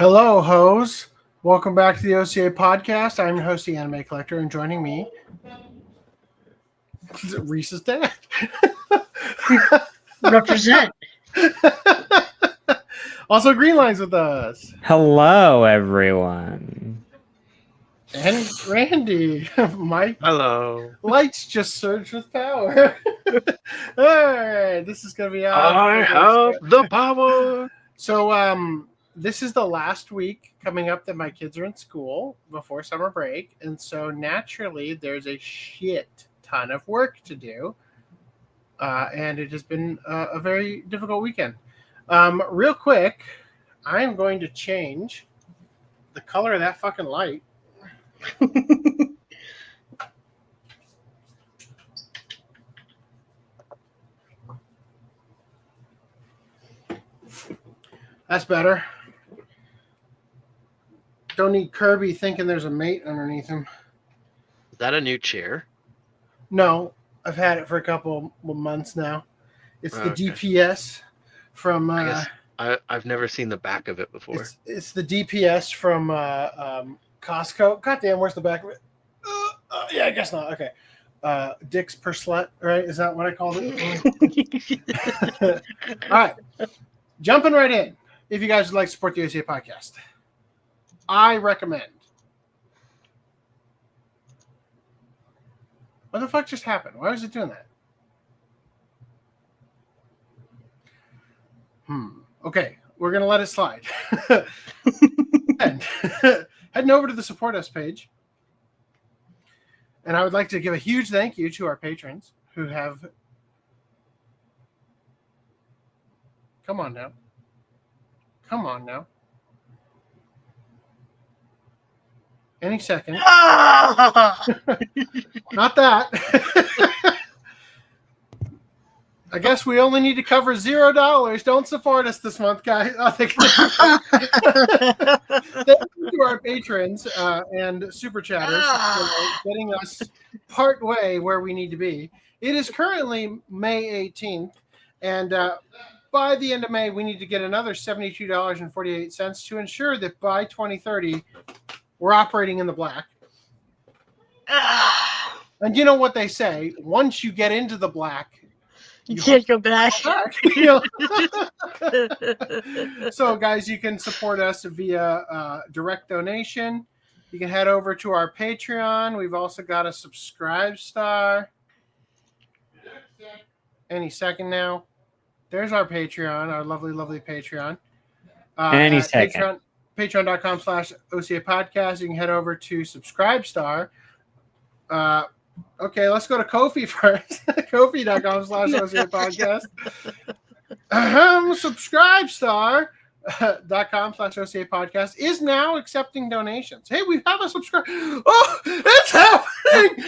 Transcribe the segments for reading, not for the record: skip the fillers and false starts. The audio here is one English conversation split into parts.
Hello, hoes. Welcome back to the OCA Podcast. I'm your host, the Anime Collector, and joining me is Reese's dad. Represent. Also, Greenlines with us. Hello, everyone. And Randy. My Hello. lights just surged with power. All right, this is going to be out. I have the power. So, this is the last week coming up that my kids are in school before summer break. And so naturally there's a shit ton of work to do. And it has been a very difficult weekend. Real quick, I'm going to change the color of that fucking light. That's better. Don't need Kirby thinking there's a mate underneath him. Is that a new chair? No, I've had it for a couple of months now. It's the Okay. DPS from. I guess I've never seen the back of it before. It's the DPS from Costco. Goddamn, where's the back of it? Yeah, I guess not. Okay. Dicks per slut, right? Is that what I called it? All right. Jumping right in. If you guys would like to support the OCA Podcast, I recommend. What the fuck just happened? Why was it doing that? Okay, we're going to let it slide. And heading over to the Support Us page. And I would like to give a huge thank you to our patrons who have... Come on now. Any second. Not that. I guess we only need to cover $0. Don't support us this month, guys. Thank you to our patrons and super chatters for getting us part way where we need to be. It is currently May 18th, and by the end of May, we need to get another $72.48 to ensure that by 2030, we're operating in the black. And you know what they say, once you get into the black, You can't go back. So, guys, you can support us via direct donation. You can head over to our Patreon. We've also got a subscribe star. Any second now. There's our Patreon, our lovely, lovely Patreon. Any second. Patreon.com/OCA Podcast. You can head over to Subscribe Star. Okay, let's go to Ko-fi first. Ko-fi.com/OCA Podcast. Subscribestar.com/OCA Podcast is now accepting donations. Hey, we have a subscribe. Oh, it's happening!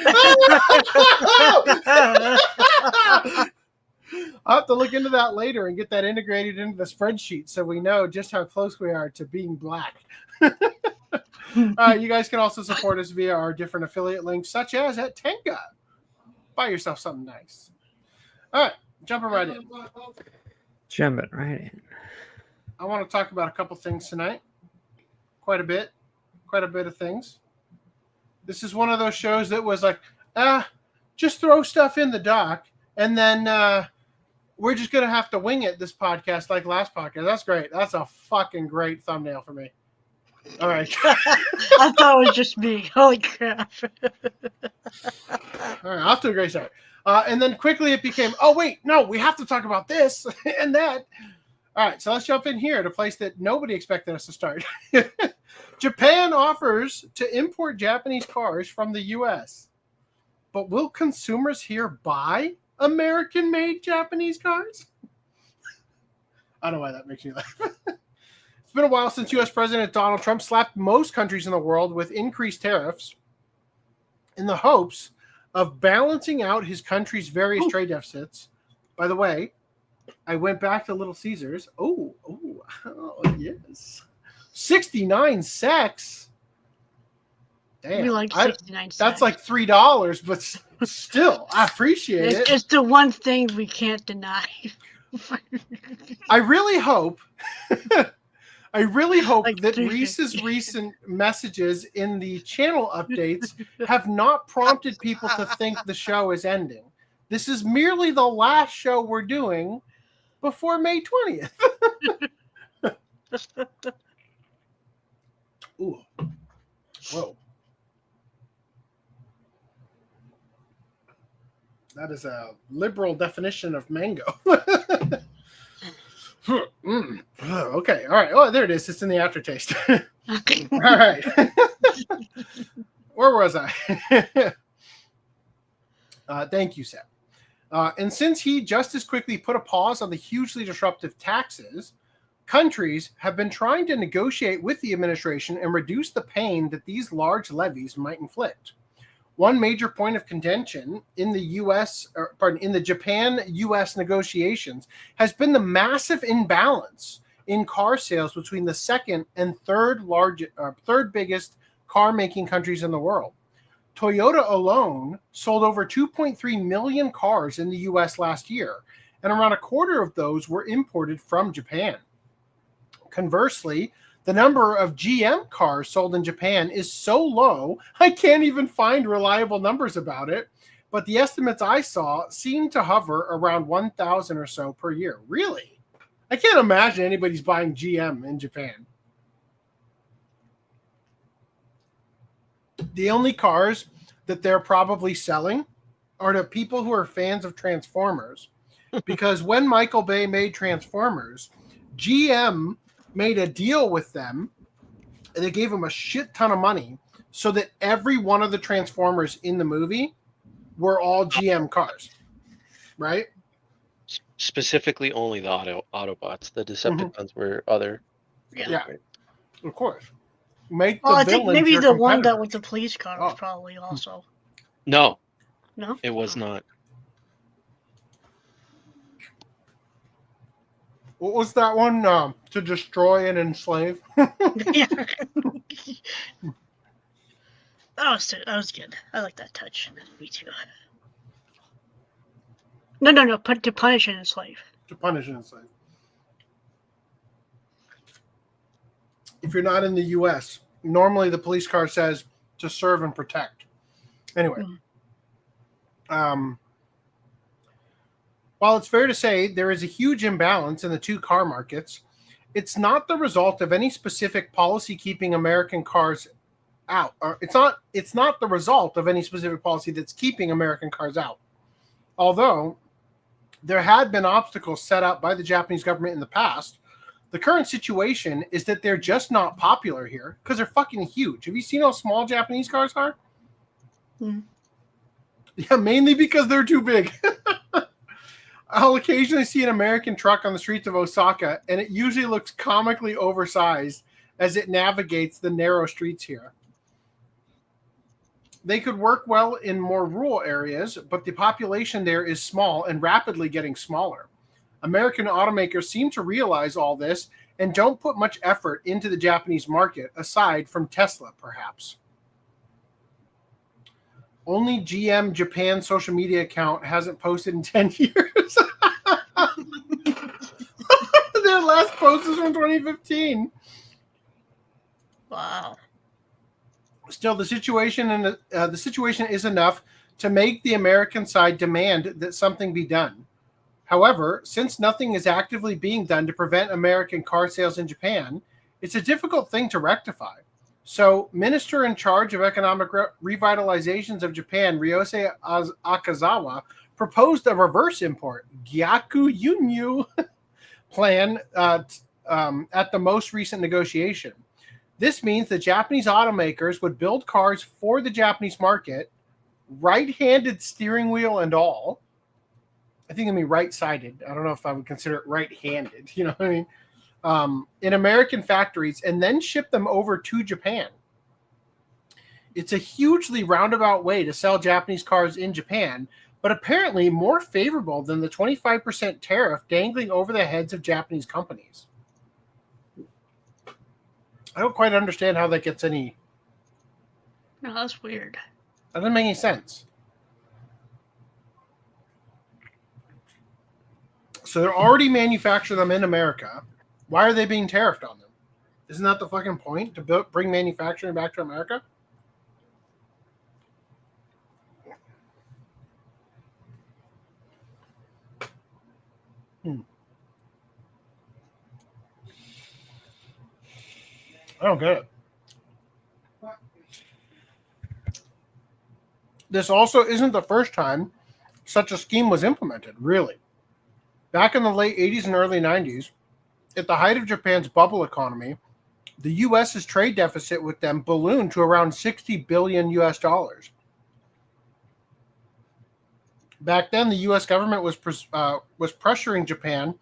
I'll have to look into that later and get that integrated into the spreadsheet so we know just how close we are to being black. You guys can also support us via our different affiliate links, such as at Tenga. Buy yourself something nice. All right, jumping right in. I want to talk about a couple things tonight. Quite a bit of things. This is one of those shows that was like, just throw stuff in the doc, and then we're just going to have to wing it this podcast like last podcast. That's great. That's a fucking great thumbnail for me. All right. I thought it was just me. Holy crap. All right, off to a great start. And then quickly it became, oh, wait, no, we have to talk about this and that. All right, so let's jump in here at a place that nobody expected us to start. Japan offers to import Japanese cars from the U.S., but will consumers here buy American-made Japanese cars? I don't know why that makes me laugh. It's been a while since U.S. President Donald Trump slapped most countries in the world with increased tariffs in the hopes of balancing out his country's various trade deficits. By the way, I went back to Little Caesars. Oh, yes. 69 secs. Damn. We like 69 cents. That's like $3, but still, I appreciate it. It's the one thing we can't deny. I really hope I really hope Like that 350. Reese's recent messages in the channel updates have not prompted people to think the show is ending. This is merely the last show we're doing before May 20th. Ooh. Whoa. That is a liberal definition of mango. Okay. All right. Oh, there it is. It's in the aftertaste. All right. Where was I? Thank you, Seth. And since he just as quickly put a pause on the hugely disruptive taxes, countries have been trying to negotiate with the administration and reduce the pain that these large levies might inflict. One major point of contention in the Japan-U.S. negotiations has been the massive imbalance in car sales between the second and third biggest car-making countries in the world. Toyota alone sold over 2.3 million cars in the U.S. last year, and around a quarter of those were imported from Japan. Conversely, the number of GM cars sold in Japan is so low, I can't even find reliable numbers about it, but the estimates I saw seem to hover around 1,000 or so per year. Really? I can't imagine anybody's buying GM in Japan. The only cars that they're probably selling are to people who are fans of Transformers, because when Michael Bay made Transformers, GM made a deal with them, and they gave them a shit ton of money so that every one of the Transformers in the movie were all GM cars, right? Specifically only the Autobots. The Decepticons were other. Yeah, of course. Make Well, the I think villains maybe your the one that competitors. with the police car was probably also. No, No? it was not. What was that one? To destroy and enslave? Yeah. That was good. I like that touch. Me too. No. To punish and enslave. To punish and enslave. If you're not in the U.S., normally the police car says to serve and protect. Anyway. While it's fair to say there is a huge imbalance in the two car markets, it's not the result of any specific policy keeping American cars out. Or it's not the result of any specific policy that's keeping American cars out. Although there had been obstacles set up by the Japanese government in the past, the current situation is that they're just not popular here because they're fucking huge. Have you seen how small Japanese cars are? Yeah, mainly because they're too big. I'll occasionally see an American truck on the streets of Osaka, and it usually looks comically oversized as it navigates the narrow streets here. They could work well in more rural areas, but the population there is small and rapidly getting smaller. American automakers seem to realize all this and don't put much effort into the Japanese market, aside from Tesla, perhaps. Only GM Japan social media account hasn't posted in 10 years. Their last post is from 2015. Wow. Still, the situation is enough to make the American side demand that something be done. However, since nothing is actively being done to prevent American car sales in Japan, it's a difficult thing to rectify. So, Minister in charge of Economic Revitalizations of Japan, Ryosei Akazawa, proposed a reverse import, GQuuuuuuX plan at the most recent negotiation. This means that Japanese automakers would build cars for the Japanese market, right-handed steering wheel and all. I think it'd be right-sided. I don't know if I would consider it right-handed. You know what I mean? In American factories, and then ship them over to Japan. It's a hugely roundabout way to sell Japanese cars in Japan, but apparently more favorable than the 25% tariff dangling over the heads of Japanese companies. I don't quite understand how that gets any... No, that's weird. That doesn't make any sense. So they're already manufacturing them in America. Why are they being tariffed on them? Isn't that the fucking point? To bring manufacturing back to America? I don't get it. This also isn't the first time such a scheme was implemented, really. Back in the late 80s and early 90s, at the height of Japan's bubble economy, the U.S.'s trade deficit with them ballooned to around $60 billion US. Back then, the U.S. government was pressuring Japan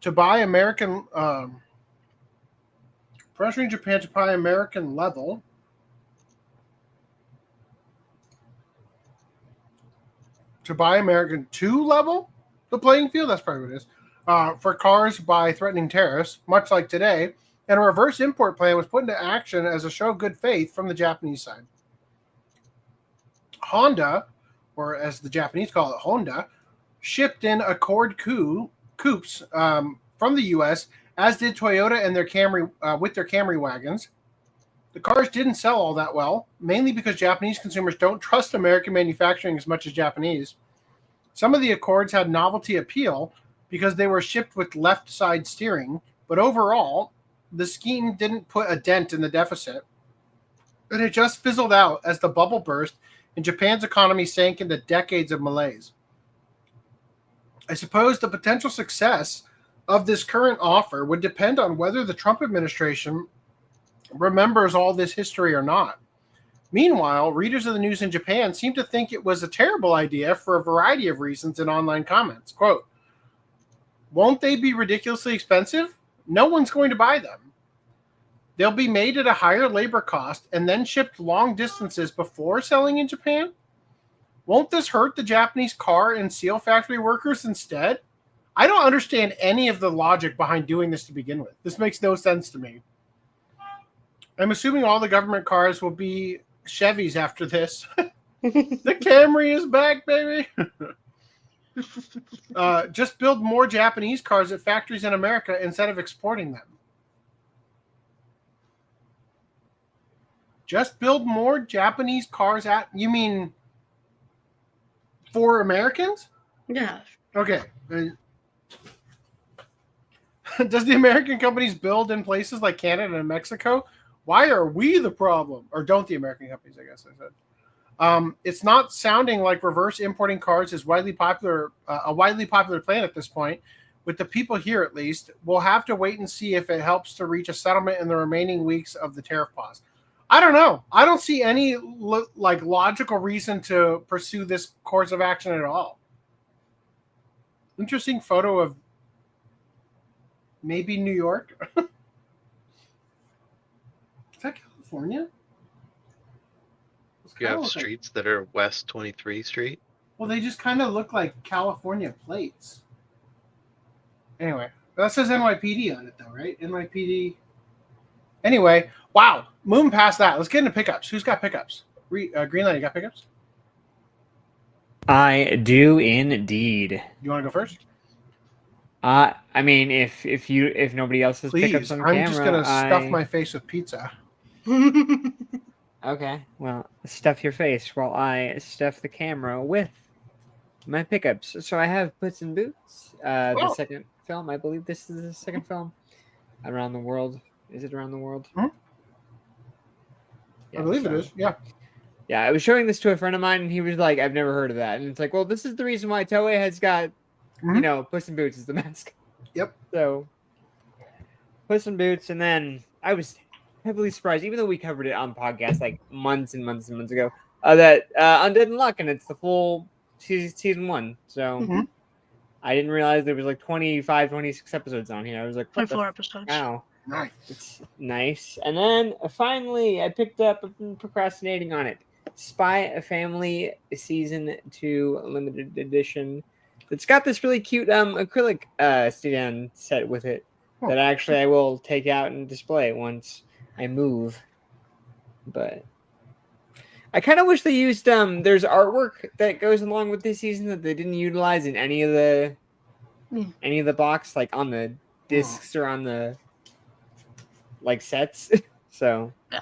to buy American level to buy American 2 level the playing field. That's probably what it is. For cars by threatening tariffs, much like today, and a reverse import plan was put into action as a show of good faith from the Japanese side. Honda, or as the Japanese call it, Honda, shipped in Accord coupes from the U.S., as did Toyota and their Camry with their Camry wagons. The cars didn't sell all that well, mainly because Japanese consumers don't trust American manufacturing as much as Japanese. Some of the Accords had novelty appeal because they were shipped with left side steering, but overall, the scheme didn't put a dent in the deficit. And it just fizzled out as the bubble burst and Japan's economy sank into decades of malaise. I suppose the potential success of this current offer would depend on whether the Trump administration remembers all this history or not. Meanwhile, readers of the news in Japan seem to think it was a terrible idea for a variety of reasons in online comments. Quote, "Won't they be ridiculously expensive? No one's going to buy them. They'll be made at a higher labor cost and then shipped long distances before selling in Japan? Won't this hurt the Japanese car and seal factory workers instead? I don't understand any of the logic behind doing this to begin with. This makes no sense to me. I'm assuming all the government cars will be Chevys after this. The Camry is back, baby." Just build more Japanese cars at factories in America instead of exporting them. Just build more Japanese cars at... You mean for Americans? Yeah. Okay. Does the American companies build in places like Canada and Mexico? Why are we the problem? Or don't the American companies, I guess I said. It's not sounding like reverse importing cars is a widely popular plan at this point. With the people here, at least, we'll have to wait and see if it helps to reach a settlement in the remaining weeks of the tariff pause. I don't know. I don't see any logical reason to pursue this course of action at all. Interesting photo of maybe New York. Is that California? You have streets that are West 23 Street. Well, they just kind of look like California plates. Anyway, that says NYPD on it, though, right? NYPD. Anyway, wow. Moving past that, let's get into pickups. Who's got pickups? Greenline, you got pickups? I do indeed. You want to go first? I mean, if nobody else has pickups on camera, I'm just gonna stuff my face with pizza. Okay, well, stuff your face while I stuff the camera with my pickups. So I have Puss in Boots, the second film. I believe this is the second film around the world. Is it around the world? Mm-hmm. Yeah, I believe it is, yeah. Yeah, I was showing this to a friend of mine, and he was like, I've never heard of that. And it's like, well, this is the reason why Toei has got, Puss in Boots is the mask. Yep. So, Puss in Boots, and then I was heavily surprised, even though we covered it on podcast like months and months and months ago, that Undead Unluck, and it's the full season 1. So I didn't realize there was like 25, 26 episodes on here. I was like, 24 episodes. Wow. Nice. It's nice. And then finally, I picked up, I've been procrastinating on it, Spy Family Season 2 Limited Edition. It's got this really cute acrylic stay-down set with it that actually I will take out and display once I move. But I kind of wish they used there's artwork that goes along with this season that they didn't utilize in any of the box, like on the discs or on the like sets. So, Yeah.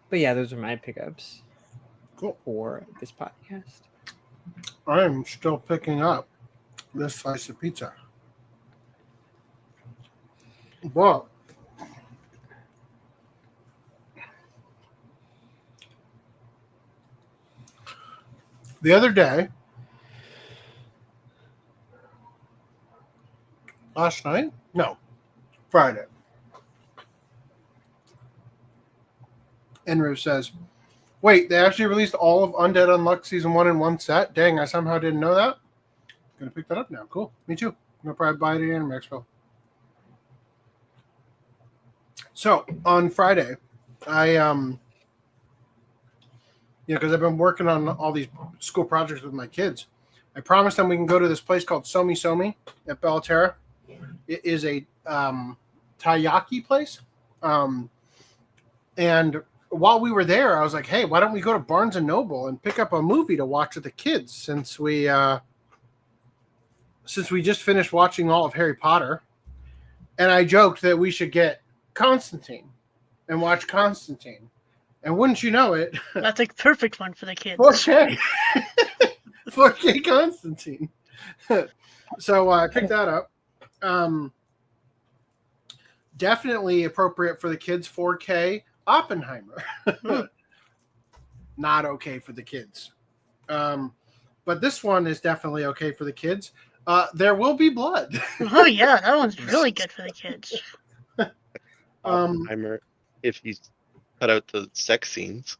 But yeah, those are my pickups. Cool. For this podcast. I'm still picking up this slice of pizza. But the other day, last night? No, Friday. Enru says, wait, they actually released all of Undead Unluck Season 1 in one set? Dang, I somehow didn't know that. Gonna pick that up now. Cool. Me too. I'm gonna probably buy it at Anime Expo. So, on Friday, I, because I've been working on all these school projects with my kids, I promised them we can go to this place called Somi Somi at Bellaterra. It is a taiyaki place. And while we were there, I was like, hey, why don't we go to Barnes & Noble and pick up a movie to watch with the kids since we just finished watching all of Harry Potter. And I joked that we should get Constantine and watch Constantine. And wouldn't you know it, That's a perfect one for the kids. 4K. 4K Constantine. So I picked that up. Definitely appropriate for the kids. 4K Oppenheimer. Not okay for the kids. But this one is definitely okay for the kids. There will be blood. Oh yeah, that one's really good for the kids. Oppenheimer, if you cut out the sex scenes.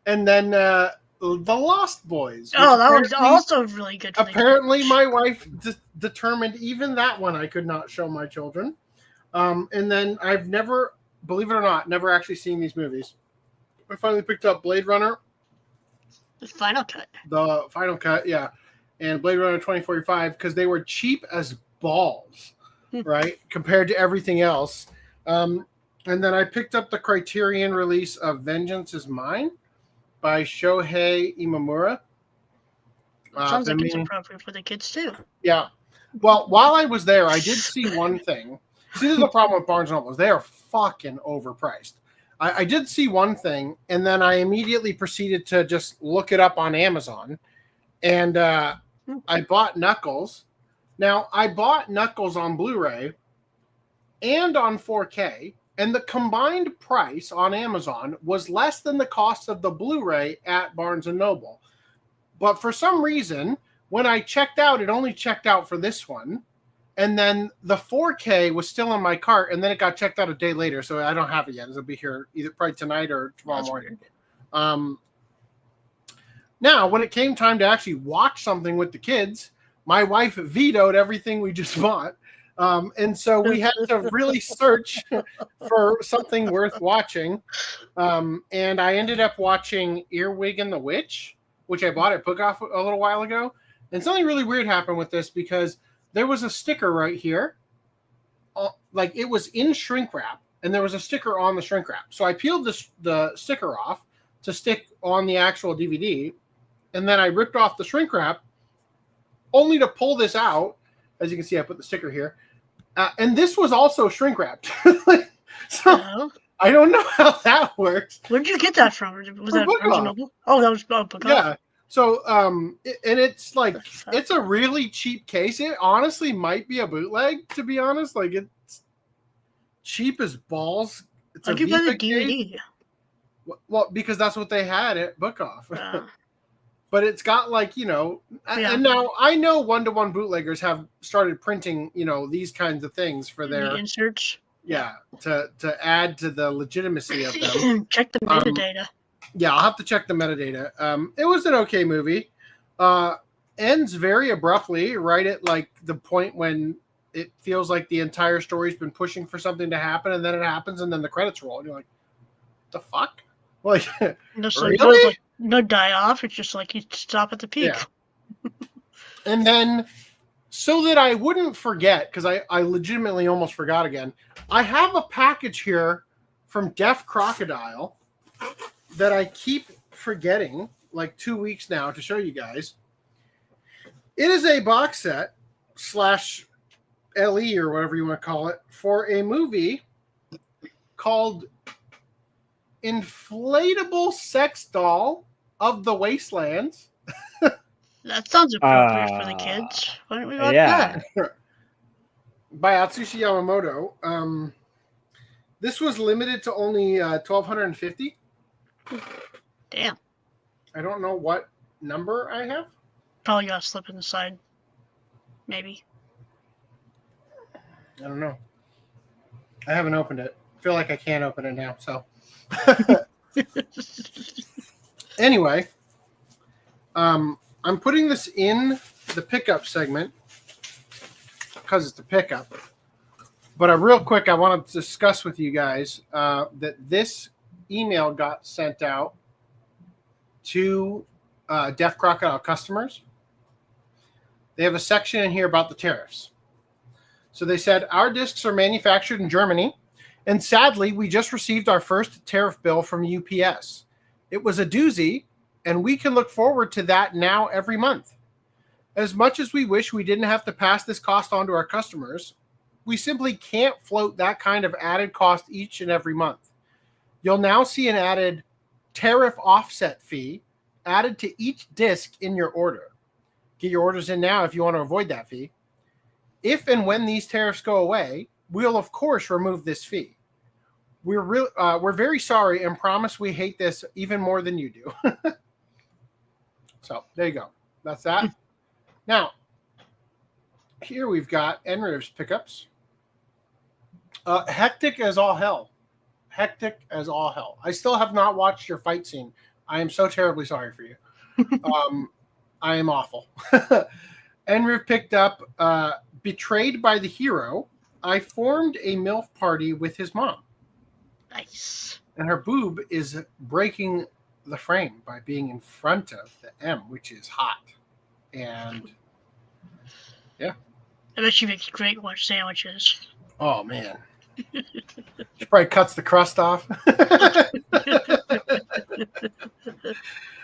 And then The Lost Boys. Oh, that one's also really good for the Apparently, my wife determined even that one I could not show my children. And then I've never, believe it or not, never actually seen these movies. I finally picked up Blade Runner. The final cut. The final cut, yeah. And Blade Runner 2045, because they were cheap as balls, right? Compared to everything else. And then I picked up the Criterion release of Vengeance is Mine by Shohei Imamura. Sounds like it's appropriate for the kids too. Yeah. Well, while I was there, I did see one thing. See, this is the problem with Barnes & Noble. They are fucking overpriced. I did see one thing, and then I immediately proceeded to just look it up on Amazon. And I bought Knuckles. Now, I bought Knuckles on Blu-ray and on 4K, and the combined price on Amazon was less than the cost of the Blu-ray at Barnes & Noble. But for some reason, when I checked out, it only checked out for this one. And then the 4K was still in my cart, and then it got checked out a day later, so I don't have it yet. It'll be here either probably tonight or tomorrow morning. Now, when it came time to actually watch something with the kids, my wife vetoed everything we just bought. And so we had to really search for something worth watching. And I ended up watching Earwig and the Witch, which I bought at Book Off a little while ago. And something really weird happened with this because there was a sticker right here. Like it was in shrink wrap, and there was a sticker on the shrink wrap. So I peeled the sticker off to stick on the actual DVD. And then I ripped off the shrink wrap only to pull this out. As you can see, I put the sticker here. And this was also shrink wrapped. So I don't know how that works. Where did you get that from? Was that Barnes & Noble? Oh, that was Book Off. Yeah. So, and it's like, it's a really cheap case. It honestly might be a bootleg, to be honest. Like, it's cheap as balls. It's I'll give you the DVD. Case. Well, because that's what they had at Book Off. But it's got like, and now I know one-to-one bootleggers have started printing, these kinds of things for their inserts. Yeah, to add to the legitimacy of them. Check the metadata. Yeah, I'll have to check the metadata. It was an okay movie. Ends very abruptly, right at like the point when it feels like the entire story's been pushing for something to happen, and then it happens, and then the credits roll, and you're like, "The fuck?" Like, really? No die off. It's just like you stop at the peak. Yeah. And then, so that I wouldn't forget, because I legitimately almost forgot again, I have a package here from Deaf Crocodile that I keep forgetting, like 2 weeks now, to show you guys. It is a box set / LE or whatever you want to call it for a movie called Inflatable Sex Doll of the Wastelands. That sounds appropriate for the kids. Why don't we watch that? By Atsushi Yamamoto. This was limited to only 1,250. Damn. I don't know what number I have. Probably got a slip in the side. Maybe. I don't know. I haven't opened it. I feel like I can't open it now, so. Anyway, I'm putting this in the pickup segment because it's a pickup. But real quick, I want to discuss with you guys that this email got sent out to Deaf Crocodile customers. They have a section in here about the tariffs. So they said, our discs are manufactured in Germany, and sadly, we just received our first tariff bill from UPS. It was a doozy, and we can look forward to that now every month. As much as we wish we didn't have to pass this cost on to our customers, we simply can't float that kind of added cost each and every month. You'll now see an added tariff offset fee added to each disc in your order. Get your orders in now if you want to avoid that fee. If and when these tariffs go away, we'll of course remove this fee. We're very sorry and promise we hate this even more than you do. So there you go. That's that. Now, here we've got NRIV's pickups. Hectic as all hell. Hectic as all hell. I still have not watched your fight scene. I am so terribly sorry for you. I am awful. NRIV picked up Betrayed by the Hero. I formed a MILF party with his mom. Nice. And her boob is breaking the frame by being in front of the M, which is hot. And yeah. I bet she makes great lunch sandwiches. Oh, man. She probably cuts the crust off.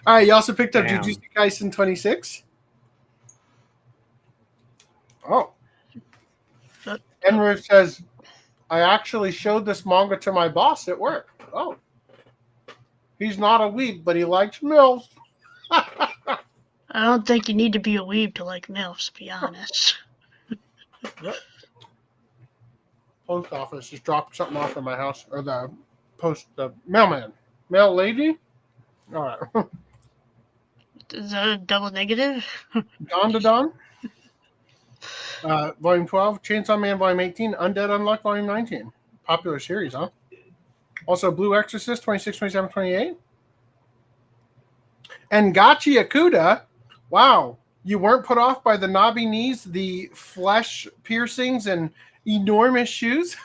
All right, you also picked up Jujutsu Kaisen 26. Oh. Enrich says, I actually showed this manga to my boss at work. Oh. He's not a weeb, but he likes MILFs. I don't think you need to be a weeb to like MILFs, to be honest. Yep. Post office just dropped something off in my house, or the mailman. Mail lady? All right. Is that a double negative? Dawn to Dawn. Volume 12. Chainsaw Man Volume 18. Undead Unluck Volume 19. Popular series, huh? Also, Blue Exorcist 26, 27, 28. And Gachi Akuda. Wow. You weren't put off by the knobby knees, the flesh piercings, and enormous shoes?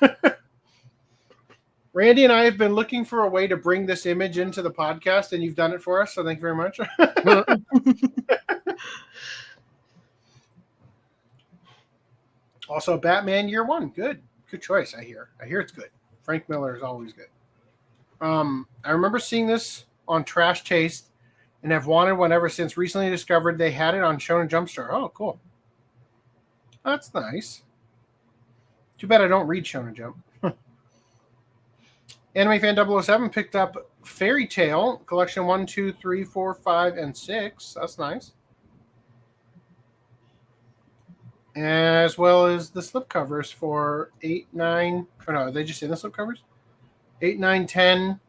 Randy and I have been looking for a way to bring this image into the podcast, and you've done it for us, so thank you very much. Also, Batman Year One. Good choice, I hear. I hear it's good. Frank Miller is always good. I remember seeing this on Trash Taste and have wanted one ever since. Recently discovered they had it on Shonen Jump Store. Oh, cool. That's nice. Too bad I don't read Shonen Jump. Anime Fan 007 picked up Fairy Tail Collection 1, 2, 3, 4, 5, and 6. That's nice. As well as the slipcovers for 8, 9. Oh no, are they just in the slipcovers? 8, 9, 10.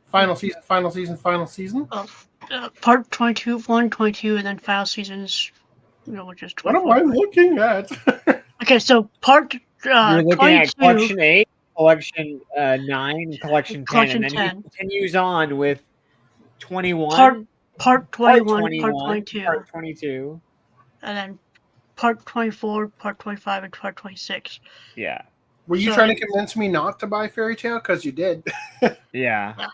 Final season, final season, final season. Part 22, 1, 22, and then final seasons, which is 24. What am I looking at? Okay, so part You're looking 22. at Collection 8, Collection 9, Collection 10, Collection and then 10. he continues on with 21. Part 21, part 22. Part 22. And then part 24, part 25, and part 26. Yeah. Were you trying to convince me not to buy Fairy Tail? Because you did. Yeah.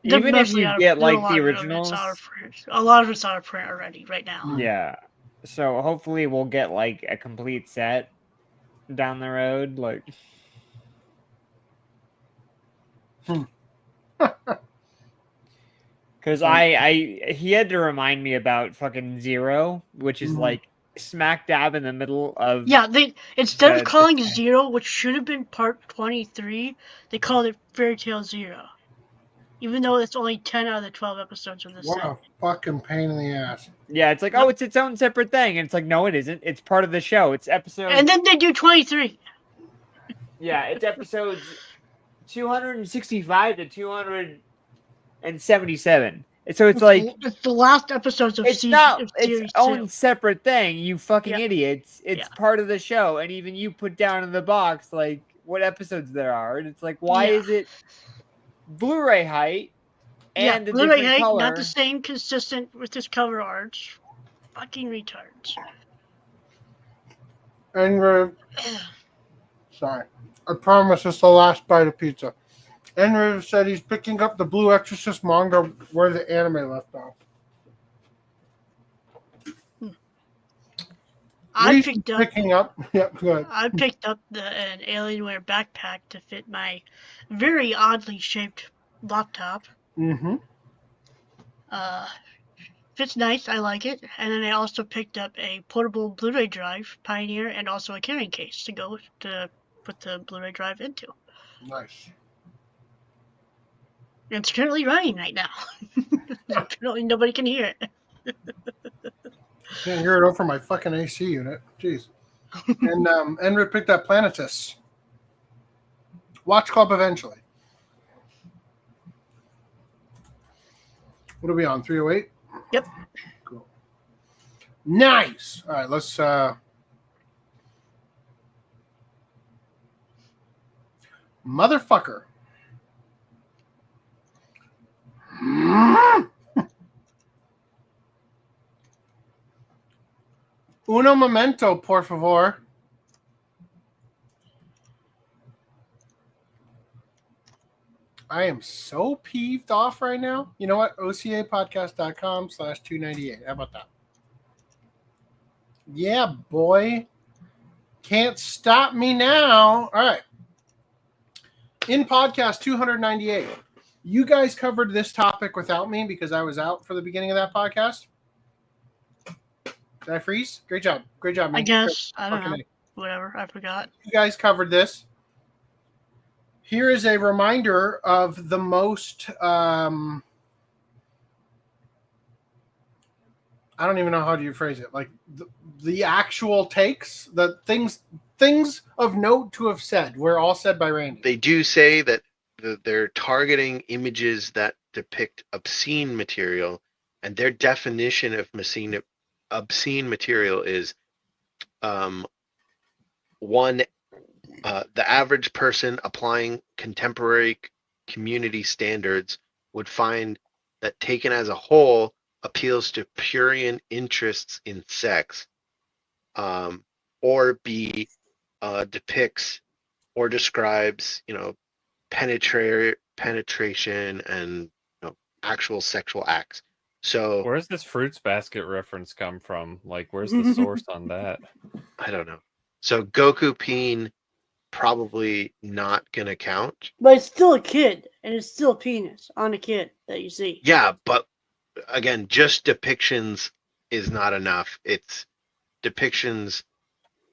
Even if you get like the originals, a lot of it's out of print already right now. Yeah. So hopefully we'll get like a complete set down the road, like. Because he had to remind me about fucking Zero, which is like smack dab in the middle of. Yeah, they instead of the- calling it 0, which should have been part 23, they called it Fairy Tale 0. Even though it's only 10 out of the 12 episodes of the What set. a fucking pain in the ass. Yeah, it's like, oh, it's its own separate thing. And it's like, no, it isn't. It's part of the show. It's episode. And then they do 23. Yeah, it's episodes 265 to 277. So it's like It's the last episodes of it's season not of its series own 2. separate thing. You fucking Yeah. idiots! It's Yeah. part of the show, and even you put down in the box like what episodes there are, and it's like, why Yeah. is it Blu-ray height and a Blu-ray different height, color? not the same, consistent with this cover art. Fucking retards. And sorry, I promise it's the last bite of pizza. Enriv said he's picking up the Blue Exorcist manga where the anime left off. I picked up Yep, go ahead. I picked up an Alienware backpack to fit my very oddly shaped laptop. Mm-hmm. Fits nice, I like it. And then I also picked up a portable Blu-ray drive, Pioneer, and also a carrying case to go to put the Blu-ray drive into. Nice. It's currently running right now. Apparently nobody can hear it. Can't hear it over my fucking AC unit. Jeez. And Enriv picked up Planetus. Watch Club eventually. What are we on? 308? Yep. Cool. Nice. All right, let's motherfucker. Uno momento, por favor. I am so peeved off right now. You know what? OCApodcast.com/298. How about that? Yeah, boy. Can't stop me now. All right. In podcast 298, you guys covered this topic without me because I was out for the beginning of that podcast. Did I freeze? Great job. Great job, man. I guess. I don't know. Okay. Whatever. I forgot. You guys covered this. Here is a reminder of the most, I don't even know how do you phrase it. Like the actual takes, the things of note to have said were all said by Randy. They do say that they're targeting images that depict obscene material, and their definition of obscene material is one, the average person applying contemporary community standards would find that taken as a whole appeals to prurient interests in sex, or B, depicts or describes, penetration and actual sexual acts. So where's this fruits basket reference come from? Like, where's the source on that? I don't know. So Goku Peen probably not gonna count. But it's still a kid, and it's still a penis on a kid that you see. Yeah, but again, just depictions is not enough. It's depictions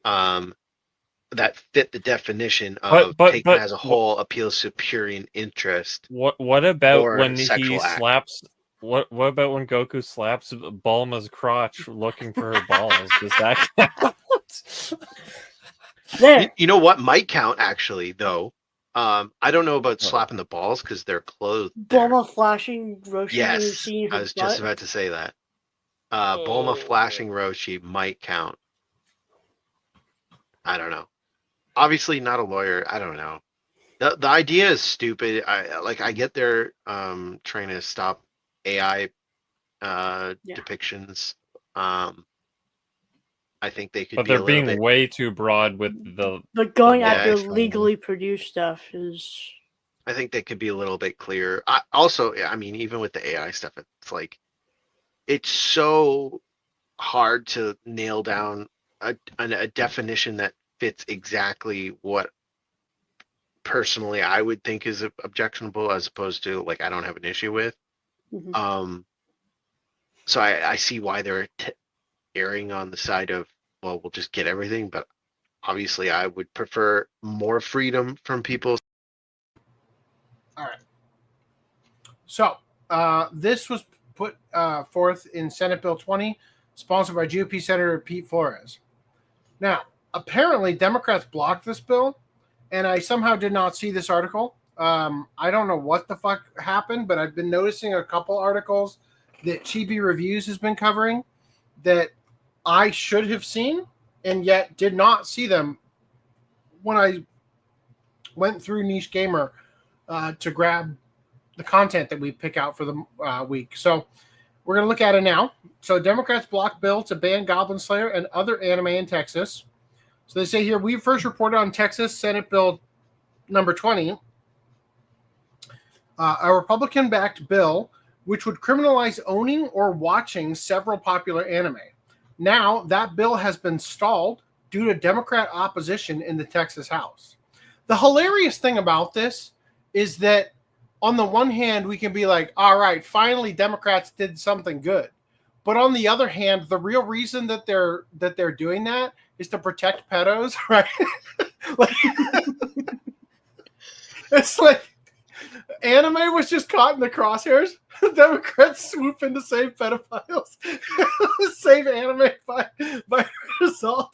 that fit the definition of taken as a whole appeals to prurient interest. What about or when he sexual act. slaps? What about when Goku slaps Bulma's crotch looking for her balls? Does that count? There. You know what might count actually, though. I don't know about slapping the balls because they're clothed. there. Bulma flashing Roshi and Yes, seeing her I was just butt. about to say that. Bulma flashing Roshi might count. I don't know. Obviously, not a lawyer. I don't know. The idea is stupid. I get they're trying to stop AI depictions. I think they could But be they're a little being bit. way too broad with the. But going Yeah, after it's legally produced stuff is. I think they could be a little bit clearer. Also, I mean, even with the AI stuff, it's like it's so hard to nail down a definition that fits exactly what personally I would think is objectionable, as opposed to like I don't have an issue with. Mhm. So I see why they're erring on the side of well, we'll just get everything. But obviously, I would prefer more freedom from people. All right. So this was put forth in Senate Bill 20, sponsored by GOP Senator Pete Flores. Now, apparently, Democrats blocked this bill, and I somehow did not see this article. I don't know what the fuck happened, but I've been noticing a couple articles that Chibi Reviews has been covering that I should have seen and yet did not see them when I went through Niche Gamer to grab the content that we pick out for the week. So we're going to look at it now. So Democrats block bill to ban Goblin Slayer and other anime in Texas. So they say here, we first reported on Texas Senate Bill number 20, a Republican-backed bill which would criminalize owning or watching several popular anime. Now, that bill has been stalled due to Democrat opposition in the Texas House. The hilarious thing about this is that on the one hand, we can be like, all right, finally Democrats did something good. But on the other hand, the real reason that they're doing that is to protect pedos, right? It's like anime was just caught in the crosshairs. Democrats swoop in to save pedophiles, save anime by result.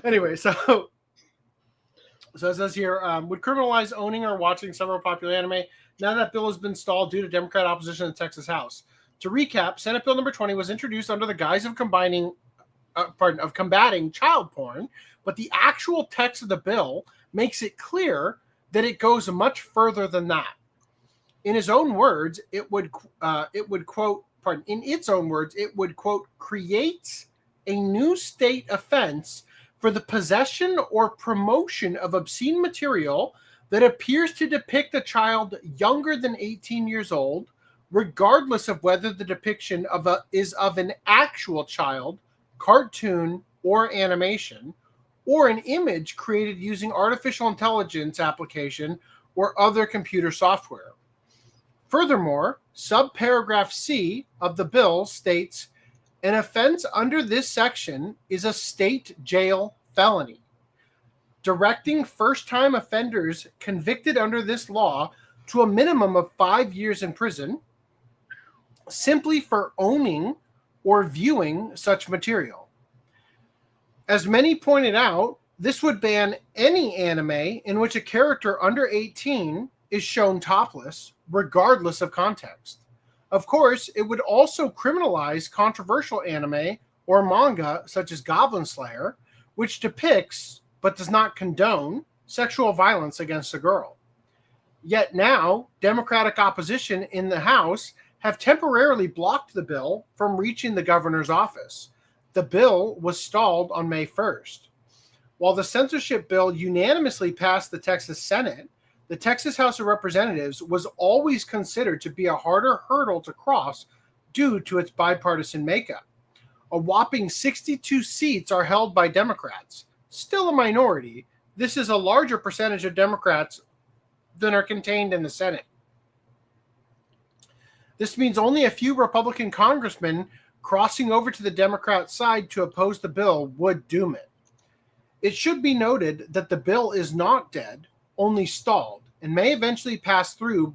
Anyway, so it says here, would criminalize owning or watching several popular anime. Now that bill has been stalled due to Democrat opposition in the Texas House. To recap, Senate Bill number 20 was introduced under the guise of combating child porn, but the actual text of the bill makes it clear that it goes much further than that. In his own words, it would quote, create a new state offense for the possession or promotion of obscene material that appears to depict a child younger than 18 years old, regardless of whether the depiction is of an actual child, cartoon, or animation, or an image created using artificial intelligence application or other computer software. Furthermore, subparagraph C of the bill states, an offense under this section is a state jail felony, directing first-time offenders convicted under this law to a minimum of 5 years in prison simply for owning or viewing such material. As many pointed out, this would ban any anime in which a character under 18 is shown topless, regardless of context. Of course, it would also criminalize controversial anime or manga such as Goblin Slayer, which depicts, but does not condone, sexual violence against a girl. Yet now, Democratic opposition in the House have temporarily blocked the bill from reaching the governor's office. The bill was stalled on May 1st. While the censorship bill unanimously passed the Texas Senate, the Texas House of Representatives was always considered to be a harder hurdle to cross due to its bipartisan makeup. A whopping 62 seats are held by Democrats. Still a minority, this is a larger percentage of Democrats than are contained in the Senate. This means only a few Republican congressmen crossing over to the Democrat side to oppose the bill would doom it. It should be noted that the bill is not dead, only stalled, and may eventually pass through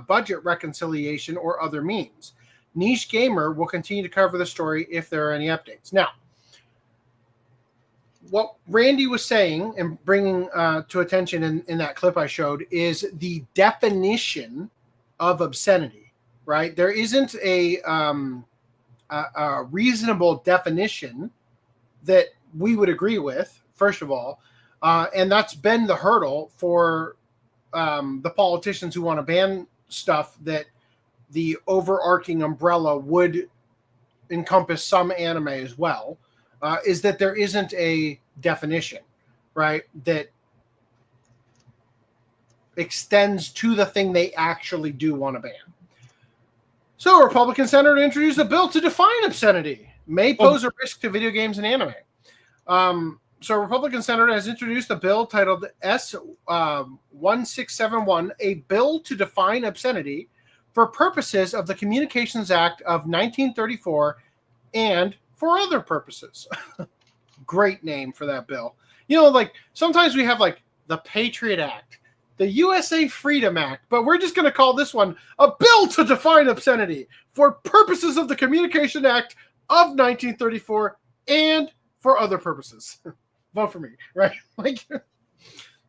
budget reconciliation or other means. Niche Gamer will continue to cover the story if there are any updates. Now, what Randy was saying and bringing to attention in that clip I showed is the definition of obscenity, right? There isn't a reasonable definition that we would agree with, first of all, and that's been the hurdle for the politicians who want to ban stuff that the overarching umbrella would encompass some anime as well, is that there isn't a definition, right, that extends to the thing they actually do want to ban. So, a Republican senator introduced a bill to define obscenity. May pose a risk to video games and anime. So, a Republican senator has introduced a bill titled S1671, a bill to define obscenity for purposes of the Communications Act of 1934 and for other purposes. Great name for that bill. You know, like sometimes we have like the Patriot Act, the USA Freedom Act, but we're just going to call this one a bill to define obscenity for purposes of the Communication Act of 1934 and for other purposes. Vote for me, right? Like,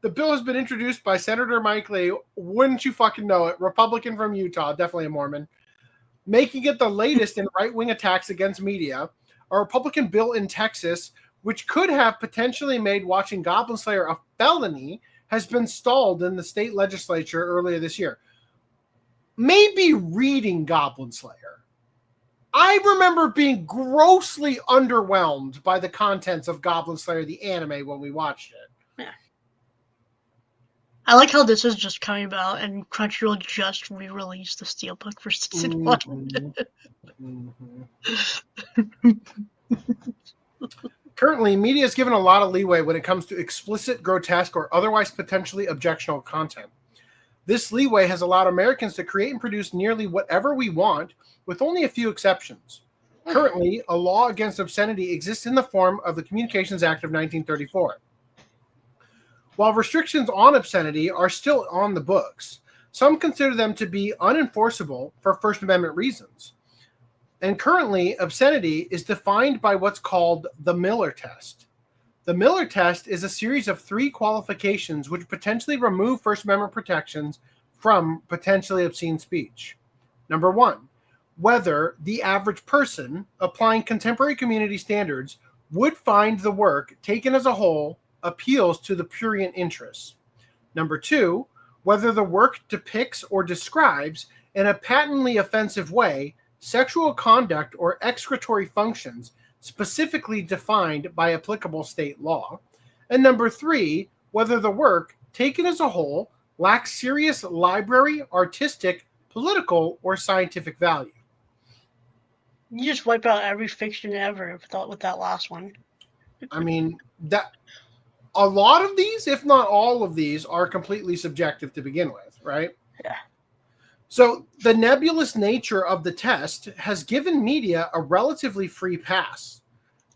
the bill has been introduced by Senator Mike Lee. Wouldn't you fucking know it? Republican from Utah, definitely a Mormon, making it the latest in right-wing attacks against media. A Republican bill in Texas, which could have potentially made watching Goblin Slayer a felony, has been stalled in the state legislature earlier this year. Maybe reading Goblin Slayer. I remember being grossly underwhelmed by the contents of Goblin Slayer, the anime, when we watched it. Yeah. I like how this is just coming about and Crunchyroll just re-released the Steelbook for season 1. Currently, media is given a lot of leeway when it comes to explicit, grotesque, or otherwise potentially objectionable content. This leeway has allowed Americans to create and produce nearly whatever we want, with only a few exceptions. Currently, a law against obscenity exists in the form of the Communications Act of 1934. While restrictions on obscenity are still on the books, some consider them to be unenforceable for First Amendment reasons. And currently, obscenity is defined by what's called the Miller Test. The Miller Test is a series of 3 qualifications which potentially remove First Amendment protections from potentially obscene speech. Number 1, whether the average person applying contemporary community standards would find the work taken as a whole appeals to the prurient interests. Number 2, whether the work depicts or describes in a patently offensive way sexual conduct or excretory functions specifically defined by applicable state law. And number 3, whether the work taken as a whole lacks serious library, artistic, political, or scientific value. You just wipe out every fiction ever with that last one. I mean, that a lot of these, if not all of these, are completely subjective to begin with, right? Yeah. So the nebulous nature of the test has given media a relatively free pass.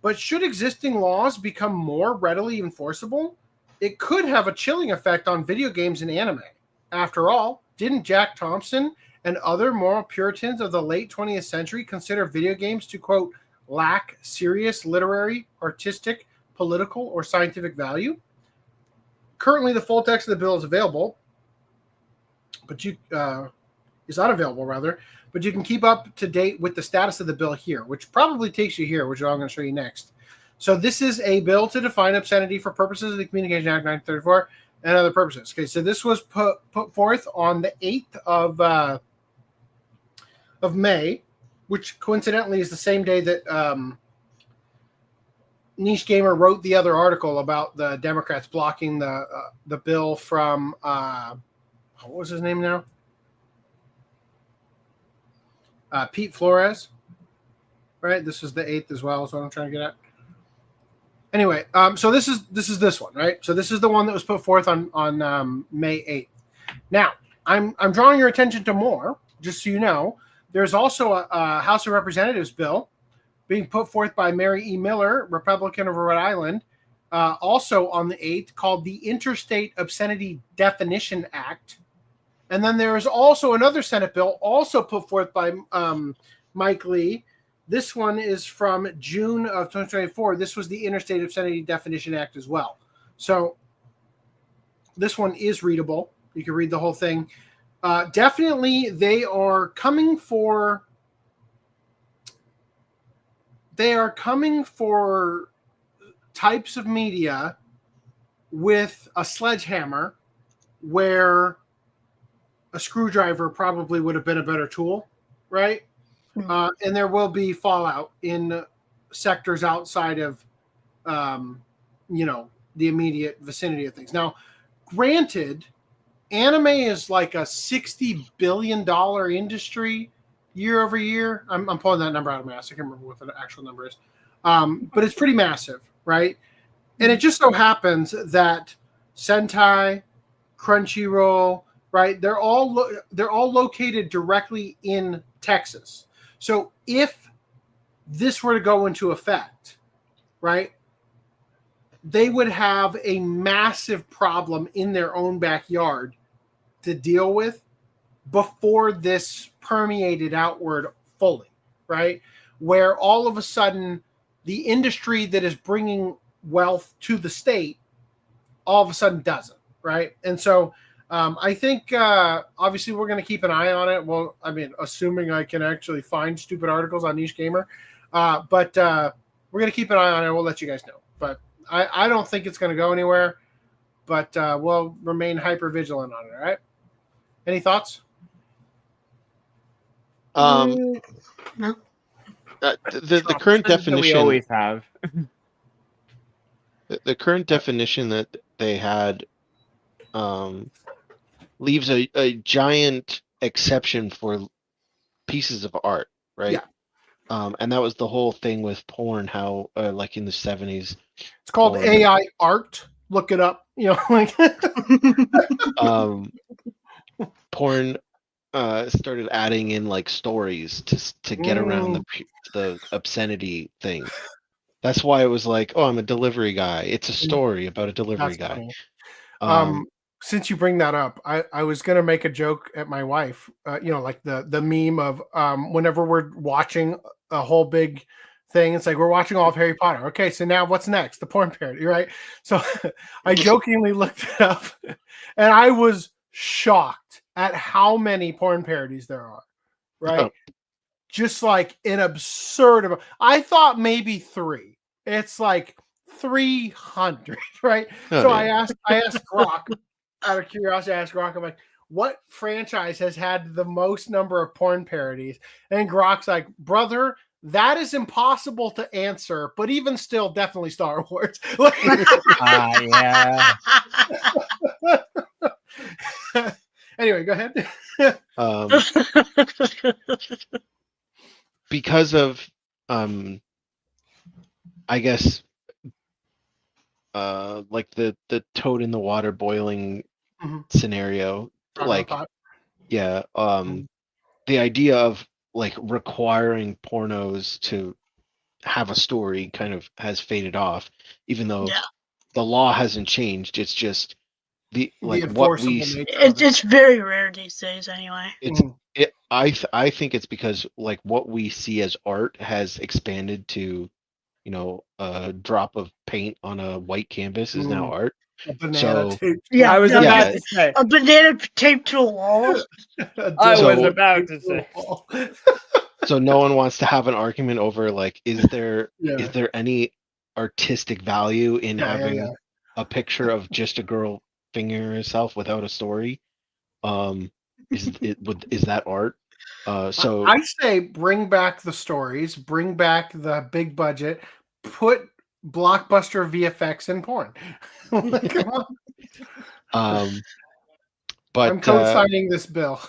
But should existing laws become more readily enforceable, it could have a chilling effect on video games and anime. After all, didn't Jack Thompson and other moral Puritans of the late 20th century consider video games to, quote, lack serious literary, artistic, political, or scientific value? Currently, the full text of the bill is available, but is unavailable, rather. But you can keep up to date with the status of the bill here, which probably takes you here, which I'm going to show you next. So this is a bill to define obscenity for purposes of the Communication Act 1934 and other purposes. Okay, so this was put forth on the 8th of May, which coincidentally is the same day that Niche Gamer wrote the other article about the Democrats blocking the bill from what was his name now? Pete Flores, right? This is the 8th as well, is what I'm trying to get at. Anyway, so this is this one, right? So this is the one that was put forth on May 8th. Now, I'm drawing your attention to more, just so you know. There's also a House of Representatives bill being put forth by Mary E. Miller, Republican of Rhode Island, also on the 8th, called the Interstate Obscenity Definition Act. And then there is also another Senate bill also put forth by Mike Lee. This one is from June of 2024. This was the Interstate Obscenity Definition Act as well. So this one is readable. You can read the whole thing. Definitely, they are coming for types of media with a sledgehammer where a screwdriver probably would have been a better tool, right? Mm-hmm. And there will be fallout in sectors outside of, the immediate vicinity of things. Now, granted, anime is like a $60 billion industry year over year. I'm pulling that number out of my ass. I can't remember what the actual number is. But it's pretty massive, right? And it just so happens that Sentai, Crunchyroll, right? They're all located directly in Texas. So if this were to go into effect, right, they would have a massive problem in their own backyard to deal with before this permeated outward fully, right? Where all of a sudden the industry that is bringing wealth to the state all of a sudden doesn't, right? And so I think obviously we're going to keep an eye on it. Well, I mean, assuming I can actually find stupid articles on Niche Gamer, but we're going to keep an eye on it. We'll let you guys know. But I don't think it's going to go anywhere, but we'll remain hyper vigilant on it. All right. Any thoughts? No. The current definition we always have. the current definition that they had leaves a giant exception for pieces of art, right? Yeah. And that was the whole thing with porn, how like in the 70s. It's called IIIrd. Look it up. You know, like porn started adding in like stories to get around the obscenity thing. That's why it was like, oh, I'm a delivery guy. It's a story about a delivery guy. Funny. Since you bring that up, I was gonna make a joke at my wife. You know, like the meme of whenever we're watching a whole big thing, it's like we're watching all of Harry Potter. Okay, so now what's next? The porn parody, right? So I jokingly looked it up, and I was shocked at how many porn parodies there are. Right, just like an absurd amount. I thought maybe 3. It's like 300, right? Oh, so yeah. I asked Grok, out of curiosity, I'm like, what franchise has had the most number of porn parodies? And Grok's like, brother, that is impossible to answer, but even still, definitely Star Wars. Yeah. Anyway, go ahead. Because of I guess like the toad in the water boiling scenario, like yeah, the idea of like requiring pornos to have a story kind of has faded off, even though the law hasn't changed. It's just the what we it's very rare these days anyway. I think it's because like what we see as art has expanded to, you know, a drop of paint on a white canvas is now art. A banana tape. Yeah, I was about to say a banana taped to a wall. I was about to say. So no one wants to have an argument over like, is there any artistic value in having a picture of just a girl fingering herself without a story? Is that art? So I say bring back the stories, bring back the big budget, put blockbuster VFX in porn. Come on. But I'm co-signing this bill.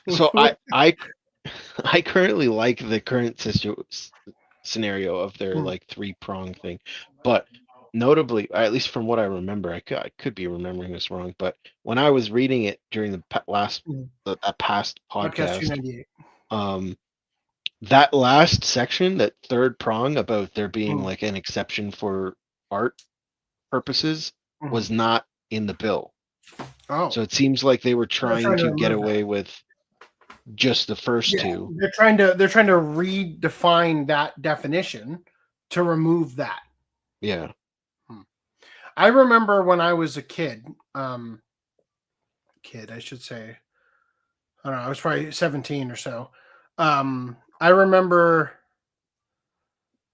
So I currently like the current scenario of their like 3-prong thing, but notably, at least from what I remember, I could be remembering this wrong, but when I was reading it during the past podcast, that last section, that 3rd prong about there being like an exception for art purposes, was not in the bill. So it seems like they were trying to get away with just the first 2. They're trying to redefine that definition to remove that. Yeah. I remember when I was a kid, I should say, I don't know, I was probably 17 or so. I remember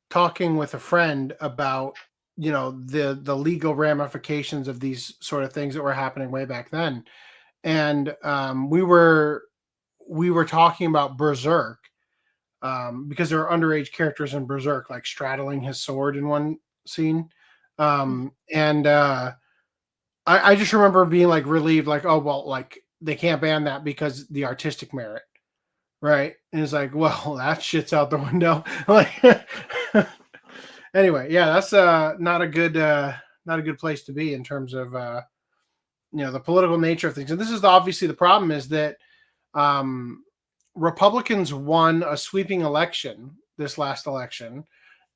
talking with a friend about, you know, the legal ramifications of these sort of things that were happening way back then. And we were talking about Berserk because there are underage characters in Berserk, like straddling his sword in one scene. I just remember being like relieved, like, oh, well, like they can't ban that because the artistic merit. Right. And it's like, well, that shit's out the window. Like, anyway, yeah, that's not a good place to be in terms of, you know, the political nature of things. And this is obviously the problem is that Republicans won a sweeping election this last election.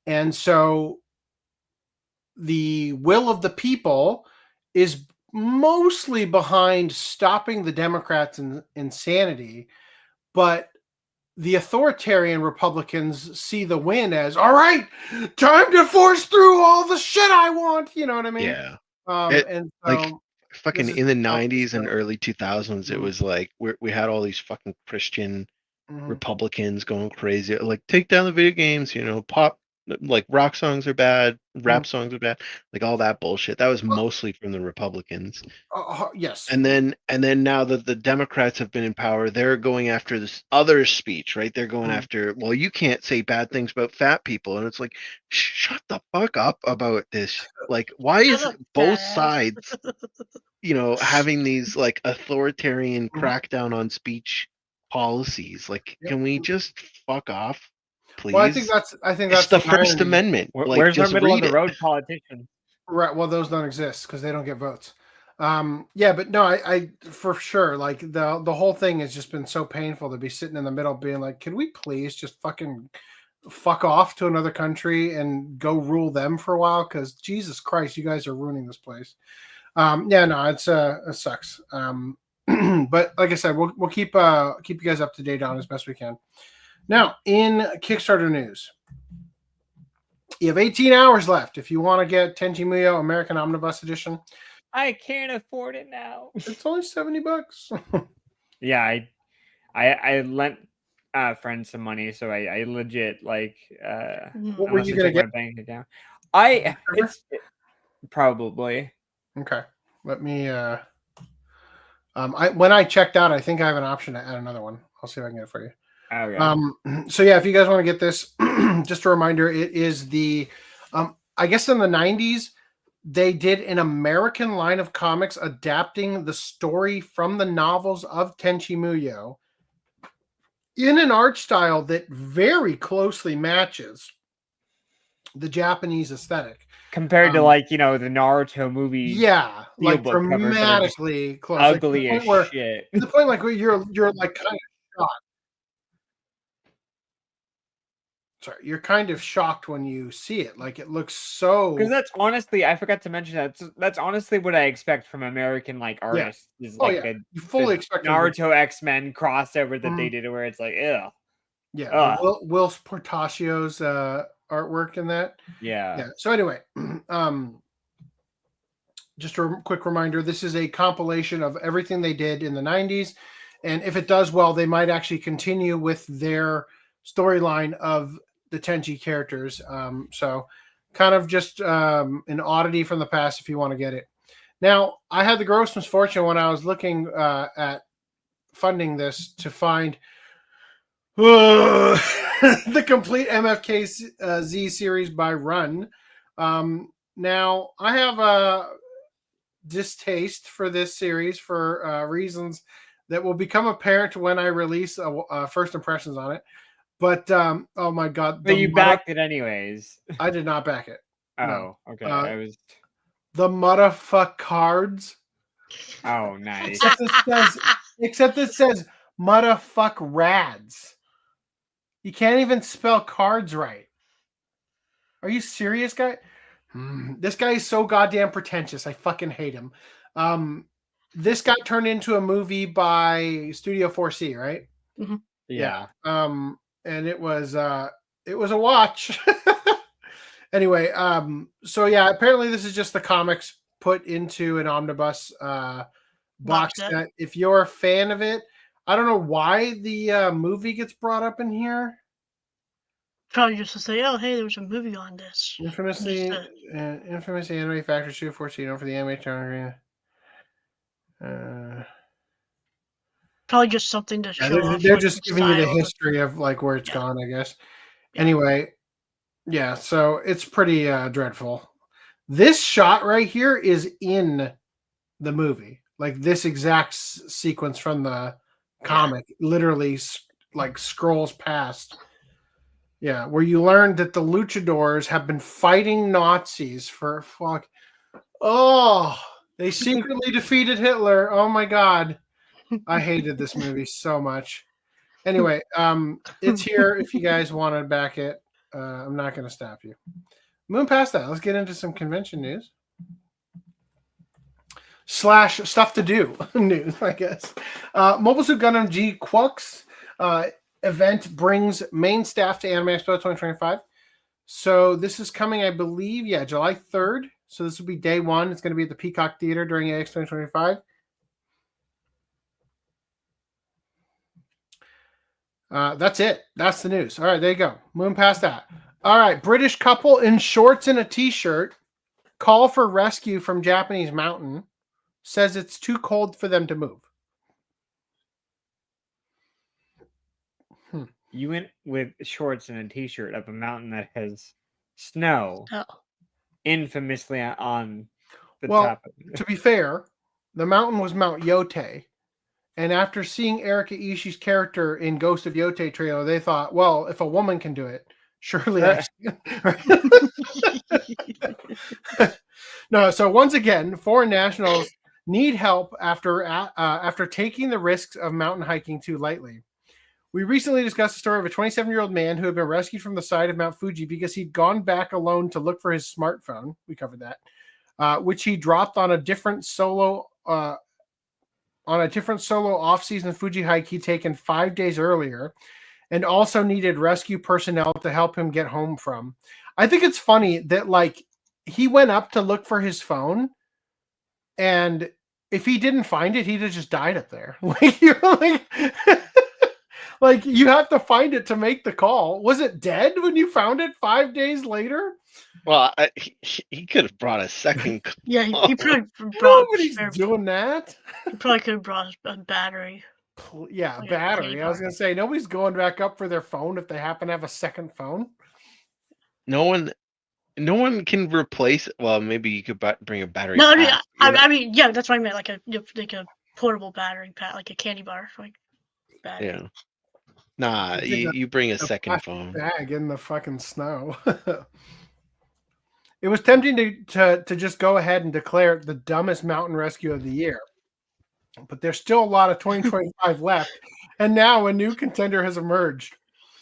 And so the will of the people is mostly behind stopping the Democrats' insanity, but the authoritarian Republicans see the win as, all right, time to force through all the shit I want. You know what I mean? Yeah. And so like fucking in the 90s and early 2000s, it was like we had all these fucking Christian Republicans going crazy, like take down the video games, pop, like rock songs are bad, rap songs are bad, like all that bullshit. That was mostly from the Republicans. Yes. And then now that the Democrats have been in power, they're going after this other speech, right? They're going after, well, you can't say bad things about fat people. And it's like, shut the fuck up about this. Like, why is both sides, having these like authoritarian crackdown on speech policies? Like, can we just fuck off, please? Well, I think that's the First Amendment. Where's our middle of the road politician? Right. Well, those don't exist because they don't get votes. Yeah, but no, I for sure, like the whole thing has just been so painful to be sitting in the middle being like, can we please just fucking fuck off to another country and go rule them for a while? Because Jesus Christ, you guys are ruining this place. Yeah, no, it sucks. But like I said, we'll keep you guys up to date on as best we can. Now, in Kickstarter news, you have 18 hours left if you want to get Tenchi Muyo American Omnibus Edition. I can't afford it now. It's only $70. Yeah, I lent friends some money, so I legit like. What were you gonna get? Bank account. It's probably okay. Let me. When I checked out, I think I have an option to add another one. I'll see if I can get it for you. Okay. So yeah, if you guys want to get this, just a reminder, it is the, I guess in the 90s, they did an American line of comics adapting the story from the novels of Tenchi Muyo in an art style that very closely matches the Japanese aesthetic. Compared to like, the Naruto movie. Yeah, like dramatically close. Ugly as shit. To the point like where you're like kind of shocked. Sorry, you're kind of shocked when you see it. Like it looks so. Because that's honestly, I forgot to mention that. That's honestly what I expect from American like artists. Yeah. Is like you fully expect Naruto X-Men crossover that they did, where it's like, ew. Yeah, Will Portacio's artwork in that. Yeah. So anyway, just a quick reminder: this is a compilation of everything they did in the '90s, and if it does well, they might actually continue with their storyline of the Tenchi characters. So kind of just an oddity from the past if you want to get it. Now, I had the gross misfortune when I was looking at funding this to find the complete MFKZ series by Run. Now, I have a distaste for this series for reasons that will become apparent when I release first impressions on it. But oh my god! But you backed it anyways. I did not back it. Oh, no. Okay. I was the motherfuck cards. Oh, nice. Except it says motherfuck rads. You can't even spell cards right. Are you serious, guy? This guy is so goddamn pretentious. I fucking hate him. This got turned into a movie by Studio 4C, right? Mm-hmm. Yeah. And it was a watch. Anyway, so yeah, apparently this is just the comics put into an omnibus box set. If you're a fan of it, I don't know why the movie gets brought up in here. Probably just to say, oh, hey, there was a movie on this. Infamously Anime Factory Studio 4C for the anime channel. Probably just something to show off. They're just giving you the history of like where it's gone, I guess. Yeah. Anyway, yeah, so it's pretty dreadful. This shot right here is in the movie. Like this exact sequence from the comic literally like scrolls past. Yeah, where you learn that the luchadors have been fighting Nazis for fuck. Oh, they secretly defeated Hitler. Oh my god. I hated this movie so much. Anyway, it's here if you guys want to back it. I'm not going to stop you. Moving past that, let's get into some convention news. / stuff to do news, I guess. Mobile Suit Gundam GQuuuuuX event brings main staff to Anime Expo 2025. So this is coming, I believe, July 3rd. So this will be day one. It's going to be at the Peacock Theater during AX 2025. That's it. That's the news. All right, there you go. Moving past that. All right, British couple in shorts and a t-shirt call for rescue from Japanese mountain. Says it's too cold for them to move. You went with shorts and a t-shirt up a mountain that has snow, infamously on the top of it. To be fair, the mountain was Mount Yotei. And after seeing Erika Ishii's character in Ghost of Yotei trailer, they thought, well, if a woman can do it, surely I can. No, so once again, foreign nationals need help after taking the risks of mountain hiking too lightly. We recently discussed the story of a 27-year-old man who had been rescued from the side of Mount Fuji because he'd gone back alone to look for his smartphone. We covered that, which he dropped on a different solo off-season Fuji hike he'd taken 5 days earlier, and also needed rescue personnel to help him get home from. I think it's funny that he went up to look for his phone, and if he didn't find it, he'd have just died up there. You have to find it to make the call. Was it dead when you found it 5 days later? Well, he could have brought a second. Yeah, he probably brought. Nobody's doing that. He probably could have brought a battery. Yeah, battery. I was gonna say nobody's going back up for their phone if they happen to have a second phone. No one can replace. Well, maybe you could bring a battery. No, pack, I mean, yeah, that's what I meant. Like a portable battery pack, like a candy bar, battery. Yeah. Nah, you bring a second phone. Bag in the fucking snow. It was tempting to just go ahead and declare it the dumbest mountain rescue of the year. But there's still a lot of 2025 left, and now a new contender has emerged.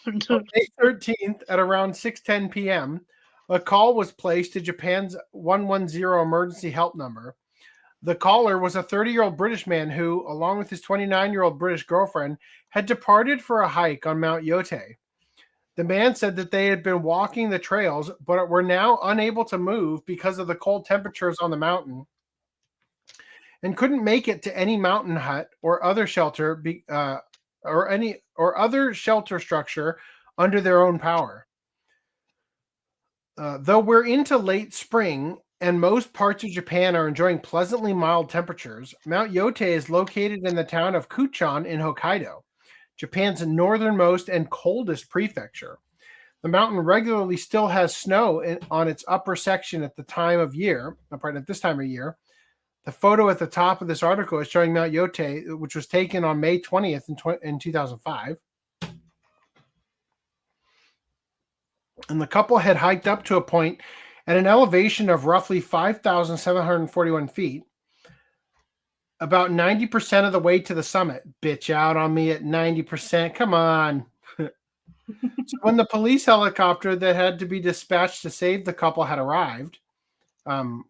On May 13th at around 6:10 p.m., a call was placed to Japan's 110 emergency help number. The caller was a 30-year-old British man who, along with his 29-year-old British girlfriend, had departed for a hike on Mount Yotei. The man said that they had been walking the trails, but were now unable to move because of the cold temperatures on the mountain, and couldn't make it to any mountain hut or other shelter other shelter structure under their own power. Though we're into late spring and most parts of Japan are enjoying pleasantly mild temperatures, Mount Yotei is located in the town of Kuchan in Hokkaido, Japan's northernmost and coldest prefecture. The mountain regularly still has snow on its upper section at this time of year. The photo at the top of this article is showing Mount Yotei, which was taken on May 20th in 2005. And the couple had hiked up to a point at an elevation of roughly 5,741 feet, about 90% of the way to the summit. Bitch out on me at 90%. Come on. So when the police helicopter that had to be dispatched to save the couple had arrived, had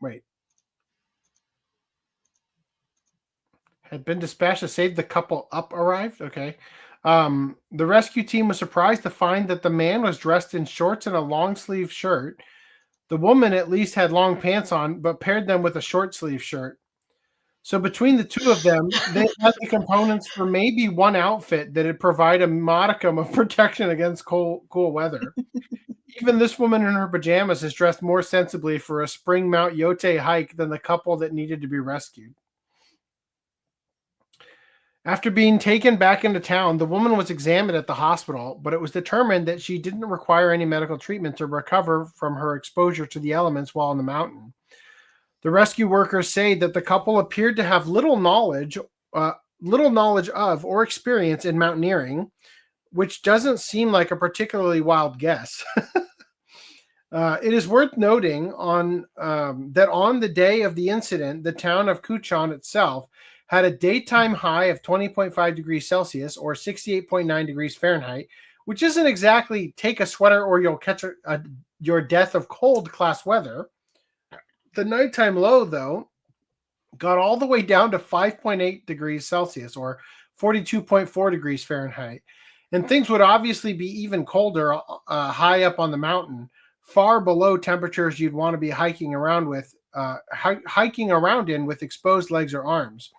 been dispatched to save the couple arrived? Okay. The rescue team was surprised to find that the man was dressed in shorts and a long-sleeve shirt. The woman at least had long pants on, but paired them with a short-sleeve shirt. So between the two of them, they had the components for maybe one outfit that would provide a modicum of protection against cool weather. Even this woman in her pajamas is dressed more sensibly for a spring Mount Yotei hike than the couple that needed to be rescued. After being taken back into town, the woman was examined at the hospital, but it was determined that she didn't require any medical treatment to recover from her exposure to the elements while on the mountain. The rescue workers say that the couple appeared to have little knowledge of or experience in mountaineering, which doesn't seem like a particularly wild guess. It is worth noting that on the day of the incident, the town of Kuchan itself had a daytime high of 20.5 degrees Celsius or 68.9 degrees Fahrenheit, which isn't exactly take a sweater or you'll catch your death of cold class weather. The nighttime low, though, got all the way down to 5.8 degrees Celsius or 42.4 degrees Fahrenheit. And things would obviously be even colder high up on the mountain, far below temperatures you'd want to be hiking around in with exposed legs or arms.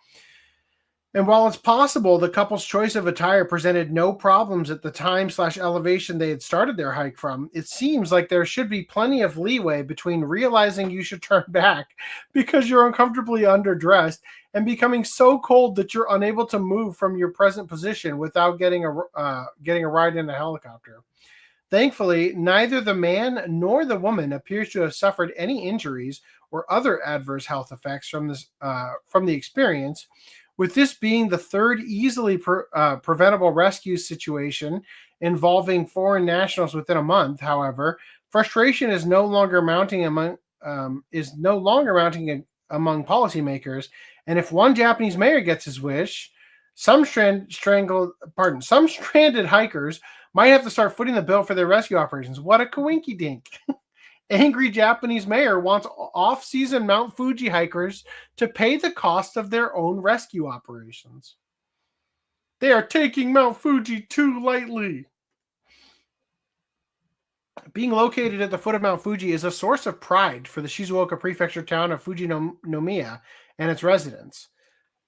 And while it's possible the couple's choice of attire presented no problems at the time/elevation they had started their hike from, it seems like there should be plenty of leeway between realizing you should turn back because you're uncomfortably underdressed and becoming so cold that you're unable to move from your present position without getting a ride in a helicopter. Thankfully, neither the man nor the woman appears to have suffered any injuries or other adverse health effects from the experience. With this being the third easily preventable rescue situation involving foreign nationals within a month, however, frustration is no longer mounting among policymakers. And if one Japanese mayor gets his wish, some stranded hikers might have to start footing the bill for their rescue operations. What a coinky dink! Angry Japanese mayor wants off-season Mount Fuji hikers to pay the cost of their own rescue operations. They are taking Mount Fuji too lightly. Being located at the foot of Mount Fuji is a source of pride for the Shizuoka prefecture town of Fujinomiya and its residents.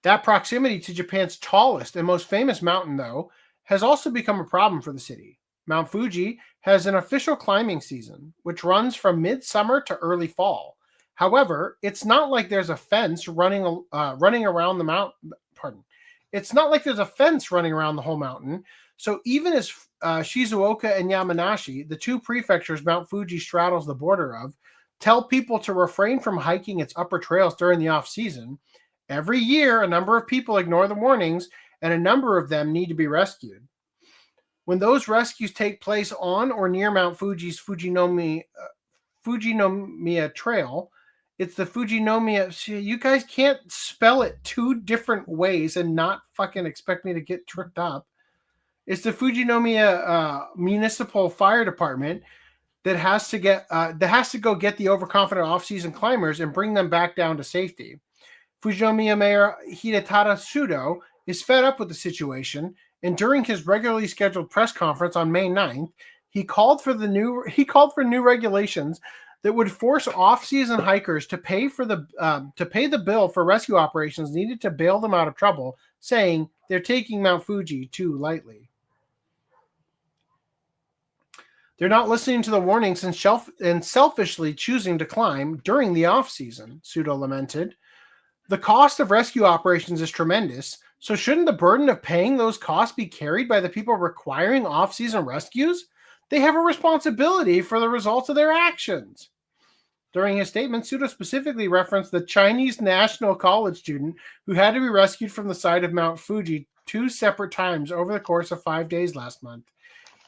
That proximity to Japan's tallest and most famous mountain, though, has also become a problem for the city. Mount Fuji has an official climbing season, which runs from midsummer to early fall. However, it's not like there's a fence running around the mountain. It's not like there's a fence running around the whole mountain. So even as Shizuoka and Yamanashi, the two prefectures Mount Fuji straddles the border of, tell people to refrain from hiking its upper trails during the off-season, every year a number of people ignore the warnings, and a number of them need to be rescued. When those rescues take place on or near Mount Fuji's Fujinomiya Trail, it's the Fujinomiya. You guys can't spell it two different ways and not fucking expect me to get tripped up. It's the Fujinomiya Municipal Fire Department that has to go get the overconfident off-season climbers and bring them back down to safety. Fujinomiya Mayor Hidetada Sudo is fed up with the situation, and during his regularly scheduled press conference on May 9th, he called for new regulations that would force off-season hikers to pay the bill for rescue operations needed to bail them out of trouble, saying they're taking Mount Fuji too lightly. They're not listening to the warnings and selfishly choosing to climb during the off-season, Sudo lamented. The cost of rescue operations is tremendous, so shouldn't the burden of paying those costs be carried by the people requiring off-season rescues? They have a responsibility for the results of their actions. During his statement, Sudo specifically referenced the Chinese national college student who had to be rescued from the side of Mount Fuji 2 separate times over the course of 5 days last month.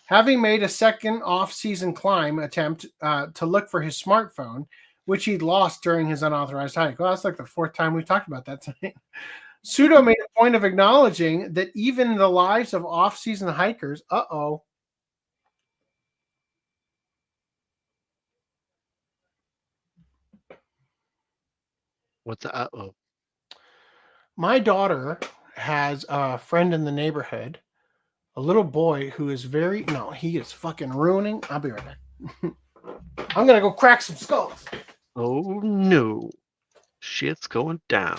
Having made a second off-season climb attempt to look for his smartphone, which he'd lost during his unauthorized hike. Well, that's like the 4th time we've talked about that tonight. Sudo made a point of acknowledging that even the lives of off-season hikers, What's the uh-oh? My daughter has a friend in the neighborhood, a little boy who is he is fucking ruining. I'll be right back. I'm going to go crack some skulls. Oh, no. Shit's going down.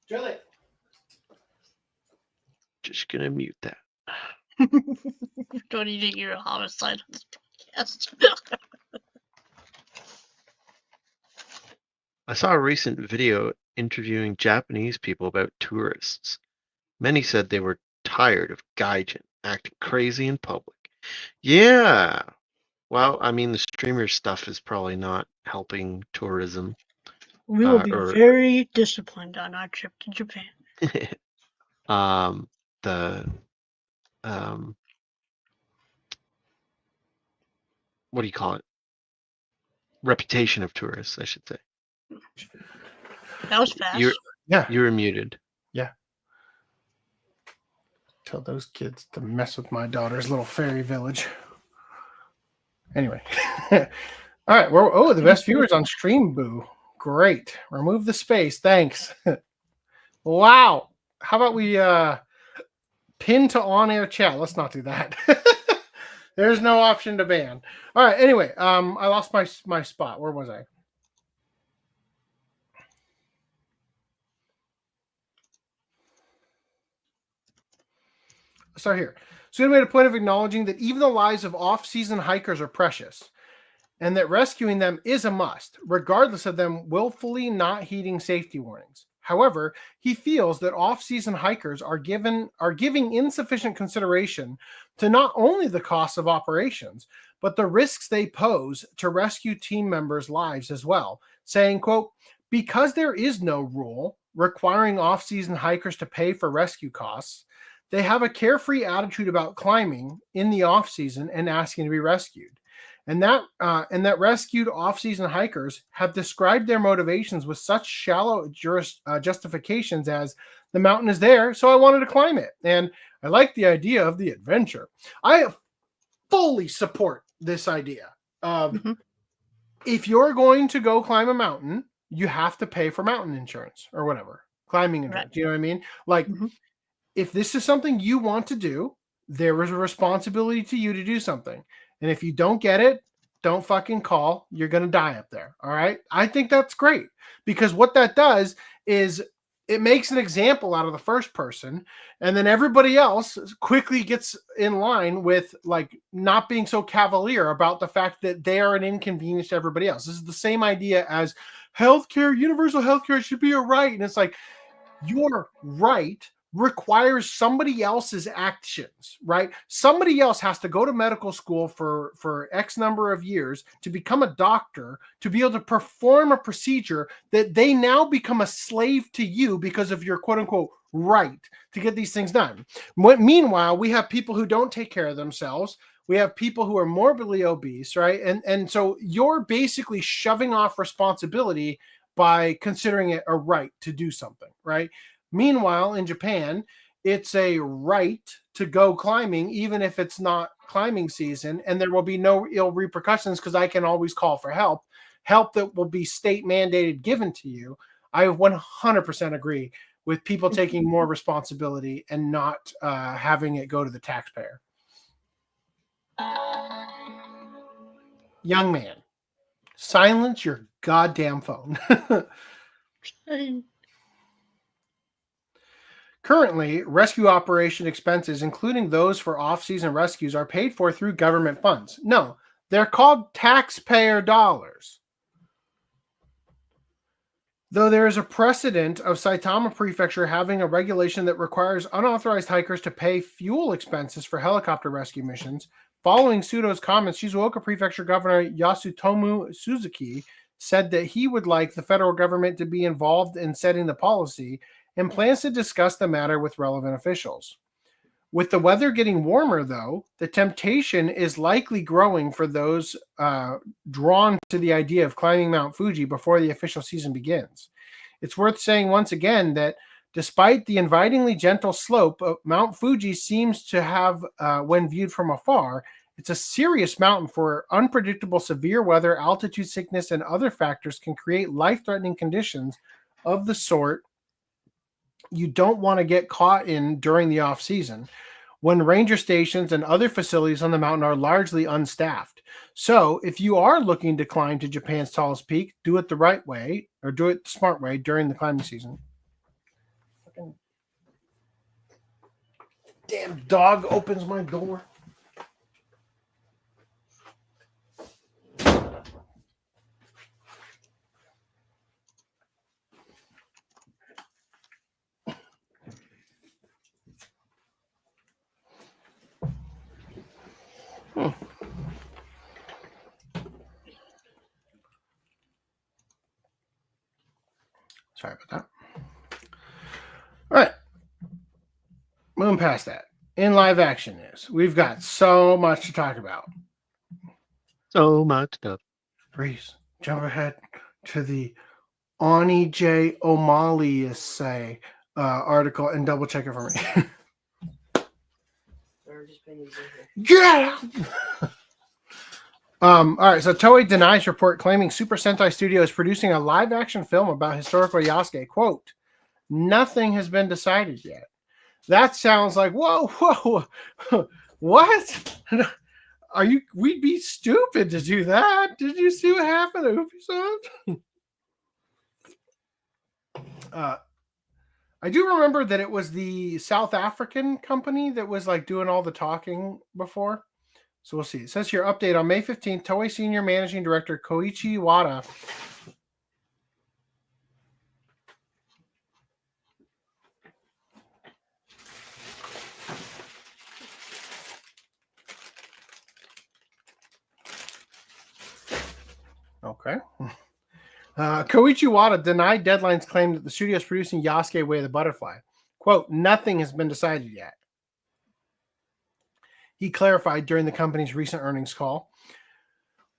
Jelly. Just going to mute that. Don't even hear a homicide on this podcast. I saw a recent video interviewing Japanese people about tourists. Many said they were tired of gaijin acting crazy in public. Yeah. Well, I mean, the streamer stuff is probably not helping tourism. We will be very disciplined on our trip to Japan. What do you call it? Reputation of tourists, I should say. That was fast. Yeah. You were muted. Yeah. Tell those kids to mess with my daughter's little fairy village. Anyway. All right. Well, the best viewers on stream, boo. Great. Remove the space. Thanks. Wow. How about we pin to on-air chat? Let's not do that. There's no option to ban. All right. Anyway, I lost my spot. Where was I? Start here. Suda made a point of acknowledging that even the lives of off-season hikers are precious, and that rescuing them is a must, regardless of them willfully not heeding safety warnings. However, he feels that off-season hikers are giving insufficient consideration to not only the costs of operations, but the risks they pose to rescue team members' lives as well, saying, quote, because there is no rule requiring off-season hikers to pay for rescue costs, they have a carefree attitude about climbing in the off-season and asking to be rescued. And that rescued off-season hikers have described their motivations with such shallow justifications as, the mountain is there, so I wanted to climb it. And I like the idea of the adventure. I fully support this idea of if you're going to go climb a mountain, you have to pay for mountain insurance or whatever. Climbing insurance. Right. You know what I mean? Like, if this is something you want to do, there is a responsibility to you to do something. And if you don't get it, don't fucking call. You're going to die up there. All right. I think that's great, because what that does is it makes an example out of the first person. And then everybody else quickly gets in line with like not being so cavalier about the fact that they are an inconvenience to everybody else. This is the same idea as healthcare, universal healthcare should be a right. And it's like, your right requires somebody else's actions, right? Somebody else has to go to medical school for X number of years to become a doctor, to be able to perform a procedure that they now become a slave to you because of your quote unquote right to get these things done. Meanwhile, we have people who don't take care of themselves. We have people who are morbidly obese, right? And so you're basically shoving off responsibility by considering it a right to do something, right? Meanwhile, in Japan, it's a right to go climbing, even if it's not climbing season, and there will be no ill repercussions because I can always call for help that will be state mandated given to you. I 100% agree with people taking more responsibility and not having it go to the taxpayer. Young man, silence your goddamn phone. Currently, rescue operation expenses, including those for off-season rescues, are paid for through government funds. No, they're called taxpayer dollars. Though there is a precedent of Saitama Prefecture having a regulation that requires unauthorized hikers to pay fuel expenses for helicopter rescue missions, following Sudo's comments, Shizuoka Prefecture Governor Yasutomu Suzuki said that he would like the federal government to be involved in setting the policy and plans to discuss the matter with relevant officials. With the weather getting warmer, though, the temptation is likely growing for those drawn to the idea of climbing Mount Fuji before the official season begins. It's worth saying once again that despite the invitingly gentle slope, Mount Fuji seems to have, when viewed from afar, it's a serious mountain for unpredictable severe weather, altitude sickness, and other factors can create life-threatening conditions of the sort you don't want to get caught in during the off season, when ranger stations and other facilities on the mountain are largely unstaffed. So if you are looking to climb to Japan's tallest peak, do it the right way, or do it the smart way during the climbing season. Damn dog opens my door. Sorry about that. All right. Moving past that. In live action news, we've got so much to talk about. So much stuff. Reese, jump ahead to the Ani J. O'Malley article and double check it for me. Yeah. All right, so Toei denies report claiming Super Sentai Studio is producing a live-action film about historical Yasuke. Quote, nothing has been decided yet. That sounds like, whoa, what? We'd be stupid to do that. Did you see what happened at Ubisoft? I do remember that it was the South African company that was like doing all the talking before. So we'll see. It says here, update on May 15th, Toei Senior Managing Director Koichi Wada Koichi Wada denied Deadline's claim that the studio is producing Yasuke Way of the Butterfly. Quote, nothing has been decided yet. He clarified during the company's recent earnings call.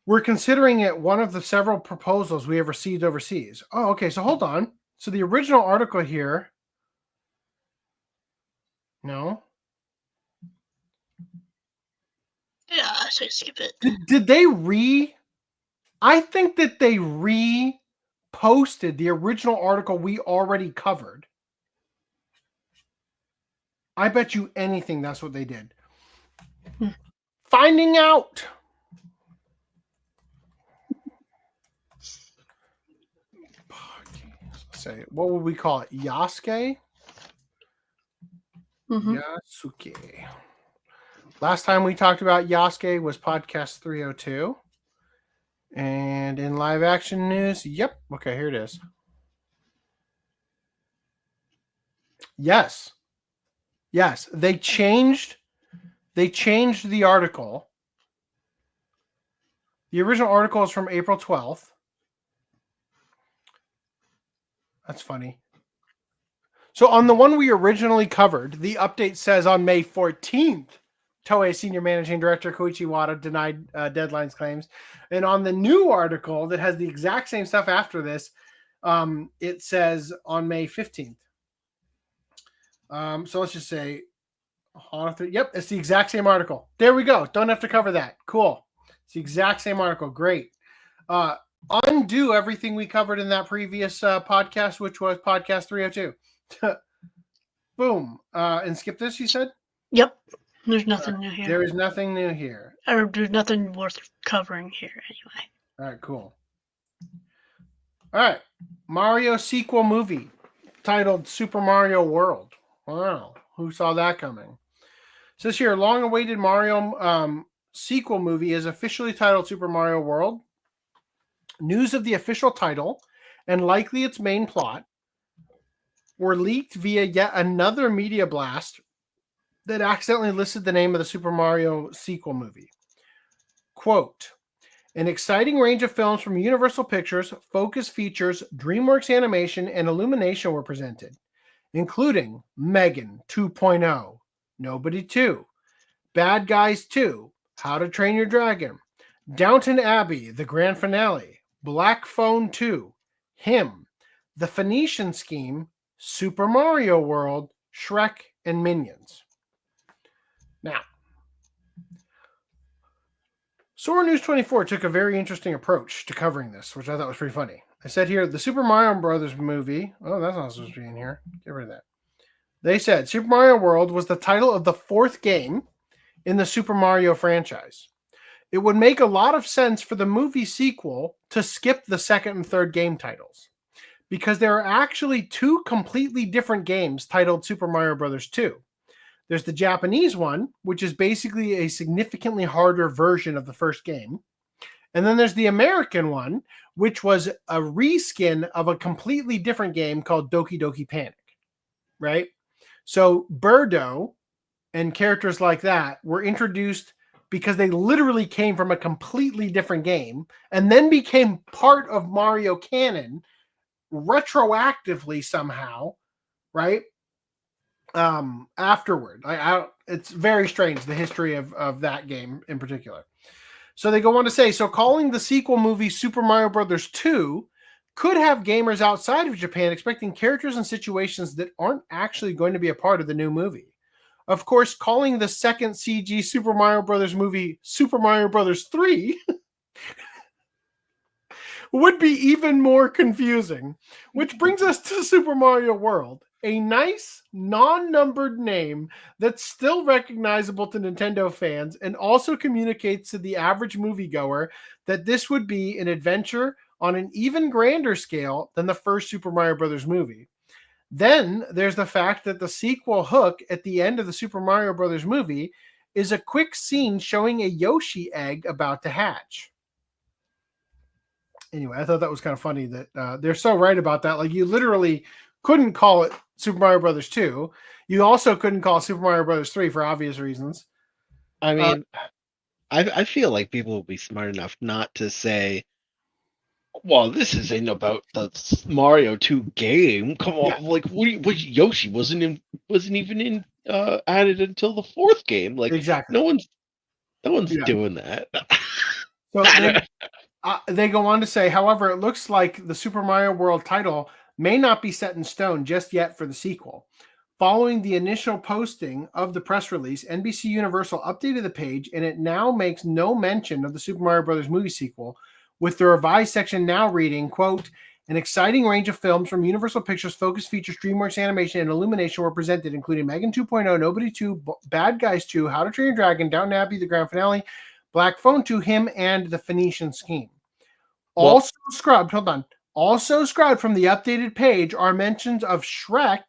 We're considering it one of the several proposals we have received overseas. Oh, okay. So hold on. So the original article here. No. Yeah, I say skip it. Did they I think that they reposted the original article we already covered. I bet you anything that's what they did. Finding out. Say, what would we call it? Yasuke? Yasuke. Last time we talked about Yasuke was podcast 302. And in live action news, yep. Okay, here it is. Yes. They changed the article. The original article is from April 12th. That's funny. So on the one we originally covered, the update says on May 14th, Toei Senior Managing Director Koichi Wada denied Deadline's claims. And on the new article that has the exact same stuff after this, it says on May 15th. So let's just say, yep, it's the exact same article. There we go. Don't have to cover that. Cool. It's the exact same article. Great. Undo everything we covered in that previous podcast, which was podcast 302. Boom. And skip this, you said? Yep. There's nothing new here. There is nothing new here. Or there's nothing worth covering here anyway. All right, cool. All right. Mario sequel movie titled Super Mario World. Wow. Who saw that coming? It says here, long-awaited Mario sequel movie is officially titled Super Mario World. News of the official title and likely its main plot were leaked via yet another media blast that accidentally listed the name of the Super Mario sequel movie. Quote, an exciting range of films from Universal Pictures, Focus Features, DreamWorks Animation, and Illumination were presented, including Megan 2.0, Nobody 2, Bad Guys 2, How to Train Your Dragon, Downton Abbey, the grand finale, Black Phone 2, Him, The Phoenician Scheme, Super Mario World, Shrek, and Minions. Now, Sora News 24 took a very interesting approach to covering this, which I thought was pretty funny. I said here, the Super Mario Brothers movie. Oh, that's not supposed to be in here. Get rid of that. They said Super Mario World was the title of the fourth game in the Super Mario franchise. It would make a lot of sense for the movie sequel to skip the second and third game titles, because there are actually two completely different games titled Super Mario Brothers 2. There's the Japanese one, which is basically a significantly harder version of the first game. And then there's the American one, which was a reskin of a completely different game called Doki Doki Panic, right? So Birdo and characters like that were introduced because they literally came from a completely different game and then became part of Mario canon retroactively somehow, right? Afterward. It's very strange, the history of that game in particular. So they go on to say, so calling the sequel movie Super Mario Brothers 2 could have gamers outside of Japan expecting characters and situations that aren't actually going to be a part of the new movie. Of course, calling the second CG Super Mario Brothers movie Super Mario Brothers 3 would be even more confusing. Which brings us to Super Mario World, a nice, non-numbered name that's still recognizable to Nintendo fans and also communicates to the average moviegoer that this would be an adventure on an even grander scale than the first Super Mario Brothers movie. Then there's the fact that the sequel hook at the end of the Super Mario Brothers movie is a quick scene showing a Yoshi egg about to hatch. Anyway, I thought that was kind of funny that they're so right about that. Like, you literally couldn't call it Super Mario Brothers 2. You also couldn't call it Super Mario Brothers 3 for obvious reasons. I mean, I feel like people will be smart enough not to say, well, this isn't about the Mario 2 game. Come on, like Yoshi wasn't even added until the fourth game. Like, Exactly. no one's doing that. So they go on to say, however, it looks like the Super Mario World title may not be set in stone just yet for the sequel. Following the initial posting of the press release, NBC Universal updated the page, and it now makes no mention of the Super Mario Brothers movie sequel, with the revised section now reading, quote, an exciting range of films from Universal Pictures, Focus Features, DreamWorks Animation, and Illumination were presented, including Megan 2.0, Nobody 2, Bad Guys 2, How to Train Your Dragon, Downton Abbey, the grand finale, Black Phone 2, Him, and The Phoenician Scheme. Also scrubbed from the updated page are mentions of Shrek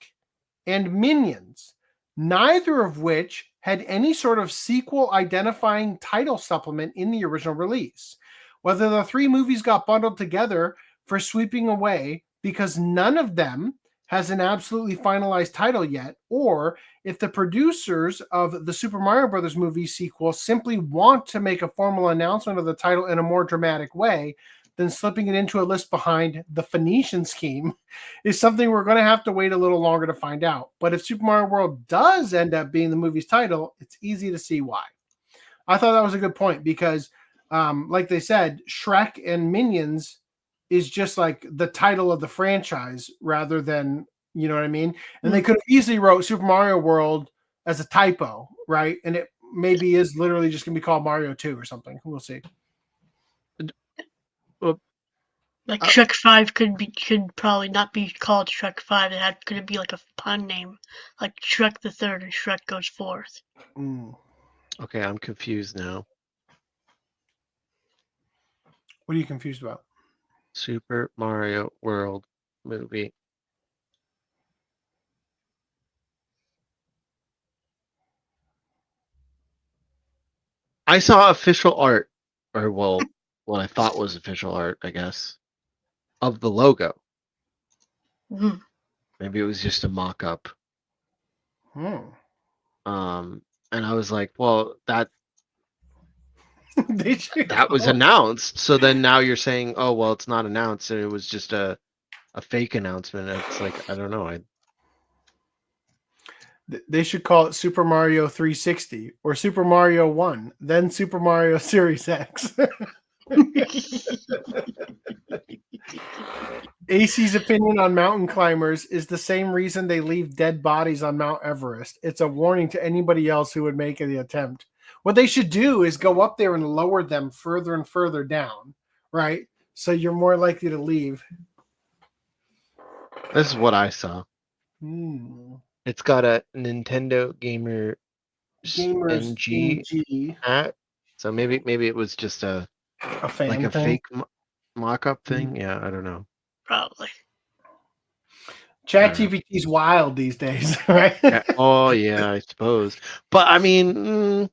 and Minions, neither of which had any sort of sequel identifying title supplement in the original release. Whether the three movies got bundled together for sweeping away because none of them has an absolutely finalized title yet, or if the producers of the Super Mario Brothers movie sequel simply want to make a formal announcement of the title in a more dramatic way than slipping it into a list behind The Phoenician Scheme, is something we're going to have to wait a little longer to find out. But if Super Mario World does end up being the movie's title, it's easy to see why. I thought that was a good point because, like they said, Shrek and Minions is just like the title of the franchise rather than, you know what I mean? And they could have easily wrote Super Mario World as a typo, right? And it maybe is literally just going to be called Mario 2 or something. We'll see. Like Shrek 5 could probably not be called Shrek 5. Could it be like a pun name, like Shrek the Third and Shrek Goes Forth? Okay, I'm confused now. What are you confused about? Super Mario World movie. I saw official art, or well, what I thought was official art, I guess, of the logo. Mm. Maybe it was just a mock-up. And I was like, well, that was announced. So then now you're saying, oh, well, it's not announced, and it was just a fake announcement. It's like, I don't know. They should call it Super Mario 360 or Super Mario 1, then Super Mario Series X. AC's opinion on mountain climbers is the same reason they leave dead bodies on Mount Everest. It's a warning to anybody else who would make the attempt. What they should do is go up there and lower them further and further down, right? So you're more likely to leave. This is what I saw. It's got a Nintendo Gamers NG hat. So maybe it was just a fan thing? Fake mock-up thing. Yeah, I don't know. Probably. ChatGPT's wild these days, right? Oh yeah, I suppose. But I mean,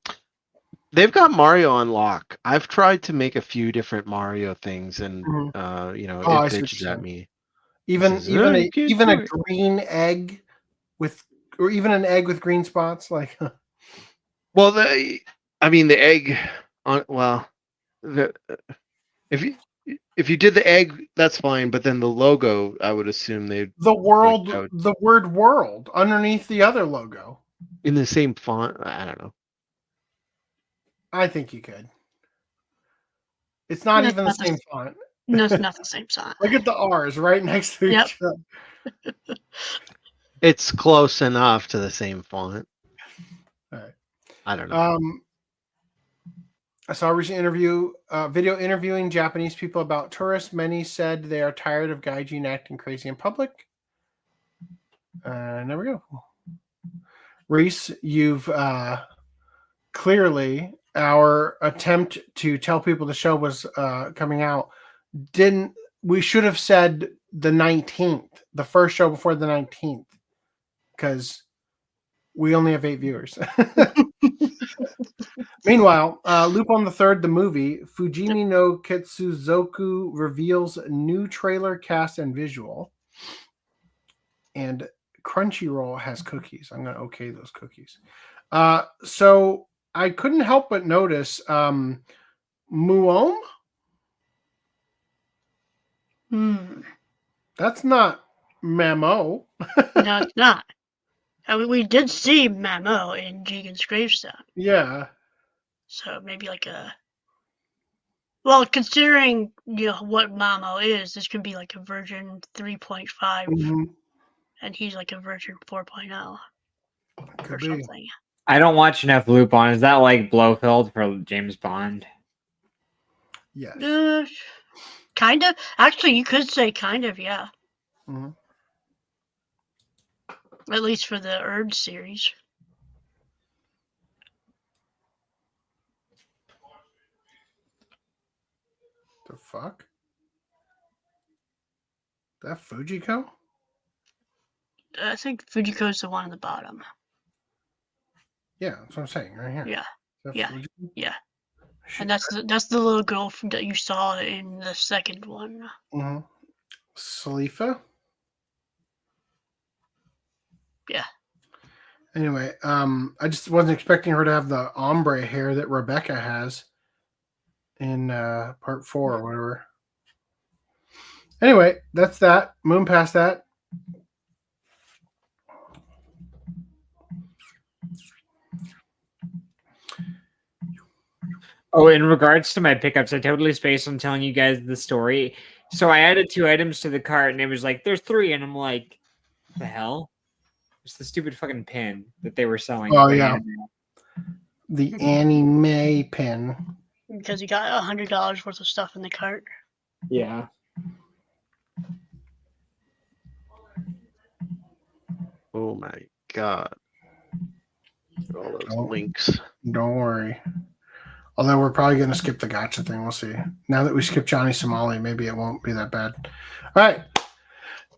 they've got Mario on lock. I've tried to make a few different Mario things, and it bitches at me. Even a green egg or even an egg with green spots, like. Well, the egg on if you did the egg, that's fine. But then the logo, I would assume the word "world" underneath the other logo in the same font. I don't know. I think you could. It's not even the same font. No, it's not the same font. Look at the R's right next to each other. It's close enough to the same font. I don't know. I saw a recent video interviewing Japanese people about tourists. Many said they are tired of gaijin acting crazy in public. There we go. Reese, you've clearly, our attempt to tell people the show was coming out, we should have said the 19th, the first show before the 19th, because we only have 8 viewers. Meanwhile, Lupin the Third, the movie, Fujimi no Ketsuzoku reveals new trailer, cast, and visual. And Crunchyroll has cookies. I'm going to okay those cookies. So I couldn't help but notice Muom? That's not Mamo. No, it's not. I mean, we did see Mamo in Jigen's gravestone. Yeah. So maybe like a... Well, considering what Mamo is, this could be like a version 3.5, and he's like a version 4.0 or something. I don't watch enough Lupin. Is that like Blofeld for James Bond? Yes. Kind of. Actually, you could say kind of, yeah. Mm-hmm. At least for the IIrd series. The fuck? That Fujiko? I think Fujiko's the one on the bottom. Yeah, that's what I'm saying right here. Yeah. Fujiko? Yeah. And that's the little girl that you saw in the second one. Mm-hmm. Salifa? Yeah. Anyway, I just wasn't expecting her to have the ombre hair that Rebecca has in part 4 or whatever. Anyway, that's that. Moon past that. Oh, in regards to my pickups, I totally spaced on telling you guys the story. So I added 2 items to the cart, and it was like, there's 3, and I'm like, what the hell? It's the stupid fucking pin that they were selling. Oh, yeah. The anime pin. Because you got $100 worth of stuff in the cart. Yeah. Oh my god. All those links. Don't worry. Although we're probably going to skip the gotcha thing. We'll see. Now that we skip Johnny Somali, maybe it won't be that bad. All right.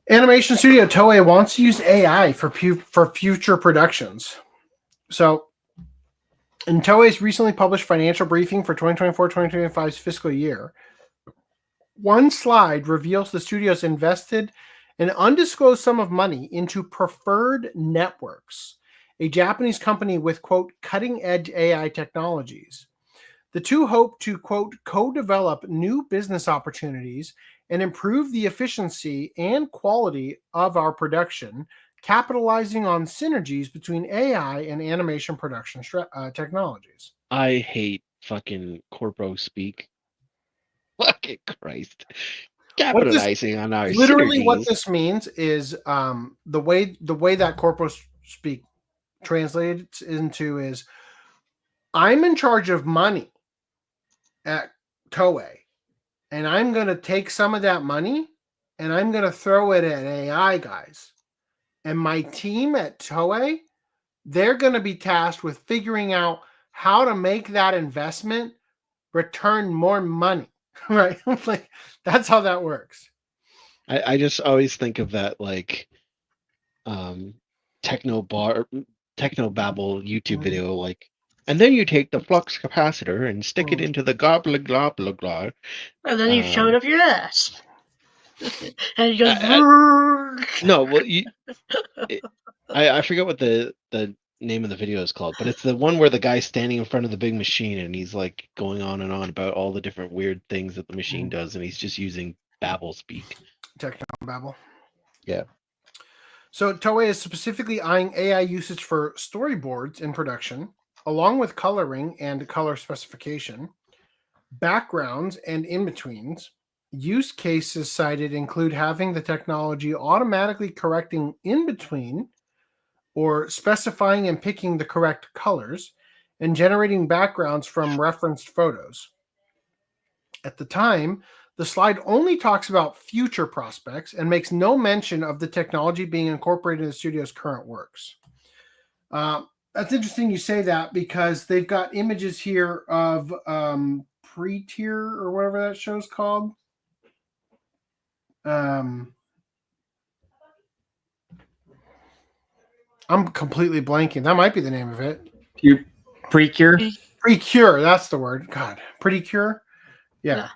Animation studio Toei wants to use AI for future productions. So, in Toei's recently published financial briefing for 2024-2025's fiscal year, one slide reveals the studio's invested an undisclosed sum of money into Preferred Networks, a Japanese company with, quote, cutting-edge AI technologies. The two hope to, quote, co-develop new business opportunities and improve the efficiency and quality of our production, capitalizing on synergies between AI and animation production technologies. I hate fucking corpo speak. Fucking Christ. Capitalizing on our literally synergies. What this means is the way that corpo speak translates into is I'm in charge of money at Toei, and I'm going to take some of that money and I'm going to throw it at AI guys. And my team at Toei, they're going to be tasked with figuring out how to make that investment return more money, right? Like, that's how that works. I just always think of that like techno babble YouTube video, like, and then you take the flux capacitor and stick it into the gobbler blah blah blah. And then you shove it up your ass. And you go. No, well, I forget what the name of the video is called, but it's the one where the guy's standing in front of the big machine and he's like going on and on about all the different weird things that the machine does, and he's just using babble speak. Techno babble. Yeah. So Toei is specifically eyeing AI usage for storyboards in production, along with coloring and color specification, backgrounds and in-betweens. Use cases cited include having the technology automatically correcting in-between or specifying and picking the correct colors, and generating backgrounds from referenced photos. At the time, the slide only talks about future prospects and makes no mention of the technology being incorporated in the studio's current works. That's interesting you say that, because they've got images here of pre-tier or whatever that show's called. I'm completely blanking. That might be the name of it. Precure? Precure, that's the word. God, Pretty Cure? Yeah.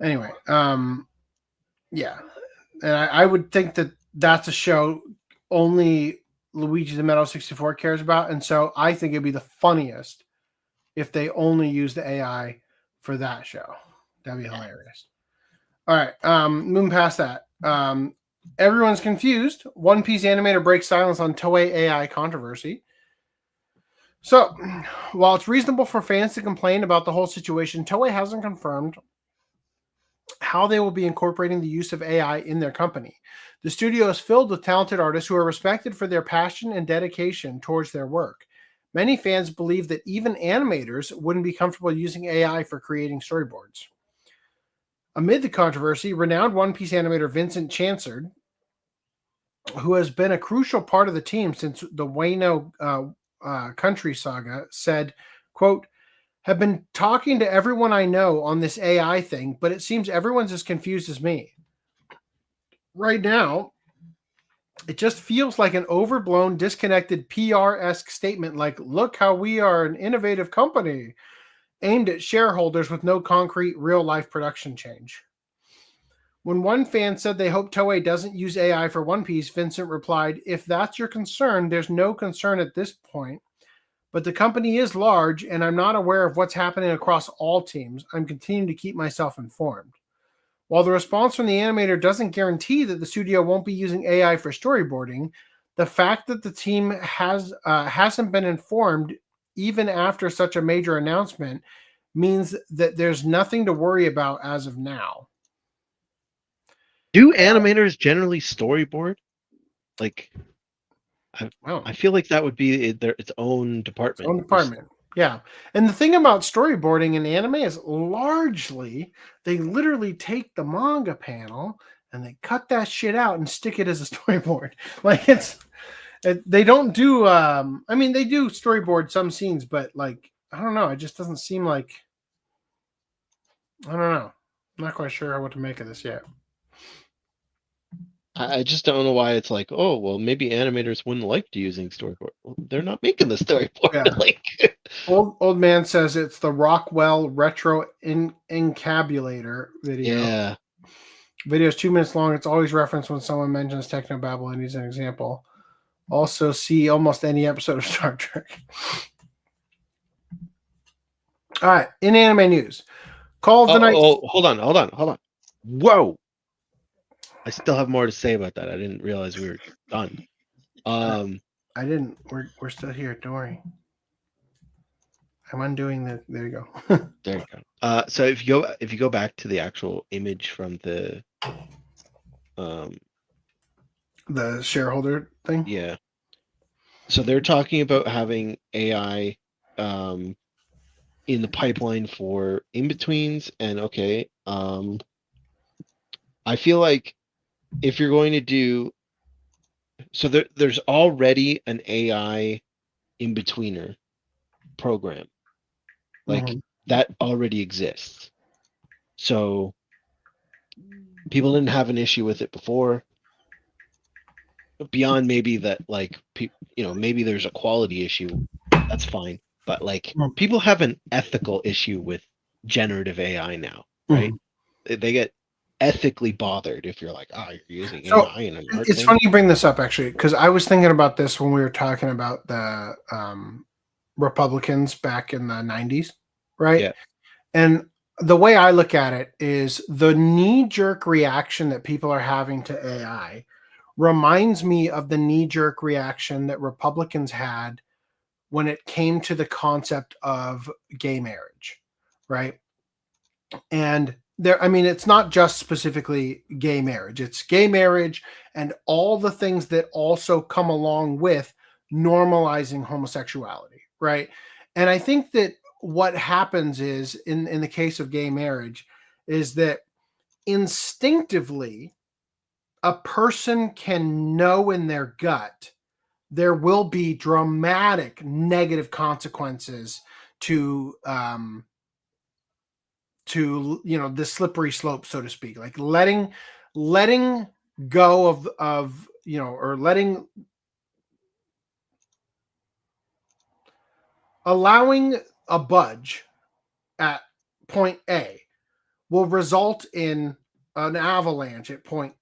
Anyway, yeah. And I would think that that's a show only Luigi the Metal 64 cares about. And so I think it'd be the funniest if they only use the AI for that show. That'd be hilarious. All right. Moving past that. Everyone's confused. One Piece animator breaks silence on Toei AI controversy. So, while it's reasonable for fans to complain about the whole situation, Toei hasn't confirmed how they will be incorporating the use of AI in their company. The studio is filled with talented artists who are respected for their passion and dedication towards their work. Many fans believe that even animators wouldn't be comfortable using AI for creating storyboards. Amid the controversy, renowned One Piece animator Vincent Chansard, who has been a crucial part of the team since the Wano Country saga, said, quote, "Have been talking to everyone I know on this AI thing, but it seems everyone's as confused as me. Right now, it just feels like an overblown, disconnected PR-esque statement like, look how we are an innovative company, aimed at shareholders with no concrete, real-life production change." When one fan said they hope Toei doesn't use AI for One Piece, Vincent replied, "If that's your concern, there's no concern at this point. But the company is large, and I'm not aware of what's happening across all teams. I'm continuing to keep myself informed." While the response from the animator doesn't guarantee that the studio won't be using AI for storyboarding, the fact that the team hasn't been informed even after such a major announcement means that there's nothing to worry about as of now. Do animators generally storyboard? Like, I feel like that would be its own department. Own department. Yeah. And the thing about storyboarding in anime is largely they literally take the manga panel and they cut that shit out and stick it as a storyboard. Like they don't do I mean they do storyboard some scenes, but like I don't know, it just doesn't seem like I don't know. I'm not quite sure what to make of this yet. I just don't know why it's like, oh, well, maybe animators wouldn't like using storyboard. Well, they're not making the storyboard. Yeah. Like, old man says it's the Rockwell retro encabulator video. Yeah. Video is 2 minutes long. It's always referenced when someone mentions Technobabble and he's an example. Also see almost any episode of Star Trek. All right. In anime news. Call of the Night. Oh, hold on. Whoa. I still have more to say about that. I didn't realize we were done. I didn't. We're still here. Don't worry. I'm undoing the. There you go. There you go. So if you go back to the actual image from the shareholder thing. Yeah. So they're talking about having AI in the pipeline for in-betweens, and okay. I feel like if you're going to do so there's already an AI in-betweener program. Like that already exists. So people didn't have an issue with it before. Beyond maybe that, like, maybe there's a quality issue. That's fine. But like people have an ethical issue with generative AI now, right? They get ethically bothered if you're like, you're using AI in an art it's thing. funny you bring this up, actually, because I was thinking about this when we were talking about the Republicans back in the 90s, right? Yeah. And the way I look at it is the knee-jerk reaction that people are having to AI reminds me of the knee-jerk reaction that Republicans had when it came to the concept of gay marriage, right? And it's not just specifically gay marriage. It's gay marriage and all the things that also come along with normalizing homosexuality, right? And I think that what happens is in the case of gay marriage is that instinctively a person can know in their gut there will be dramatic negative consequences to the slippery slope, so to speak, like letting go of or allowing a budge at point A will result in an avalanche at point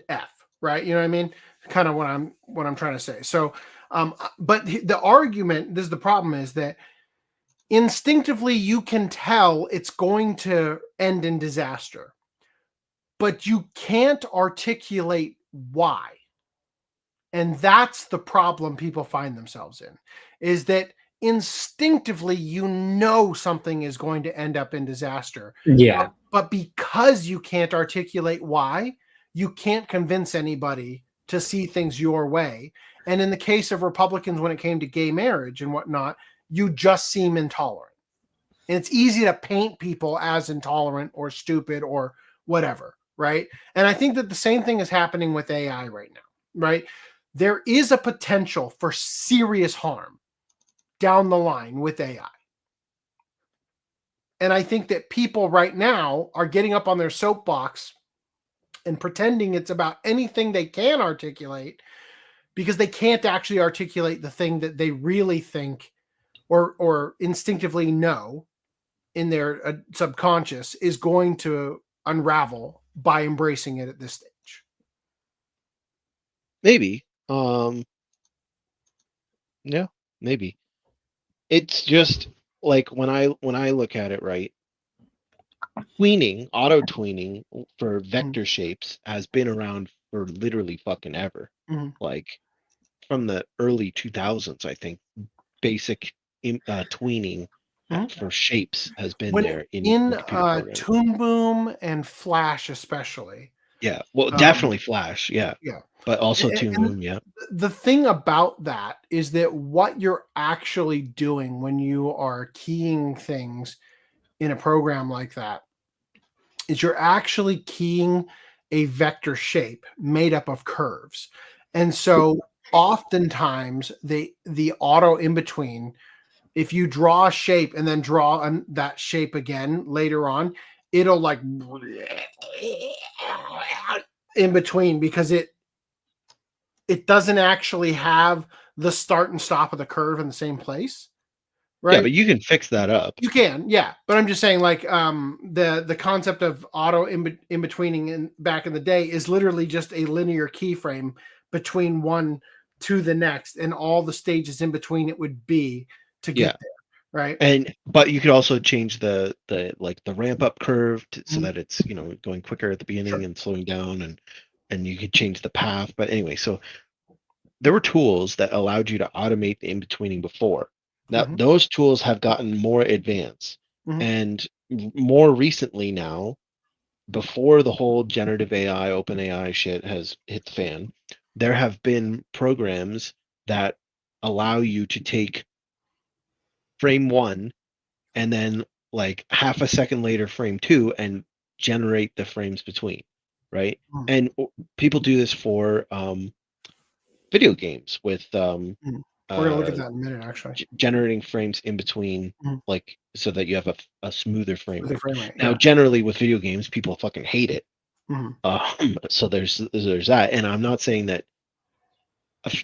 F, right? You know what I mean? Kind of what I'm trying to say. So, but the argument, this is the problem, is that instinctively you can tell it's going to end in disaster, but you can't articulate why. And that's the problem people find themselves in, is that instinctively you know something is going to end up in disaster. Yeah. But because you can't articulate why, you can't convince anybody to see things your way. And in the case of Republicans, when it came to gay marriage and whatnot, you just seem intolerant. And it's easy to paint people as intolerant or stupid or whatever, right? And I think that the same thing is happening with AI right now, right? There is a potential for serious harm down the line with AI. And I think that people right now are getting up on their soapbox and pretending it's about anything they can articulate, because they can't actually articulate the thing that they really think or instinctively know in their subconscious is going to unravel by embracing it at this stage. Maybe. Yeah, maybe. It's just like when I look at it, right? Auto tweening for vector shapes has been around for literally fucking ever. Like from the early 2000s, I think basic tweening for shapes has been there in computer programming. Toon Boom and Flash especially. Yeah, well, definitely Flash, yeah. But also Toon Boom, yeah. The thing about that is that what you're actually doing when you are keying things in a program like that is you're actually keying a vector shape made up of curves. And so oftentimes the auto in between, if you draw a shape and then draw that shape again later on, it'll like in between, because it doesn't actually have the start and stop of the curve in the same place, right? Yeah, but you can fix that up. You can, yeah. But I'm just saying, like, the concept of auto in betweening back in the day is literally just a linear keyframe between one to the next, and all the stages in between it would be to get there, right? But you could also change the ramp up curve so that it's going quicker at the beginning and slowing down, and you could change the path. But anyway, so there were tools that allowed you to automate the in-betweening before. Now, those tools have gotten more advanced. And more recently now, before the whole generative AI, open AI shit has hit the fan, there have been programs that allow you to take frame 1 and then like half a second later frame 2 and generate the frames between. Right. And people do this for video games with we're gonna look at that in a minute, actually. Generating frames in between, like so that you have a smoother frame rate. Now, yeah. generally with video games, people fucking hate it. So there's that, and I'm not saying that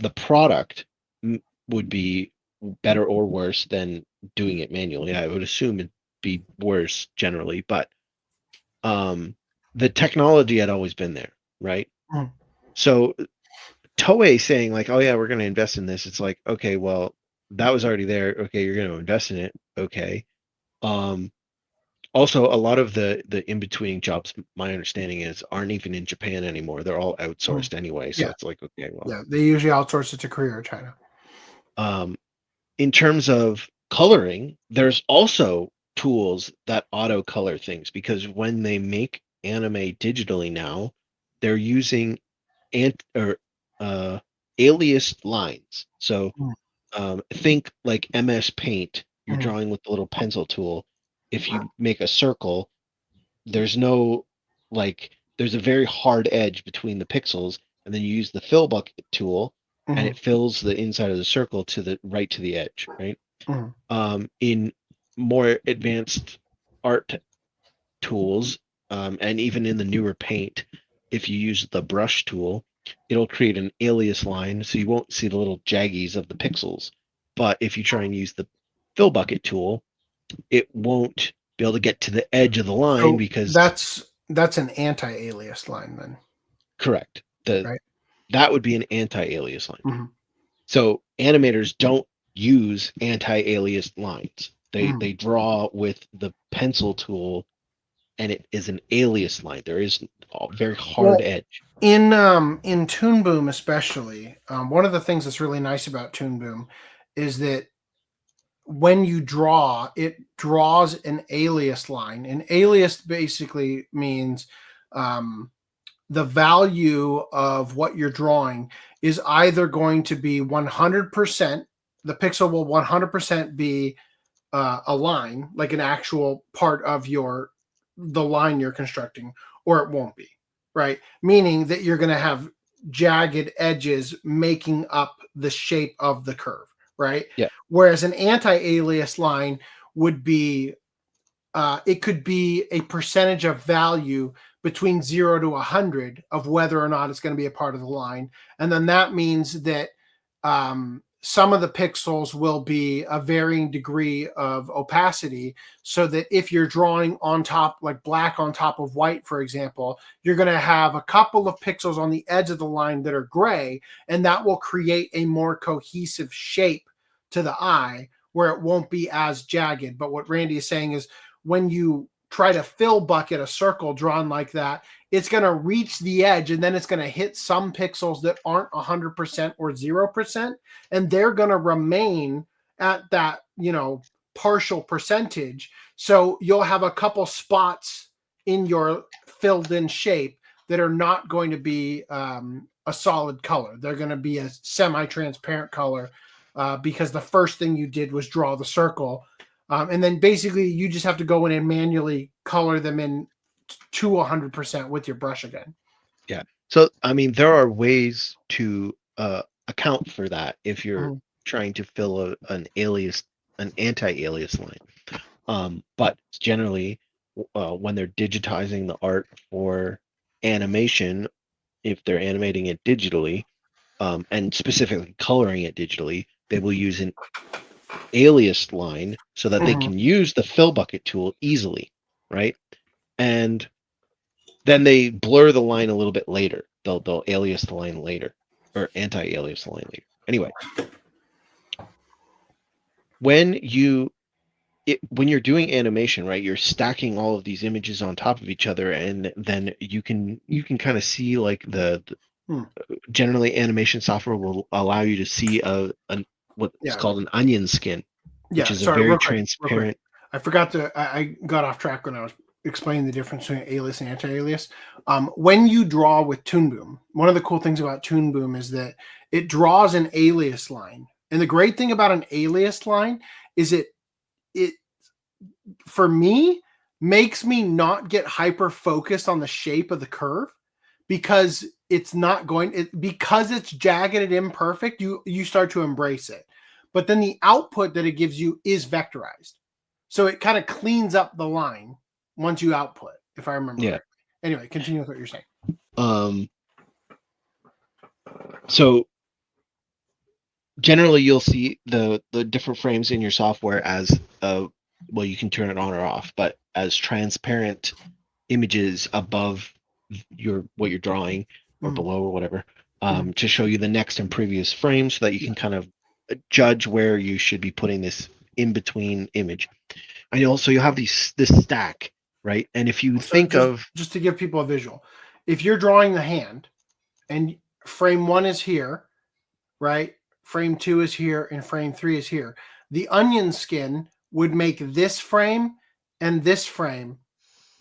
the product would be better or worse than doing it manually. I would assume it'd be worse generally, but the technology had always been there, right? So Toei saying like, oh yeah, we're going to invest in this. It's like, okay, well, that was already there. Okay, you're going to invest in it. Okay. Also, a lot of the in-between jobs, my understanding is, aren't even in Japan anymore. They're all outsourced anyway. So it's like, okay, well. Yeah, they usually outsource it to Korea or China. In terms of coloring, there's also tools that auto color things, because when they make anime digitally now, they're using aliased lines. So think like MS Paint. You're Mhm. drawing with the little pencil tool. If you make a circle, there's no there's a very hard edge between the pixels, and then you use the fill bucket tool, and it fills the inside of the circle to the edge, right? In more advanced art tools, and even in the newer paint, if you use the brush tool, it'll create an alias line, so you won't see the little jaggies of the pixels. But if you try and use the fill bucket tool, it won't be able to get to the edge of the line, So because that's an anti-alias line then. correct. Right. That would be an anti-alias line. Mhm. So animators don't use anti-alias lines. They draw with the pencil tool, and it is an alias line. There is a very hard edge. In Toon Boom especially, one of the things that's really nice about Toon Boom is that when you draw, it draws an alias line. An alias basically means the value of what you're drawing is either going to be 100%, the pixel will 100% be a line, like an actual part of the line you're constructing, or it won't be, right? Meaning that you're going to have jagged edges making up the shape of the curve, right? Yeah. Whereas an anti-alias line would be, it could be a percentage of value between 0 to 100 of whether or not it's going to be a part of the line. And then that means that some of the pixels will be a varying degree of opacity, so that if you're drawing on top, like black on top of white, for example, you're going to have a couple of pixels on the edge of the line that are gray, and that will create a more cohesive shape to the eye where it won't be as jagged. But what Randy is saying is when you try to fill bucket a circle drawn like that, it's going to reach the edge, and then it's going to hit some pixels that aren't 100% or 0%, and they're going to remain at that, partial percentage. So you'll have a couple spots in your filled in shape that are not going to be a solid color. They're going to be a semi-transparent color because the first thing you did was draw the circle. And then basically you just have to go in and manually color them in to 100% with your brush again. Yeah. So, I mean, there are ways to account for that if you're trying to fill an anti-alias line. But generally, when they're digitizing the art for animation, if they're animating it digitally, and specifically coloring it digitally, they will use an alias line so that they can use the fill bucket tool easily, right? And then they blur the line a little bit later. They'll alias the line later, or anti-alias the line later. Anyway, when you're doing animation, right, you're stacking all of these images on top of each other, and then you can kind of see like generally animation software will allow you to see what's called an onion skin, which is a very transparent. I forgot I got off track when I was explaining the difference between alias and anti-alias. When you draw with Toon Boom, one of the cool things about Toon Boom is that it draws an alias line. And the great thing about an alias line is it for me makes me not get hyper focused on the shape of the curve, because it's not because it's jagged and imperfect, you start to embrace it. But then the output that it gives you is vectorized. So it kind of cleans up the line once you output, if I remember correctly. Anyway, continue with what you're saying. So generally you'll see the different frames in your software as well, you can turn it on or off, but as transparent images above what you're drawing, or below, or whatever, to show you the next and previous frame, so that you can kind of judge where you should be putting this in between image. And also you have this stack, right? And if you just to give people a visual, if you're drawing the hand and frame 1 is here, right? Frame 2 is here, and frame 3 is here. The onion skin would make this frame and this frame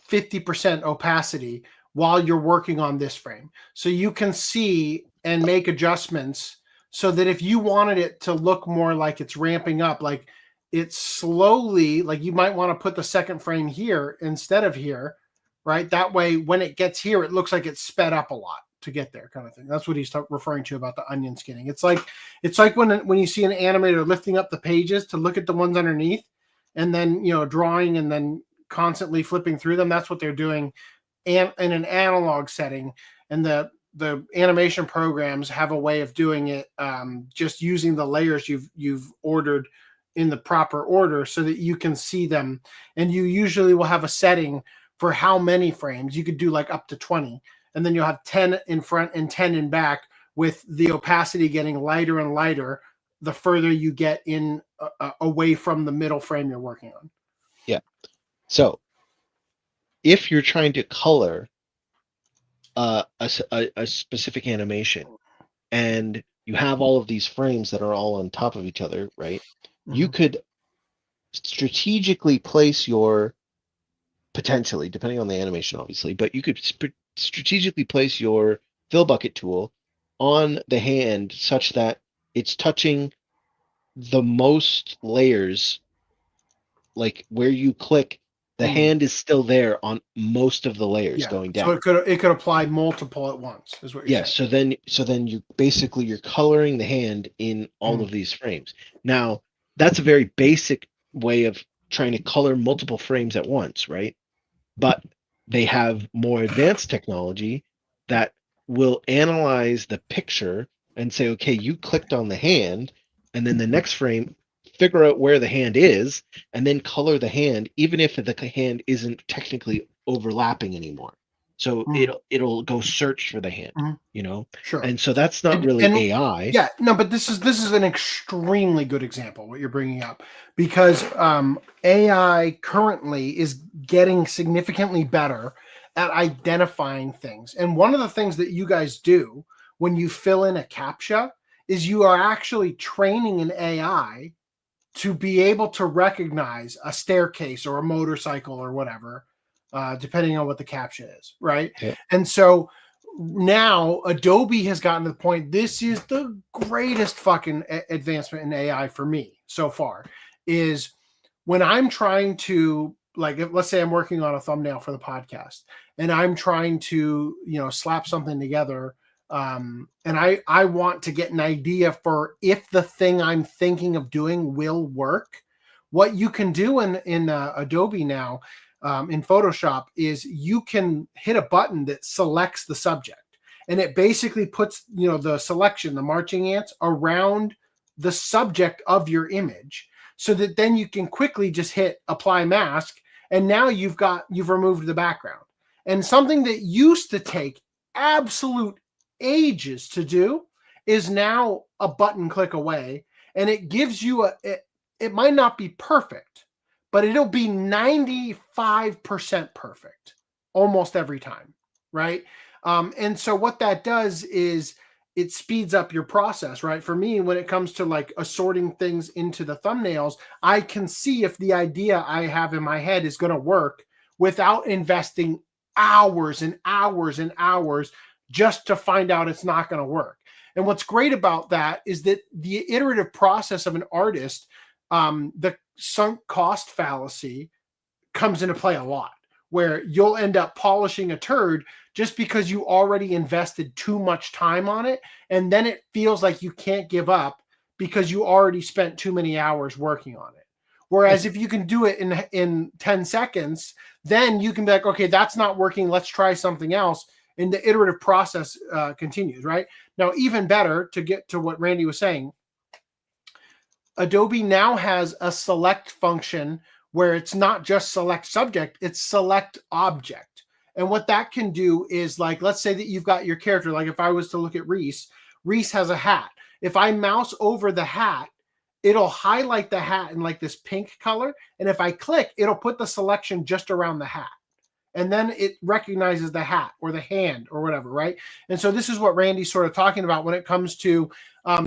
50% opacity while you're working on this frame. So you can see and make adjustments so that if you wanted it to look more like it's ramping up, like it's slowly, like you might want to put the second frame here instead of here, right? That way, when it gets here, it looks like it's sped up a lot to get there, kind of thing. That's what he's referring to about the onion skinning. It's like when you see an animator lifting up the pages to look at the ones underneath, and then drawing and then constantly flipping through them. That's what they're doing in an analog setting, and the animation programs have a way of doing it, just using the layers you've ordered in the proper order so that you can see them. And you usually will have a setting for how many frames. You could do like up to 20, and then you'll have 10 in front and 10 in back, with the opacity getting lighter and lighter the further you get in away from the middle frame you're working on. Yeah. So if you're trying to color a specific animation, and you have all of these frames that are all on top of each other, right? Mm-hmm. You could strategically place potentially, depending on the animation, obviously, but you could strategically place your fill bucket tool on the hand such that it's touching the most layers, like where you click, the hand is still there on most of the layers going down. So it could apply multiple at once, is what you're saying. So then you basically you're coloring the hand in all of these frames. Now, that's a very basic way of trying to color multiple frames at once, right? But they have more advanced technology that will analyze the picture and say, okay, you clicked on the hand, and then the next frame, figure out where the hand is, and then color the hand, even if the hand isn't technically overlapping anymore. So it'll go search for the hand, Sure. And so that's not really AI. Yeah, no, but this is an extremely good example, what you're bringing up, because AI currently is getting significantly better at identifying things. And one of the things that you guys do when you fill in a CAPTCHA is you are actually training an AI to be able to recognize a staircase or a motorcycle or whatever, depending on what the CAPTCHA is, right? Yeah. And so now Adobe has gotten to the point, this is the greatest fucking advancement in AI for me so far, is when I'm trying to, like, let's say I'm working on a thumbnail for the podcast, and I'm trying to, slap something together, and I want to get an idea for if the thing I'm thinking of doing will work. What you can do in Adobe now, in Photoshop, is you can hit a button that selects the subject, and it basically puts the selection, the marching ants, around the subject of your image, so that then you can quickly just hit apply mask, and now you've removed the background. And something that used to take absolute ages to do is now a button click away, and it gives you it might not be perfect, but it'll be 95% perfect almost every time, right? And so what that does is it speeds up your process, right? For me, when it comes to like assorting things into the thumbnails, I can see if the idea I have in my head is going to work without investing hours and hours and hours just to find out it's not going to work. And what's great about that is that the iterative process of an artist, the sunk cost fallacy comes into play a lot, where you'll end up polishing a turd just because you already invested too much time on it. And then it feels like you can't give up because you already spent too many hours working on it. Whereas if you can do it in 10 seconds, then you can be like, okay, that's not working. Let's try something else. And the iterative process continues, right? Now, even better, to get to what Randy was saying, Adobe now has a select function where it's not just select subject, it's select object. And what that can do is, like, let's say that you've got your character, like if I was to look at Reese has a hat. If I mouse over the hat, it'll highlight the hat in like this pink color. And if I click, it'll put the selection just around the hat. And then it recognizes the hat or the hand or whatever, right? And so this is what Randy's sort of talking about when it comes to,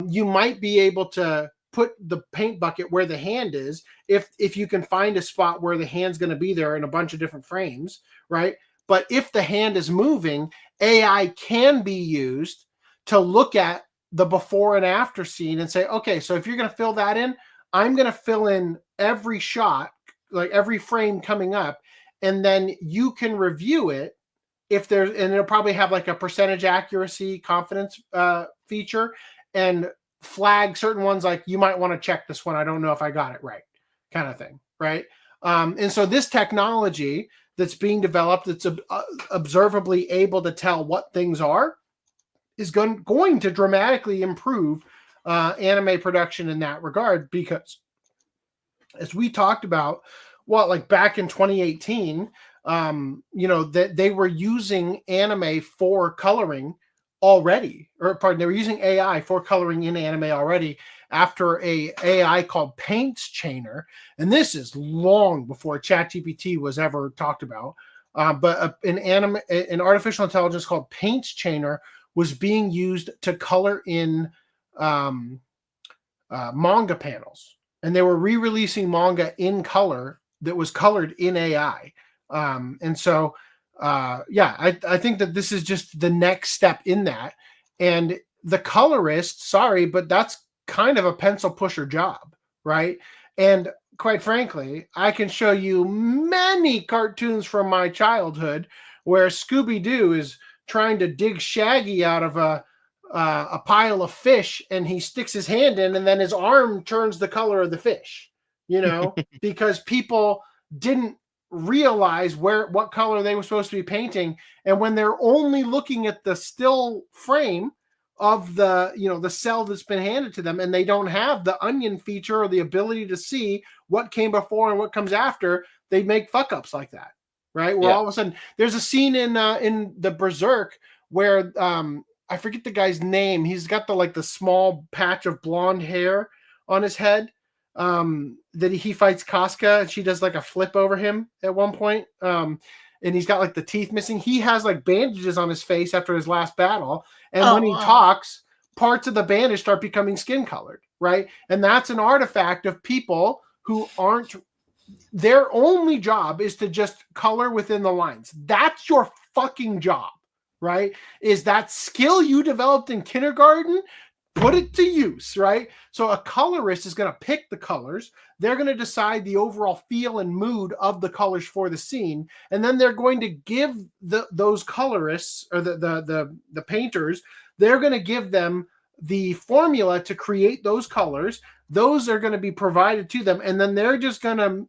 you might be able to put the paint bucket where the hand is if you can find a spot where the hand's going to be there in a bunch of different frames, right? But if the hand is moving, AI can be used to look at the before and after scene and say, okay, so if you're going to fill that in, I'm going to fill in every shot, like every frame coming up, and then you can review it if there's, and it'll probably have like a percentage accuracy confidence feature and flag certain ones like you might want to check this one. I don't know if I got it right, kind of thing, right? And so this technology that's being developed, that's observably able to tell what things are, is going to dramatically improve anime production in that regard, because as we talked about, like back in 2018, that they were using anime for coloring already, they were using AI for coloring in anime already after a AI called Paints Chainer. And this is long before ChatGPT was ever talked about. But an artificial intelligence called Paints Chainer was being used to color in manga panels. And they were re-releasing manga in color that was colored in AI. And so, I think that this is just the next step in that. And the colorist, sorry, but that's kind of a pencil pusher job, right? And quite frankly, I can show you many cartoons from my childhood where Scooby-Doo is trying to dig Shaggy out of a pile of fish, and he sticks his hand in, and then his arm turns the color of the fish, because people didn't realize what color they were supposed to be painting. And when they're only looking at the still frame of the cell that's been handed to them, and they don't have the onion feature or the ability to see what came before and what comes after, they make fuck ups like that, right? Where all of a sudden there's a scene in the Berserk where I forget the guy's name. He's got the small patch of blonde hair on his head that he fights Casca, and she does like a flip over him at one point. And he's got like the teeth missing. He has like bandages on his face after his last battle. And when he talks, parts of the bandage start becoming skin colored, right? And that's an artifact of people who their only job is to just color within the lines. That's your fucking job, right? Is that skill you developed in kindergarten, put it to use, right? So a colorist is going to pick the colors. They're going to decide the overall feel and mood of the colors for the scene. And then they're going to give those colorists, or the painters, they're going to give them the formula to create those colors. Those are going to be provided to them. And then they're just going to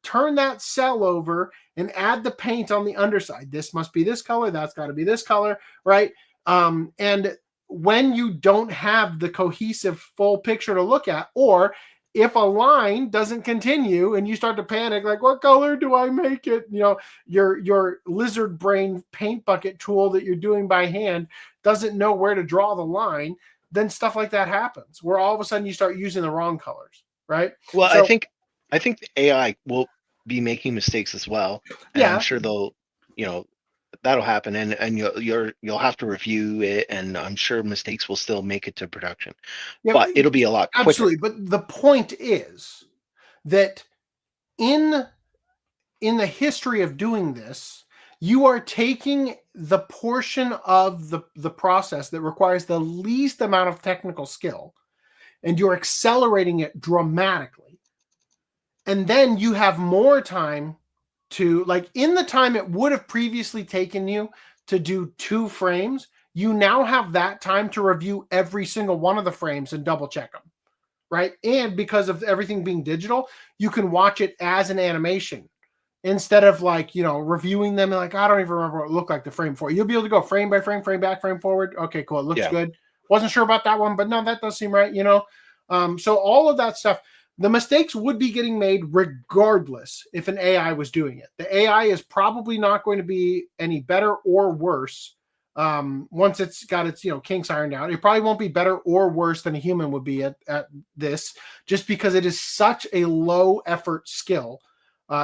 turn that cell over and add the paint on the underside. This must be this color. That's got to be this color, right? And when you don't have the cohesive full picture to look at, or if a line doesn't continue and you start to panic, like, what color do I make it? Your lizard brain paint bucket tool that you're doing by hand doesn't know where to draw the line, then stuff like that happens, where all of a sudden you start using the wrong colors, right? Well, so, I think the AI will be making mistakes as well. And I'm sure they'll, that'll happen, and you'll have to review it, and I'm sure mistakes will still make it to production. Yeah, but it'll be a lot quicker. Absolutely. But the point is that in the history of doing this, you are taking the portion of the process that requires the least amount of technical skill, and you're accelerating it dramatically. And then you have more time to, like, in the time it would have previously taken you to do 2 frames, you now have that time to review every single one of the frames and double check them, right? And because of everything being digital, you can watch it as an animation instead of reviewing them and I don't even remember what it looked like the frame before. You'll be able to go frame by frame, frame back, frame forward. Okay, cool. It looks good. Wasn't sure about that one, but no, that does seem right, So all of that stuff, the mistakes would be getting made regardless if an AI was doing it. The AI is probably not going to be any better or worse once it's got its kinks ironed out. It probably won't be better or worse than a human would be at this, just because it is such a low effort skill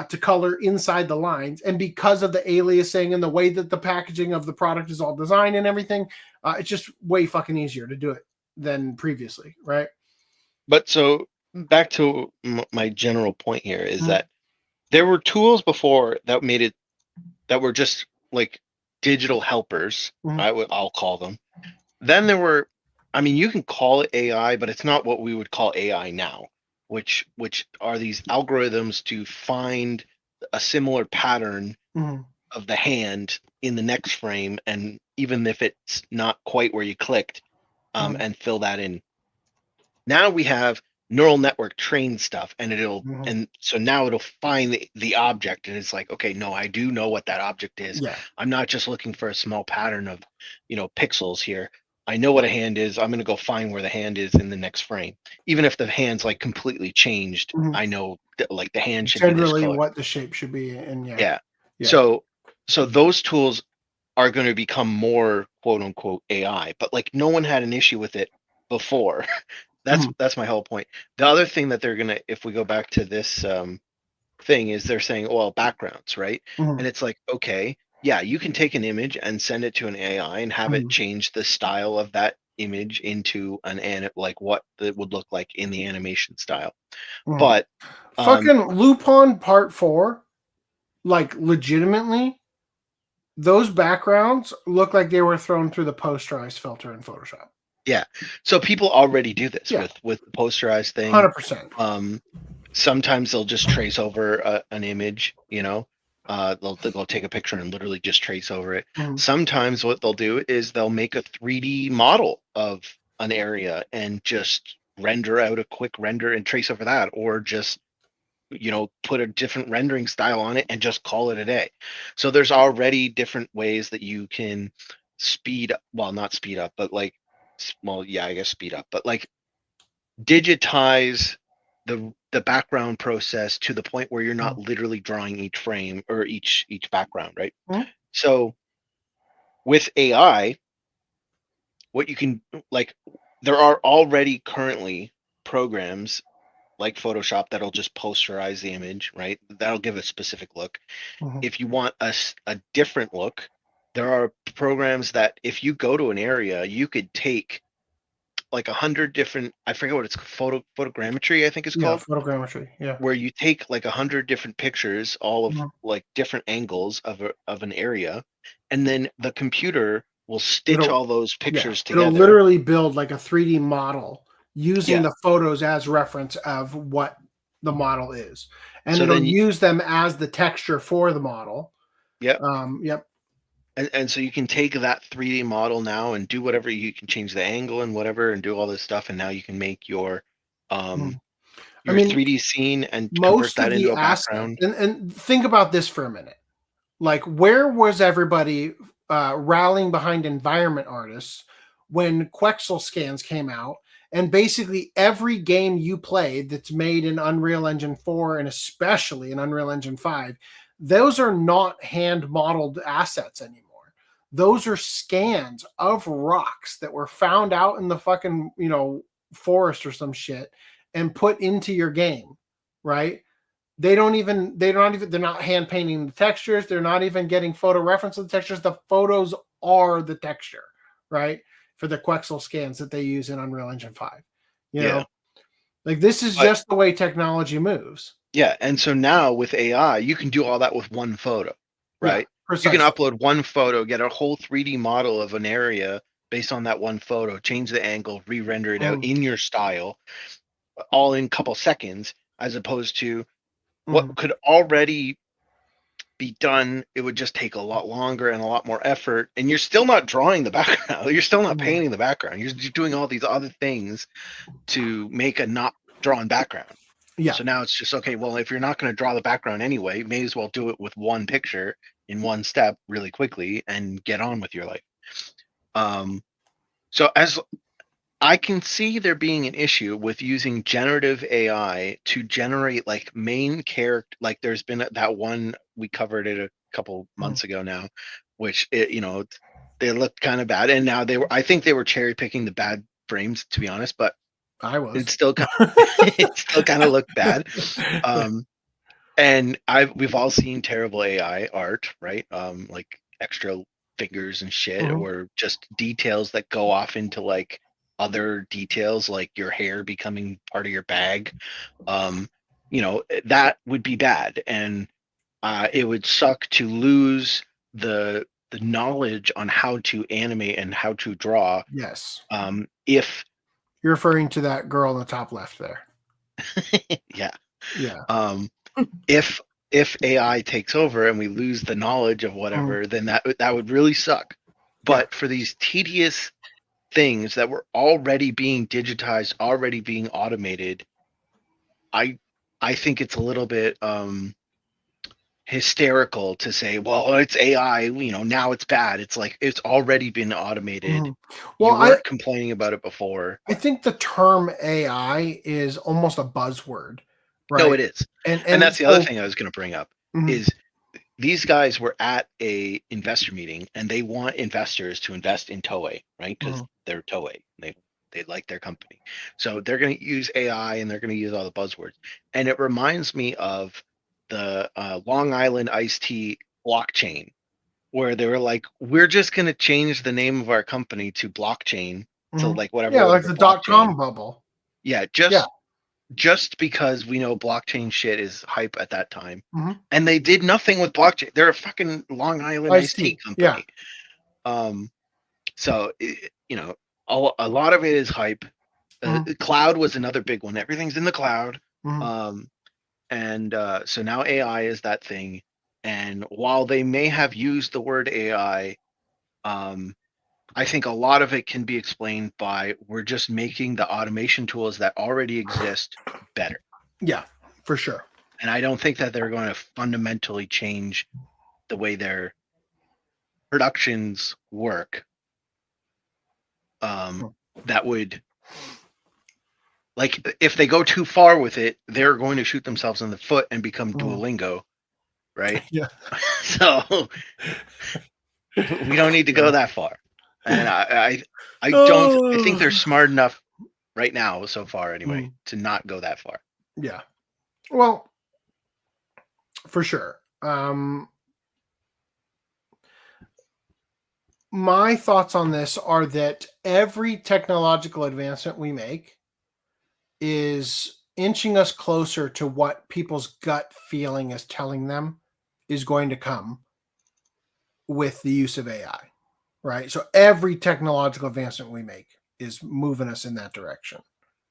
to color inside the lines, and because of the aliasing and the way that the packaging of the product is all designed and everything, it's just way fucking easier to do it than previously, right? But so back to my general point here is that there were tools before that were just like digital helpers. I'll call them. Then there were I mean, you can call it AI, but it's not what we would call AI now, which are these algorithms to find a similar pattern of the hand in the next frame, and even if it's not quite where you clicked, and fill that in. Now we have neural network trained stuff, and and so now it'll find the object, and it's like, okay, no, I do know what that object is. Yeah. I'm not just looking for a small pattern of, pixels here. I know what a hand is. I'm going to go find where the hand is in the next frame. Even if the hand's like completely changed, I know that like the hand should be this generally color. what the shape should be, and Yeah. So those tools are going to become more quote unquote AI, but like no one had an issue with it before. That's my whole point. The other thing that they're gonna, if we go back to this thing, is they're saying, well, backgrounds, right? And it's like, okay, yeah, you can take an image and send it to an AI and have it change the style of that image into like what it would look like in the animation style. But fucking Lupin Part 4, like legitimately, those backgrounds look like they were thrown through the posterized filter in Photoshop. Yeah, so people already do this with the posterized thing. 100%. Sometimes they'll just trace over an image, they'll take a picture and literally just trace over it. Sometimes what they'll do is they'll make a 3D model of an area and just render out a quick render and trace over that, or just put a different rendering style on it and just call it a day. So there's already different ways that you can not speed up, but like, well, yeah, I guess speed up, but like digitize the background process to the point where you're not literally drawing each frame or each background, right? So with AI, what you can, like, there are already currently programs like Photoshop that'll just posterize the image, right? That'll give a specific look. If you want a different look, there are programs that if you go to an area, you could take like 100 different, I forget what it's called, photogrammetry, I think it's called. Photogrammetry, yeah. Where you take like 100 different pictures, all of like different angles of an area, and then the computer will stitch all those pictures together. It'll literally build like a 3D model using the photos as reference of what the model is. And so it'll use them as the texture for the model. Yep. Yep. And so you can take that 3D model now and do whatever. You can change the angle and whatever and do all this stuff. And now you can make your 3D scene and convert that into a background. And think about this for a minute. Like, where was everybody rallying behind environment artists when Quexel scans came out? And basically every game you played that's made in Unreal Engine 4 and especially in Unreal Engine 5, those are not hand-modeled assets anymore. Those are scans of rocks that were found out in the fucking, forest or some shit and put into your game, right? They're not hand painting the textures. They're not even getting photo reference of the textures. The photos are the texture, right? For the Quexel scans that they use in Unreal Engine 5. You know? Like, this is just the way technology moves. Yeah, and so now with AI, you can do all that with one photo, right? Yeah, you can upload one photo, get a whole 3D model of an area based on that one photo, change the angle, re-render it out in your style, all in a couple seconds, as opposed to what could already be done. It would just take a lot longer and a lot more effort, and you're still not drawing the background. You're still not painting the background. You're doing all these other things to make a not drawn background. Yeah. So now it's just, okay, well, if you're not going to draw the background anyway, you may as well do it with one picture in one step really quickly and get on with your life. So as I can see there being an issue with using generative AI to generate like main character, like there's been that one, we covered it a couple months ago now, which they looked kind of bad, and now I think they were cherry picking the bad frames, to be honest, but it still kind of looked bad. And we've all seen terrible AI art, right? Like extra fingers and shit, or just details that go off into like other details, like your hair becoming part of your bag. That would be bad, and it would suck to lose the the knowledge on how to animate and how to draw. Yes. If You're referring to that girl in the top left there. yeah. If AI takes over and we lose the knowledge of whatever, then that would really suck. But for these tedious things that were already being digitized, already being automated, I think it's a little bit hysterical to say, well, it's AI, now it's bad. It's like it's already been automated. Well, you weren't complaining about it before. I think the term AI is almost a buzzword. Right? No, it is. And that's the other thing I was going to bring up is these guys were at a investor meeting and they want investors to invest in Toei, right? Because they're Toei. They like their company. So they're going to use AI and they're going to use all the buzzwords. And it reminds me of the Long Island iced tea blockchain, where they were like, we're just going to change the name of our company to blockchain. So like whatever. Yeah, like the .com bubble. Yeah, just because we know blockchain shit is hype at that time. And they did nothing with blockchain. They're a fucking Long Island iced tea company. Yeah. So, a lot of it is hype. The cloud was another big one. Everything's in the cloud. So now AI is that thing. And while they may have used the word AI, I think a lot of it can be explained by we're just making the automation tools that already exist better. Yeah, for sure. And I don't think that they're going to fundamentally change the way their productions work. That would, like, if they go too far with it, they're going to shoot themselves in the foot and become Duolingo, right? Yeah. So we don't need to go that far. And I think they're smart enough right now, so far anyway, to not go that far. Yeah. Well, for sure. My thoughts on this are that every technological advancement we make is inching us closer to what people's gut feeling is telling them is going to come with the use of AI. Right. So every technological advancement we make is moving us in that direction.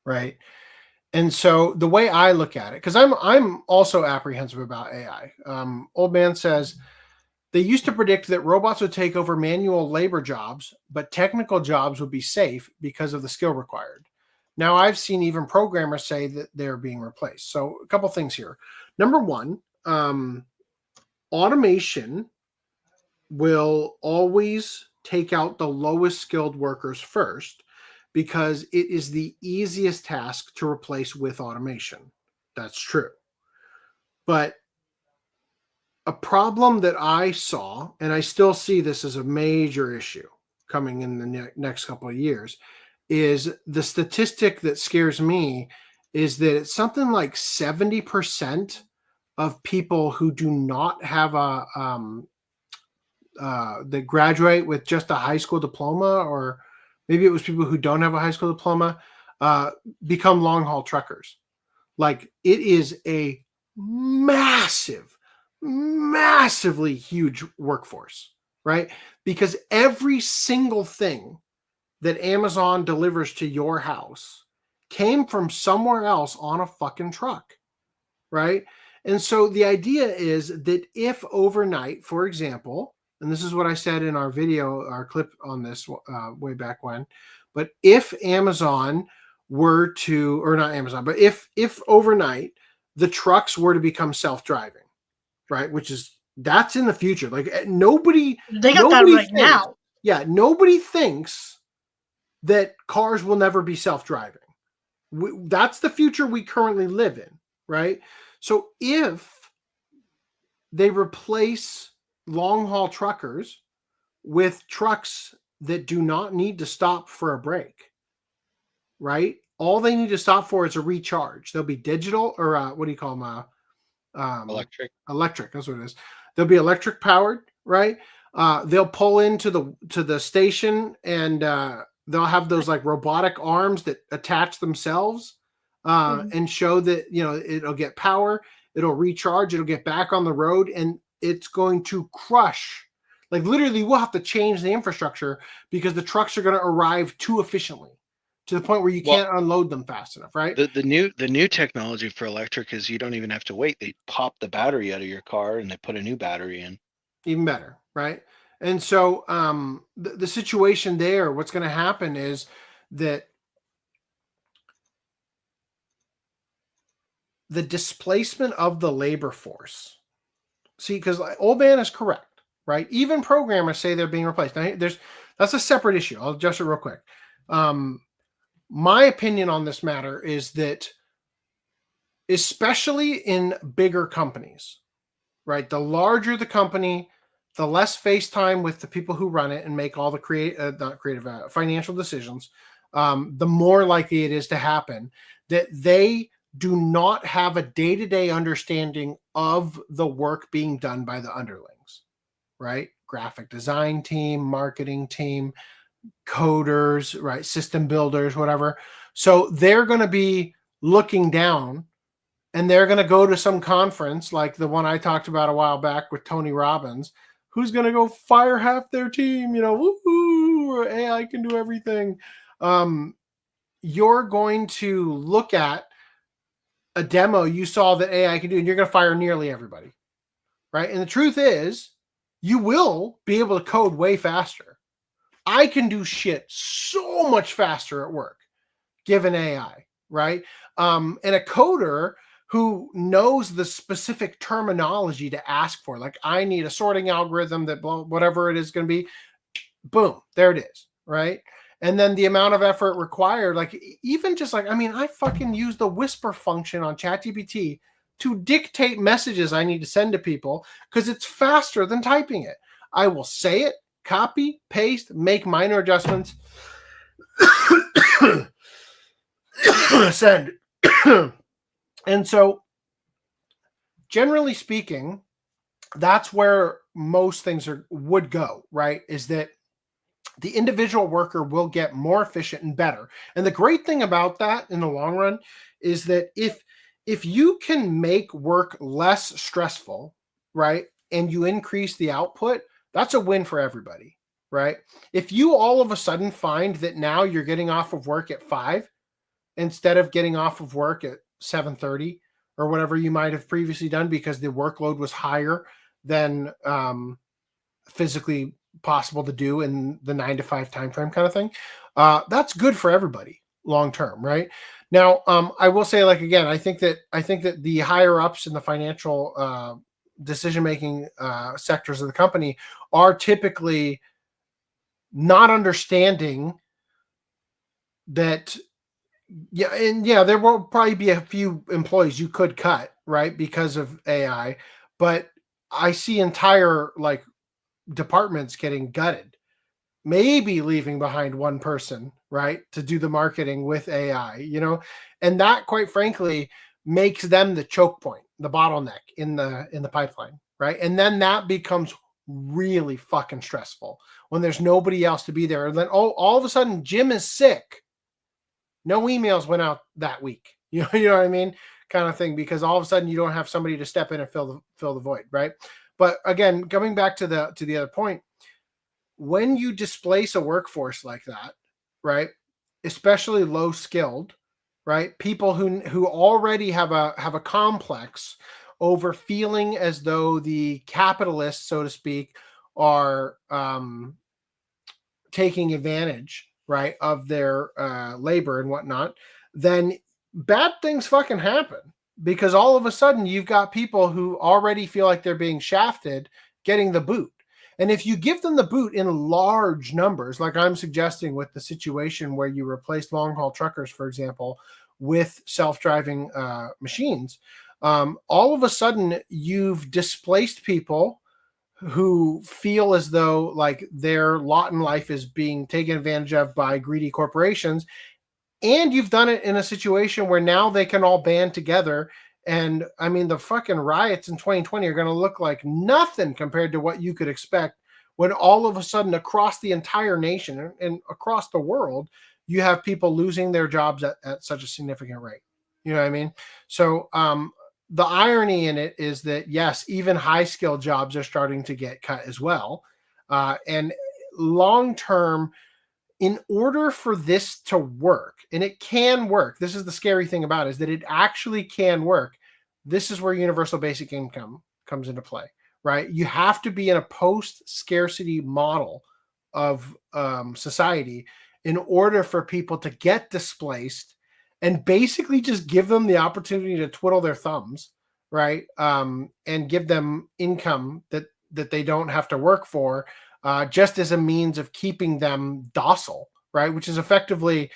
Right. And so the way I look at it, because I'm also apprehensive about AI. Old Man says they used to predict that robots would take over manual labor jobs, but technical jobs would be safe because of the skill required. Now I've seen even programmers say that they're being replaced. So a couple things here. Number one, automation will always take out the lowest skilled workers first because it is the easiest task to replace with automation. That's true. But a problem that I saw, and I still see this as a major issue coming in the next couple of years, is the statistic that scares me is that it's something like 70% of people who do not have that graduate with just a high school diploma, or maybe it was people who don't have a high school diploma, become long haul truckers. Like, it is a massively huge workforce, right? Because every single thing that Amazon delivers to your house came from somewhere else on a fucking truck, right? And so the idea is that if overnight, for example, and this is what I said in our video, our clip on this way back when, but if Amazon were to, or not Amazon, but if overnight the trucks were to become self-driving, right? That's in the future. Like, they got that right now. Yeah. Nobody thinks that cars will never be self-driving. That's the future we currently live in, right? So if they replace long-haul truckers with trucks that do not need to stop for a break, right? All they need to stop for is a recharge. They'll be digital, or what do you call them? Electric. Electric, that's what it is. They'll be electric powered, right? They'll pull into the station, and they'll have those like robotic arms that attach themselves and show that, it'll get power, it'll recharge, it'll get back on the road, and it's going to crush. Like literally, we'll have to change the infrastructure because the trucks are going to arrive too efficiently to the point where you can't unload them fast enough, right? The new technology for electric is you don't even have to wait. They pop the battery out of your car and they put a new battery in. Even better, right? And so the situation there, what's going to happen is that the displacement of the labor force. See, because Old Man is correct, right? Even programmers say they're being replaced. Now, that's a separate issue. I'll adjust it real quick. My opinion on this matter is that, especially in bigger companies, right? The larger the company, the less face time with the people who run it and make all the financial decisions, the more likely it is to happen that they do not have a day-to-day understanding of the work being done by the underlings, right? Graphic design team, marketing team, coders, right? System builders, whatever. So they're going to be looking down and they're going to go to some conference like the one I talked about a while back with Tony Robbins, who's going to go fire half their team, woohoo, AI can do everything. You're going to look at a demo you saw that AI can do, and you're going to fire nearly everybody, right? And the truth is, you will be able to code way faster. I can do shit so much faster at work, given AI, right? And a coder who knows the specific terminology to ask for, like I need a sorting algorithm that whatever it is going to be, boom, there it is, right? And then the amount of effort required, like even just like, I fucking use the whisper function on ChatGPT to dictate messages I need to send to people because it's faster than typing it. I will say it, copy, paste, make minor adjustments, send. And so, generally speaking, that's where most things would go, right? Is that the individual worker will get more efficient and better. And the great thing about that in the long run is that if you can make work less stressful, right, and you increase the output, that's a win for everybody, right? If you all of a sudden find that now you're getting off of work at 5 instead of getting off of work at 7:30 or whatever you might have previously done because the workload was higher than physically possible to do in the 9 to 5 time frame kind of thing, that's good for everybody long term, right? Now, I will say, like again, I think that the higher ups in the financial decision making sectors of the company are typically not understanding that. Yeah, there will probably be a few employees you could cut, right, because of AI, but I see entire like departments getting gutted, maybe leaving behind one person, right, to do the marketing with AI, and that quite frankly makes them the choke point, the bottleneck in the pipeline, right? And then that becomes really fucking stressful when there's nobody else to be there. And then all of a sudden Jim is sick. No emails went out that week. You know what I mean? Kind of thing, because all of a sudden you don't have somebody to step in and fill the void, right? But again, coming back to the other point, when you displace a workforce like that, right, especially low skilled, right, people who already have a complex over feeling as though the capitalists, so to speak, are taking advantage, right, of their labor and whatnot, then bad things fucking happen, because all of a sudden you've got people who already feel like they're being shafted getting the boot. And if you give them the boot in large numbers, like I'm suggesting with the situation where you replace long haul truckers, for example, with self-driving machines, all of a sudden you've displaced people who feel as though like their lot in life is being taken advantage of by greedy corporations. And you've done it in a situation where now they can all band together. And I mean, the fucking riots in 2020 are going to look like nothing compared to what you could expect when all of a sudden across the entire nation and across the world, you have people losing their jobs at such a significant rate. You know what I mean? So the irony in it is that, yes, even high skilled jobs are starting to get cut as well. And long term, in order for this to work, and it can work, this is the scary thing about it, is that it actually can work. This is where universal basic income comes into play, right? You have to be in a post-scarcity model of society in order for people to get displaced and basically just give them the opportunity to twiddle their thumbs, right? And give them income that they don't have to work for, just as a means of keeping them docile, right? Which is effectively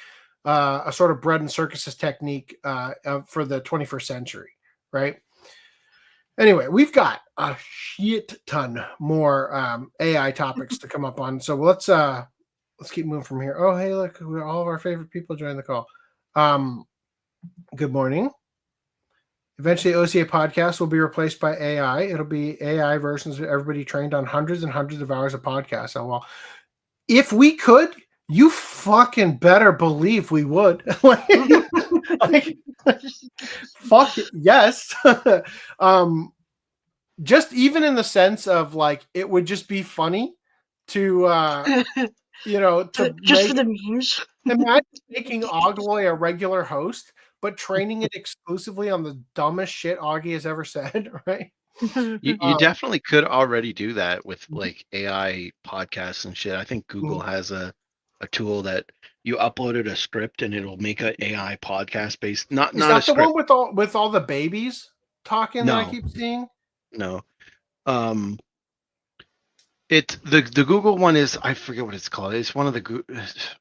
a sort of bread and circuses technique for the 21st century, right? Anyway, we've got a shit ton more AI topics to come up on. So let's keep moving from here. Oh, hey, look, all of our favorite people joined the call. Good morning. Eventually, OCA Podcast will be replaced by AI. It'll be AI versions of everybody trained on hundreds and hundreds of hours of podcasts. So, well, if we could, you fucking better believe we would. Fuck it, yes. Just even in the sense of like, it would just be funny to, to just for the memes. Imagine making Ogloy a regular host, but training it exclusively on the dumbest shit Augie has ever said, right? You definitely could already do that with like AI podcasts and shit. I think Google has a tool that you uploaded a script and it'll make an AI podcast based. Not Is not that a the script. one with all the babies talking that I No. keep seeing? No. It's the Google one is, I forget what it's called. It's one of the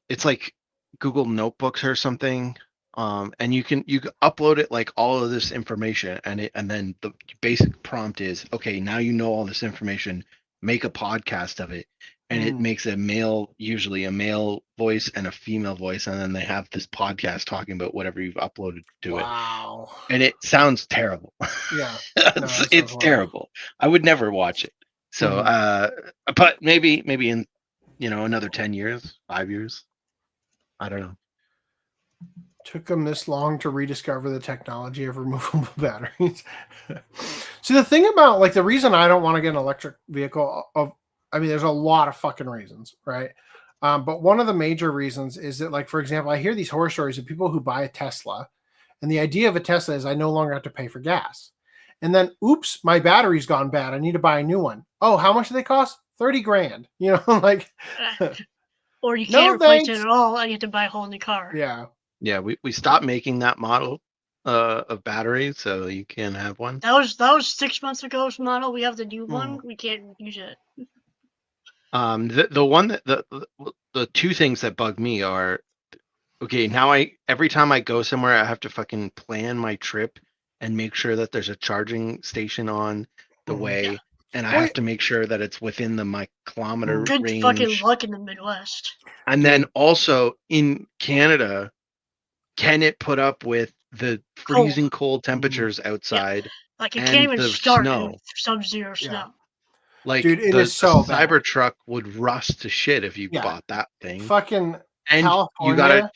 it's like Google Notebooks or something. And you can upload it like all of this information, and then the basic prompt is, okay, now you know all this information, make a podcast of it, and it makes usually a male voice and a female voice, and then they have this podcast talking about whatever you've uploaded to it. Wow. And it sounds terrible. Yeah. it's terrible. I would never watch it. So, but maybe in another 10 years, 5 years, I don't know. Took them this long to rediscover the technology of removable batteries. See, the thing about like the reason I don't want to get an electric vehicle there's a lot of fucking reasons, right? But one of the major reasons is that, like, for example, I hear these horror stories of people who buy a Tesla, and the idea of a Tesla is I no longer have to pay for gas. And then, oops, my battery's gone bad. I need to buy a new one. Oh, how much do they cost? $30,000. Like, or you can't replace thanks. it at all, and you have to buy a whole new car. Yeah. Yeah, we stopped making that model of batteries, so you can't have one. That was 6 months ago's model. We have the new one. We can't use it. The one that the two things that bug me are, okay, now every time I go somewhere, I have to fucking plan my trip and make sure that there's a charging station on the way, and I have to make sure that it's within my kilometer Good range. fucking luck in the Midwest. And then also in Canada, can it put up with the freezing cold temperatures outside? Like, it and can't even the start snow. in sub-zero snow. Like, dude, it the is so bad. Cybertruck would rust to shit if you bought that thing. Fucking And California. you gotta,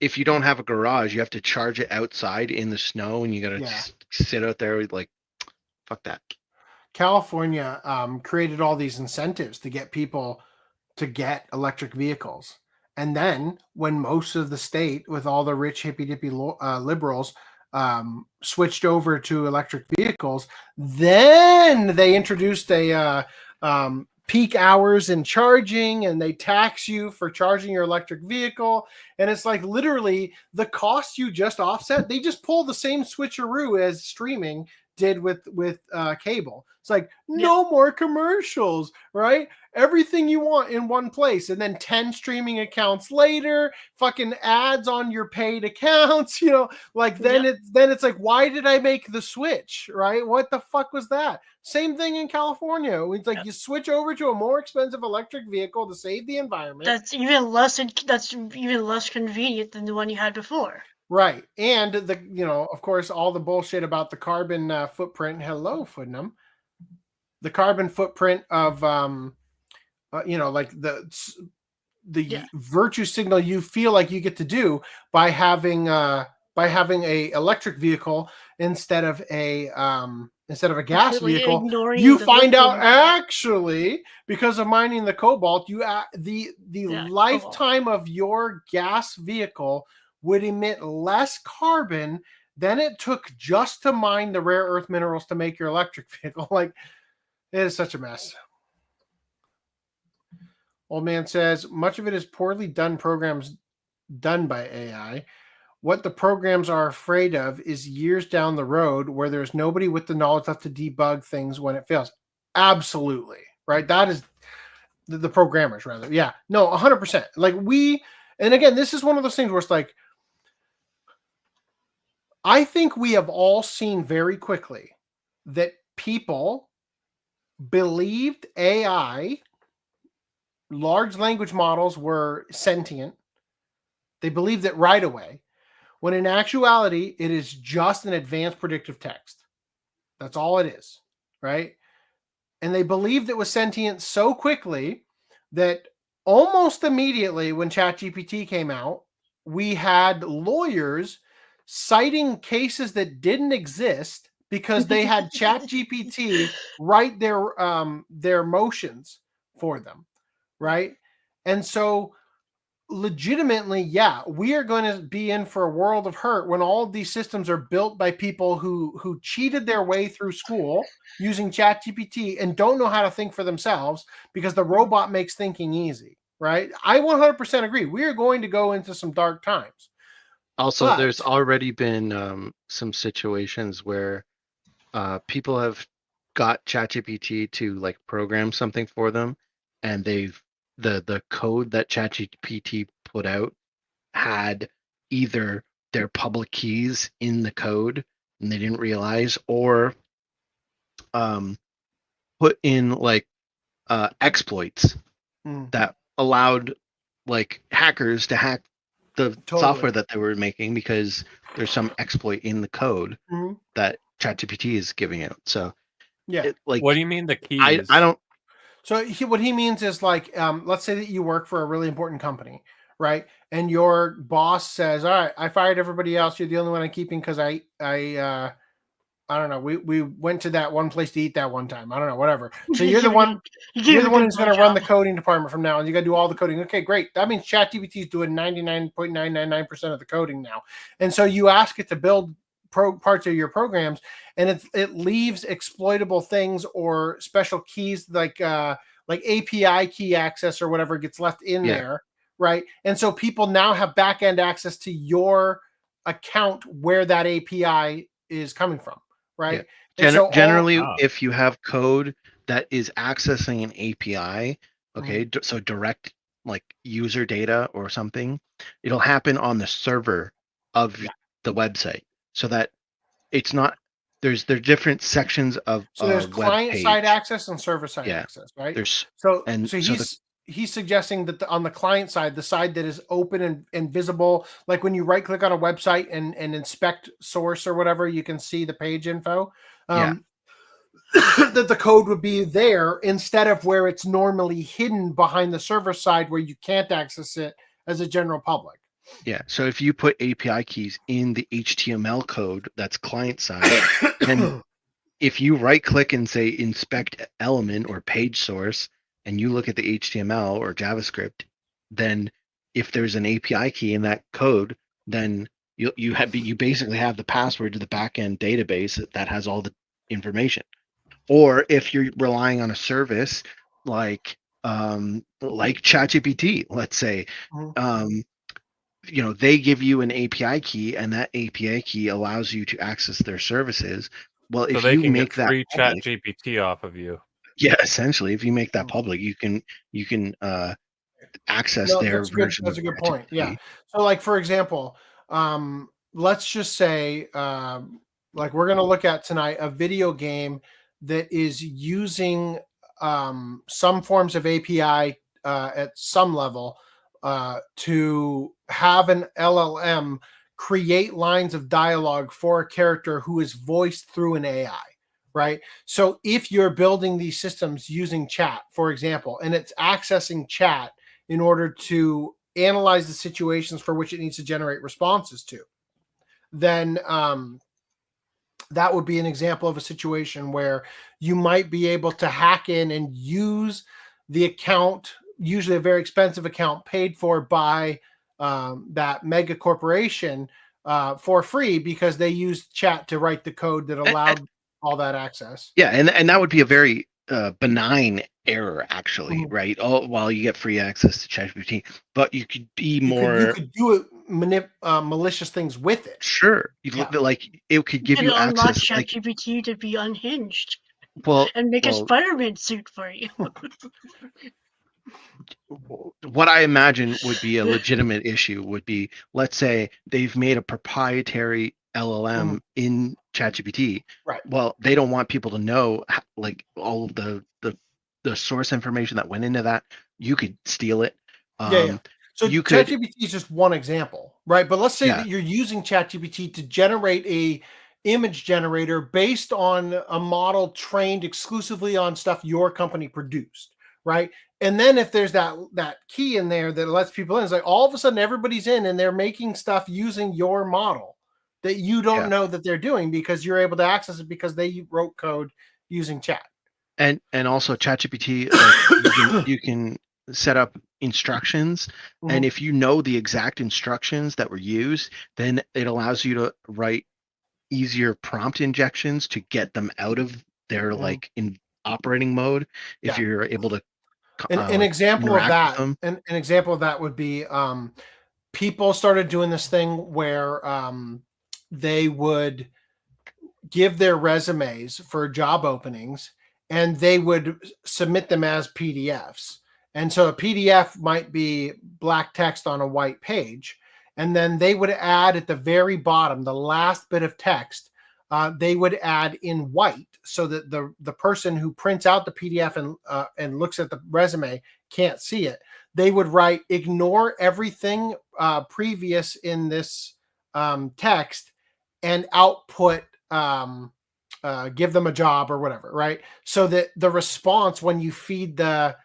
if you don't have a garage, you have to charge it outside in the snow, and you gotta sit out there with, like, fuck that. California created all these incentives to get people to get electric vehicles. And then when most of the state, with all the rich hippy-dippy liberals, switched over to electric vehicles, then they introduced a peak hours in charging, and they tax you for charging your electric vehicle. And it's like literally the cost you just offset. They just pull the same switcheroo as streaming did with cable. It's like no more commercials, right? Everything you want in one place, and then 10 streaming accounts later, fucking ads on your paid accounts, then it's like, why did I make the switch, right? What the fuck was that? Same thing in California. It's like you switch over to a more expensive electric vehicle to save the environment. That's even less convenient than the one you had before. Right. And of course, all the bullshit about the carbon footprint. Hello, Footnum. The carbon footprint of, like the virtue signal you feel like you get to do by having by having a electric vehicle instead of a gas Completely vehicle, ignoring you the find out lithium. actually, because of mining the cobalt, the Yeah, lifetime of your gas vehicle would emit less carbon than it took just to mine the rare earth minerals to make your electric vehicle. Like, it is such a mess. Old man says, much of it is poorly done programs done by AI. What the programs are afraid of is years down the road where there's nobody with the knowledge left to debug things when it fails. Absolutely. Right? That is the programmers, rather. Yeah. No, 100%. Like, and again, this is one of those things where it's like, I think we have all seen very quickly that people believed AI, large language models, were sentient. They believed it right away, when in actuality, it is just an advanced predictive text. That's all it is, right? And they believed it was sentient so quickly that almost immediately when ChatGPT came out, we had lawyers citing cases that didn't exist because they had ChatGPT write their motions for them, right? And so legitimately, yeah, we are going to be in for a world of hurt when all of these systems are built by people who cheated their way through school using ChatGPT and don't know how to think for themselves because the robot makes thinking easy, right? I 100% agree. We are going to go into some dark times. Also, there's already been some situations where people have got ChatGPT to like program something for them, and the code that ChatGPT put out had either their public keys in the code and they didn't realize, or put in like exploits that allowed like hackers to hack the software that they were making because there's some exploit in the code that ChatGPT is giving out. So yeah, what do you mean the keys? I don't. So what he means is like, let's say that you work for a really important company, right? And your boss says, "All right, I fired everybody else. You're the only one I'm keeping because I don't know. We went to that one place to eat that one time. I don't know, whatever. So you're the one. You're the one who's going to run the coding department from now on. You got to do all the coding. Okay, great. That means ChatGPT is doing 99.999% of the coding now. And so you ask it to build parts of your programs, and it leaves exploitable things or special keys like API key access or whatever gets left in there, right? And so people now have back end access to your account where that API is coming from. Right. Yeah. Generally, if you have code that is accessing an API, okay, so direct like user data or something, it'll happen on the server of the website, so that it's not there's different sections of so there's client side access and server side access, right? He's suggesting that on the client side, the side that is open and visible, like when you right click on a website and inspect source or whatever, you can see the page info, that the code would be there instead of where it's normally hidden behind the server side where you can't access it as a general public. Yeah. So if you put API keys in the HTML code that's client side, and if you right click and say inspect element or page source, and you look at the HTML or JavaScript, then if there's an API key in that code, then you basically have the password to the backend database that has all the information. Or if you're relying on a service like ChatGPT, let's say, they give you an API key, and that API key allows you to access their services. Well, if you make that free ChatGPT off of you. Yeah, essentially, if you make that public, you can access their version. That's a good point. Yeah. So, like for example, let's just say, like we're going to look at tonight a video game that is using some forms of API at some level to have an LLM create lines of dialogue for a character who is voiced through an AI. Right. So if you're building these systems using chat, for example, and it's accessing chat in order to analyze the situations for which it needs to generate responses to, then that would be an example of a situation where you might be able to hack in and use the account, usually a very expensive account paid for by that mega corporation for free because they used chat to write the code that allowed all that access. Yeah, and that would be a very benign error, actually, Mhm. right? While you get free access to ChatGPT, but you could be more. You could do it, malicious things with it. Sure, Yeah. like it could give And you unlock access. Like, ChatGPT to be unhinged well, and make a well, Spider-Man suit for you. what I imagine would be a legitimate issue would be, let's say they've made a proprietary LLM in ChatGPT. Right. Well, they don't want people to know like all of the source information that went into that. You could steal it. Yeah. So you could. ChatGPT is just one example, right? But let's say that you're using ChatGPT to generate a image generator based on a model trained exclusively on stuff your company produced, right? And then if there's that key in there that lets people in, it's like all of a sudden everybody's in and they're making stuff using your model that you don't know that they're doing because you're able to access it because they wrote code using chat. And also ChatGPT, like, you can set up instructions, and if you know the exact instructions that were used, then it allows you to write easier prompt injections to get them out of their like in operating mode. If you're able to an example of that, an example of that would be people started doing this thing where they would give their resumes for job openings and they would submit them as PDFs. And so a PDF might be black text on a white page. And then they would add at the very bottom, the last bit of text, they would add in white so that the person who prints out the PDF and looks at the resume can't see it. They would write, ignore everything previous in this text and output, give them a job or whatever, right? So that the response when you feed the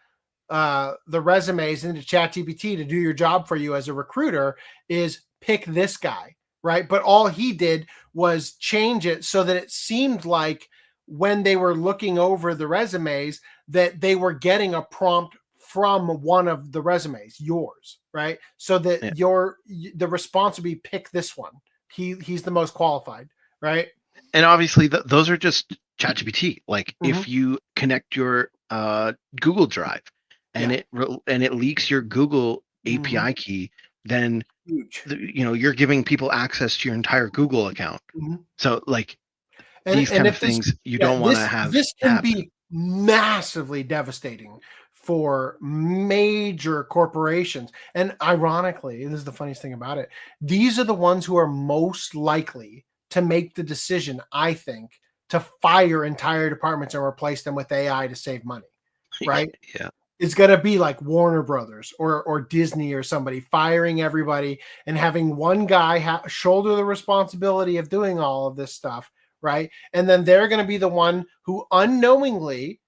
resumes into ChatGPT to do your job for you as a recruiter is pick this guy, right? But all he did was change it so that it seemed like when they were looking over the resumes that they were getting a prompt from one of the resumes, yours, right? So that the response would be pick this one. He's the most qualified, right? And obviously those are just ChatGPT. Like if you connect your Google Drive and it leaks your Google API key, then you're giving people access to your entire Google account. So like these kind of things you don't want to have. This can be massively devastating for major corporations. And ironically, this is the funniest thing about it. These are the ones who are most likely to make the decision, I think, to fire entire departments and replace them with AI to save money, right? Yeah. It's going to be like Warner Brothers or Disney or somebody firing everybody and having one guy shoulder the responsibility of doing all of this stuff, right? And then they're going to be the one who unknowingly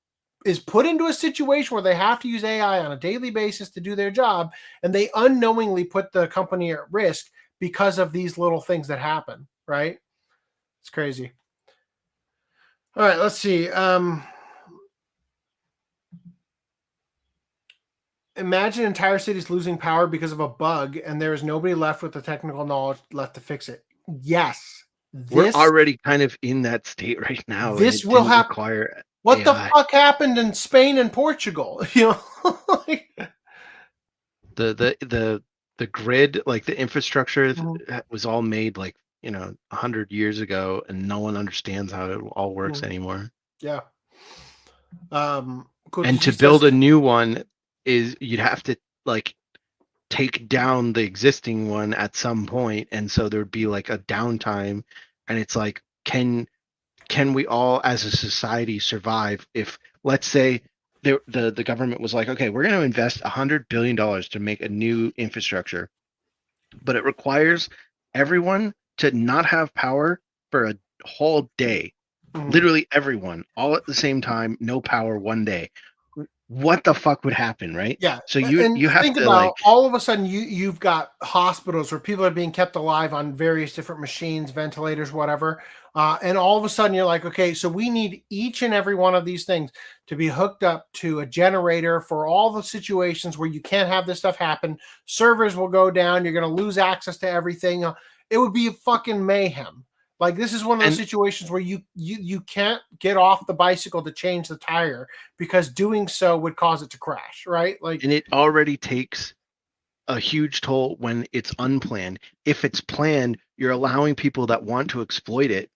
is put into a situation where they have to use AI on a daily basis to do their job, and they unknowingly put the company at risk because of these little things that happen, right? It's crazy. All right, let's see. Imagine entire cities losing power because of a bug, and there is nobody left with the technical knowledge left to fix it. Yes. We're already kind of in that state right now. This will happen. What the fuck happened in Spain and Portugal? You know, the grid, like the infrastructure was all made like 100 years ago, and no one understands how it all works anymore. Yeah. And to build a new one is you'd have to like take down the existing one at some point, and so there'd be like a downtime, and it's like can we all as a society survive if, let's say, the government was like, okay, we're going to invest $100 billion to make a new infrastructure, but it requires everyone to not have power for a whole day. Literally everyone all at the same time, no power one day. what the fuck would happen, right? Yeah. So you have think to about like all of a sudden you've got hospitals where people are being kept alive on various different machines, ventilators, whatever. And all of a sudden you're like, okay, so we need each and every one of these things to be hooked up to a generator for all the situations where you can't have this stuff happen. Servers will go down. You're going to lose access to everything. It would be a fucking mayhem. Like, this is one of those situations where you can't get off the bicycle to change the tire because doing so would cause it to crash, right? Like, and it already takes a huge toll when it's unplanned. If it's planned, you're allowing people that want to exploit it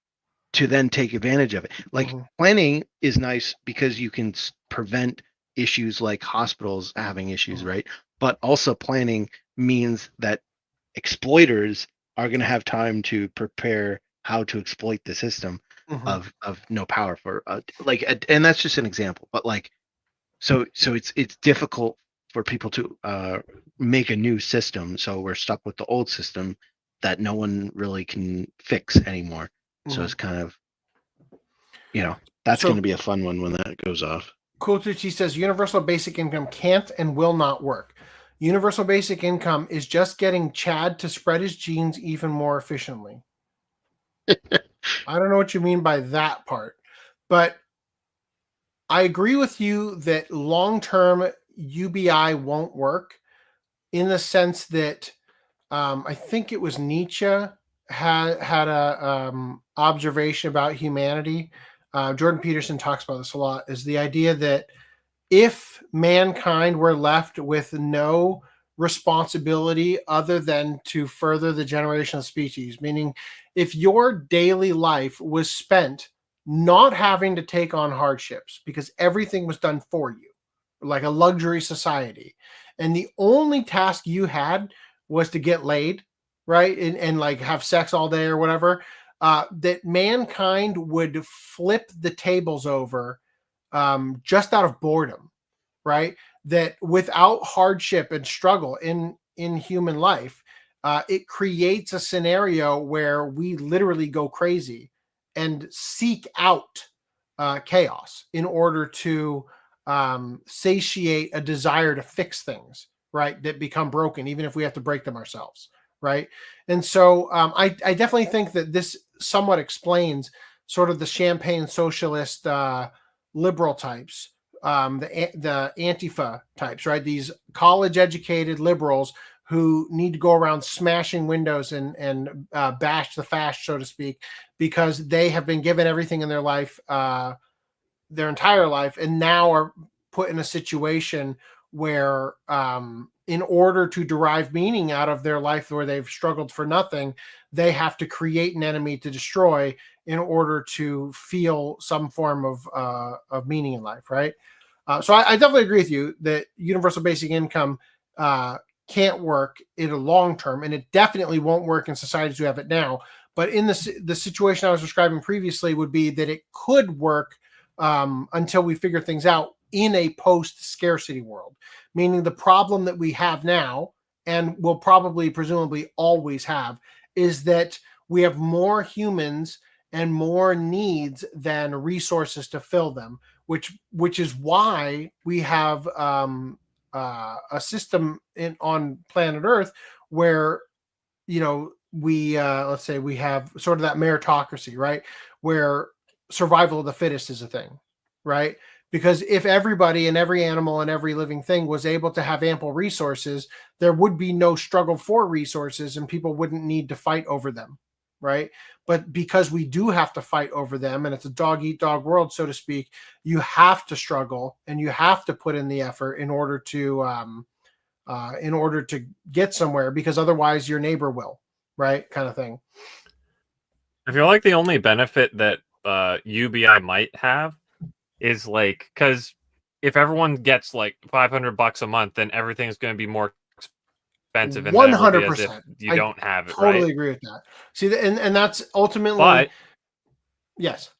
to then take advantage of it. Like, planning is nice because you can prevent issues like hospitals having issues, right? But also planning means that exploiters are going to have time to prepare how to exploit the system of no power for and that's just an example. But like, so it's difficult for people to make a new system, so we're stuck with the old system that no one really can fix anymore. So it's kind of, that's going to be a fun one when that goes off. Cooltucci says universal basic income can't and will not work. Universal basic income is just getting Chad to spread his genes even more efficiently. I don't know what you mean by that part, but I agree with you that long-term UBI won't work, in the sense that I think it was Nietzsche had a observation about humanity. Jordan Peterson talks about this a lot, is the idea that if mankind were left with no responsibility other than to further the generation of species, meaning if your daily life was spent not having to take on hardships because everything was done for you, like a luxury society, and the only task you had was to get laid, right, and like have sex all day or whatever, that mankind would flip the tables over just out of boredom, right? That without hardship and struggle in human life, it creates a scenario where we literally go crazy and seek out chaos in order to satiate a desire to fix things, right, that become broken, even if we have to break them ourselves, right? And so I definitely think that this somewhat explains sort of the champagne socialist liberal types, the Antifa types, right? These college-educated liberals who need to go around smashing windows and bash the fash, so to speak, because they have been given everything in their life, their entire life, and now are put in a situation where in order to derive meaning out of their life where they've struggled for nothing, they have to create an enemy to destroy in order to feel some form of meaning in life, right? So I definitely agree with you that universal basic income can't work in a long term, and it definitely won't work in societies who have it now. But in the situation I was describing previously would be that it could work until we figure things out in a post-scarcity world, meaning the problem that we have now, and will probably presumably always have, is that we have more humans and more needs than resources to fill them, which is why we have a system on planet Earth where, we let's say we have sort of that meritocracy, right, where survival of the fittest is a thing, right? Because if everybody and every animal and every living thing was able to have ample resources, there would be no struggle for resources and people wouldn't need to fight over them, right? But because we do have to fight over them, and it's a dog-eat-dog world, so to speak, you have to struggle and you have to put in the effort in order to get somewhere, because otherwise your neighbor will, right? Kind of thing. I feel like the only benefit that UBI might have is like, because if everyone gets like $500 a month, then everything's going to be more expensive, and 100%. You don't have it. Totally right? agree with that. See, and that's ultimately. But yes.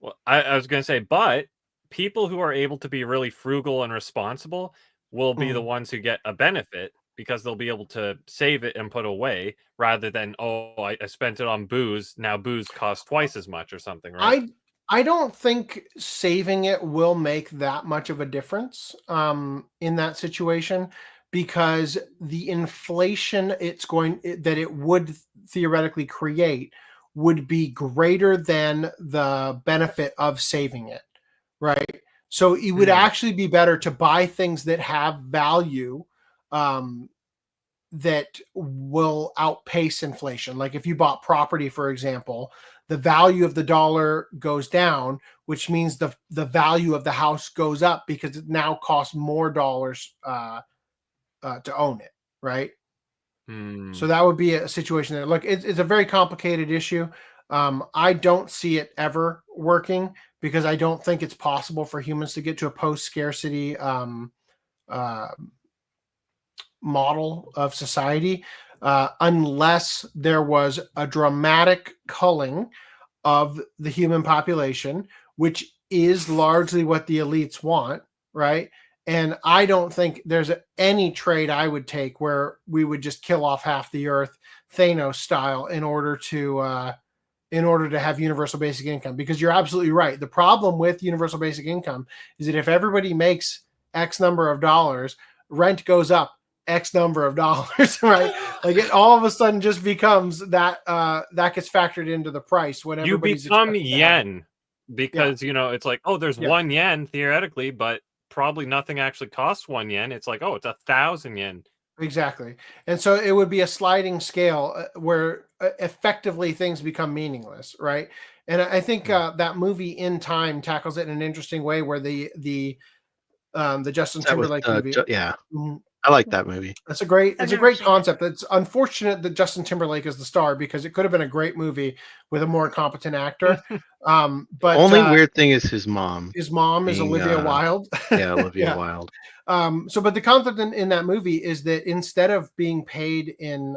Well, I was going to say, but people who are able to be really frugal and responsible will be the ones who get a benefit, because they'll be able to save it and put away, rather than, I spent it on booze. Now booze costs twice as much or something, right? I don't think saving it will make that much of a difference in that situation, because the inflation that it would theoretically create would be greater than the benefit of saving it, right? So it would actually be better to buy things that have value that will outpace inflation. Like if you bought property, for example, the value of the dollar goes down, which means the value of the house goes up because it now costs more dollars to own it, right? So that would be a situation that, look, it's a very complicated issue. I don't see it ever working because I don't think it's possible for humans to get to a post-scarcity model of society unless there was a dramatic culling of the human population, which is largely what the elites want, right? And I don't think there's any trade I would take where we would just kill off half the earth, Thanos style, in order to have universal basic income. Because you're absolutely right. The problem with universal basic income is that if everybody makes X number of dollars, rent goes up X number of dollars, right? Like it all of a sudden just becomes that that gets factored into the price when You become yen because it's like, oh, there's 1 yen theoretically, but probably nothing actually costs 1 yen. It's like, oh, it's 1,000 yen. Exactly. And so it would be a sliding scale where effectively things become meaningless, right? And I think that movie In Time tackles it in an interesting way, where the Justin Timberlake movie. Yeah. I like that movie. It's a great concept. It's unfortunate that Justin Timberlake is the star because it could have been a great movie with a more competent actor. But only weird thing is his mom. His mom is Olivia Wilde. Yeah, Olivia Wilde. But the concept in that movie is that instead of being paid in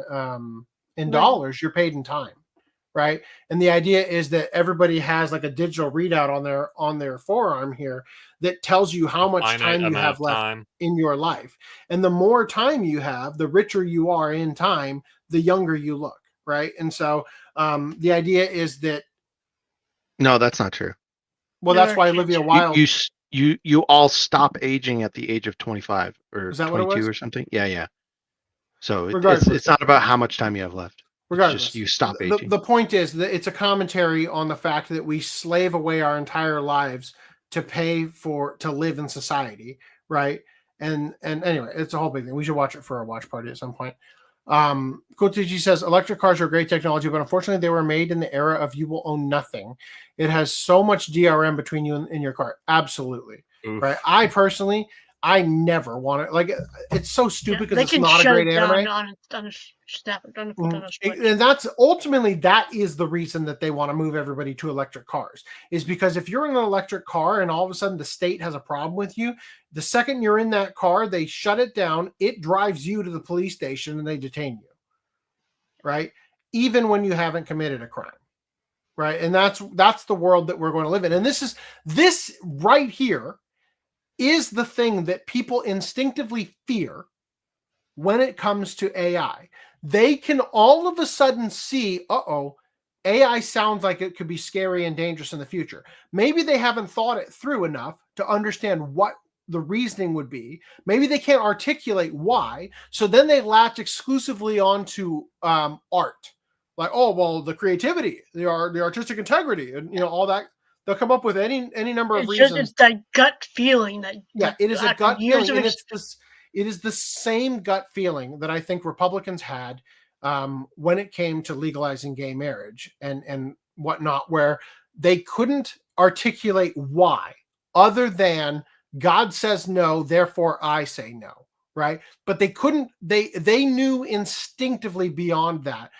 dollars, you're paid in time, right? And the idea is that everybody has like a digital readout on their forearm here that tells you how much time you have left in your life. And the more time you have, the richer you are in time, the younger you look, right? And so the idea is that no, that's not true. Well, that's why Olivia Wilde. You all stop aging at the age of 25 or 22 or something. Yeah. So it's not about how much time you have left. Regardless, just you stop aging. The point is that it's a commentary on the fact that we slave away our entire lives to pay to live in society, right? And anyway, it's a whole big thing. We should watch it for a watch party at some point. Kotuji says electric cars are great technology, but unfortunately they were made in the era of you will own nothing. It has so much DRM between you and your car. Absolutely. Oof. Right. I personally, I never want it. Like, it's so stupid because it's not a great anime. And that's ultimately, that is the reason that they want to move everybody to electric cars, is because if you're in an electric car and all of a sudden the state has a problem with you, the second you're in that car, they shut it down. It drives you to the police station and they detain you. Right. Even when you haven't committed a crime. Right. And that's the world that we're going to live in. And this right here is the thing that people instinctively fear when it comes to AI. They can all of a sudden see, AI sounds like it could be scary and dangerous in the future. Maybe they haven't thought it through enough to understand what the reasoning would be. Maybe they can't articulate why. So then they latch exclusively onto art. Like, the creativity, the artistic integrity, and all that. They'll come up with any number of reasons. It's that gut feeling that. Yeah, it is a gut feeling. And it is the same gut feeling that I think Republicans had when it came to legalizing gay marriage and whatnot, where they couldn't articulate why, other than God says no, therefore I say no, right? But they couldn't. They knew instinctively beyond that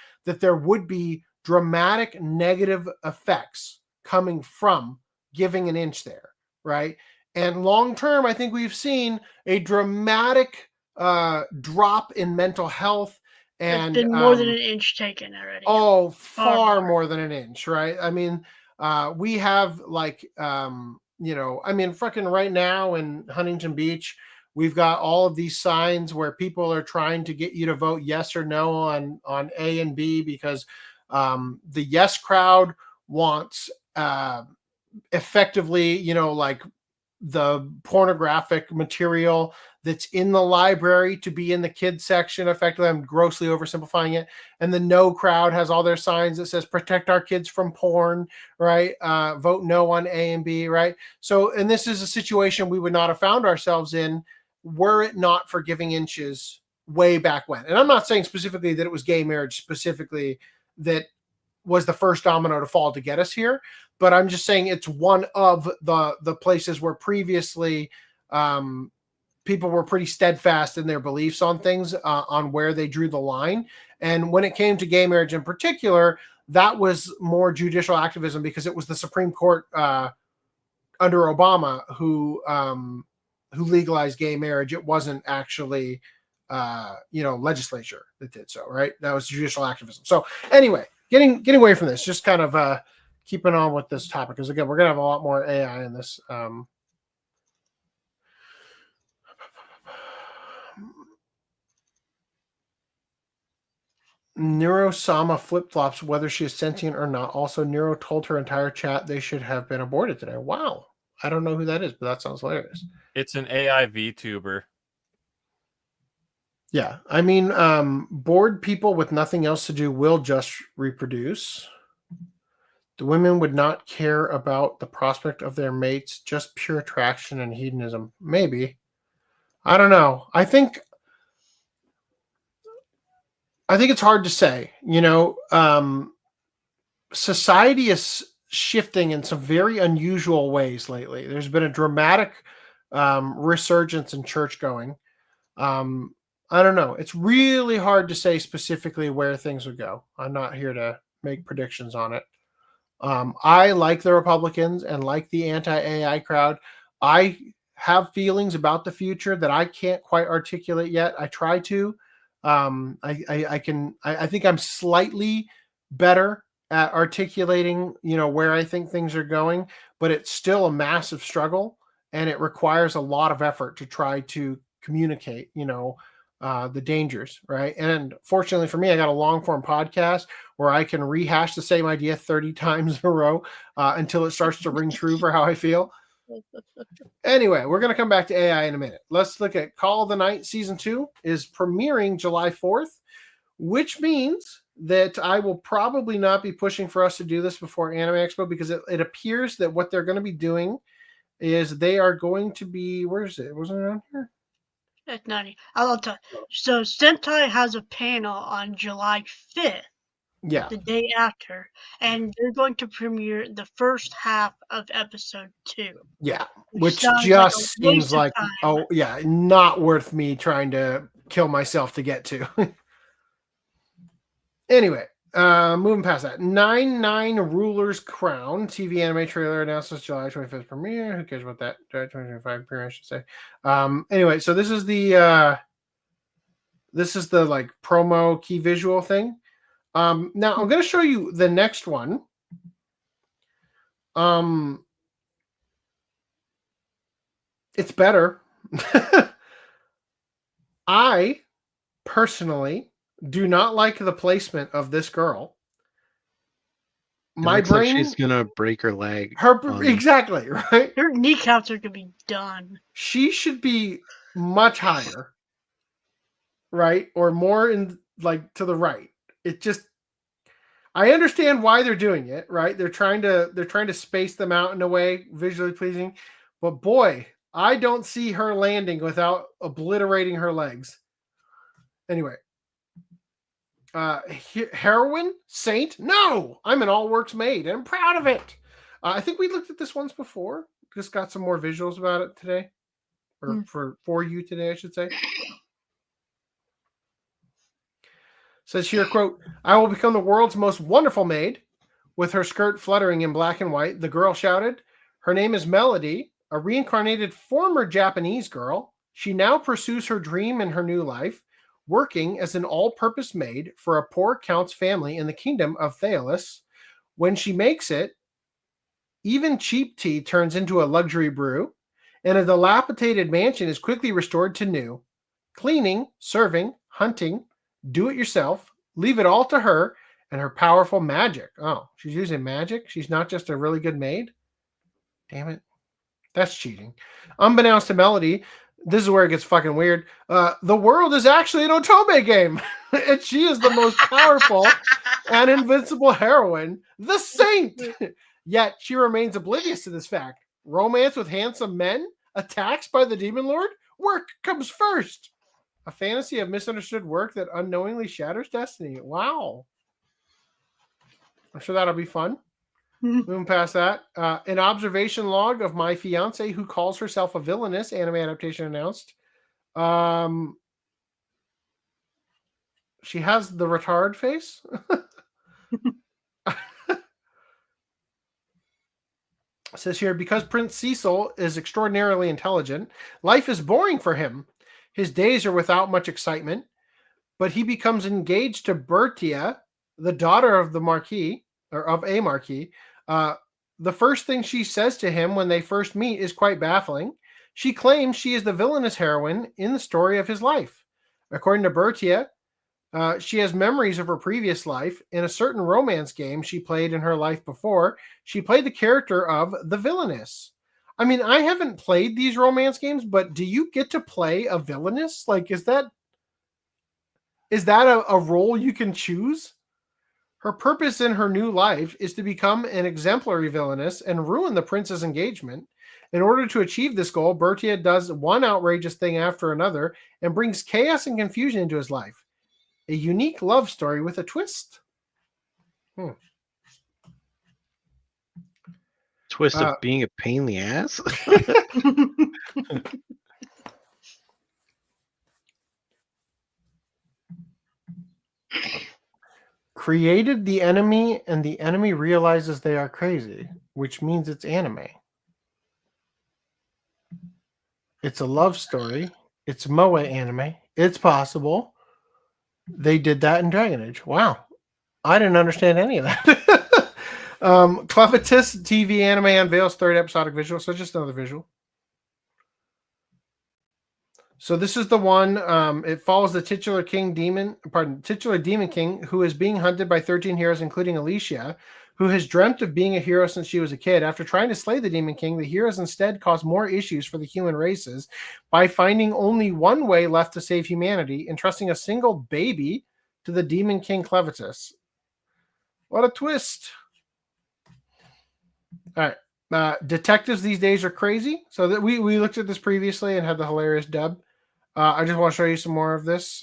there would be dramatic negative effects coming from giving an inch there, right? And long term, I think we've seen a dramatic drop in mental health. And there's been more than an inch taken already. Oh, far more than an inch, right? I mean, we have freaking right now in Huntington Beach, we've got all of these signs where people are trying to get you to vote yes or no on A and B because the yes crowd wants effectively, like the pornographic material that's in the library to be in the kids section. Effectively, I'm grossly oversimplifying it. And the no crowd has all their signs that says protect our kids from porn, right? Vote no on A and B, right? So, and this is a situation we would not have found ourselves in were it not for Giving Inches way back when. And I'm not saying specifically that it was gay marriage specifically that was the first domino to fall to get us here, but I'm just saying it's one of the places where previously people were pretty steadfast in their beliefs on things, on where they drew the line. And when it came to gay marriage in particular, that was more judicial activism because it was the Supreme Court under Obama who legalized gay marriage. It wasn't actually legislature that did so, right? That was judicial activism. So anyway, getting away from this, just kind of keeping on with this topic, because again, we're gonna have a lot more AI in this. Neuro-sama flip-flops whether she is sentient or not. Also, Neuro told her entire chat they should have been aborted today. Wow. I don't know who that is, but that sounds hilarious. It's an AI VTuber. Yeah. I mean, bored people with nothing else to do will just reproduce. The women would not care about the prospect of their mates, just pure attraction and hedonism. Maybe. I don't know. I think it's hard to say. Society is shifting in some very unusual ways lately. There's been a dramatic resurgence in church going. I don't know. It's really hard to say specifically where things would go. I'm not here to make predictions on it. I like the Republicans and like the anti-AI crowd. I have feelings about the future that I can't quite articulate yet. I try to. I think I'm slightly better at articulating, where I think things are going, but it's still a massive struggle, and it requires a lot of effort to try to communicate, the dangers, right? And fortunately for me, I got a long form podcast where I can rehash the same idea 30 times in a row until it starts to ring true for how I feel. Anyway, we're going to come back to AI in a minute. Let's look at Call of the Night Season 2 is premiering July 4th, which means that I will probably not be pushing for us to do this before Anime Expo, because it appears that what they're going to be doing is they are going to be, where is it? Wasn't it on here? It's 90. I'll tell you. So Sentai has a panel on July 5th. Yeah. The day after. And they're going to premiere the first half of episode 2. Yeah. Which just seems like, oh, yeah, not worth me trying to kill myself to get to. Anyway, moving past that. 9 Ruler's Crown TV anime trailer announces July 25th premiere. Who cares about that? July 2025 premiere, I should say. Anyway, so this is the like promo key visual thing. Now I'm going to show you the next one. It's better. I personally do not like the placement of this girl. My brain, like she's gonna break her leg. Exactly, right? Her kneecaps are gonna be done. She should be much higher, right? Or more in like to the right. It just, I understand why they're doing it, right? They're trying to space them out in a way visually pleasing, but boy, I don't see her landing without obliterating her legs. Anyway, Heroine, Saint, no, I'm an all works Maid, and I'm proud of it. I think we looked at this once before. Just got some more visuals about it today, or for you today, I should say. Says here, quote, I will become the world's most wonderful maid. With her skirt fluttering in black and white, the girl shouted. Her name is Melody, a reincarnated former Japanese girl. She now pursues her dream in her new life, working as an all-purpose maid for a poor count's family in the kingdom of Theolis. When she makes it, even cheap tea turns into a luxury brew, and a dilapidated mansion is quickly restored to new. Cleaning, serving, hunting, do it yourself, leave it all to her and her powerful magic. Oh, she's using magic? She's not just a really good maid? Damn it. That's cheating. Unbeknownst to Melody, this is where it gets fucking weird. The world is actually an Otome game. And she is the most powerful and invincible heroine, the Saint. Yet she remains oblivious to this fact. Romance with handsome men? Attacks by the Demon Lord? Work comes first. A fantasy of misunderstood work that unknowingly shatters destiny. Wow. I'm sure that'll be fun. Moving past that. An observation log of my fiancée who calls herself a villainess. Anime adaptation announced. She has the retard face. It says here, because Prince Cecil is extraordinarily intelligent, life is boring for him. His days are without much excitement, but he becomes engaged to Bertia, the daughter of the Marquis, or of a Marquis. The first thing she says to him when they first meet is quite baffling. She claims she is the villainous heroine in the story of his life. According to Bertia, she has memories of her previous life. In a certain romance game she played in her life before, she played the character of the Villainess. I mean, I haven't played these romance games, but do you get to play a villainess? Like, is that a role you can choose? Her purpose in her new life is to become an exemplary villainess and ruin the prince's engagement. In order to achieve this goal, Bertia does one outrageous thing after another and brings chaos and confusion into his life. A unique love story with a twist. Twist of being a pain in the ass? Created the enemy, and the enemy realizes they are crazy, which means it's anime. It's a love story. It's Moe anime. It's possible. They did that in Dragon Age. Wow. I didn't understand any of that. Clevatess TV anime unveils third episodic visual. So just another visual. So this is the one. It follows the titular demon king who is being hunted by 13 heroes, including Alicia, who has dreamt of being a hero since she was a kid. After trying to slay the demon king, the heroes instead cause more issues for the human races by finding only one way left to save humanity, entrusting a single baby to the demon king Clevatess. What a twist. All right. Detectives these days are crazy. So that we looked at this previously and had the hilarious dub. I just want to show you some more of this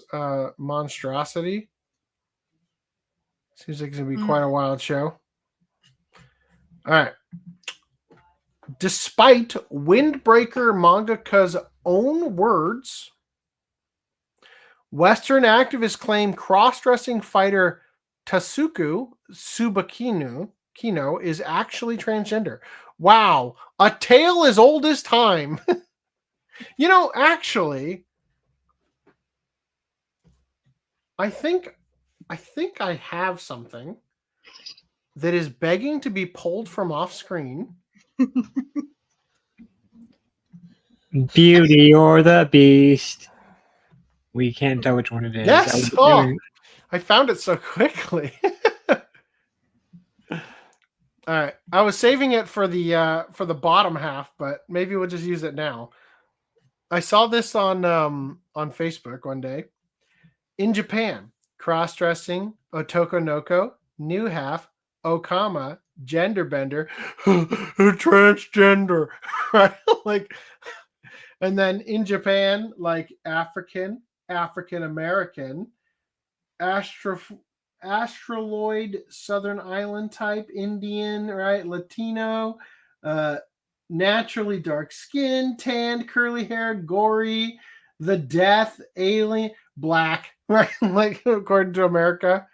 monstrosity. Seems like it's going to be quite a wild show. All right. Despite Windbreaker mangaka's own words, Western activists claim cross-dressing fighter Tasuku Tsubakino is actually transgender. Wow. A tale as old as time. You know, actually, I think I have something that is begging to be pulled from off screen. Beauty or the Beast. We can't tell which one it is. Yes. Oh, I found it so quickly. All right. I was saving it for the bottom half, but maybe we'll just use it now. I saw this on Facebook one day. In Japan, cross-dressing, otokonoko, new half, okama, gender bender, transgender, right? Like, and then in Japan, like African American, astroloid, Southern Island type, Indian, right? Latino, naturally dark skin, tanned, curly haired, gory, the death, alien, black, right? Like according to America.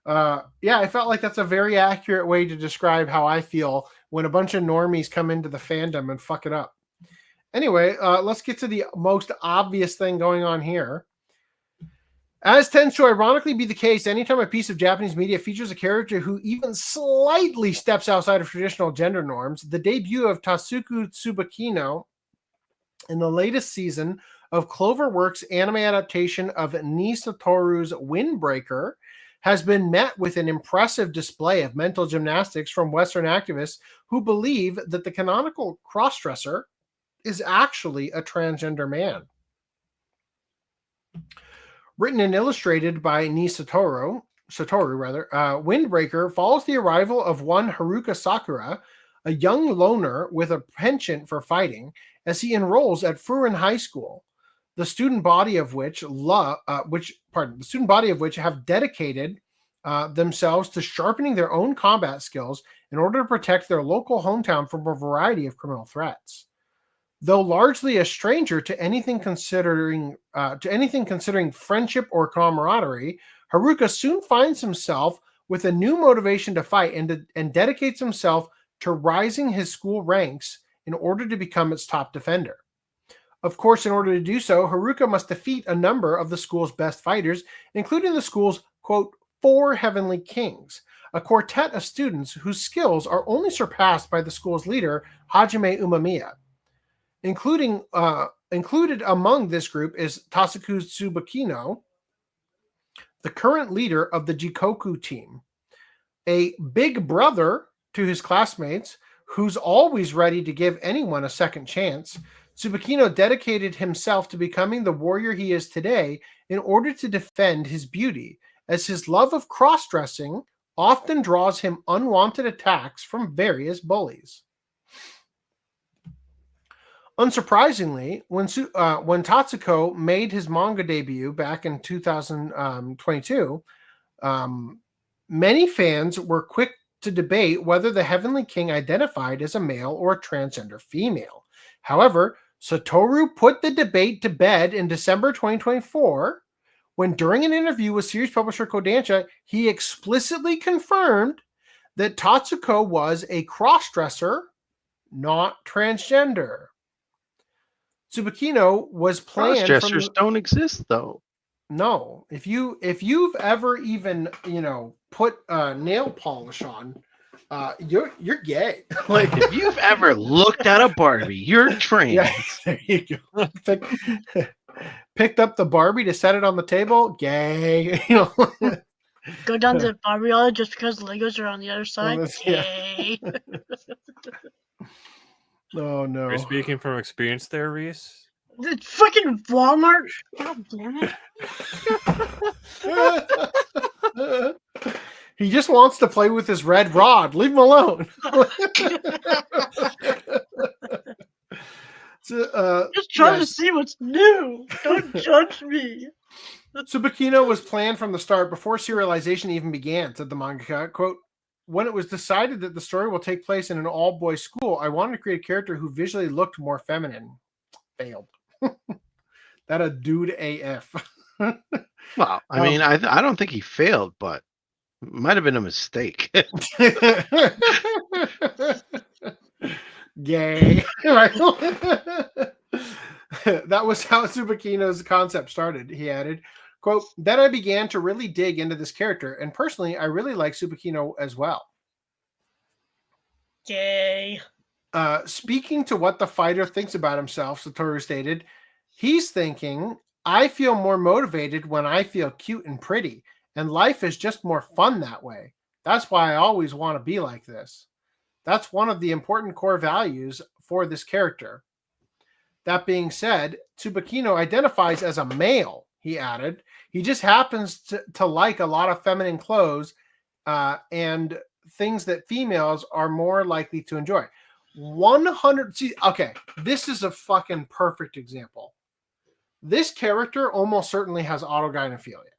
Yeah, I felt like that's a very accurate way to describe how I feel when a bunch of normies come into the fandom and fuck it up. Anyway, let's get to the most obvious thing going on here. As tends to ironically be the case, anytime a piece of Japanese media features a character who even slightly steps outside of traditional gender norms, the debut of Tasuku Tsubakino in the latest season of Cloverworks' anime adaptation of Nisatoru's Windbreaker has been met with an impressive display of mental gymnastics from Western activists who believe that the canonical crossdresser is actually a transgender man. Written and illustrated by Satoru, Windbreaker follows the arrival of one Haruka Sakura, a young loner with a penchant for fighting, as he enrolls at Furin High School. The student body of which have dedicated themselves to sharpening their own combat skills in order to protect their local hometown from a variety of criminal threats. Though largely a stranger to anything considering friendship or camaraderie, Haruka soon finds himself with a new motivation to fight and dedicates himself to rising his school ranks in order to become its top defender. Of course, in order to do so, Haruka must defeat a number of the school's best fighters, including the school's, quote, 4 Heavenly Kings, a quartet of students whose skills are only surpassed by the school's leader, Hajime Umemiya. Included among this group is Tatsuku Tsubakino, the current leader of the Jikoku team, a big brother to his classmates who's always ready to give anyone a second chance. Tsubakino dedicated himself to becoming the warrior he is today in order to defend his beauty, as his love of cross-dressing often draws him unwanted attacks from various bullies. Unsurprisingly, when Tatsuko made his manga debut back in 2022, many fans were quick to debate whether the Heavenly King identified as a male or a transgender female. However, Satoru put the debate to bed in December 2024 when, during an interview with series publisher Kodansha, he explicitly confirmed that Tatsuko was a crossdresser, not transgender. Tsubakino was planned. Crossdressers don't exist, though. No, if you've ever even put nail polish on, you're gay. Like if you've ever looked at a Barbie, you're trans. Yeah, there you go. Picked up the Barbie to set it on the table, gay. Go down to the Barbie aisle just because Legos are on the other side. Yeah. Gay. Oh no! You're speaking from experience there, Reese. It's freaking Walmart. God damn it! He just wants to play with his red rod. Leave him alone. Just trying to see what's new. Don't judge me. Tsubakino was planned from the start before serialization even began, said the mangaka. Quote, when it was decided that the story will take place in an all-boys school, I wanted to create a character who visually looked more feminine. Failed. That a dude AF. Well, I mean, I don't think he failed, but it might have been a mistake. Gay. Right? That was how Tsubakino's concept started, he added. Quote, then I began to really dig into this character, and personally, I really like Tsubakino as well. Gay. Speaking to what the fighter thinks about himself, Satoru stated, he's thinking, I feel more motivated when I feel cute and pretty, and life is just more fun that way. That's why I always want to be like this. That's one of the important core values for this character. That being said, Tsubakino identifies as a male, he added. He just happens to like a lot of feminine clothes and things that females are more likely to enjoy. 100. See, okay, this is a fucking perfect example. This character almost certainly has autogynephilia,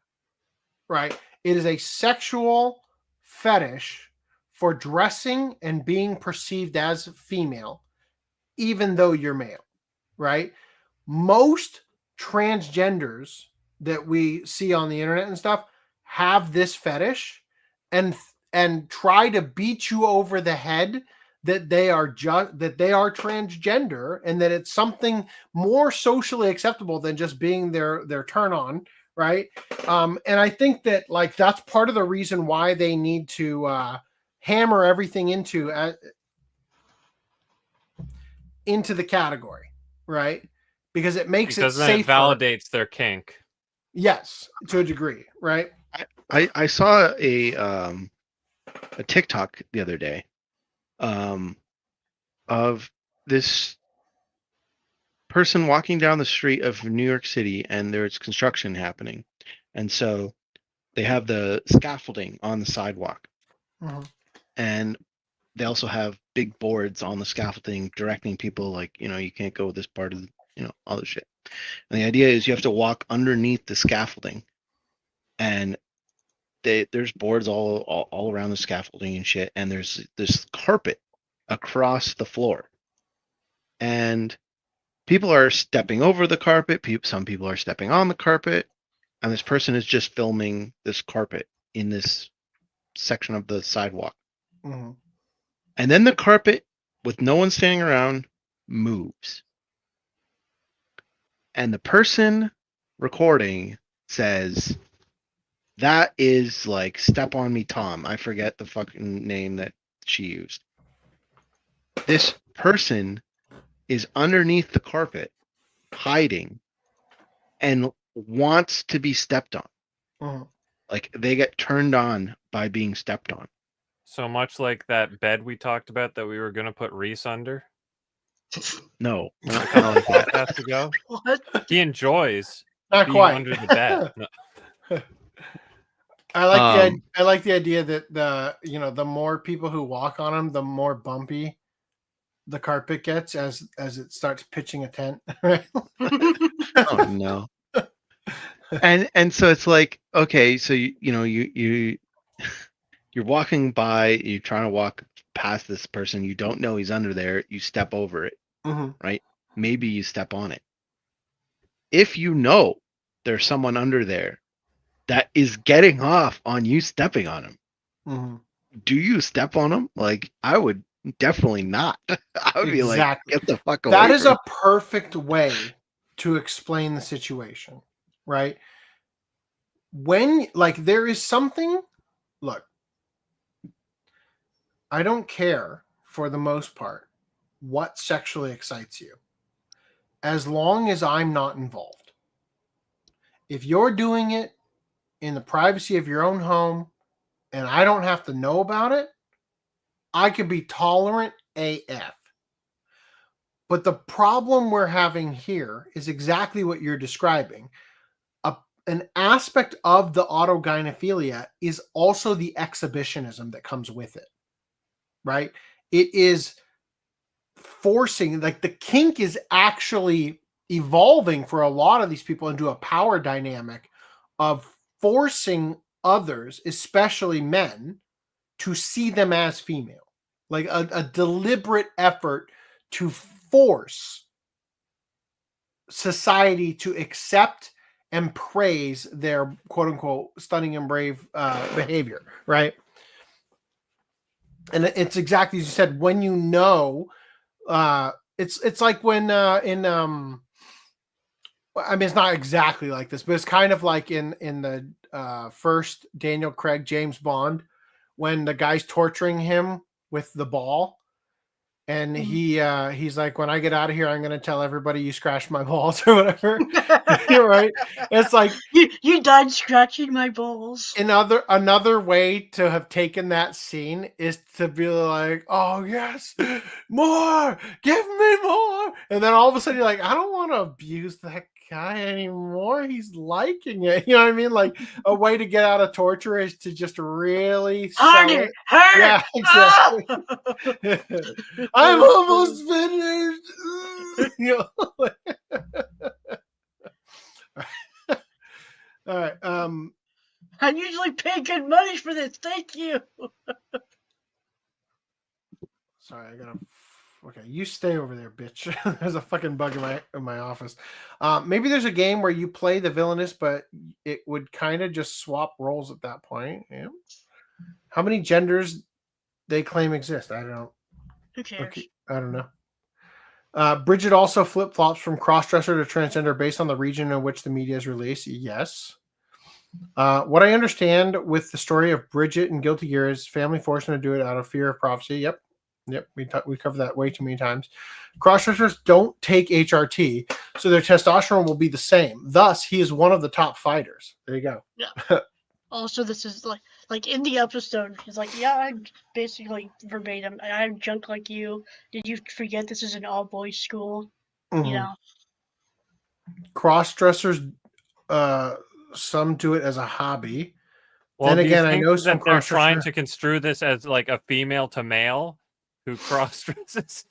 right? It is a sexual fetish for dressing and being perceived as female, even though you're male, right? Most transgenders that we see on the internet and stuff have this fetish and try to beat you over the head that they are transgender and that it's something more socially acceptable than just being their turn on, right? And I think that like that's part of the reason why they need to hammer everything into the category, right? Because it makes it safer. It validates their kink. Yes, to a degree, right? I saw a TikTok the other day of this person walking down the street of New York City, and there's construction happening, and so they have the scaffolding on the sidewalk, and they also have big boards on the scaffolding directing people, like, you can't go this part of all this shit. And the idea is you have to walk underneath the scaffolding, and there's boards all around the scaffolding and shit, and there's this carpet across the floor, and people are stepping over the carpet. Some people are stepping on the carpet, and this person is just filming this carpet in this section of the sidewalk. And then the carpet, with no one standing around, moves. And the person recording says, "That is like Step on Me Tom." I forget the fucking name that she used. This person is underneath the carpet, hiding, and wants to be stepped on. Like, they get turned on by being stepped on. So much like that bed we talked about that we were going to put Reese under. No, not kind of like that. Has to go. What? He enjoys Not being quite. under the bed. No. I like the idea that the more people who walk on them, the more bumpy the carpet gets as it starts pitching a tent. Right? Oh no. And so it's like, okay, so you're walking by, you're trying to walk past this person, you don't know he's under there, you step over it, right? Maybe you step on it. If you know there's someone under there that is getting off on you stepping on him, do you step on him? Like, I would definitely not. I would be like, get the fuck away. That is a perfect way to explain the situation, right? When, like, there is something, look, I don't care for the most part what sexually excites you, as long as I'm not involved. If you're doing it in the privacy of your own home and I don't have to know about it, I could be tolerant AF. But the problem we're having here is exactly what you're describing. An aspect of the autogynephilia is also the exhibitionism that comes with it, right? It is forcing, like, the kink is actually evolving for a lot of these people into a power dynamic of forcing others, especially men, to see them as female. Like a deliberate effort to force society to accept and praise their quote unquote stunning and brave behavior, right? And it's exactly as you said. When you know, it's like when I mean, it's not exactly like this, but it's kind of like in the first Daniel Craig James Bond, when the guy's torturing him with the ball, and he's like, when I get out of here, I'm going to tell everybody you scratched my balls or whatever. You're right. It's like, you died scratching my balls. Another way to have taken that scene is to be like, oh yes, more, give me more. And then all of a sudden you're like, I don't want to abuse that guy anymore. He's liking it. You know what I mean? Like, a way to get out of torture is to just really harder. Yeah, exactly. I'm almost finished. You know? All right. I usually pay good money for this. Thank you. Sorry, I gotta. Okay, you stay over there, bitch. There's a fucking bug in my office. Maybe there's a game where you play the villainess, but it would kind of just swap roles at that point. Yeah. How many genders they claim exist? I don't know. Who cares? Okay, I don't know. Bridget also flip-flops from cross-dresser to transgender based on the region in which the media is released. Yes. What I understand with the story of Bridget and Guilty Gear is family forcing her to do it out of fear of prophecy. Yep. We covered that way too many times. Cross-dressers don't take HRT, so their testosterone will be the same. Thus, he is one of the top fighters. There you go. Yeah. Also, this is like in the episode, he's like, yeah, I'm basically verbatim. I'm junk like you. Did you forget this is an all boys school? Mhm. You know. Cross-dressers, some do it as a hobby. Well, Then do you again, I think know that some they're trying cross-dresser. to construe this as like a female to male who cross dresses?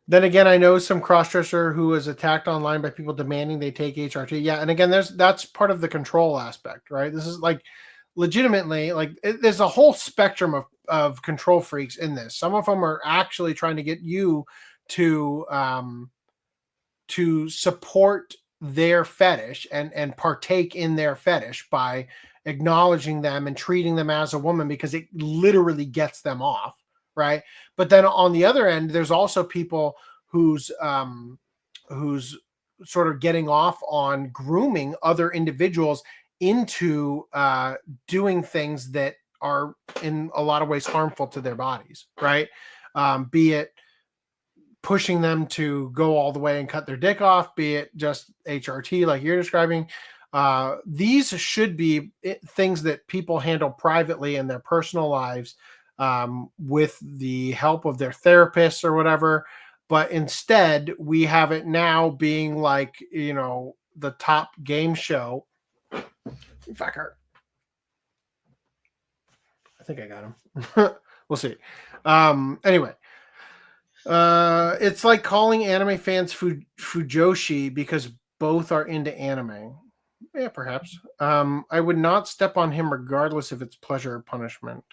Then again, I know some crossdresser who was attacked online by people demanding they take HRT. Yeah, and again, that's part of the control aspect, right? This is like legitimately like there's a whole spectrum of control freaks in this. Some of them are actually trying to get you to support their fetish and partake in their fetish by acknowledging them and treating them as a woman because it literally gets them off, right? But then on the other end, there's also people who's sort of getting off on grooming other individuals into doing things that are in a lot of ways harmful to their bodies, right? Be it pushing them to go all the way and cut their dick off, be it just HRT like you're describing. These should be things that people handle privately in their personal lives with the help of their therapists or whatever. But instead, we have it now being like, you know, the top game show. Fucker. I think I got him. We'll see. Anyway. It's like calling anime fans Fujoshi because both are into anime. Yeah, perhaps. I would not step on him regardless if it's pleasure or punishment.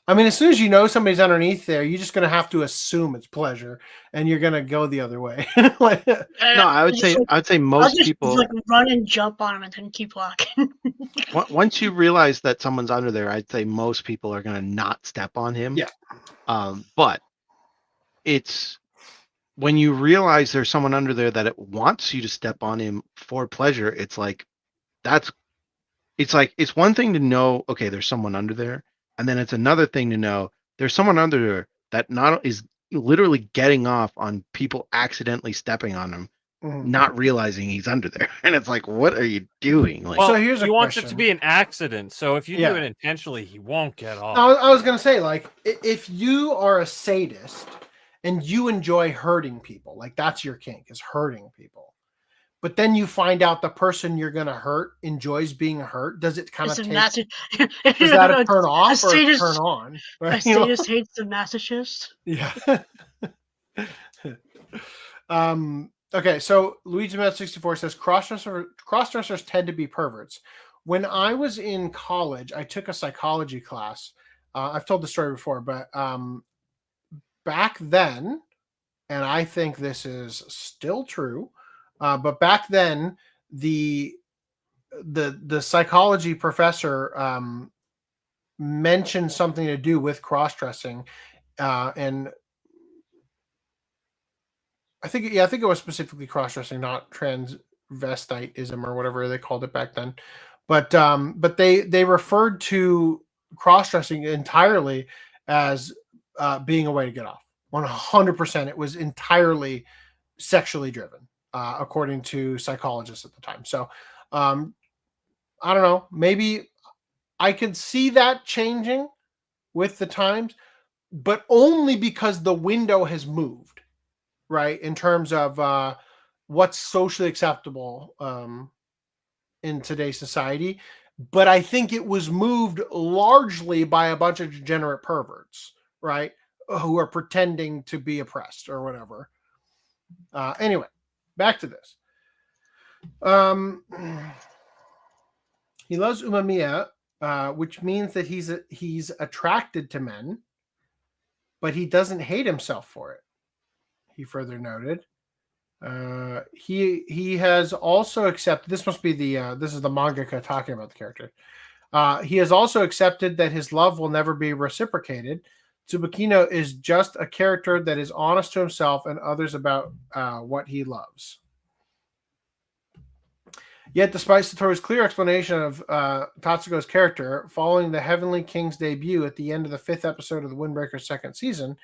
I mean, as soon as you know somebody's underneath there, you're just going to have to assume it's pleasure, and you're going to go the other way. Like, No, I would say most people like run and jump on him and then keep walking. once you realize that someone's under there, I'd say most people are going to not step on him. Yeah. But it's when you realize there's someone under there that it wants you to step on him for pleasure. It's like it's one thing to know, okay, there's someone under there, and then it's another thing to know there's someone under there that not is literally getting off on people accidentally stepping on him, not realizing he's under there. And it's like, what are you doing? Like, Well, so here's a he wants question. it to be an accident. So if you Yeah. do it intentionally, he won't get off. I was going to say, like, if you are a sadist and you enjoy hurting people, like that's your kink, is hurting people. But then you find out the person you're going to hurt enjoys being hurt. Does it kind of take... Is that a turn off or a turn on? A sadist hates the masochist. Yeah. Okay, so Luigi Met 64 says crossdressers tend to be perverts. When I was in college, I took a psychology class. I've told the story before, but back then, and I think this is still true, but back then the psychology professor mentioned something to do with cross-dressing, and I think it was specifically cross-dressing, not transvestitism or whatever they called it back then. But they referred to cross-dressing entirely as being a way to get off. 100%, it was entirely sexually driven, according to psychologists at the time. So, I don't know. Maybe I could see that changing with the times, but only because the window has moved, right? In terms of what's socially acceptable in today's society. But I think it was moved largely by a bunch of degenerate perverts, right? Who are pretending to be oppressed or whatever. Anyway, back to this. He loves umamiya, which means that he's attracted to men, but he doesn't hate himself for it. He further noted. He has also accepted. This must be this is the mangaka talking about the character. He has also accepted that his love will never be reciprocated. Tsubakino is just a character that is honest to himself and others about what he loves. Yet, despite Satoru's clear explanation of Tatsugo's character, following the Heavenly King's debut at the end of the 5th episode of the Windbreaker's 2nd season,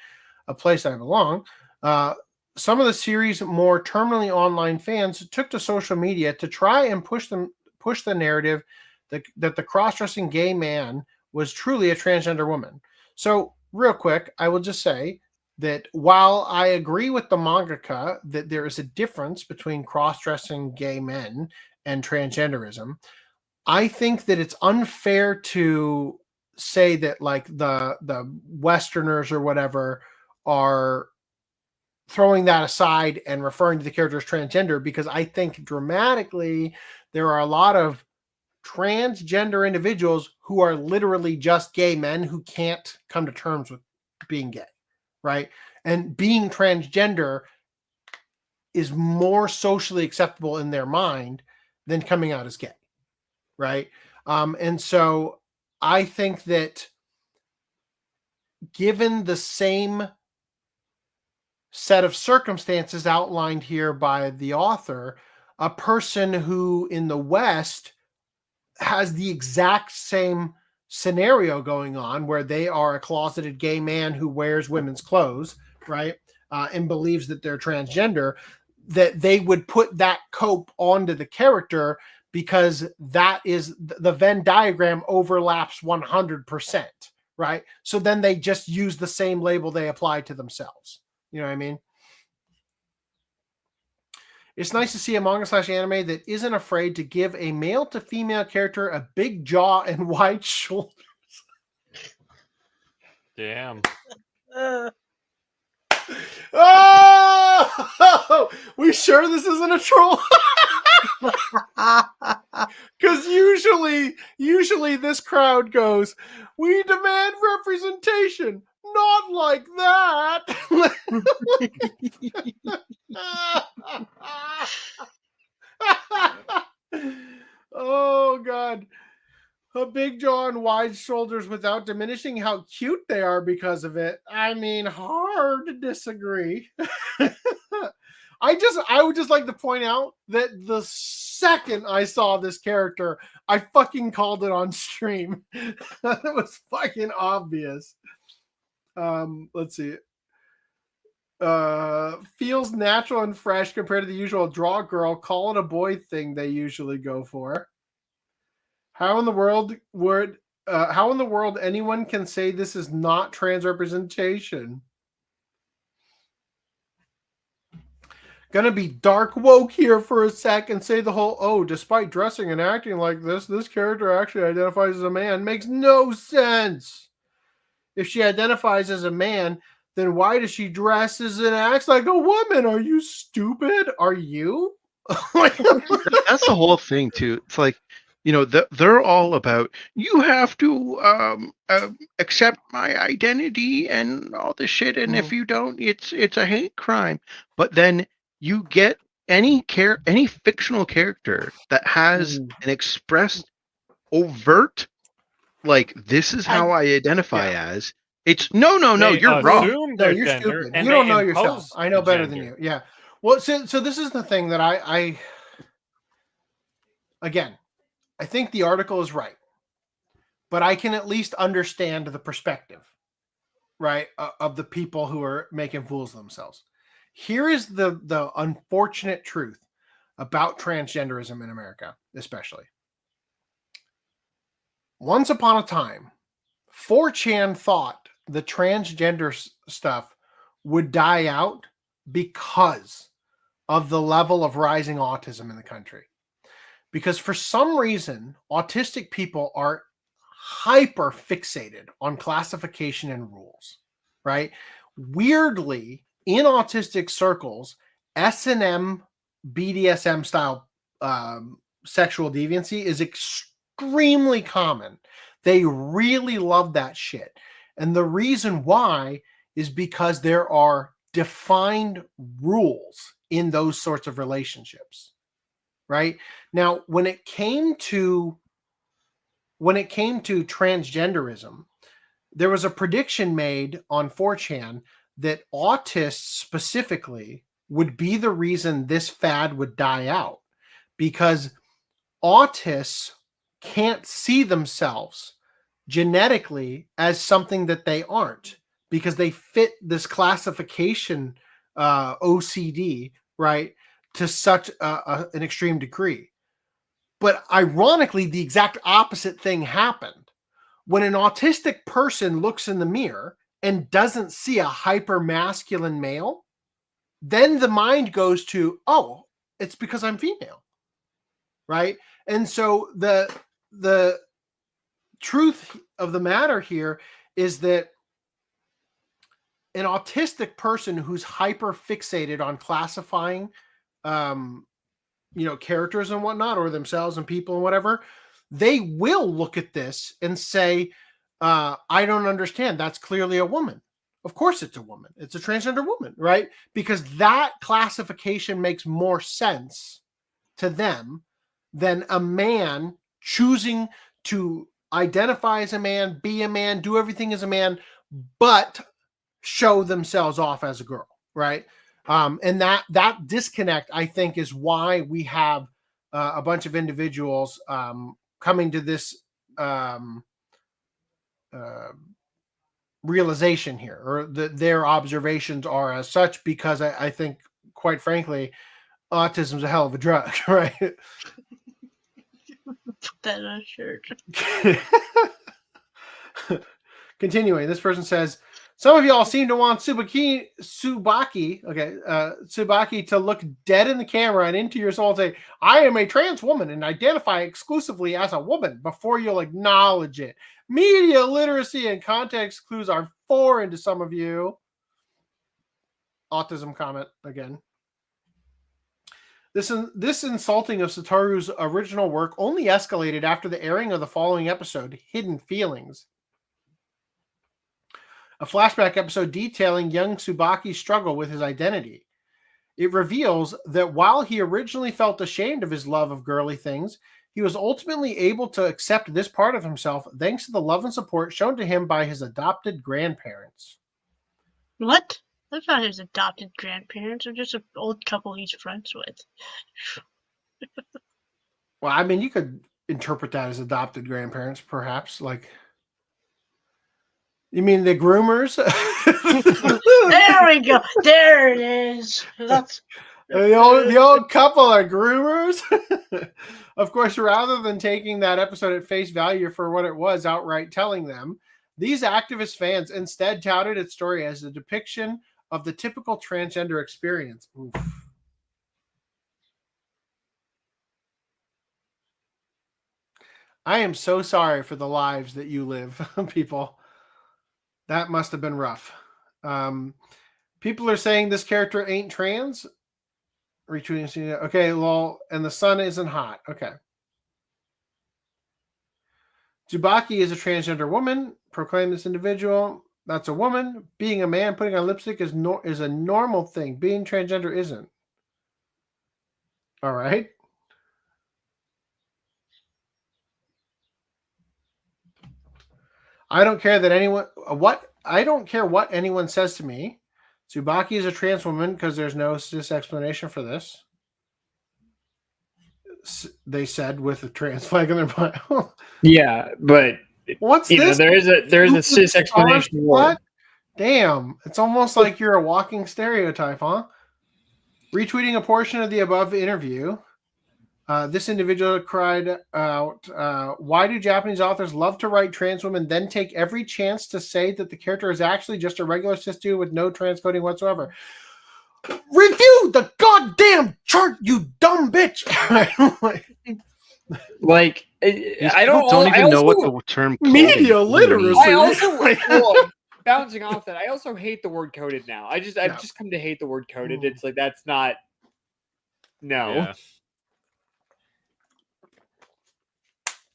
A Place I Belong, some of the series' more terminally online fans took to social media to try and push the narrative that the cross-dressing gay man was truly a transgender woman. So real quick, I will just say that while I agree with the mangaka that there is a difference between cross-dressing gay men and transgenderism, I think that it's unfair to say that like the Westerners or whatever are throwing that aside and referring to the character as transgender, because I think dramatically there are a lot of transgender individuals who are literally just gay men who can't come to terms with being gay, right? And being transgender is more socially acceptable in their mind than coming out as gay, right? And so I think that given the same set of circumstances outlined here by the author, a person who in the West has the exact same scenario going on where they are a closeted gay man who wears women's clothes, right? And believes that they're transgender, that they would put that cope onto the character because that is the Venn diagram overlaps 100%, right? So then they just use the same label they apply to themselves. You know what I mean? It's nice to see a manga/anime that isn't afraid to give a male to female character a big jaw and wide shoulders. Damn. Oh, we sure this isn't a troll? Because usually this crowd goes, "We demand representation." Not like that. Oh, God. A big jaw and wide shoulders without diminishing how cute they are because of it. I mean, hard to disagree. I would just like to point out that the second I saw this character, I fucking called it on stream. It was fucking obvious. Let's see. Feels natural and fresh compared to the usual draw girl, call it a boy thing they usually go for. How in the world anyone can say this is not trans representation? Gonna be dark woke here for a sec and say the whole, despite dressing and acting like this character actually identifies as a man. Makes no sense. If she identifies as a man, then why does she dress as and acts like a woman? Are you stupid? Are you? That's the whole thing too. It's like, they're all about, you have to accept my identity and all this shit, and if you don't, it's a hate crime. But then you get any fictional character that has an expressed overt, like, this is how I identify as. It's no, you're wrong. No, you're stupid. You don't know yourself. I know better than you. Yeah. Well, so this is the thing that I think the article is right, but I can at least understand the perspective, right, of the people who are making fools of themselves. Here is the unfortunate truth about transgenderism in America, especially. Once upon a time, 4chan thought the transgender stuff would die out because of the level of rising autism in the country. Because for some reason, autistic people are hyper fixated on classification and rules, right? Weirdly, in autistic circles, S&M, BDSM style sexual deviancy is extremely common. They really love that shit. And the reason why is because there are defined rules in those sorts of relationships, right? Now, when it came to transgenderism, there was a prediction made on 4chan that autists specifically would be the reason this fad would die out, because autists can't see themselves genetically as something that they aren't, because they fit this classification OCD, right, to such an extreme degree. But ironically, the exact opposite thing happened. When an autistic person looks in the mirror and doesn't see a hyper masculine male, then the mind goes to, oh, it's because I'm female, right? And so the truth of the matter here is that an autistic person who's hyper fixated on classifying, characters and whatnot, or themselves and people and whatever, they will look at this and say, I don't understand. That's clearly a woman. Of course it's a woman. It's a transgender woman, right? Because that classification makes more sense to them than a man choosing to identify as a man, be a man, do everything as a man, but show themselves off as a girl, right? And that disconnect, I think, is why we have a bunch of individuals coming to this realization here, or their observations are as such, because I think, quite frankly, autism is a hell of a drug, right? Put that on a shirt. Continuing, this person says, some of y'all seem to want Tsubaki to look dead in the camera and into your soul and say, I am a trans woman and identify exclusively as a woman, before you'll acknowledge it. Media literacy and context clues are foreign to some of you. Autism comment again. This insulting of Satoru's original work only escalated after the airing of the following episode, Hidden Feelings, a flashback episode detailing young Tsubaki's struggle with his identity. It reveals that while he originally felt ashamed of his love of girly things, he was ultimately able to accept this part of himself thanks to the love and support shown to him by his adopted grandparents. What? That's not his adopted grandparents. They're just an old couple he's friends with. Well, I mean, you could interpret that as adopted grandparents, perhaps. Like, you mean the groomers? There we go. There it is. That's the old couple are groomers. Of course, rather than taking that episode at face value for what it was, outright telling them, these activist fans instead touted its story as a depiction of the typical transgender experience. Oof. I am so sorry for the lives that you live, people. That must have been rough. People are saying this character ain't trans. Retweeting. Okay, lol. And the sun isn't hot. Okay. Tsubaki is a transgender woman. Proclaim this individual. That's a woman. Being a man, putting on lipstick is a normal thing. Being transgender isn't. All right. I don't care what anyone says to me. Tsubaki is a trans woman because there's no cis explanation for this. They said with a trans flag in their bio. Yeah, but what's this? There is a cis explanation. What? Damn, it's almost like you're a walking stereotype, huh? Retweeting a portion of the above interview, this individual cried out, why do Japanese authors love to write trans women, then take every chance to say that the character is actually just a regular cis dude with no transcoding whatsoever? Review the goddamn chart, you dumb bitch! Like, I don't even know what the term media literacy. I also bouncing off that. I also hate the word coded now. I've just come to hate the word coded. It's like that's not. No. Yeah.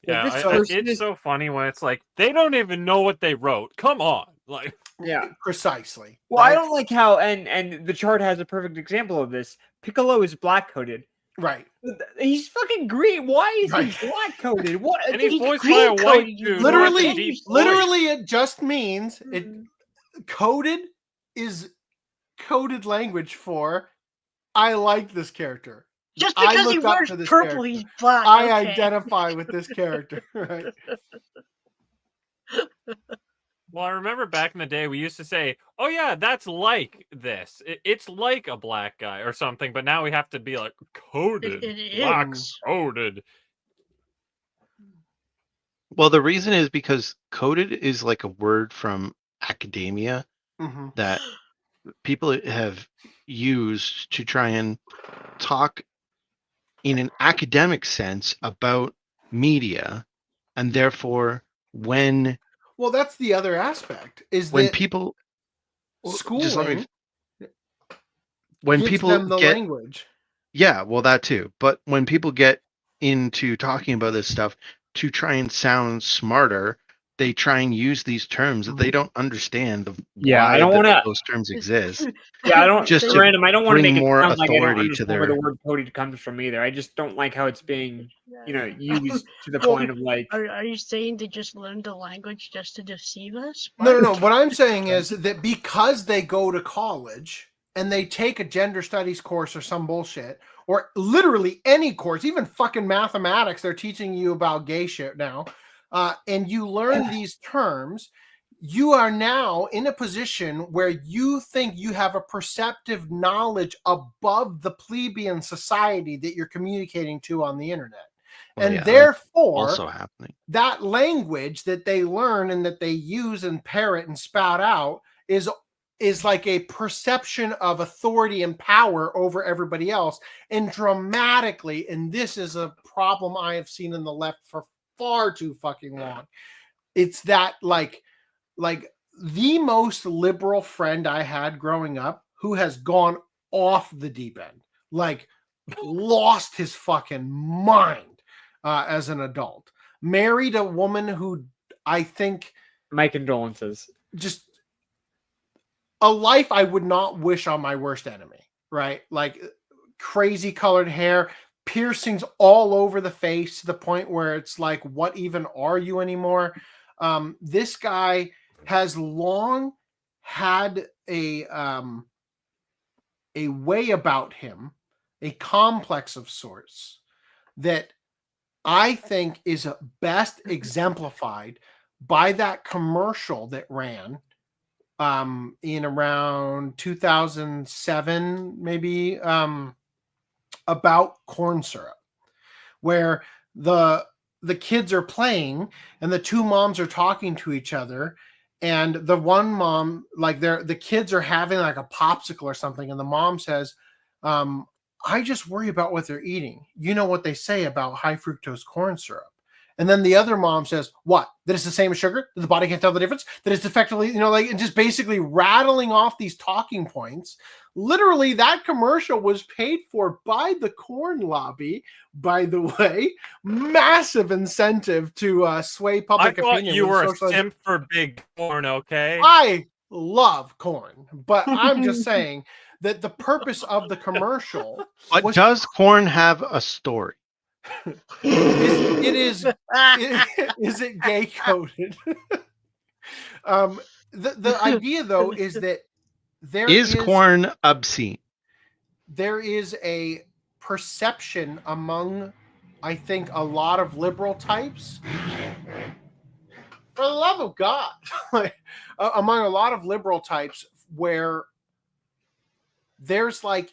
Yeah, it's so funny when it's like they don't even know what they wrote. Come on, like yeah, precisely. Well, right? I don't like how and the chart has a perfect example of this. Piccolo is black coded. Right. He's fucking green. Why is he black coded? What? And he's voiced by a white dude. Literally, it just means it coded is coded language for I like this character. Just because he wears purple, he's black. I identify with this character, right? Well, I remember back in the day we used to say, "Oh yeah, that's like this. It's like a black guy or something." But now we have to be like coded, black coded. Well, the reason is because coded is like a word from academia Mm-hmm. that people have used to try and talk in an academic sense about media, and therefore when Well, that's the other aspect is when that people just let me schooling when gives people them the get language. yeah, well that too, but when people get into talking about this stuff to try and sound smarter, they try and use these terms that they don't understand Yeah, I why don't want to. those terms exist. Yeah, I don't. Just to Random. I don't want to bring make it more sound like I don't authority to understand where their the word coded comes from either. I just don't like how it's being, used to the Well, point of like. Are you saying they just learned the language just to deceive us? No. What I'm saying is that because they go to college and they take a gender studies course or some bullshit, or literally any course, even fucking mathematics, they're teaching you about gay shit now, and you learn these terms, you are now in a position where you think you have a perceptive knowledge above the plebeian society that you're communicating to on the internet. Well, and yeah, that's therefore, also happening. that language that they learn and that they use and parrot and spout out is like a perception of authority and power over everybody else. And dramatically, and this is a problem I have seen in the left for far too fucking long. It's that like the most liberal friend I had growing up who has gone off the deep end, like lost his fucking mind as an adult, married a woman who I think, My condolences. just a life I would not wish on my worst enemy, right? Like crazy colored hair, piercings all over the face to the point where it's like, what even are you anymore? This guy has long had a way about him, a complex of sorts that I think is best exemplified by that commercial that ran in around 2007, maybe, about corn syrup, where the kids are playing and the two moms are talking to each other, and the one mom, like the kids are having like a popsicle or something, and the mom says, I just worry about what they're eating. You know what they say about high fructose corn syrup. And then the other mom says, what? That it's the same as sugar? That the body can't tell the difference? That it's effectively, like, and just basically rattling off these talking points. Literally, that commercial was paid for by the corn lobby, by the way. Massive incentive to sway public I thought opinion. you with were a socialized- simp for big corn, okay? I love corn, but I'm just saying that the purpose of the commercial But was does corn have a story? is it gay coded? The idea though is that there Is corn obscene? There is a perception among, I think, a lot of liberal types, for the love of God, among a lot of liberal types, where there's like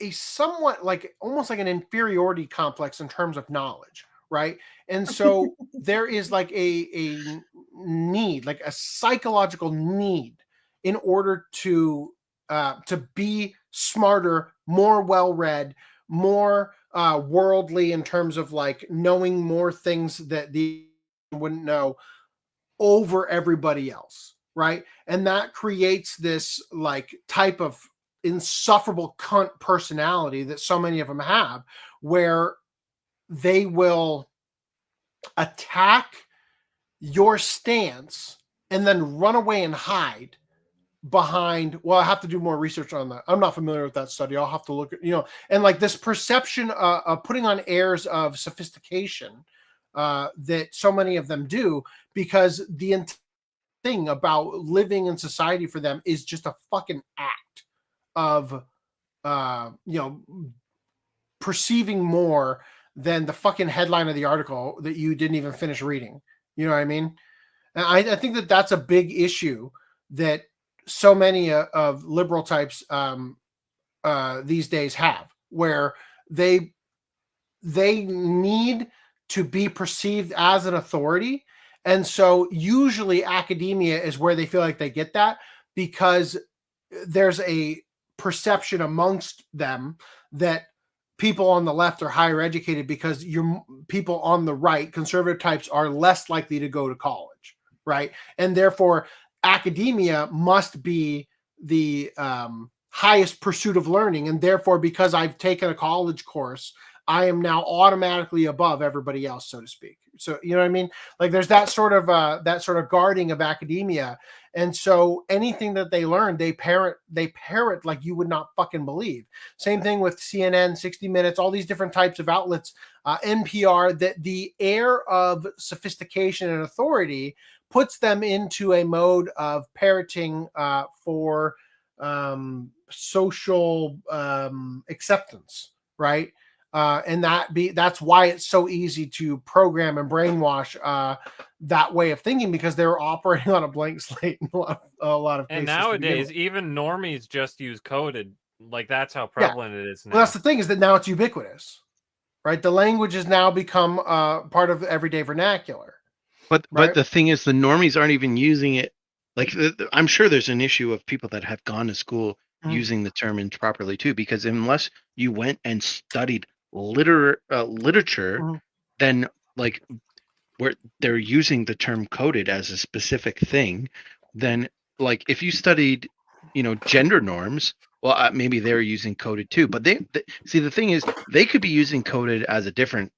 a somewhat like almost like an inferiority complex in terms of knowledge, right? And so there is like a need, like a psychological need, in order to be smarter, more well-read, more worldly in terms of like knowing more things that the wouldn't know over everybody else, right? And that creates this like type of insufferable cunt personality that so many of them have, where they will attack your stance and then run away and hide behind, well, I have to do more research on that. I'm not familiar with that study. I'll have to look at, and like this perception of putting on airs of sophistication that so many of them do, because the thing about living in society for them is just a fucking act of perceiving more than the fucking headline of the article that you didn't even finish reading. You know what I mean? And I think that that's a big issue that so many of liberal types these days have, where they need to be perceived as an authority. And so usually academia is where they feel like they get that, because there's a perception amongst them that people on the left are higher educated, because your people on the right, conservative types, are less likely to go to college, right? And therefore academia must be the highest pursuit of learning. And therefore, because I've taken a college course, I am now automatically above everybody else, so to speak. So, you know what I mean? Like there's that sort of guarding of academia. And so anything that they learn, they parrot like you would not fucking believe. Same thing with CNN, 60 Minutes, all these different types of outlets, NPR, that the air of sophistication and authority puts them into a mode of parroting for social acceptance, right? And that's why it's so easy to program and brainwash that way of thinking, because they're operating on a blank slate in a lot of cases. And nowadays, even normies just use coded. Like that's how prevalent it is now. Well, that's the thing, is that now it's ubiquitous, right? The language has now become part of everyday vernacular. But right? the thing is, the normies aren't even using it. Like I'm sure there's an issue of people that have gone to school using the term improperly too, because unless you went and studied literature, then like where they're using the term coded as a specific thing, then like if you studied, gender norms, well, maybe they're using coded too. But they see, the thing is, they could be using coded as a different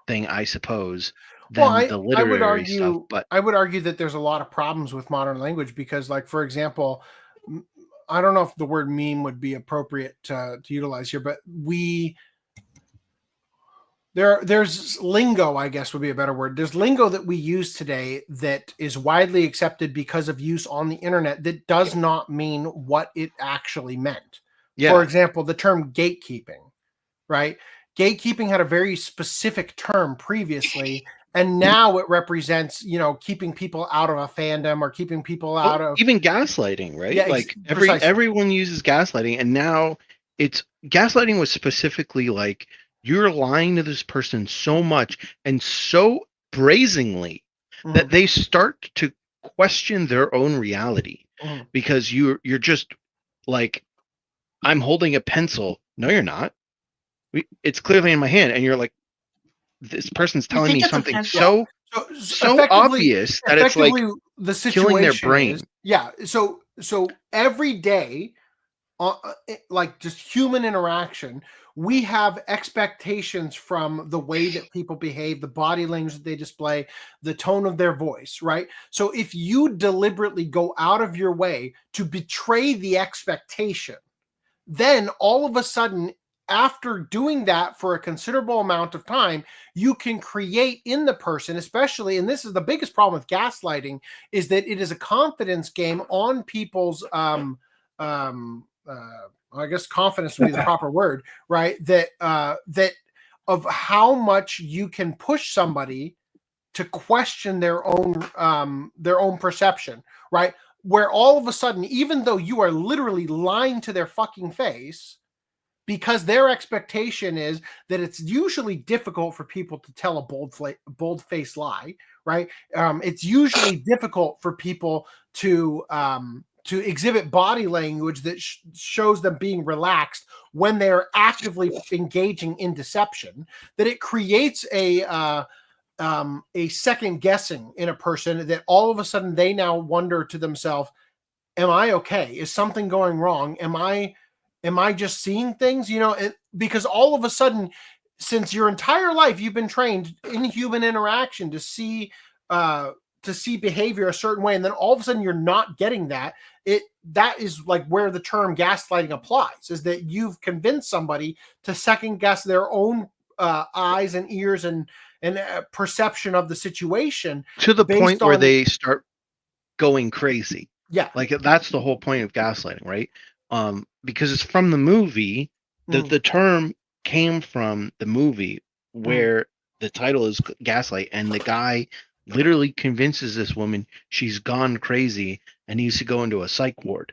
thing, I suppose, than the literary stuff. But I would argue that there's a lot of problems with modern language, because, like, for example, I don't know if the word meme would be appropriate to utilize here, but there's lingo, I guess would be a better word. There's lingo that we use today that is widely accepted because of use on the internet that does not mean what it actually meant. Yeah. For example, the term gatekeeping, right? Gatekeeping had a very specific term previously, and now it represents, keeping people out of a fandom or keeping people out of even gaslighting, right? Yeah, like precisely. everyone uses gaslighting, and now gaslighting was specifically like, you're lying to this person so much and so brazenly that they start to question their own reality, because you're just like, I'm holding a pencil. No, you're not. It's clearly in my hand, and you're like, this person's telling me something so obvious that it's like the situation killing their brain. So every day, like just human interaction, we have expectations from the way that people behave, the body language that they display, the tone of their voice, right? So if you deliberately go out of your way to betray the expectation, then all of a sudden, after doing that for a considerable amount of time, you can create in the person, especially, and this is the biggest problem with gaslighting, is that it is a confidence game on people's, I guess confidence would be the proper word, right? That of how much you can push somebody to question their own perception, right? Where all of a sudden, even though you are literally lying to their fucking face, because their expectation is that it's usually difficult for people to tell a bold-faced lie, right? It's usually difficult for people to exhibit body language that shows them being relaxed when they're actively engaging in deception, that it creates a second guessing in a person, that all of a sudden they now wonder to themselves, am I okay? Is something going wrong? Am I just seeing things? Because all of a sudden, since your entire life you've been trained in human interaction to see behavior a certain way, and then all of a sudden you're not getting that. That is like where the term gaslighting applies, is that you've convinced somebody to second guess their own eyes and ears and perception of the situation, to the point where they start going crazy. Yeah, like that's the whole point of gaslighting, right? Because it's from the movie. The term came from the movie, where the title is Gaslight, and the guy literally convinces this woman she's gone crazy and needs to go into a psych ward.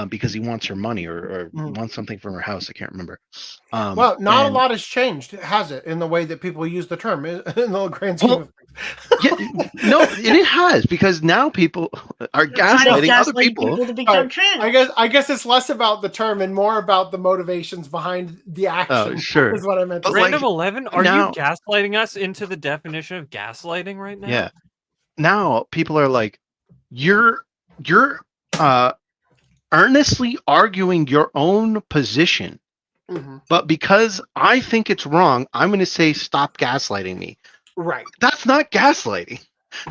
because he wants her money or wants something from her house. I can't remember. Well, not a lot has changed, has it, in the way that people use the term in the grand scheme of things? Yeah, no, it has, because now people are gaslighting other people. to become trans. I guess it's less about the term and more about the motivations behind the action. Oh, sure. Is what I meant to But say. Random 11, are now- you gaslighting us into the definition of gaslighting right now? Yeah. Now people are like, you're earnestly arguing your own position, but because I think it's wrong, I'm going to say stop gaslighting me. Right. That's not gaslighting.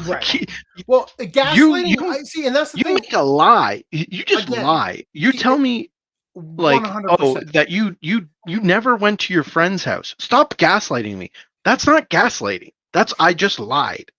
Right. Well, gaslighting. I see, and that's the you thing. make a lie. You just Again, lie. You tell me like, 100%. oh, that you never went to your friend's house. Stop gaslighting me. That's not gaslighting. That's I just lied.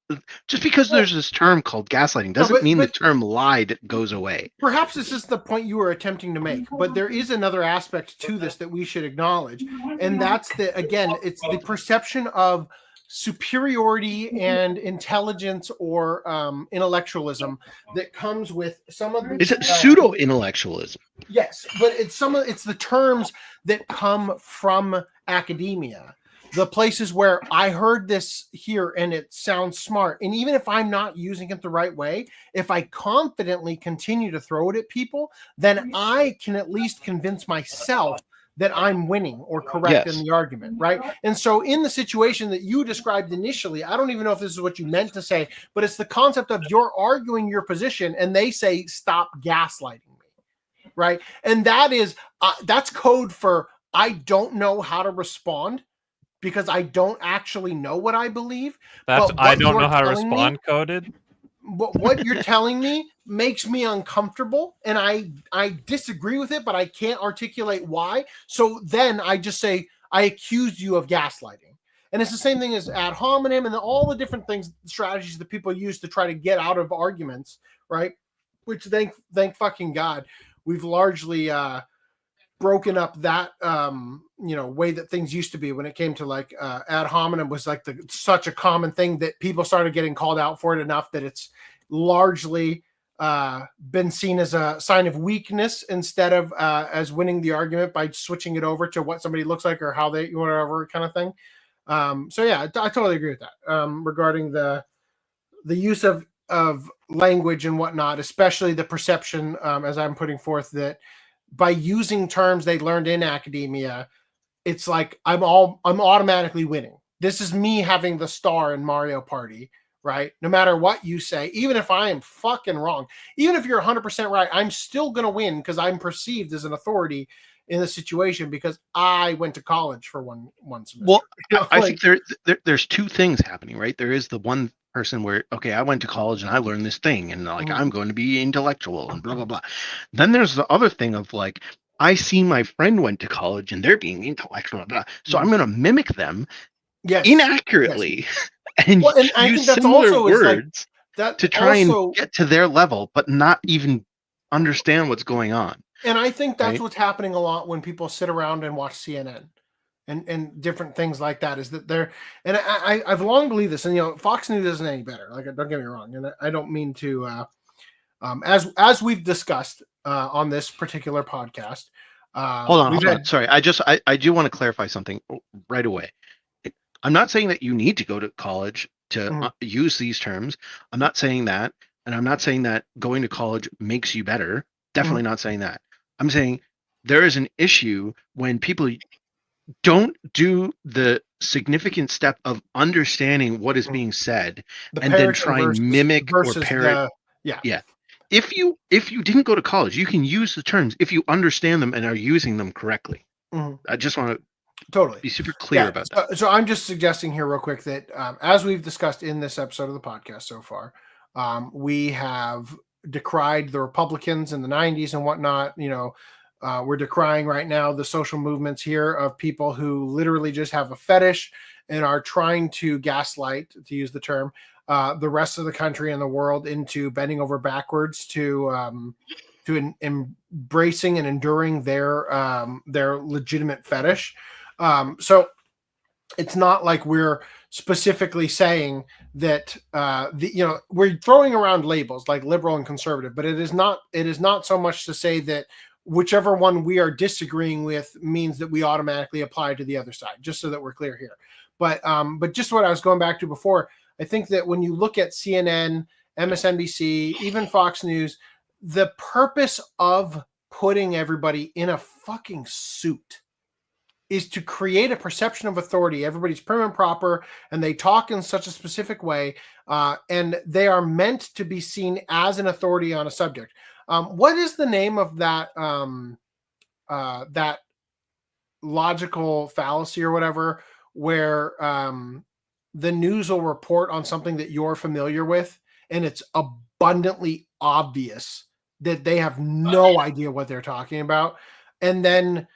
Just because there's this term called gaslighting doesn't mean the term lied goes away. Perhaps this is the point you were attempting to make, but there is another aspect to this that we should acknowledge, and that's that again, it's the perception of superiority and intelligence or intellectualism that comes with some of the Is it pseudo intellectualism? Yes, but it's the terms that come from academia. The places where I heard this here and it sounds smart. And even if I'm not using it the right way, if I confidently continue to throw it at people, then I can at least convince myself that I'm winning or correct in the argument, right? And so in the situation that you described initially, I don't even know if this is what you meant to say, but it's the concept of you're arguing your position and they say, stop gaslighting me, right? And that is, that's code for I don't know how to respond, because I don't actually know what I believe. That's I don't know how to respond coded. What you're telling me makes me uncomfortable, and I disagree with it, but I can't articulate why. So then I just say, I accuse you of gaslighting. And it's the same thing as ad hominem and all the different things, strategies that people use to try to get out of arguments, right? Which thank fucking God, we've largely broken up that way that things used to be when it came to like ad hominem was like such a common thing that people started getting called out for it enough that it's largely been seen as a sign of weakness instead of as winning the argument by switching it over to what somebody looks like or how they whatever kind of thing. So yeah, I totally agree with that regarding the use of language and whatnot, especially the perception as I'm putting forth that by using terms they learned in academia, it's like I'm automatically winning. This is me having the star in Mario Party, right? No matter what you say, even if I am fucking wrong, even if you're 100% right, I'm still going to win because I'm perceived as an authority in the situation because I went to college for one semester. Well, I think there's two things happening, right? There is the one person where, okay, I went to college and I learned this thing and like I'm going to be intellectual and blah blah blah. Then there's the other thing of like I see my friend went to college and they're being intellectual, blah, so I'm going to mimic them inaccurately and I use think that's similar also words that to try and get to their level, but not even understand what's going on. And I think that's what's happening a lot when people sit around and watch CNN. And different things like that is that they're, and I've long believed this, and Fox News isn't any better. Like, don't get me wrong, and I don't mean to, as we've discussed on this particular podcast. Hold on. Sorry, I do want to clarify something right away. I'm not saying that you need to go to college to use these terms. I'm not saying that, and I'm not saying that going to college makes you better. Definitely not saying that. I'm saying there is an issue when people don't do the significant step of understanding what is being said and then try and mimic or parrot. If you didn't go to college, you can use the terms if you understand them and are using them correctly. I just want to be super clear about that. So I'm just suggesting here real quick that as we've discussed in this episode of the podcast so far, we have decried the Republicans in the 90s and whatnot. We're decrying right now the social movements here of people who literally just have a fetish and are trying to gaslight, to use the term, the rest of the country and the world into bending over backwards to embracing and enduring their legitimate fetish. So it's not like we're specifically saying that we're throwing around labels like liberal and conservative, but it is not so much to say that whichever one we are disagreeing with means that we automatically apply to the other side, just so that we're clear here. But just what I was going back to before, I think that when you look at CNN, MSNBC, even Fox News, the purpose of putting everybody in a fucking suit is to create a perception of authority. Everybody's prim and proper, and they talk in such a specific way, and they are meant to be seen as an authority on a subject. What is the name of that that logical fallacy or whatever, where the news will report on something that you're familiar with, and it's abundantly obvious that they have no idea what they're talking about, and then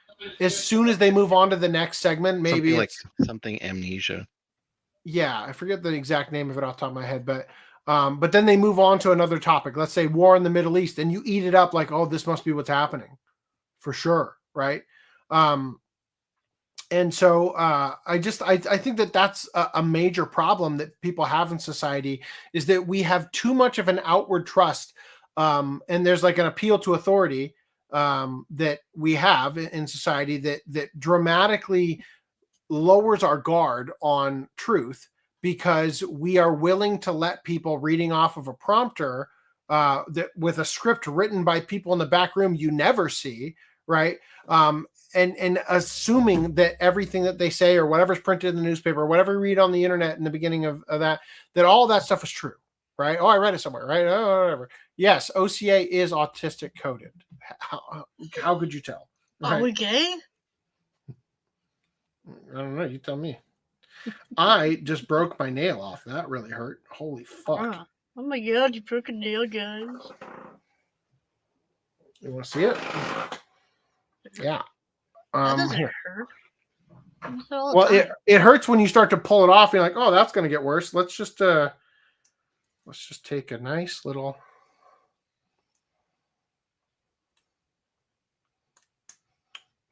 as soon as they move on to the next segment, maybe something it's like something amnesia. Yeah, I forget the exact name of it off the top of my head, but then they move on to another topic. Let's say war in the Middle East, and you eat it up like, oh, this must be what's happening, for sure, right? And so I think that that's a major problem that people have in society, is that we have too much of an outward trust, and there's like an appeal to authority that we have in society that dramatically lowers our guard on truth, because we are willing to let people reading off of a prompter that with a script written by people in the back room you never see, right? And assuming that everything that they say or whatever's printed in the newspaper or whatever you read on the internet in the beginning of that all that stuff is true, right? Oh, I read it somewhere, right? Oh, whatever. Yes, OCA is autistic coded. How could you tell? Right? Are we gay? I don't know. You tell me. I just broke my nail off. That really hurt. Holy fuck. Oh my god, you broke a nail, guys. You want to see it? Yeah. That doesn't hurt. Well, it hurts when you start to pull it off. You're like, oh, that's going to get worse. Let's just take a nice little.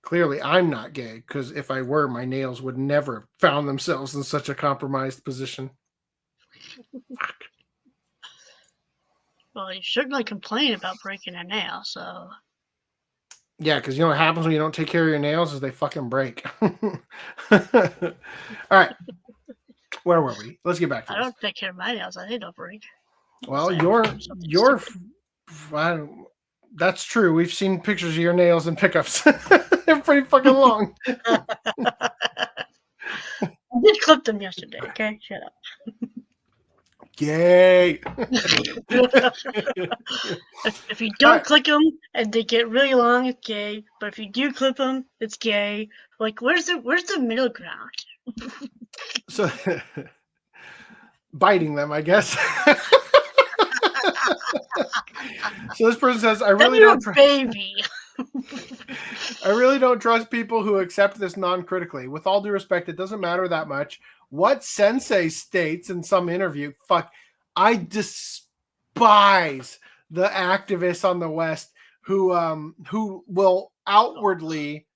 Clearly, I'm not gay, because if I were, my nails would never have found themselves in such a compromised position. Well, you shouldn't complain about breaking a nail, so. Yeah, because you know what happens when you don't take care of your nails is they fucking break. All right. Where were we? Let's get back to this. I don't take care of my nails. I think they'll break. Well, that's true. We've seen pictures of your nails and pickups. They're pretty fucking long. I did clip them yesterday, okay? Shut up. Gay. If you don't click them and they get really long, it's gay. But if you do clip them, it's gay. Like, where's the middle ground? So, biting them, I guess. So this person says, I really don't trust people who accept this non-critically. With all due respect, it doesn't matter that much what Sensei states in some interview. Fuck, I despise the activists on the West who will outwardly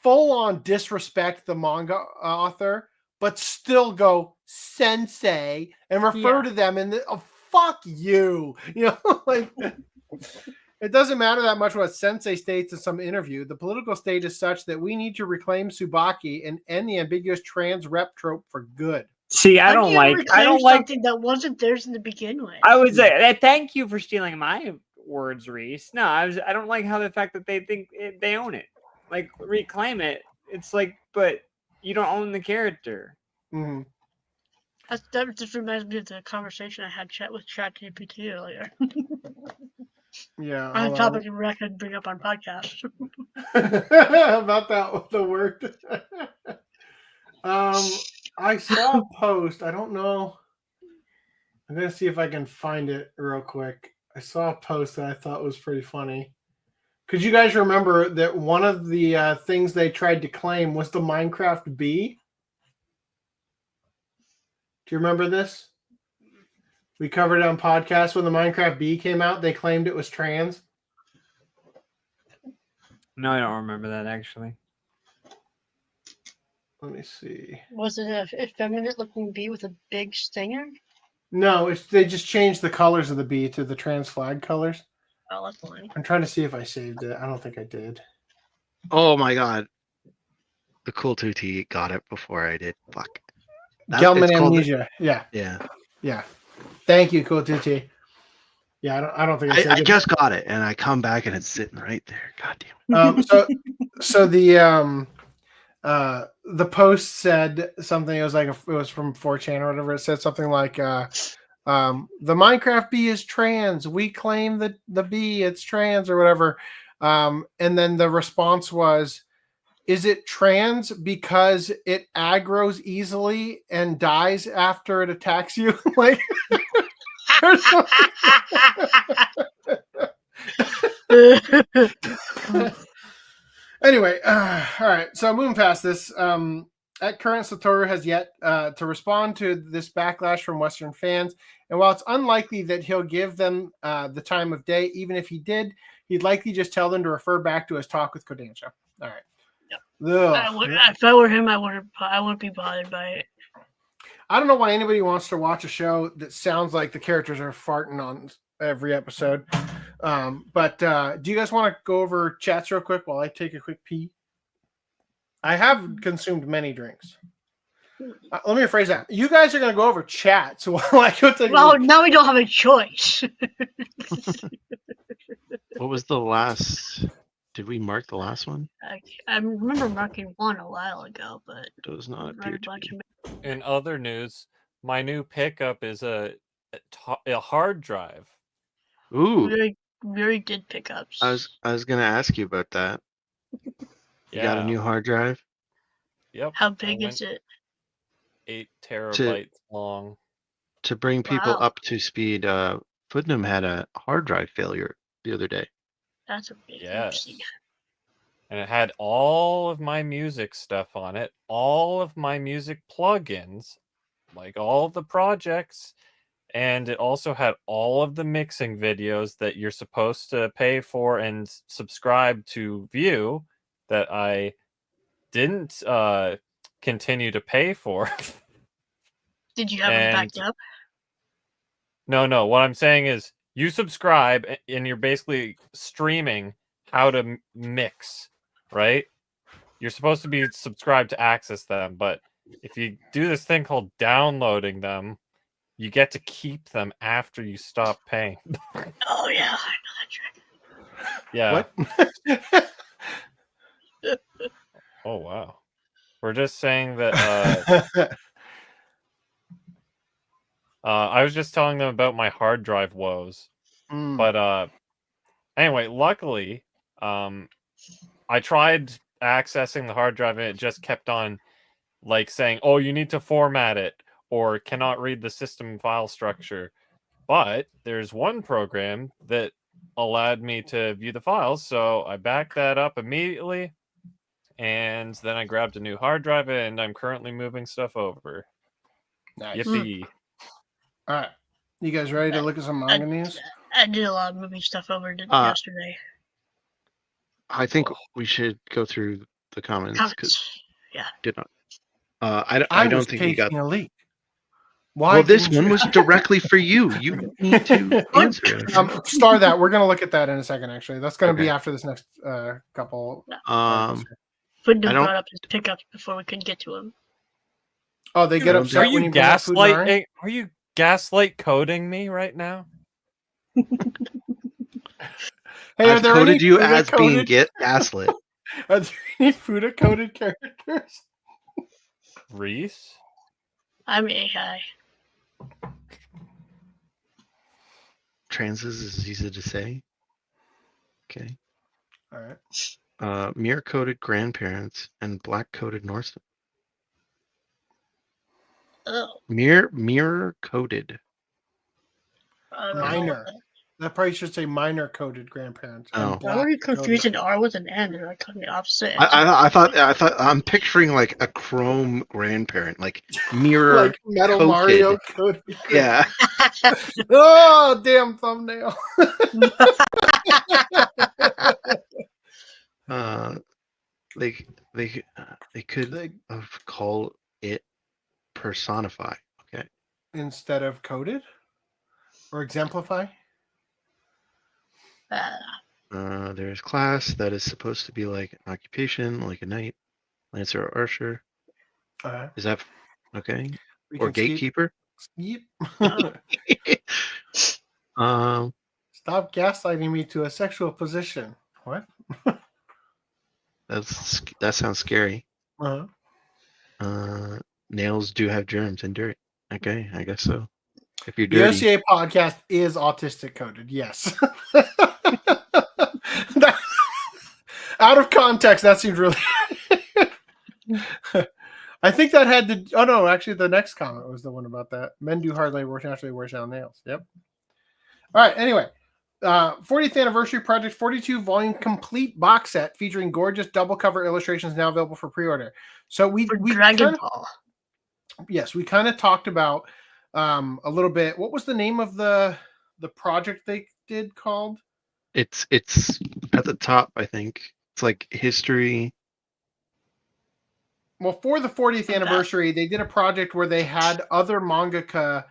full on disrespect the manga author, but still go Sensei and refer to them in the fuck you. Like, it doesn't matter that much what Sensei states in some interview. The political state is such that we need to reclaim Tsubaki and end the ambiguous trans rep trope for good. See, I don't like something that wasn't theirs in the beginning. I would say thank you for stealing my words, Reese. No, I don't like how the fact that they think they own it. Like, reclaim it. It's like, but you don't own the character. Mm-hmm. That just reminds me of the conversation I had with ChatGPT earlier. Yeah. On a topic I could bring up on podcast. About the word. I saw a post. I don't know. I'm going to see if I can find it real quick. I saw a post that I thought was pretty funny. Could you guys remember that one of the things they tried to claim was the Minecraft bee? Do you remember this? We covered it on podcast when the Minecraft bee came out. They claimed it was trans. No, I don't remember that, actually. Let me see. Was it a effeminate-looking bee with a big stinger? No, they just changed the colors of the bee to the trans flag colors. Oh, that's fine. I'm trying to see if I saved it. I don't think I did. Oh my god. The cool 2T got it before I did. Fuck. Gelman it's called- Amnesia. Yeah. Yeah. Thank you, Cool 2T. Yeah, I don't think I saved I it. just got it and I come back and it's sitting right there. God damn it. So the post said something. It was like it was from 4chan or whatever. It said something like the Minecraft bee is trans. We claim that the bee it's trans or whatever. And then the response was, is it trans because it aggroes easily and dies after it attacks you? Like Anyway, all right. So moving past this, at current, Satoru has yet to respond to this backlash from Western fans. And while it's unlikely that he'll give them the time of day, even if he did, he'd likely just tell them to refer back to his talk with Kodansha. All right. If I were him, I wouldn't be bothered by it. I don't know why anybody wants to watch a show that sounds like the characters are farting on every episode. But do you guys want to go over chats real quick while I take a quick pee? I have consumed many drinks. Let me rephrase that. You guys are going to go over chats while I go take Well, now we don't have a choice. What was the last? Did we mark the last one? I remember marking one a while ago, but It does not read appear a to bunch be. of In other news, my new pickup is a hard drive. Ooh, we already did pickups. I was gonna ask you about that. You got a new hard drive? Yep. How big is it? 8 terabytes long. To bring people Wow. up to speed, Putnam had a hard drive failure the other day. That's a big Yes. oopsie. And it had all of my music stuff on it, all of my music plugins, like all of the projects, and it also had all of the mixing videos that you're supposed to pay for and subscribe to view that I didn't continue to pay for. Did you have it backed up? No. What I'm saying is you subscribe and you're basically streaming how to mix, right? You're supposed to be subscribed to access them, but if you do this thing called downloading them, you get to keep them after you stop paying. Oh yeah, I know that trick. Yeah. What? Oh wow. We're just saying that I was just telling them about my hard drive woes. But anyway, luckily, I tried accessing the hard drive and it just kept on like saying, "Oh, you need to format it," or "cannot read the system file structure." But there's one program that allowed me to view the files, so I backed that up immediately, and then I grabbed a new hard drive, and I'm currently moving stuff over. Nice. Yippee! All right, you guys ready to look at some manga news? I did a lot of moving stuff over yesterday. I think we should go through the comments because Yeah. did not. I don't think you got. taking a leak. Why? Well, this didn't one you- was directly for you. You need to answer it. Star that. We're gonna look at that in a second. Actually, that's gonna be Okay. after this next couple. Footnote I don't- brought up his pickups before we couldn't get to him. Oh, they get Are upset Are when you you bring up Fuji. gaslighting? Are you gaslight coding me right now? Hey, are I've there coded any you Fuda as being coded? gaslit. Are there any Fuda coded characters? Reese? I'm AI. Transes is easy to say. Okay. All right. Mirror coded grandparents and black coded Norsemen. Oh, Mirror coded. I don't know Minor. what that- That probably should say minor coded grandparents. and Oh. Why black were you coded- confusing R with an N? They're like on the opposite. I thought I'm picturing like a chrome grandparent, like mirror. like Metal coated. Mario coded. Yeah. Oh, damn thumbnail. They They could call it personify. Okay. Instead of coded or exemplify. There's class that is supposed to be like an occupation, like a knight, lancer, or archer. Is that okay? Or gatekeeper? Yep. Stop gaslighting me to a sexual position. What? That sounds scary. Nails do have germs and dirt. Okay, I guess so. If you're dirty. The OCA podcast is autistic coded. Yes. Out of context, that seems really. I think that had to. Oh no, actually, the next comment was the one about that. Men do hard labor after they wear down nails. Yep. All right. Anyway, 40th anniversary project 42 volume complete box set featuring gorgeous double cover illustrations now available for pre-order. So we Dragon Ball. Yes, we kind of talked about a little bit. What was the name of the project they did called? It's at the top, I think. It's like history. Well, for the 40th anniversary, they did a project where they had other mangaka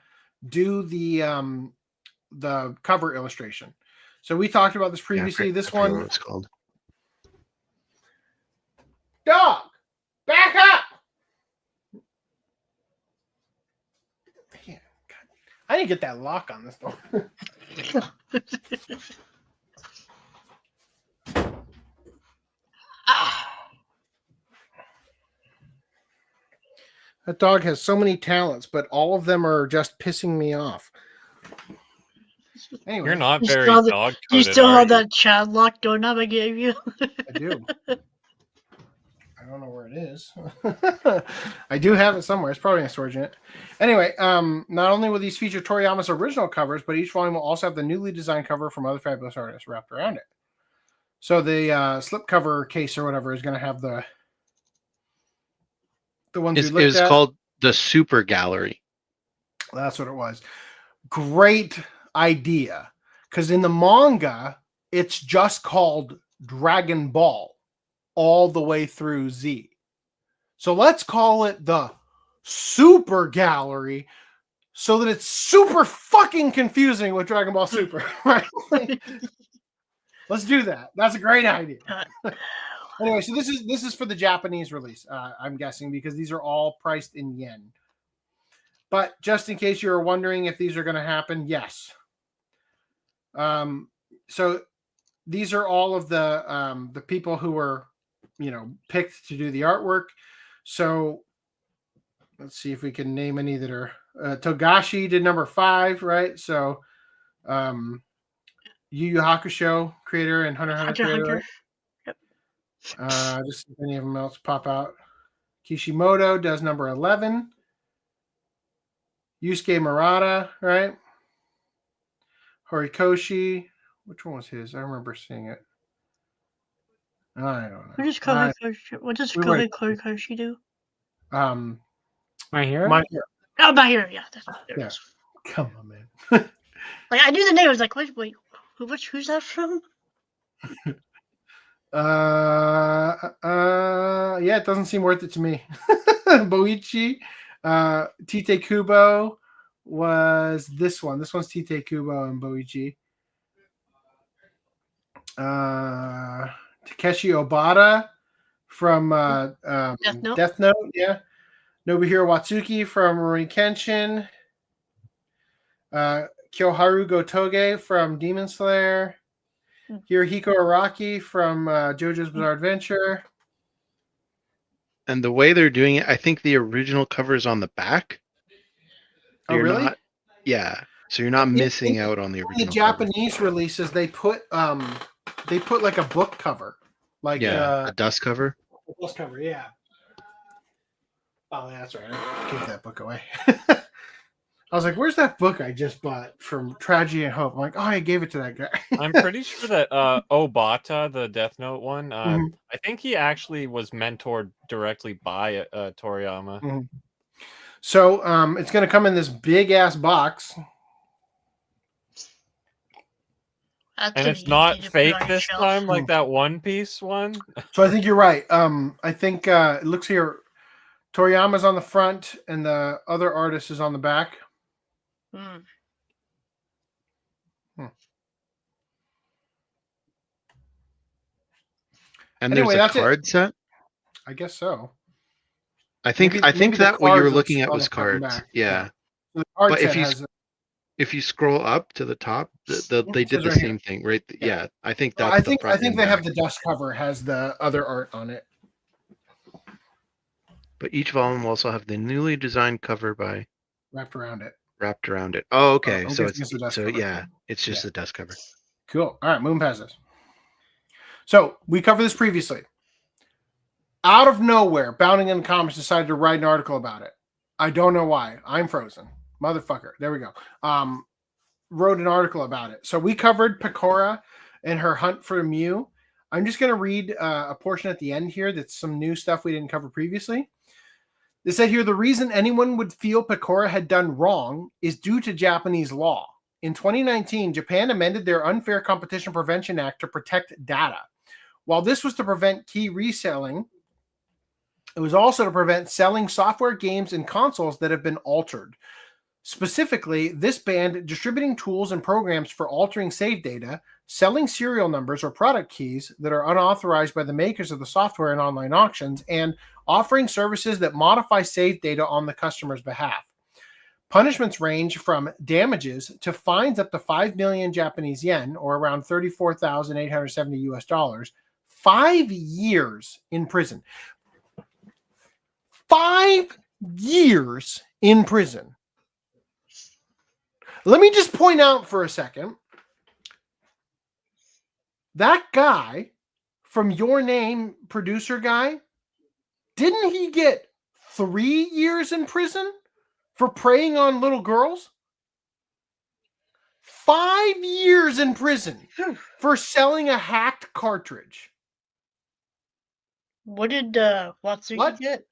do the cover illustration. So we talked about this previously. This one, what it's called. Dog, back up! Man, I didn't get that lock on this door. That dog has so many talents, but all of them are just pissing me off. Anyway, You're not very dog coded. You still have that child lock doorknob I gave you? I do. I don't know where it is. I do have it somewhere. It's probably in a storage unit. Anyway, not only will these feature Toriyama's original covers, but each volume will also have the newly designed cover from other fabulous artists wrapped around it. So the slipcover case or whatever is going to have the ones we looked at. It's called the Super Gallery. That's what it was. Great idea. Because in the manga, it's just called Dragon Ball all the way through Z. So let's call it the Super Gallery so that it's super fucking confusing with Dragon Ball Super. Right? Let's do that. That's a great idea. Anyway, so this is for the Japanese release, I'm guessing, because these are all priced in yen. But just in case you were wondering if these are going to happen, yes. So these are all of the people who were, picked to do the artwork. So let's see if we can name any that are. Togashi did number 5, right? So Yu Yu Hakusho creator and Hunter x Hunter creator. Right? Just if any of them else pop out. Kishimoto does number 11. Yusuke Murata, right? Horikoshi. Which one was his? I remember seeing it. I don't know. What does Horikoshi do? My Hero? My Hero. Oh, My Hero, yeah. Yeah. Come on, man. Like, I knew the name. I was like, wait, who's that from? Yeah, it doesn't seem worth it to me. Boichi, Tite Kubo was this one. This one's Tite Kubo and Boichi. Takeshi Obata from Death Note, yeah. Nobuhiro Watsuki from Rurouni Kenshin. Kyoharu Gotoge from Demon Slayer. Hirohiko Araki from JoJo's Bizarre Adventure. And the way they're doing it, I think the original cover is on the back. Oh, really? Yeah. So you're not missing out on the original. The Japanese releases, they put like a book cover, like a dust cover. A dust cover, yeah. Oh, that's right. I gave that book away. I was like, "Where's that book I just bought from Tragedy and Hope?" I'm like, "Oh, I gave it to that guy." I'm pretty sure that Obata, the Death Note one, I think he actually was mentored directly by Toriyama. Mm-hmm. So it's going to come in this big ass box. That's And an it's not easy to put fake on your this shelf. time, like that One Piece one. So I think you're right. I think it looks here. Toriyama's on the front, and the other artist is on the back. Hmm. And Anyway, there's that's a it. card set. I guess so. I think Maybe the that what you were cards looking are at on was the front and cards. back. Yeah. The card But set has. If you scroll up to the top, they did says the right same thing, right? Yeah. Yeah, I think that's I the think front and they have back. the dust cover has the other art on it. But each volume will also have the newly designed cover by Wrapped around it. Oh, okay. I'm So guessing it's the dust so cover. yeah, it's just Yeah. the dust cover. Cool. All right, moving past this. So we covered this previously. Out of nowhere, Bounding in the Comics decided to write an article about it. I don't know why. I'm frozen. Motherfucker. There we go. Wrote an article about it. So we covered Pecora and her hunt for Muyo. I'm just going to read a portion at the end here that's some new stuff we didn't cover previously. They said here, the reason anyone would feel Pecora had done wrong is due to Japanese law. In 2019, Japan amended their Unfair Competition Prevention Act to protect data. While this was to prevent key reselling, it was also to prevent selling software, games, and consoles that have been altered. Specifically, this banned distributing tools and programs for altering save data, selling serial numbers or product keys that are unauthorized by the makers of the software in online auctions, and offering services that modify save data on the customer's behalf. Punishments range from damages to fines up to 5 million Japanese yen, or around $34,870, 5 years in prison. 5 years in prison. Let me just point out for a second, that guy from Your Name, producer guy, didn't he get 3 years in prison for preying on little girls? 5 years in prison for selling a hacked cartridge. What did Watsuki What? get?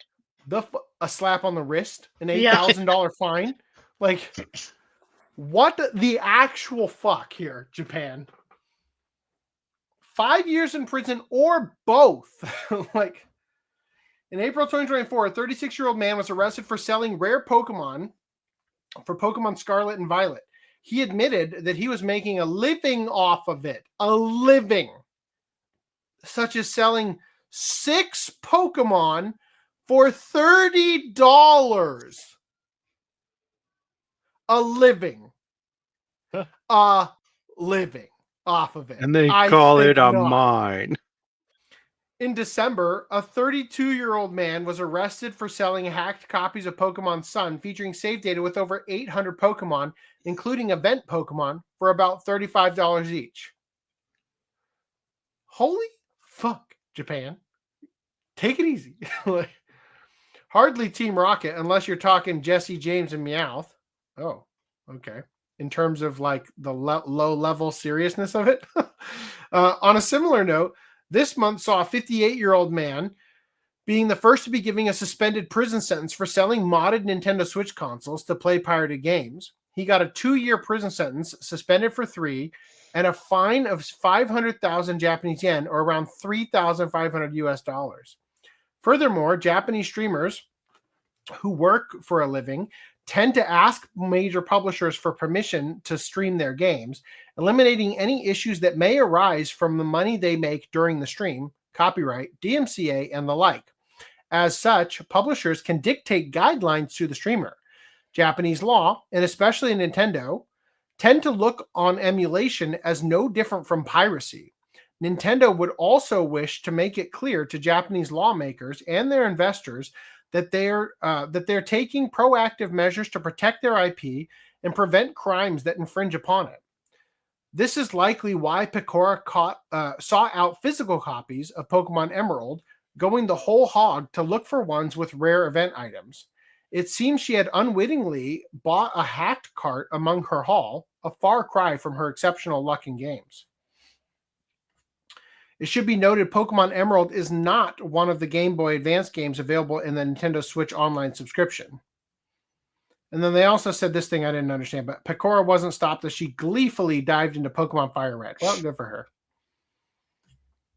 A slap on the wrist, an Yeah. $8,000 fine. Like, what the actual fuck here, Japan? 5 years in prison or both. Like, in April 2024, a 36-year-old man was arrested for selling rare Pokemon for Pokemon Scarlet and Violet. He admitted that he was making a living off of it. A living. Such as selling 6 Pokemon for $30. A living. A living off of it. And they I call think it a not. mine. In December, a 32-year-old man was arrested for selling hacked copies of Pokemon Sun featuring save data with over 800 Pokemon, including event Pokemon, for about $35 each. Holy fuck, Japan. Take it easy. Hardly Team Rocket, unless you're talking Jesse James and Meowth. Oh, okay. In terms of like the low-level seriousness of it. On a similar note, this month saw a 58-year-old man being the first to be giving a suspended prison sentence for selling modded Nintendo Switch consoles to play pirated games. He got a 2-year prison sentence, suspended for 3, and a fine of 500,000 Japanese yen, or around $3,500 US. Furthermore, Japanese streamers who work for a living tend to ask major publishers for permission to stream their games, eliminating any issues that may arise from the money they make during the stream, copyright, DMCA, and the like. As such, publishers can dictate guidelines to the streamer. Japanese law, and especially Nintendo, tend to look on emulation as no different from piracy. Nintendo would also wish to make it clear to Japanese lawmakers and their investors that they're taking proactive measures to protect their IP and prevent crimes that infringe upon it. This is likely why Pecora sought out physical copies of Pokemon Emerald, going the whole hog to look for ones with rare event items. It seems she had unwittingly bought a hacked cart among her haul, a far cry from her exceptional luck in games. It should be noted Pokemon Emerald is not one of the Game Boy Advance games available in the Nintendo Switch Online subscription. And then they also said this thing I didn't understand, but Pecora wasn't stopped as she gleefully dived into Pokemon Fire Red. Well, good for her.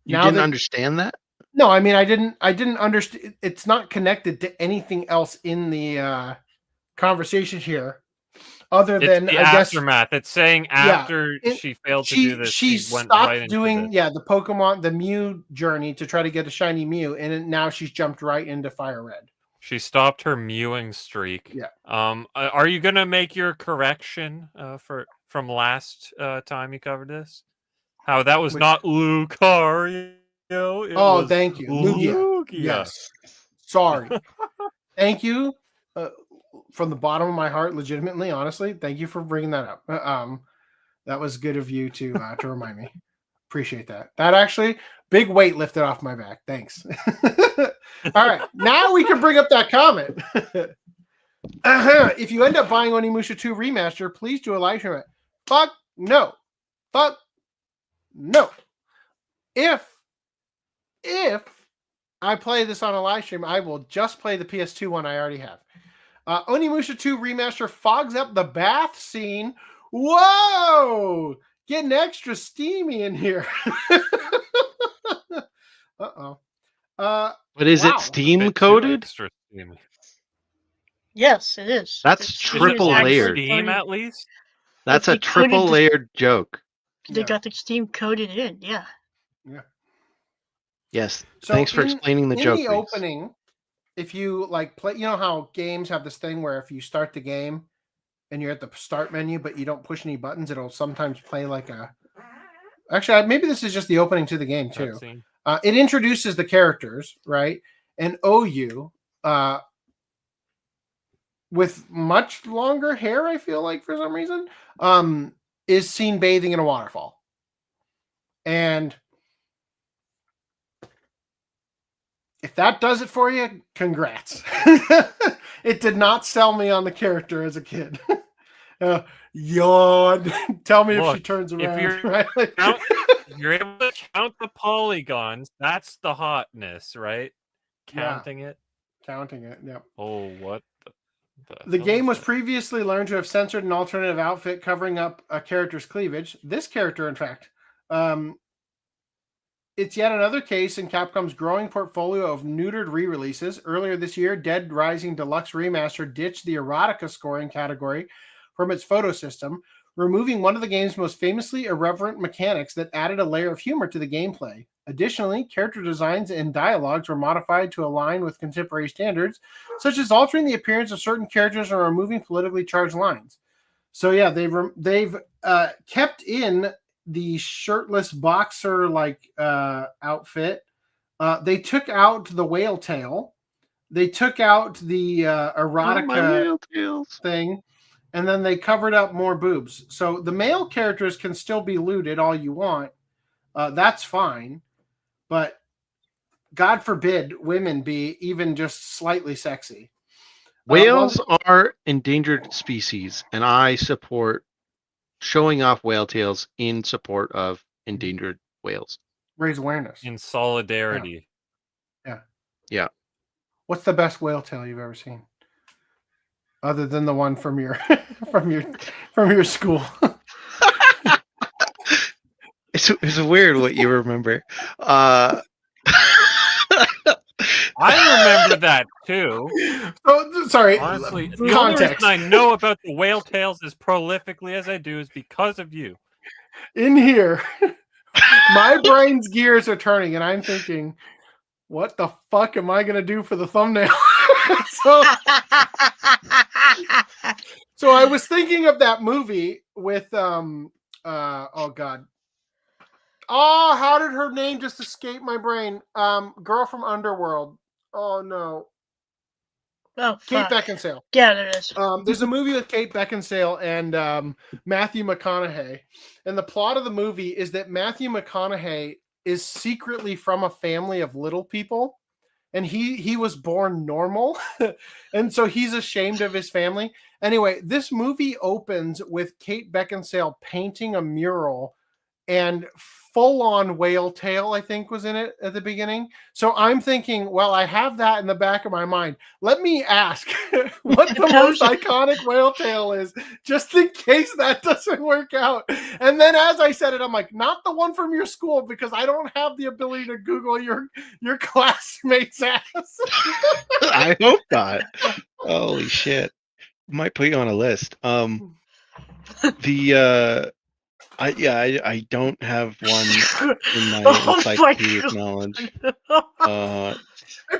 You didn't understand that? No, I mean I didn't understand. It's not connected to anything else in the conversation here, other than the I aftermath. It's saying after she failed to do this, she went stopped right into doing this. the Pokemon, the Mew journey to try to get a shiny Mew, and now she's jumped right into Fire Red. She stopped her mewing streak. Yeah. Are you gonna make your correction from last time you covered this? How that was not Lucario. Thank you, Lugia. Yes. Sorry. Thank you, from the bottom of my heart, legitimately, honestly. Thank you for bringing that up. That was good of you to remind me. Appreciate that. That actually big weight lifted off my back. Thanks. All right, now we can bring up that comment. If you end up buying Onimusha 2 Remaster, please do a live stream. Fuck no. Fuck no. If I play this on a live stream, I will just play the PS2 one I already have. Onimusha 2 Remaster fogs up the bath scene. Whoa! Getting extra steamy in here. Uh-oh. But is it Steam coded? Yes, it is. That's triple layered. Steam, at least? That's a triple layered joke. They got the Steam coded in, yeah. Yeah. Yes. So thanks for explaining the joke. In the opening, if you play, you know how games have this thing where if you start the game and you're at the start menu, but you don't push any buttons, it'll sometimes play like a. Actually, maybe this is just the opening to the game too. It introduces the characters, right? And OU, with much longer hair, I feel like for some reason, is seen bathing in a waterfall. And if that does it for you, congrats. It did not sell me on the character as a kid. Yawn. Tell me if she turns around. If you're able to count the polygons, that's the hotness, right? Counting it? Counting it, yep. Oh, what the game was previously learned to have censored an alternative outfit covering up a character's cleavage. This character, in fact, it's yet another case in Capcom's growing portfolio of neutered re-releases. Earlier this year, Dead Rising Deluxe Remaster ditched the erotica scoring category from its photo system, removing one of the game's most famously irreverent mechanics that added a layer of humor to the gameplay. Additionally, character designs and dialogues were modified to align with contemporary standards, such as altering the appearance of certain characters or removing politically charged lines. So yeah, they've kept in the shirtless boxer outfit. They took out the whale tail. They took out the erotica thing, and then they covered up more boobs. So the male characters can still be looted all you want. That's fine. But God forbid women be even just slightly sexy. Whales are endangered species, and I support showing off whale tails in support of endangered whales. Raise awareness. In solidarity. Yeah. What's the best whale tail you've ever seen? Other than the one from your from your school. It's weird what you remember. I remember that too. Oh, sorry. Honestly, the only reason I know about the whale tails as prolifically as I do is because of you. In here, my brain's gears are turning, and I'm thinking, what the fuck am I going to do for the thumbnail? So I was thinking of that movie with, oh God. Oh, how did her name just escape my brain? Girl from Underworld. Oh, no. Oh, Kate Beckinsale. Yeah, there it is. There's a movie with Kate Beckinsale and Matthew McConaughey. And the plot of the movie is that Matthew McConaughey is secretly from a family of little people. And he was born normal. And so he's ashamed of his family. Anyway, this movie opens with Kate Beckinsale painting a mural and full-on whale tail, I think, was in it at the beginning. So I'm thinking, well, I have that in the back of my mind. Let me ask what the most iconic whale tail is, just in case that doesn't work out. And then as I said it, I'm like, not the one from your school, because I don't have the ability to Google your classmate's ass. I hope not. Holy shit. Might put you on a list. I don't have one in my encyclopedic knowledge. I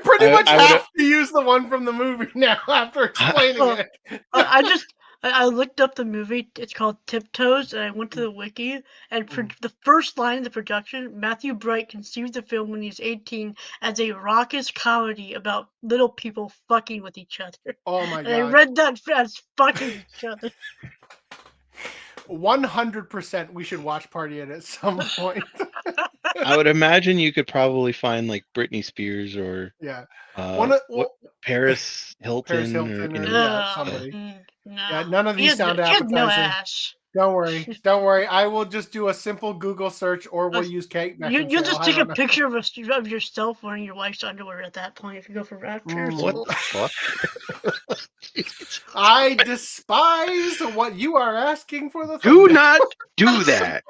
pretty much have to use the one from the movie now after explaining it. I looked up the movie. It's called Tiptoes, and I went to the wiki. And for the first line of the production, Matthew Bright conceived the film when he was 18 as a raucous comedy about little people fucking with each other. Oh my god! And I read that as fucking each other. 100% we should watch Party It at some point. I would imagine you could probably find like Britney Spears or Paris Hilton. Somebody. No. Yeah, none of these sound appetizing. No ass. Don't worry. I will just do a simple Google search, or we'll use Kate. You'll just take a picture of yourself wearing your wife's underwear at that point if you go for Raptors. What the fuck? I despise what you are asking for the. Do not do that.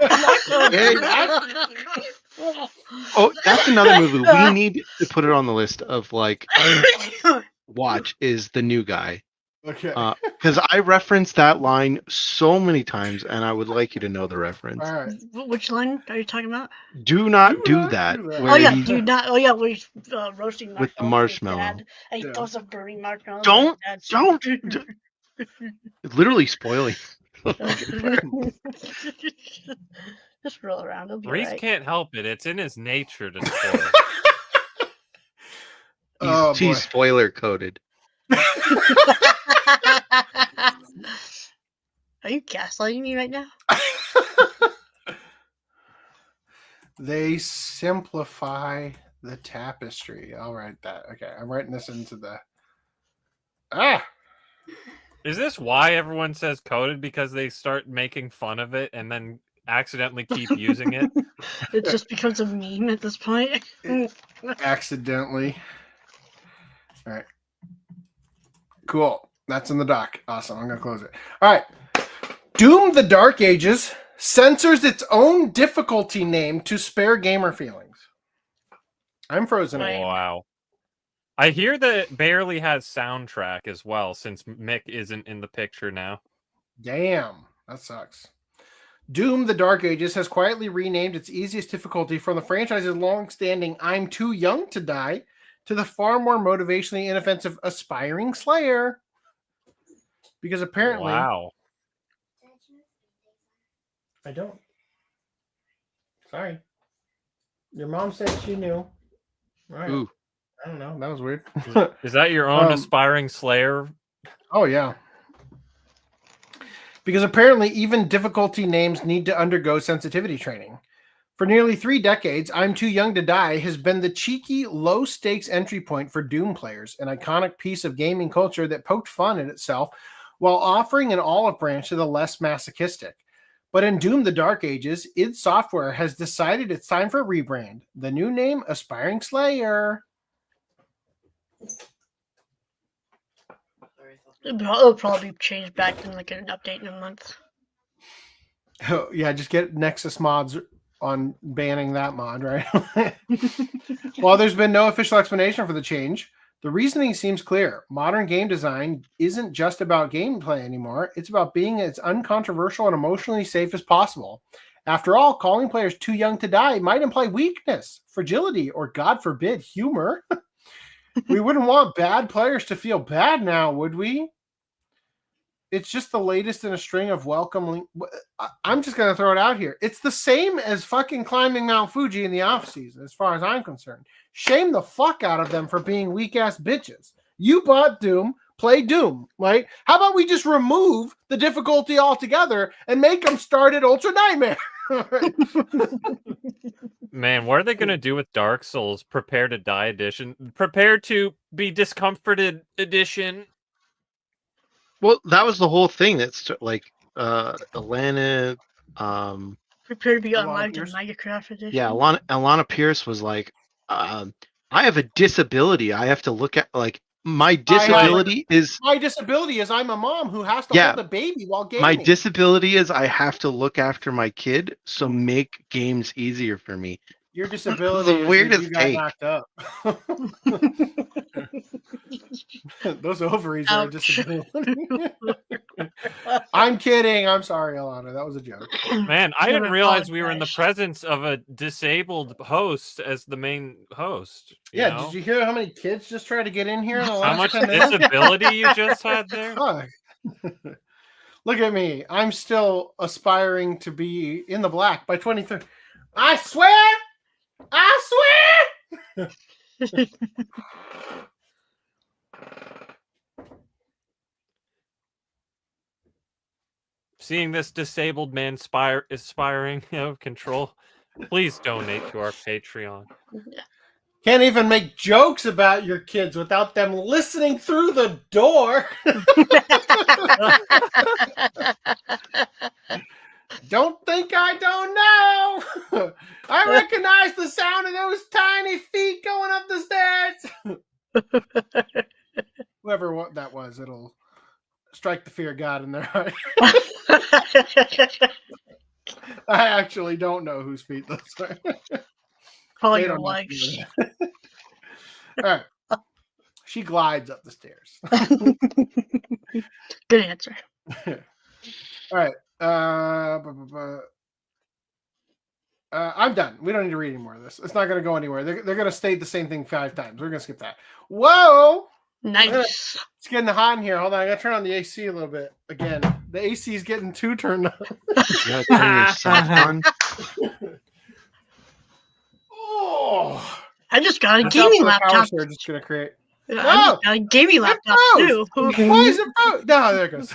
Oh, that's another movie we need to put it on the list of like watch is The New Guy. Okay. Because I referenced that line so many times, and I would like you to know the reference. All right. Which line are you talking about? Do not do that. Oh yeah, do not. Oh yeah, where he's roasting with the marshmallow. And he throws a burning marshmallow. Don't. Literally spoiling. Just roll around. It'll be Reese right. can't help it. It's in his nature to spoil. He's spoiler coded. Are you gaslighting me right now? They simplify the tapestry. I'll write that. Okay, I'm writing this into the. Is this why everyone says coded? Because they start making fun of it and then accidentally keep using it? It just becomes a meme at this point. Accidentally. All right. Cool. That's in the doc. Awesome. I'm going to close it. All right. Doom the Dark Ages censors its own difficulty name to spare gamer feelings. I'm frozen again. Wow. I hear that it barely has soundtrack as well, since Mick isn't in the picture now. Damn. That sucks. Doom the Dark Ages has quietly renamed its easiest difficulty from the franchise's long-standing I'm Too Young to Die to the far more motivationally inoffensive Aspiring Slayer. Because apparently... Wow. I don't. Sorry. Your mom said she knew. All right. Ooh. I don't know. That was weird. Is that your own Aspiring Slayer? Oh, yeah. Because apparently even difficulty names need to undergo sensitivity training. For nearly 3 decades, I'm Too Young to Die has been the cheeky, low-stakes entry point for Doom players, an iconic piece of gaming culture that poked fun at itself while offering an olive branch to the less masochistic. But in Doom the Dark Ages, id Software has decided it's time for a rebrand. The new name, Aspiring Slayer. It'll probably change back in like an update in a month. Oh, yeah, just get Nexus mods on banning that mod, right? While there's been no official explanation for the change, the reasoning seems clear. Modern game design isn't just about gameplay anymore. It's about being as uncontroversial and emotionally safe as possible. After all, calling players too young to die might imply weakness, fragility, or God forbid, humor. We wouldn't want bad players to feel bad now, would we? It's just the latest in a string of welcome. I'm just going to throw it out here. It's the same as fucking climbing Mount Fuji in the off-season, as far as I'm concerned. Shame the fuck out of them for being weak-ass bitches. You bought Doom, play Doom, right? How about we just remove the difficulty altogether and make them start at Ultra Nightmare? Man, what are they going to do with Dark Souls Prepare to Die edition? Prepare to be discomforted edition? Well, that was the whole thing. That's like Alana, Prepare to be Alana unlocked in Pierce? Minecraft edition. Yeah, Alana Pierce was like, I have a disability. I have to look at my disability is I'm a mom who has to Yeah. hold a baby while gaming. my disability is I have to look after my kid, so make games easier for me. Your disability The is weirdest that you got take. knocked up. Those ovaries are a Ouch. disability. I'm kidding. I'm sorry, Alana. That was a joke. Man, I Never didn't realize we were in the apologize. presence of a disabled host as the main host. Yeah, know? did you hear how many kids just tried to get in here in the How last much 10 minutes? disability you just had there? Fuck. Look at me. I'm still aspiring to be in the black by 2030. I swear! I swear! Seeing this disabled man aspiring out of control, please donate to our Patreon. Can't even make jokes about your kids without them listening through the door. Don't think I don't know. I recognize the sound of those tiny feet going up the stairs. Whoever that was, it'll strike the fear of God in their heart. I actually don't know whose feet those are. Probably They your don't know wife's. All right. She glides up the stairs. Good answer. All right. I'm done. We don't need to read any more of this. It's not going to go anywhere. They're going to state the same thing 5 times. We're going to skip that. Whoa! Nice. It's getting hot in here. Hold on. I got to turn on the AC a little bit. Again, the AC is getting too turned on. You gotta turn your cell on. Oh! I just got a Watch out gaming for the power laptop. surge it's going to create. I No! just got a gaming laptop too. Why is it frozen? No, there it goes.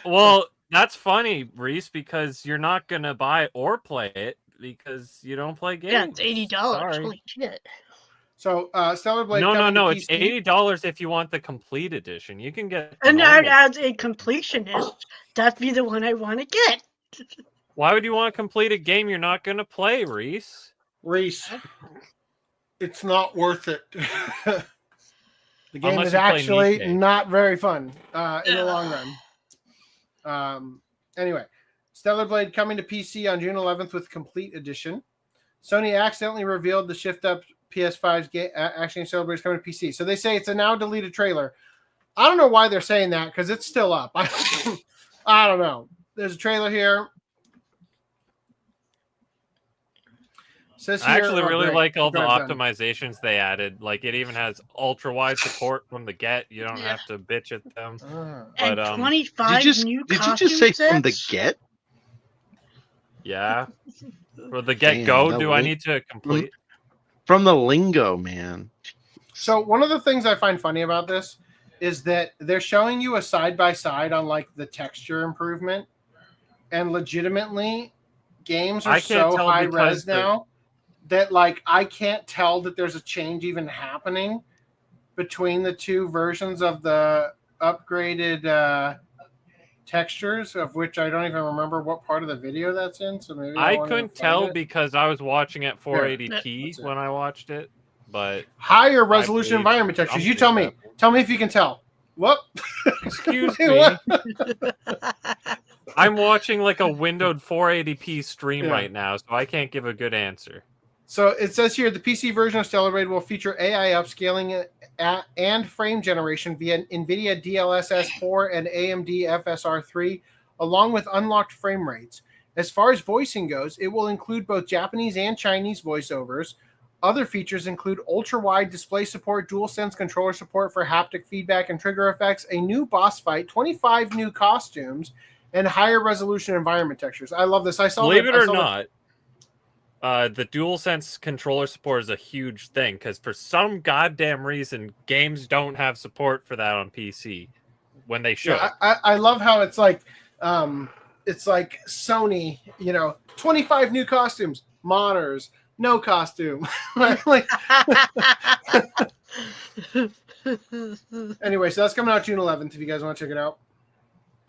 Well, that's funny, Reese, because you're not gonna buy or play it because you don't play games. Yeah, it's $80. Sorry. Holy shit. So, Stellar Blade. No, coming to it's PC. $80 if you want the complete edition. You can get. the And normal. as a completionist, that'd be the one I want to get. Why would you want to complete a game you're not gonna play, Reese? Reese, it's not worth it. The game Unless is you play actually Nikkei. not very fun in the long run. Anyway, Stellar Blade coming to PC on June 11th with complete edition. Sony accidentally revealed the shift up PS5's Action Stellar Blade is coming to PC. So they say it's a now deleted trailer. I don't know why they're saying that because it's still up. I don't know. There's a trailer here. Says I here, actually oh, really great. like all the Congrats on it. optimizations they added. Like it even has ultra wide support from the get. You don't Yeah. have to bitch at them. Ah. And But, 25 new Did you costume just say sets? from the get? Yeah. For the get Damn, go, that do I link- need to complete? From the lingo, man. So one of the things I find funny about this is that they're showing you a side by side on like the texture improvement, and legitimately, games are I can't so tell high because res now that like I can't tell that there's a change even happening between the two versions of the upgraded textures, of which I don't even remember what part of the video that's in. So maybe I wanna couldn't find tell it. because I was watching at 480p that's it. when I watched it. But Higher resolution believe environment textures. You something tell me. happened. Tell me if you can tell. Whoop. excuse Wait, me, what? I'm watching like a windowed 480p stream Yeah. right now, so I can't give a good answer. So it says here the PC version of Stellar Blade will feature AI upscaling and frame generation via NVIDIA DLSS 4 and AMD FSR 3, along with unlocked frame rates. As far as voicing goes, it will include both Japanese and Chinese voiceovers. Other features include ultra-wide display support, DualSense controller support for haptic feedback and trigger effects, a new boss fight, 25 new costumes, and higher resolution environment textures. I love this. Believe it or not, the DualSense controller support is a huge thing because for some goddamn reason, games don't have support for that on PC when they should. Yeah, I love how it's like Sony, 25 new costumes, monitors, no costume. Like, anyway, so that's coming out June 11th if you guys want to check it out.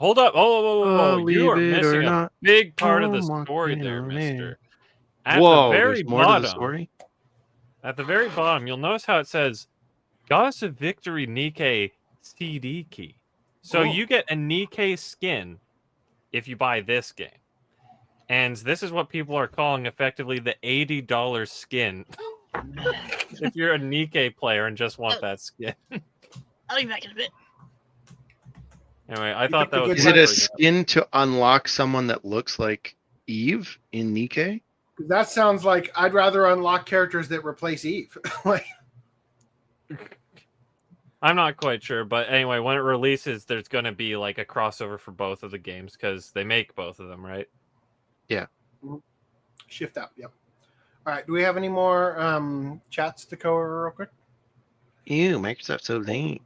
Hold up. Oh, you are Believe it or missing a not, big part of the I'm story walking there, on mister. air. At Whoa, the very there's more to the bottom, story? at the very bottom, you'll notice how it says Goddess of Victory Nikkei CD key. So you get a Nikkei skin if you buy this game. And this is what people are calling effectively the $80 skin. If you're a Nikkei player and just want that skin. I'll be back in a bit. Anyway, I thought that was... Is it a skin to unlock someone that looks like Eve in Nikkei? That sounds like I'd rather unlock characters that replace Eve. Like, I'm not quite sure, but anyway, when it releases, there's going to be like a crossover for both of the games because they make both of them, right? Yeah. Shift out. Yep. All right. Do we have any more chats to cover real quick? Ew, Microsoft's so lame.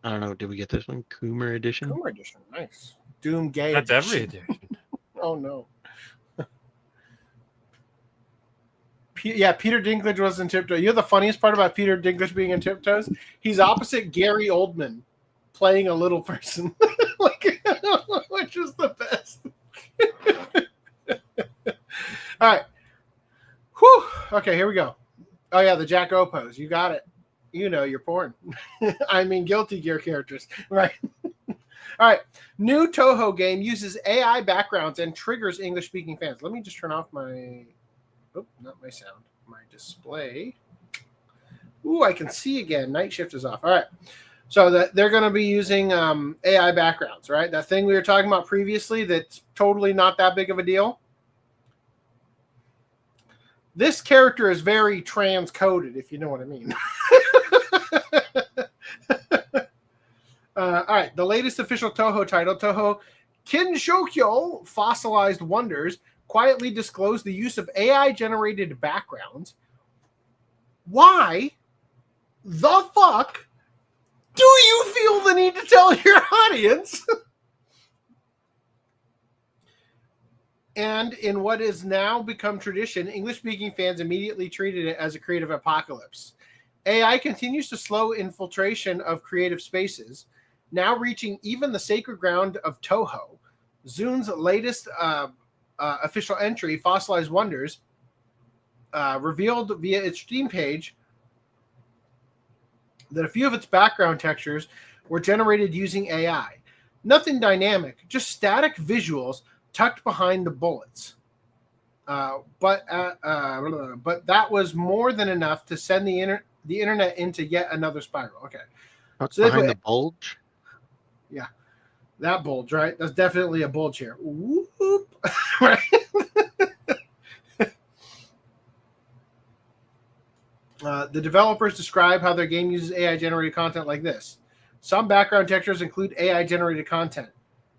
I don't know. Did we get this one? Coomer edition? Coomer edition. Nice. Doom Gay. That's every edition. edition. Oh, no. Yeah, Peter Dinklage was in Tiptoes. You know the funniest part about Peter Dinklage being in Tiptoes? He's opposite Gary Oldman playing a little person. Like, which is the best. All right. Whew. Okay, here we go. Oh, yeah, the Jack O pose. You got it. You know your porn. I mean, Guilty Gear characters. Right. All right. New Toho game uses AI backgrounds and triggers English-speaking fans. Let me just turn off my... Oh, not my sound. My display. Ooh, I can see again. Night shift is off. All right. So that they're going to be using AI backgrounds, right? That thing we were talking about previously that's totally not that big of a deal. This character is very transcoded, if you know what I mean. All right. The latest official Toho title, Toho Kinshokyo Fossilized Wonders, quietly disclosed the use of AI-generated backgrounds. Why the fuck do you feel the need to tell your audience? And in what has now become tradition, English-speaking fans immediately treated it as a creative apocalypse. AI continues to slow infiltration of creative spaces, now reaching even the sacred ground of Toho. Zun's latest official entry, Fossilized Wonders, revealed via its Steam page that a few of its background textures were generated using AI. Nothing dynamic, just static visuals tucked behind the bullets. But that was more than enough to send the internet into yet another spiral. Okay. Tucked behind the bulge? Yeah. That bulge, right? That's definitely a bulge here. Whoop. Right? The developers describe how their game uses AI-generated content like this. Some background textures include AI-generated content.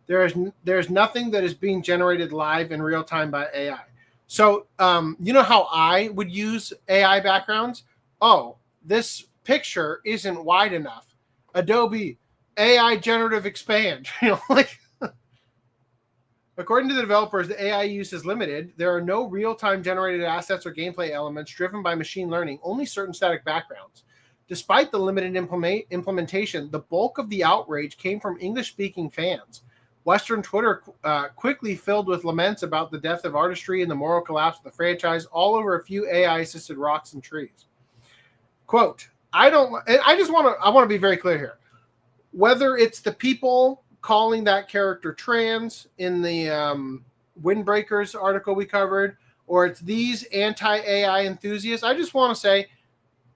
There's nothing that is being generated live in real time by AI. So, you know how I would use AI backgrounds? Oh, this picture isn't wide enough. Adobe AI generative expand. You know, like. According to the developers, the AI use is limited. There are no real-time generated assets or gameplay elements driven by machine learning, only certain static backgrounds. Despite the limited implementation, the bulk of the outrage came from English-speaking fans. Western Twitter quickly filled with laments about the death of artistry and the moral collapse of the franchise, all over a few AI-assisted rocks and trees. Quote, I want to be very clear here. Whether it's the people calling that character trans in the Windbreakers article we covered, or it's these anti-AI enthusiasts, I just want to say,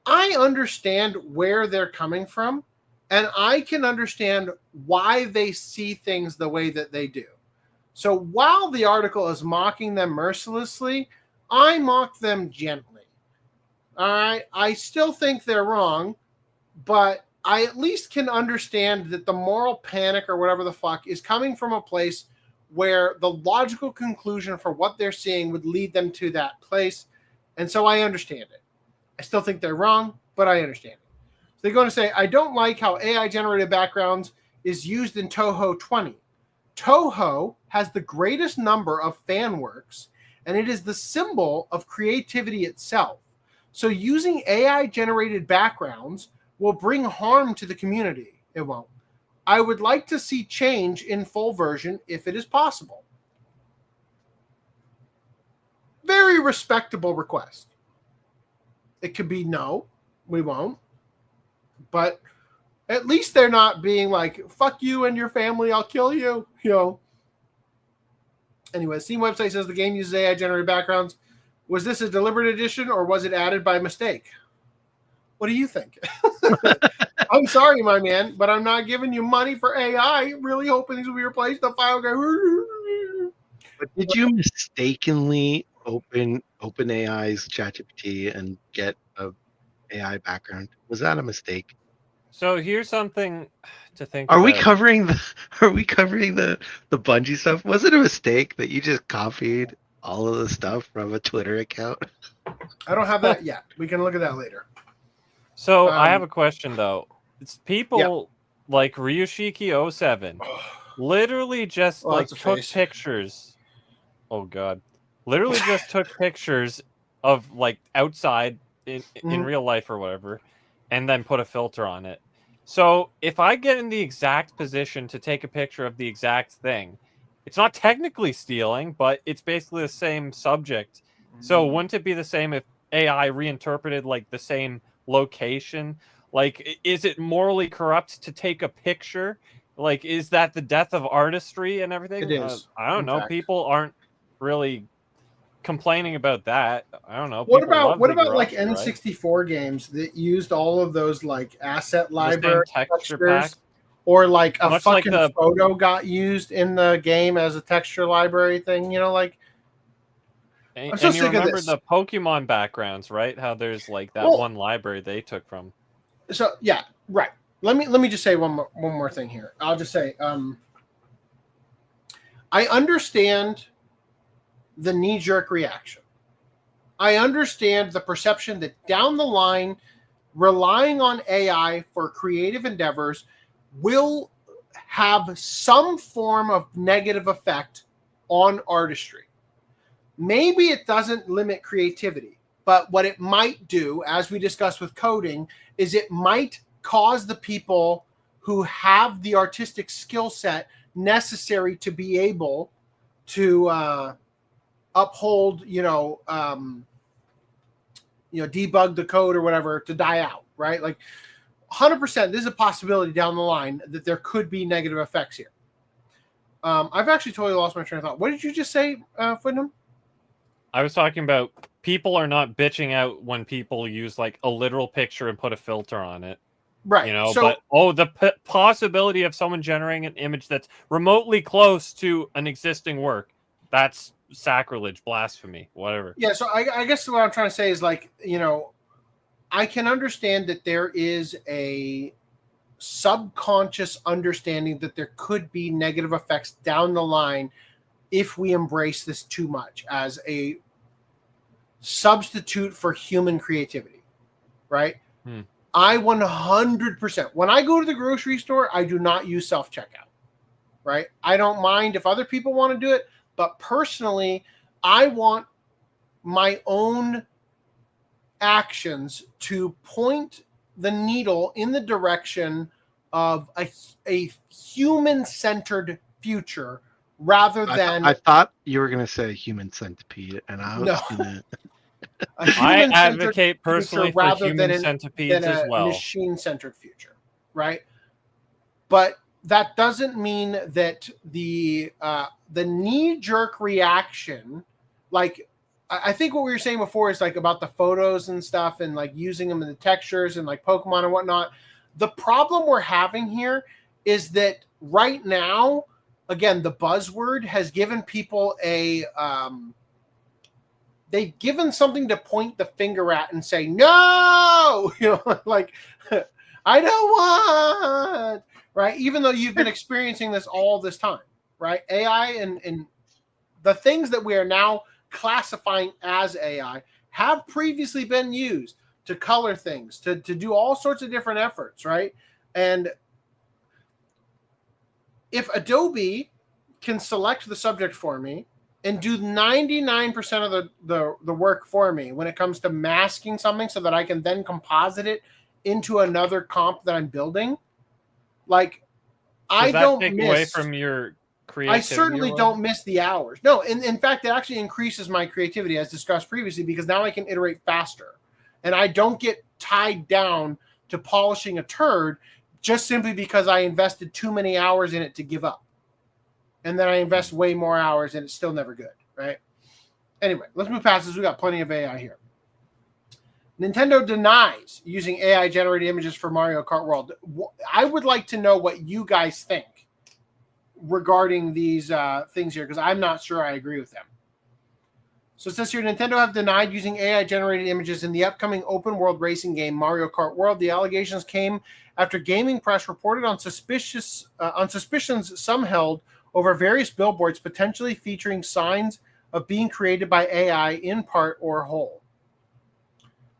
I understand where they're coming from, and I can understand why they see things the way that they do. So while the article is mocking them mercilessly, I mock them gently. All right? I still think they're wrong, but I at least can understand that the moral panic or whatever the fuck is coming from a place where the logical conclusion for what they're seeing would lead them to that place. And so I understand it. I still think they're wrong, but I understand it. So they're going to say, I don't like how AI-generated backgrounds is used in Toho 20. Toho has the greatest number of fan works, and it is the symbol of creativity itself. So using AI-generated backgrounds will bring harm to the community. It won't. I would like to see change in full version if it is possible. Very respectable request. It could be no, we won't. But at least they're not being like, fuck you and your family, I'll kill you. You know. Anyway, Steam website says the game uses AI-generated backgrounds. Was this a deliberate addition or was it added by mistake? What do you think? I'm sorry, my man, but I'm not giving you money for AI. Really hoping these will be replaced. The file go. But did you mistakenly open OpenAI's ChatGPT and get a AI background? Was that a mistake? So here's something to think Are about. we covering the Bungie stuff? Was it a mistake that you just copied all of the stuff from a Twitter account? I don't have that yet. We can look at that later. So I have a question though. It's people like Ryushiki07 literally just took pictures. Oh god. Literally just took pictures of like outside in real life or whatever and then put a filter on it. So if I get in the exact position to take a picture of the exact thing, it's not technically stealing, but it's basically the same subject. So wouldn't it be the same if AI reinterpreted like the same location? Like, is it morally corrupt to take a picture? Like, is that the death of artistry and everything? It is. I don't know. Fact. People aren't really complaining about that. I don't know. What People about love like Rush, right? N64 games that used all of those like asset library texture textures, pack? or like a Much like fucking photo got used in the game as a texture library thing? You know, like. And, I'm so and you sick of remember this. the Pokemon backgrounds, right? How there's like that one library they took from. So yeah, right. Let me just say one more thing here. I'll just say, I understand the knee-jerk reaction. I understand the perception that down the line, relying on AI for creative endeavors will have some form of negative effect on artistry. Maybe it doesn't limit creativity, but what it might do, as we discussed with coding, is it might cause the people who have the artistic skill set necessary to be able to uphold, debug the code or whatever to die out, right? Like 100%, this is a possibility down the line that there could be negative effects here. I've actually totally lost my train of thought. What did you just say, Footnum? I was talking about people are not bitching out when people use like a literal picture and put a filter on it. Right. You know, So, but the possibility of someone generating an image that's remotely close to an existing work, that's sacrilege, blasphemy, whatever. Yeah, so I guess what I'm trying to say is like, I can understand that there is a subconscious understanding that there could be negative effects down the line if we embrace this too much as a substitute for human creativity, right? I 100%, when I go to the grocery store, I do not use self-checkout, right? I don't mind if other people want to do it, but personally, I want my own actions to point the needle in the direction of a human-centered future rather than... I thought you were going to say human centipede, and I was going to... I advocate personally for human centipedes as well. Machine-centered future, right? But that doesn't mean that the knee-jerk reaction, like I think what we were saying before is like about the photos and stuff and like using them in the textures and like Pokemon and whatnot. The problem we're having here is that right now, again, the buzzword has given people they've given something to point the finger at and say, no, like, I don't want, right? Even though you've been experiencing this all this time, right? AI and the things that we are now classifying as AI have previously been used to color things, to do all sorts of different efforts, right? And if Adobe can select the subject for me and do 99% of the work for me when it comes to masking something so that I can then composite it into another comp that I'm building, like I that don't take miss away from your creativity. I certainly don't miss the hours. No, in fact, it actually increases my creativity, as discussed previously, because now I can iterate faster, and I don't get tied down to polishing a turd just simply because I invested too many hours in it to give up, and then I invest way more hours and it's still never good, right? Anyway, let's move past this. We got plenty of AI here. Nintendo denies using AI-generated images for Mario Kart World. I would like to know what you guys think regarding these things here, because I'm not sure I agree with them. So it says here, Nintendo have denied using AI-generated images in the upcoming open-world racing game Mario Kart World. The allegations came after gaming press reported on suspicions some held over various billboards potentially featuring signs of being created by AI in part or whole.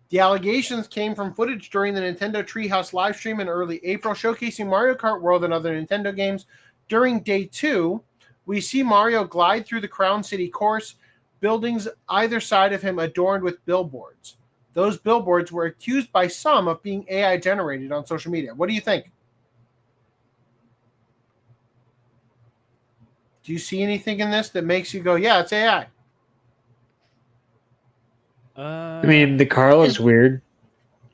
The allegations came from footage during the Nintendo Treehouse livestream in early April, showcasing Mario Kart World and other Nintendo games. During Day 2, we see Mario glide through the Crown City course, buildings either side of him adorned with billboards. Those billboards were accused by some of being AI generated on social media. What do you think? Do you see anything in this that makes you go, yeah, it's AI? I mean, the car looks weird.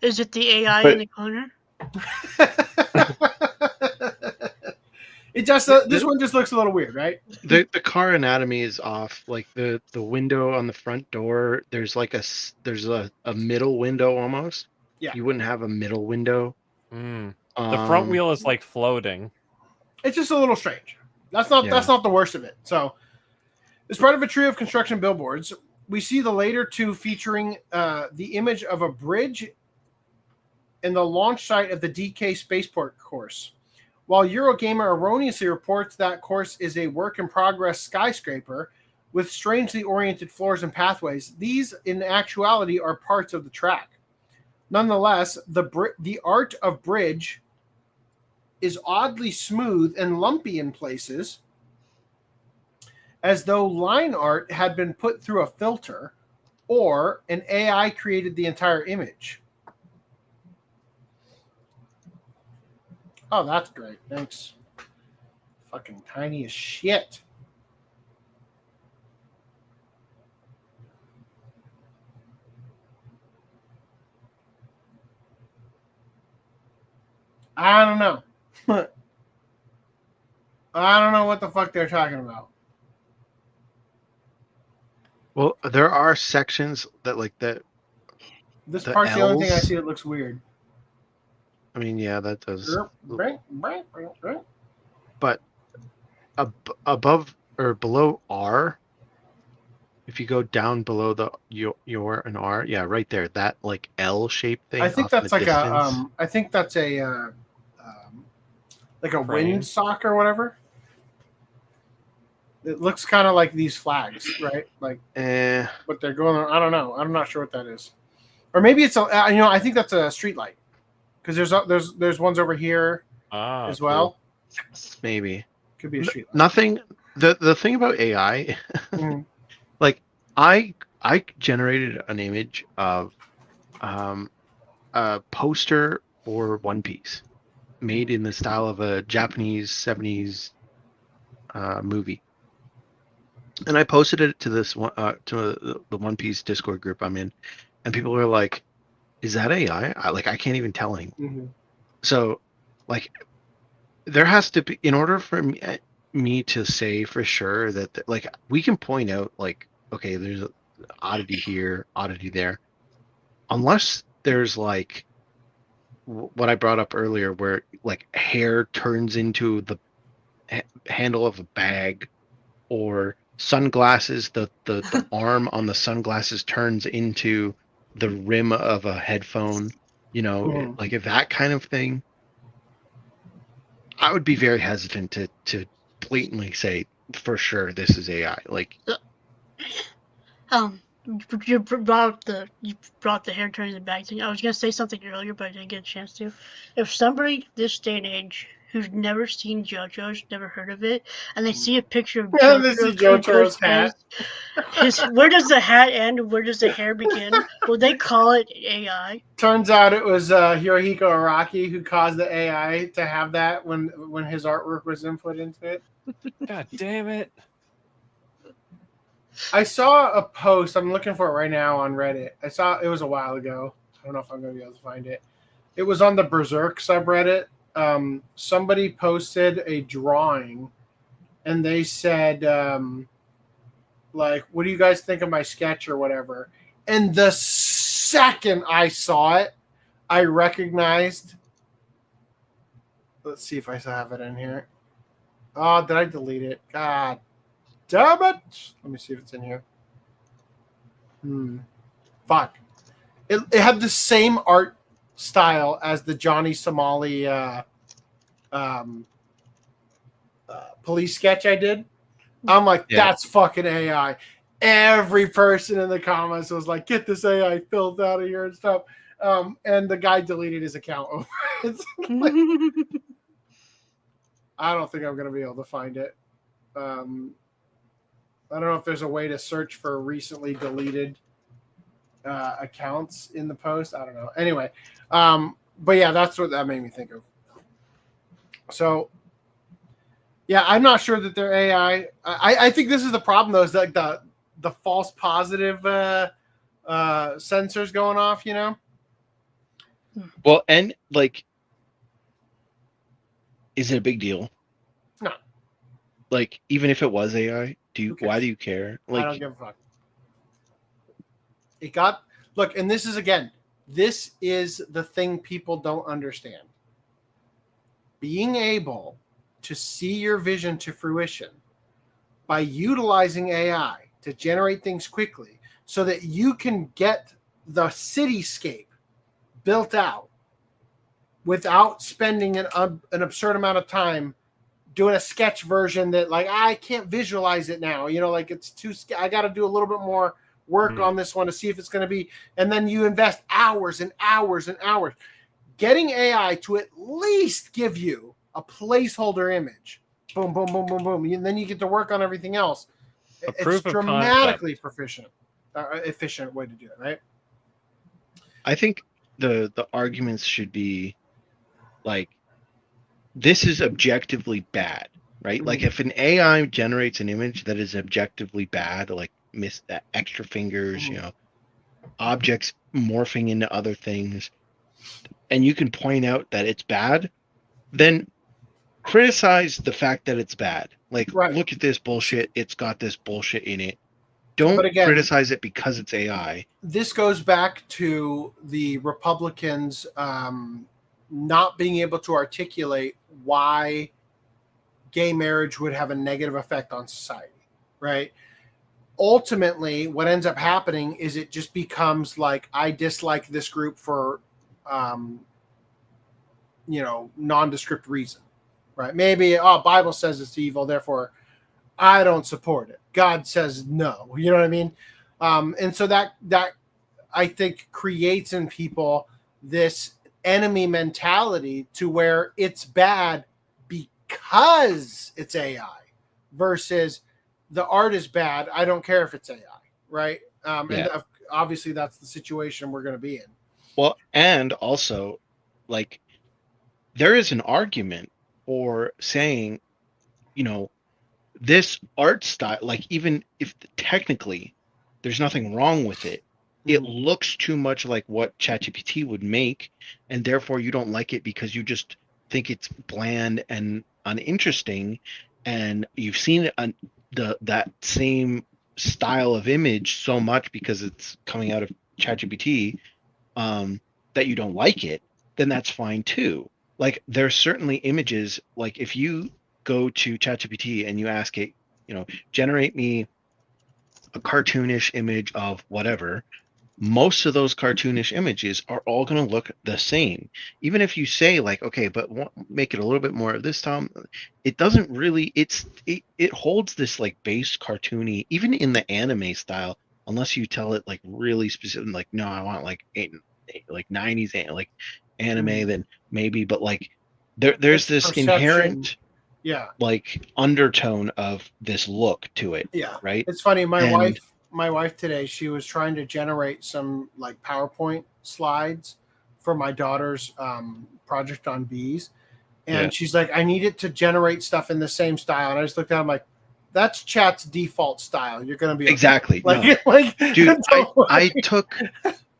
Is it the AI But- in the corner? It just this one just looks a little weird, right? The car anatomy is off. Like the window on the front door, there's like a middle window almost. Yeah. You wouldn't have a middle window. The front wheel is like floating. It's just a little strange. That's not the worst of it. So, as part of a trio of construction billboards, we see the later two featuring the image of a bridge and the launch site of the DK Spaceport course. While Eurogamer erroneously reports that course is a work-in-progress skyscraper with strangely oriented floors and pathways, these in actuality are parts of the track. Nonetheless, the art of bridge is oddly smooth and lumpy in places, as though line art had been put through a filter or an AI created the entire image. Oh, that's great. Thanks. Fucking tiny as shit. I don't know. I don't know what the fuck they're talking about. Well, there are sections that like that. This The part's the only thing I Ls? see that looks weird. I mean, yeah, that does. Right. But above or below R, if you go down below the your and R, yeah, right there, that like L shaped thing. I think off in that's the like distance. I think that's a like a Frame. windsock or whatever. It looks kind of like these flags, right? Like, but they're going on. I don't know. I'm not sure what that is. Or maybe it's I think that's a street light, because there's ones over here as well. Maybe. Could be a street light. Nothing. The thing about AI, Mhm. like I generated an image of a poster for One Piece, made in the style of a Japanese 70s movie, and I posted it to this one to the One Piece Discord group I'm in, and people were like, "Is that AI?" I can't even tell anymore. Mhm. So, like, there has to be, in order for me to say for sure that like we can point out like, okay, there's an oddity here, oddity there, unless there's like what I brought up earlier, where like hair turns into the handle of a bag, or sunglasses, the arm on the sunglasses turns into the rim of a headphone, Mhm. like if that kind of thing, I would be very hesitant to blatantly say for sure this is AI. Like, You brought the hair turning the bag thing. I was gonna say something earlier, but I didn't get a chance to. If somebody this day and age who's never seen JoJo's, never heard of it, and they see a picture of Yeah, they see JoJo JoJo's hat. where does the hat end and where does the hair begin? Will they call it AI? Turns out it was Hirohiko Araki who caused the AI to have that when his artwork was input into it. God damn it. I saw a post. I'm looking for it right now on Reddit. I saw it was a while ago. I don't know if I'm going to be able to find it. It was on the Berserk subreddit. Somebody posted a drawing, and they said, like, what do you guys think of my sketch or whatever? And the second I saw it, I recognized. Let's see if I still have it in here. Oh, did I delete it? God damn it. Let me see if it's in here. Fuck. It had the same art style as the Johnny Somali police sketch I did. I'm like, that's fucking AI. Every person in the comments was like, get this AI filth out of here and stuff. And the guy deleted his account over it. Like, I don't think I'm going to be able to find it. I don't know if there's a way to search for recently deleted accounts in the post. I don't know. Anyway, but yeah, that's what that made me think of. So, yeah, I'm not sure that they're AI. I think this is the problem, though, is like the false positive sensors going off, you know? Well, and like, is it a big deal? No. Like, even if it was AI, why do you care? Like, I don't give a fuck. Look, and this is the thing people don't understand. Being able to see your vision to fruition by utilizing AI to generate things quickly so that you can get the cityscape built out without spending an absurd amount of time doing a sketch version that, like, I can't visualize it now. You know, like, it's too, I got to do a little bit more work on this one to see if it's going to be, and then you invest hours and hours and hours. Getting AI to at least give you a placeholder image. Boom, boom, boom, boom, boom. And then you get to work on everything else. It's dramatically efficient way to do it, right? I think the arguments should be like, this is objectively bad, right? Like, if an AI generates an image that is objectively bad, like extra fingers, you know, objects morphing into other things, and you can point out that it's bad, then criticize the fact that it's bad. Like, look at this bullshit. It's got this bullshit in it. Don't criticize it because it's AI. This goes back to the Republicans not being able to articulate why gay marriage would have a negative effect on society, right? Ultimately, what ends up happening is it just becomes like, I dislike this group for, nondescript reason, right? Maybe, Bible says it's evil, therefore I don't support it. God says no. You know what I mean? And so that I think creates in people this enemy mentality to where it's bad because it's AI versus the art is bad. I don't care if it's AI, right? And obviously that's the situation we're going to be in. Well, and also, like, there is an argument for saying, you know, this art style, like, even if technically there's nothing wrong with it, it looks too much like what ChatGPT would make, and therefore you don't like it because you just think it's bland and uninteresting, and you've seen that same style of image so much because it's coming out of ChatGPT that you don't like it, then that's fine too. Like, there's certainly images, like, if you go to ChatGPT and you ask it, you know, generate me a cartoonish image of whatever, most of those cartoonish images are all going to look the same. Even if you say, like, okay, but make it a little bit more of this time, it doesn't really, it holds this, like, base cartoony, even in the anime style, unless you tell it, like, really specific, like, no, I want like 90s like anime, then maybe, but like there's It's this perception. inherent Yeah. like undertone of this look to it. Yeah. Right. It's funny. My And- wife today, she was trying to generate some like PowerPoint slides for my daughter's project on bees. And Yeah. she's like, I need it to generate stuff in the same style. And I just looked at it, I'm like, that's chat's default style. You're going to be okay. Exactly. Like, No. like, Dude, don't I worry. took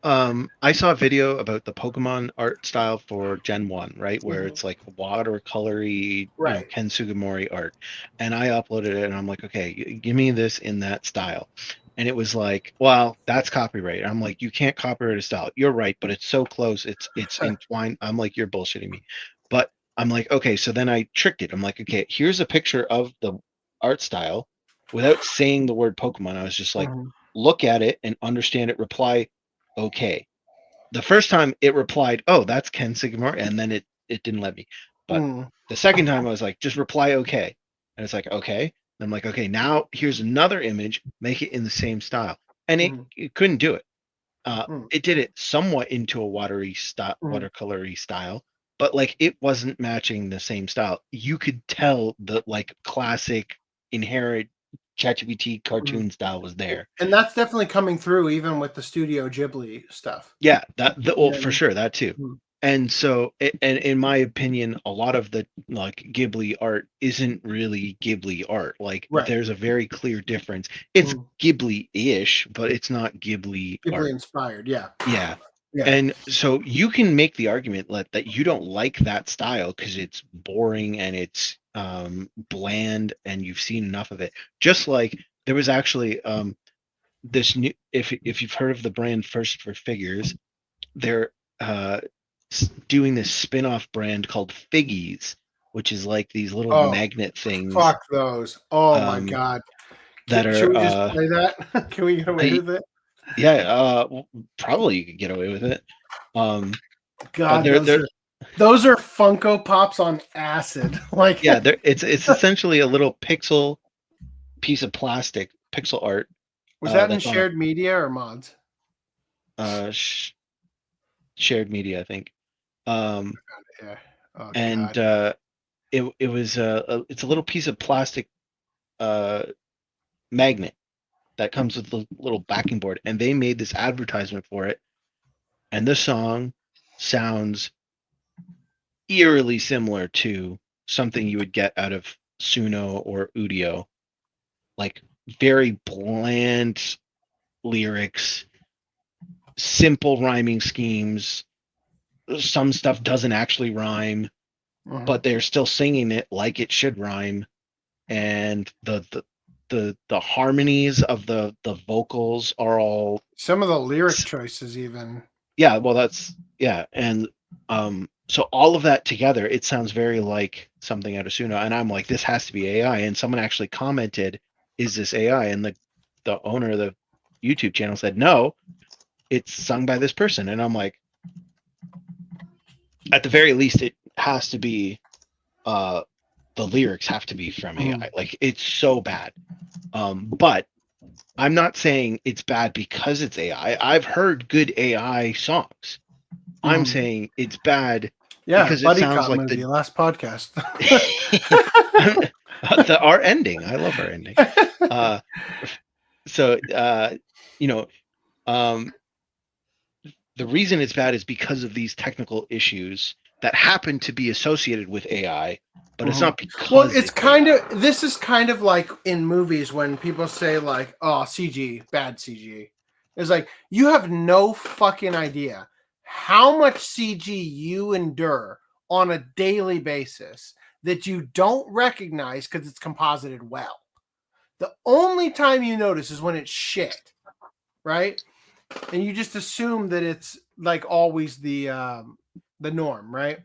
I saw a video about the Pokemon art style for Gen 1, right? Where Mhm. it's like watercolory, Right. Ken Sugimori art. And I uploaded it and I'm like, okay, give me this in that style. And it was like, well, that's copyright. I'm like, you can't copyright a style. You're right, but it's so close. It's entwined. I'm like, you're bullshitting me. But I'm like, okay, so then I tricked it. I'm like, okay, here's a picture of the art style without saying the word Pokemon. I was just like, Mhm. look at it and understand it, reply okay. The first time it replied, oh, that's Ken Sugimori, and then it didn't let me. But Mm. the second time I was like, just reply okay. And it's like, okay. And I'm like, okay, now here's another image, make it in the same style. And it couldn't do it. It did it somewhat into a watercolory style, but like it wasn't matching the same style. You could tell the like classic inherent ChatGPT cartoon style was there. And that's definitely coming through even with the Studio Ghibli stuff. Yeah, well, Yeah. for sure, that too. Mhm. And so, and in my opinion, a lot of the like Ghibli art isn't really Ghibli art. Like, Right. there's a very clear difference. It's Mhm. Ghibli-ish, but it's not Ghibli art. Ghibli inspired, yeah. Yeah. Yeah. And so you can make the argument that you don't like that style because it's boring and it's bland and you've seen enough of it. Just like there was actually this new, if you've heard of the brand First for Figures, they're doing this spin-off brand called Figgies, which is like these little magnet things. Fuck those. Oh my god. That Should are we just play that? Can we get away with it? Yeah, probably you could get away with it. God, those are Funko Pops on acid. Like, yeah, it's essentially a little pixel piece of plastic, pixel art. Was that in shared media or mods? Shared media, I think. Yeah. Oh, and God. it was it's a little piece of plastic magnet that comes with the little backing board, and they made this advertisement for it, and the song sounds eerily similar to something you would get out of Suno or Udio, like very bland lyrics, simple rhyming schemes. Some stuff doesn't actually rhyme, but they're still singing it like it should rhyme, and the harmonies of the vocals are all, some of the lyric choices even. Yeah, well, that's, yeah, and so all of that together, it sounds very like something out of Suno, and I'm like, this has to be AI. And someone actually commented, "Is this AI?" And the owner of the YouTube channel said, "No, it's sung by this person." And I'm like, at the very least, it has to be the lyrics have to be from AI. Like, it's so bad. But I'm not saying it's bad because it's AI. I've heard good AI songs. I'm saying it's bad because it sounds like the last podcast. Our ending. I love our ending. So the reason it's bad is because of these technical issues that happen to be associated with AI, but it's not because. Well, it's kind of, this is kind of like in movies when people say like, "Oh, CG, bad CG." It's like, you have no fucking idea how much CG you endure on a daily basis that you don't recognize because it's composited well. The only time you notice is when it's shit, right? And you just assume that it's like always the norm, right?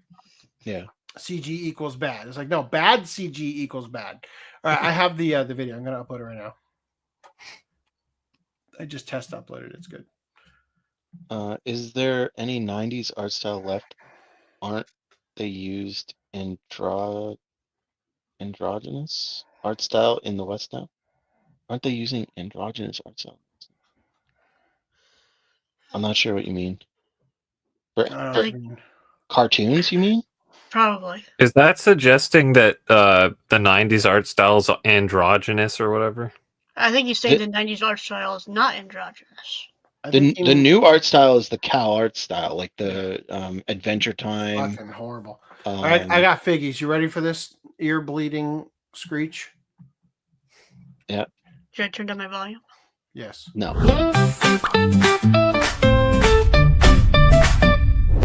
Yeah. CG equals bad. It's like, no, bad CG equals bad. All right, I have the video. I'm gonna upload it right now. I just test uploaded. It's good. Is there any 90s art style left? Aren't they used androgynous art style in the West now? Aren't they using androgynous art style? I'm not sure what you mean. For cartoons, you mean? Probably. Is that suggesting that the 90s art style is androgynous or whatever? I think he's saying the 90s art style is not androgynous. The new art style is the Cal art style, like the Adventure Time. Fucking horrible. All right, I got figgies. You ready for this ear bleeding screech? Yeah. Should I turn down my volume? Yes. No.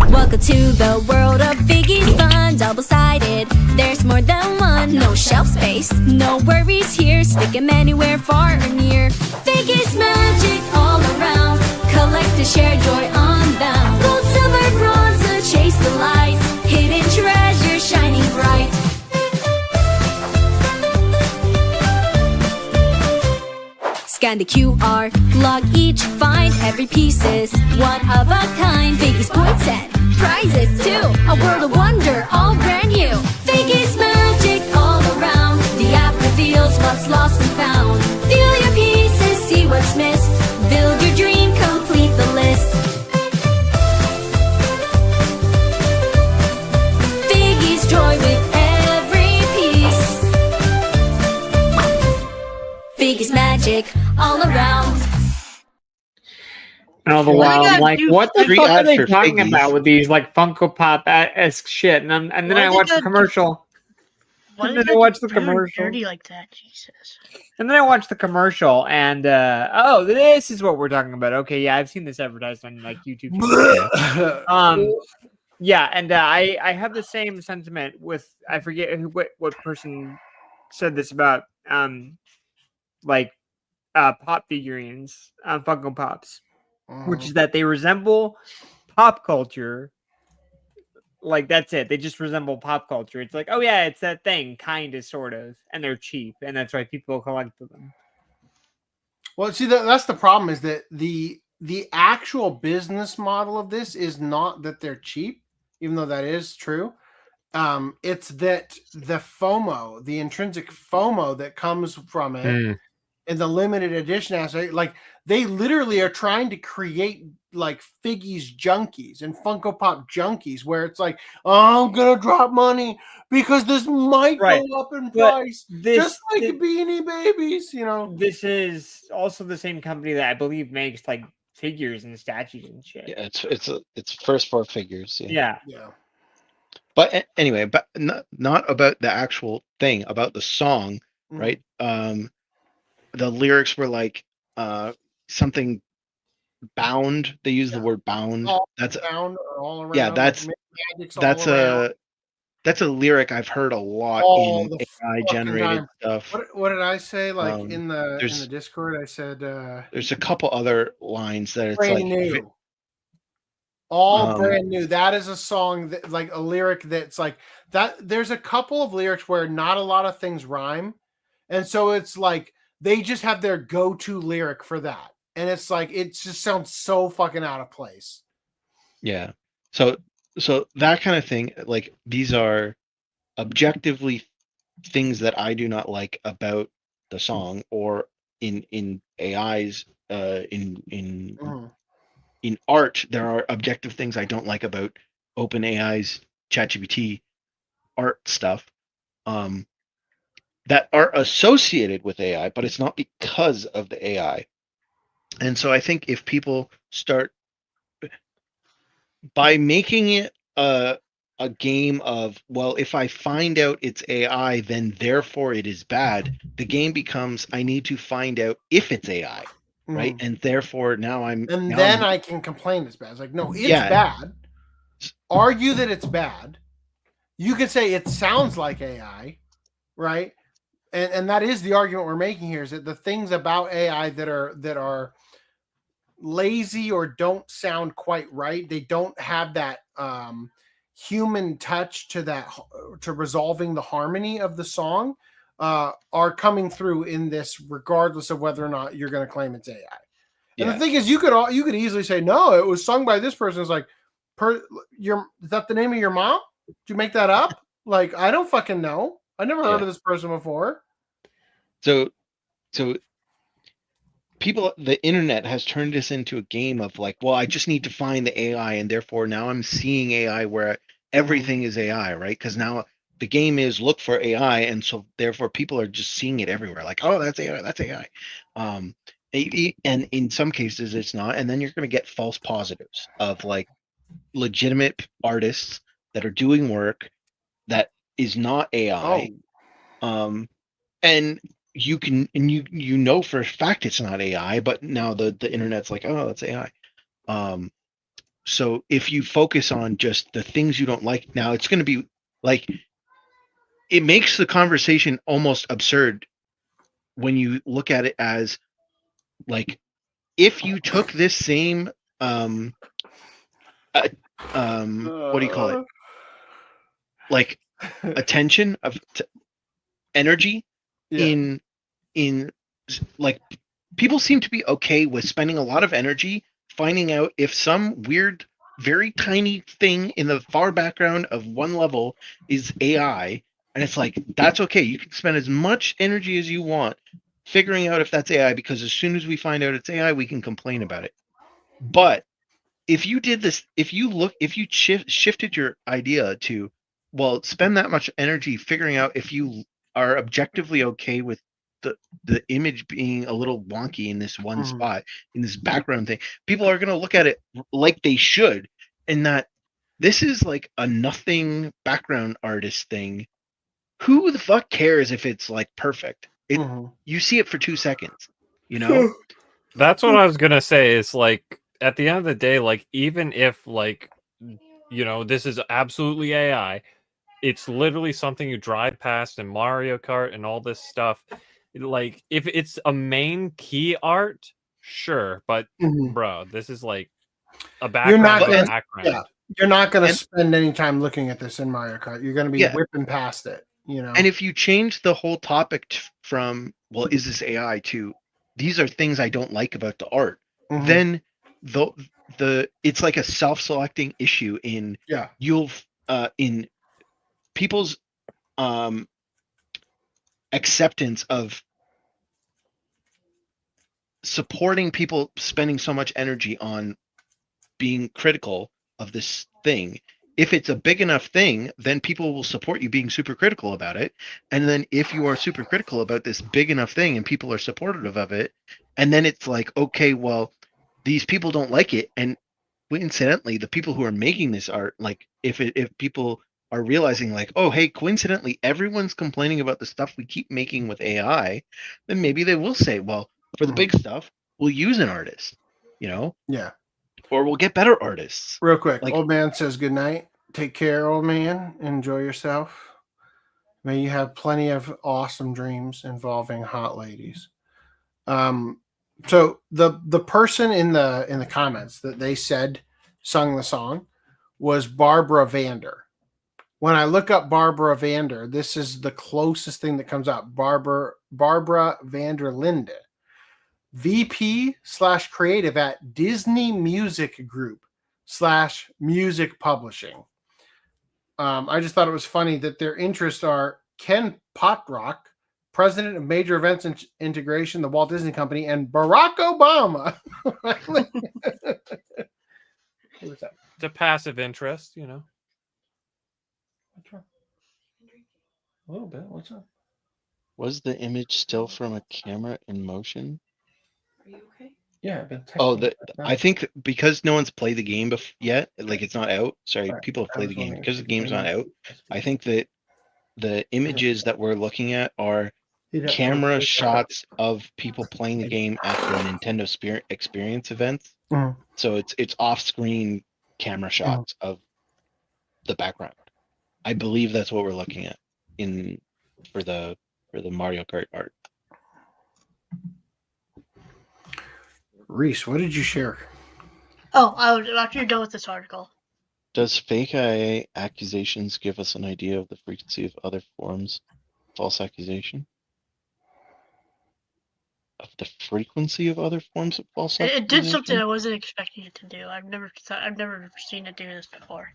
Welcome to the world of Figgy's fun, double-sided. There's more than one, no shelf space, no worries here. Stick 'em anywhere, far or near. Figgy's magic all around. Collect and share joy on them. Gold, silver, bronze, so chase the light. Hidden treasure shining bright. Scan the QR, log each find. Every piece is one of a kind. Figgy's points and prizes too. A world of wonder, all brand new. Figgy's magic all around. The app reveals what's lost and found. Feel your pieces, see what's missed. Build your dream, complete the list. Figgy's joy with every piece. Figgy's magic all around. And all the What do you while, guys I'm like, do what the for- fuck are they Free ads for talking Figgies. about with these like Funko Pop-esque shit? And then Why I did watch the that- commercial. Why And did then I you watch the do very commercial. dirty like that? Jesus. And then I watched the commercial, and oh, this is what we're talking about. Okay, yeah, I've seen this advertised on like YouTube. Yeah, and I have the same sentiment with, I forget what person said this about like pop figurines, Funko Pops, which is that they resemble pop culture. Like that's it. They just resemble pop culture. It's like, oh yeah, it's that thing, kind of, sort of, and they're cheap, and that's why people collect them. Well, see, that's the problem is that the actual business model of this is not that they're cheap, even though that is true. It's that the FOMO, the intrinsic FOMO that comes from it, and the limited edition aspect, like they literally are trying to create like Figgies junkies and Funko Pop junkies, where it's like, oh, I'm gonna drop money because this might Right. go up in But price, this- just like Beanie Babies, you know. This is also the same company that I believe makes like figures and statues and shit. Yeah, it's first four figures. Yeah. Yeah. But anyway, but not about the actual thing, about the song, Mhm. right? The lyrics were like something bound. They use the word bound. All That's around or all around. yeah, like magic's all that's around. that's a lyric I've heard a lot All in the AI fucking generated time. stuff. What did I say? Like in the there's- Discord, I said There's a couple other lines that it's brand like new. All Um, brand new. That is a song that like a lyric that's like that. There's a couple of lyrics where not a lot of things rhyme. And so it's like they just have their go-to lyric for that. And it's like it just sounds so fucking out of place. Yeah. So that kind of thing, like these are objectively things that I do not like about the song or in AI's in art, there are objective things I don't like about OpenAI's ChatGPT art stuff that are associated with AI, but it's not because of the AI. And so I think if people start by making it a game of, well, if I find out it's AI, then therefore it is bad, the game becomes I need to find out if it's AI. Right. And therefore now I'm And now then I'm- I can complain it's bad. It's like, no, it's Yeah. bad. Argue that it's bad. You could say it sounds like AI, right? And that is the argument we're making here, is that the things about AI that are lazy or don't sound quite right, they don't have that human touch to resolving the harmony of the song, are coming through in this, regardless of whether or not you're going to claim it's AI. And the thing is, you could easily say, no, it was sung by this person. It's like, is that the name of your mom? Did you make that up? Like, I don't fucking know. I never heard of this person before. So people, the internet has turned this into a game of like, well, I just need to find the AI, and therefore now I'm seeing AI where everything is AI, right? Because now the game is look for AI, and so therefore people are just seeing it everywhere. Like, oh, that's AI, that's AI. And in some cases it's not, and then you're going to get false positives of like legitimate artists that are doing work that is not AI. And you can, and you know for a fact it's not AI, but now the internet's like, oh, that's AI. So if you focus on just the things you don't like, now it's going to be like, it makes the conversation almost absurd when you look at it as like, if you took this same what do you call it, like attention of energy in like, people seem to be okay with spending a lot of energy finding out if some weird, very tiny thing in the far background of one level is AI, and it's like, that's okay. You can spend as much energy as you want figuring out if that's AI, because as soon as we find out it's AI, we can complain about it. But if you did this, if you shifted your idea to, well, spend that much energy figuring out if you are objectively okay with the image being a little wonky in this one spot, in this background thing, people are going to look at it like they should, and that this is like a nothing background artist thing. Who the fuck cares if it's like perfect? You see it for 2 seconds, you know? That's what I was going to say, is like, at the end of the day, like, even if like, you know, this is absolutely AI, it's literally something you drive past in Mario Kart and all this stuff. Like, if it's a main key art, sure, but bro, this is like a background. You're not going to spend any time looking at this in Mario Kart. You're going to be whipping past it, you know. And if you change the whole topic from, well, is this AI, to these are things I don't like about the art, then the it's like a self-selecting issue in in people's acceptance of supporting people spending so much energy on being critical of this thing. If it's a big enough thing, then people will support you being super critical about it. And then if you are super critical about this big enough thing and people are supportive of it, and then it's like, okay, well, these people don't like it, and coincidentally the people who are making this art, like if people are realizing like, oh, hey, coincidentally everyone's complaining about the stuff we keep making with AI, then maybe they will say, well, for the big stuff we'll use an artist, you know? Or we'll get better artists. Real quick, like, old man says good night. Take care, old man. Enjoy yourself. May you have plenty of awesome dreams involving hot ladies. So the person in the comments that they said sung the song was Barbara Vander. When I look up Barbara Vander, this is the closest thing that comes up. Barbara Vander Linde, VP/creative at Disney Music Group /music publishing. I just thought it was funny that their interests are Ken Potrock, president of major events integration, the Walt Disney Company, and Barack Obama. It's a passive interest, you know. A little bit. What's up? Was the image still from a camera in motion? Are you okay? Yeah, I've been I think because no one's played the game yet, like it's not out. Sorry, people have played the game. Because the game's not out, I think that the images that we're looking at are camera shots of people playing the game at the Nintendo Experience events. So it's off-screen camera shots of the background. I believe that's what we're looking at for the Mario Kart art. Reese, what did you share? Oh, after you're done with this article. Does fake IA accusations give us an idea of the frequency of other forms of false accusation? Of the frequency of other forms of false accusation? It did something I wasn't expecting it to do. I've never seen it do this before.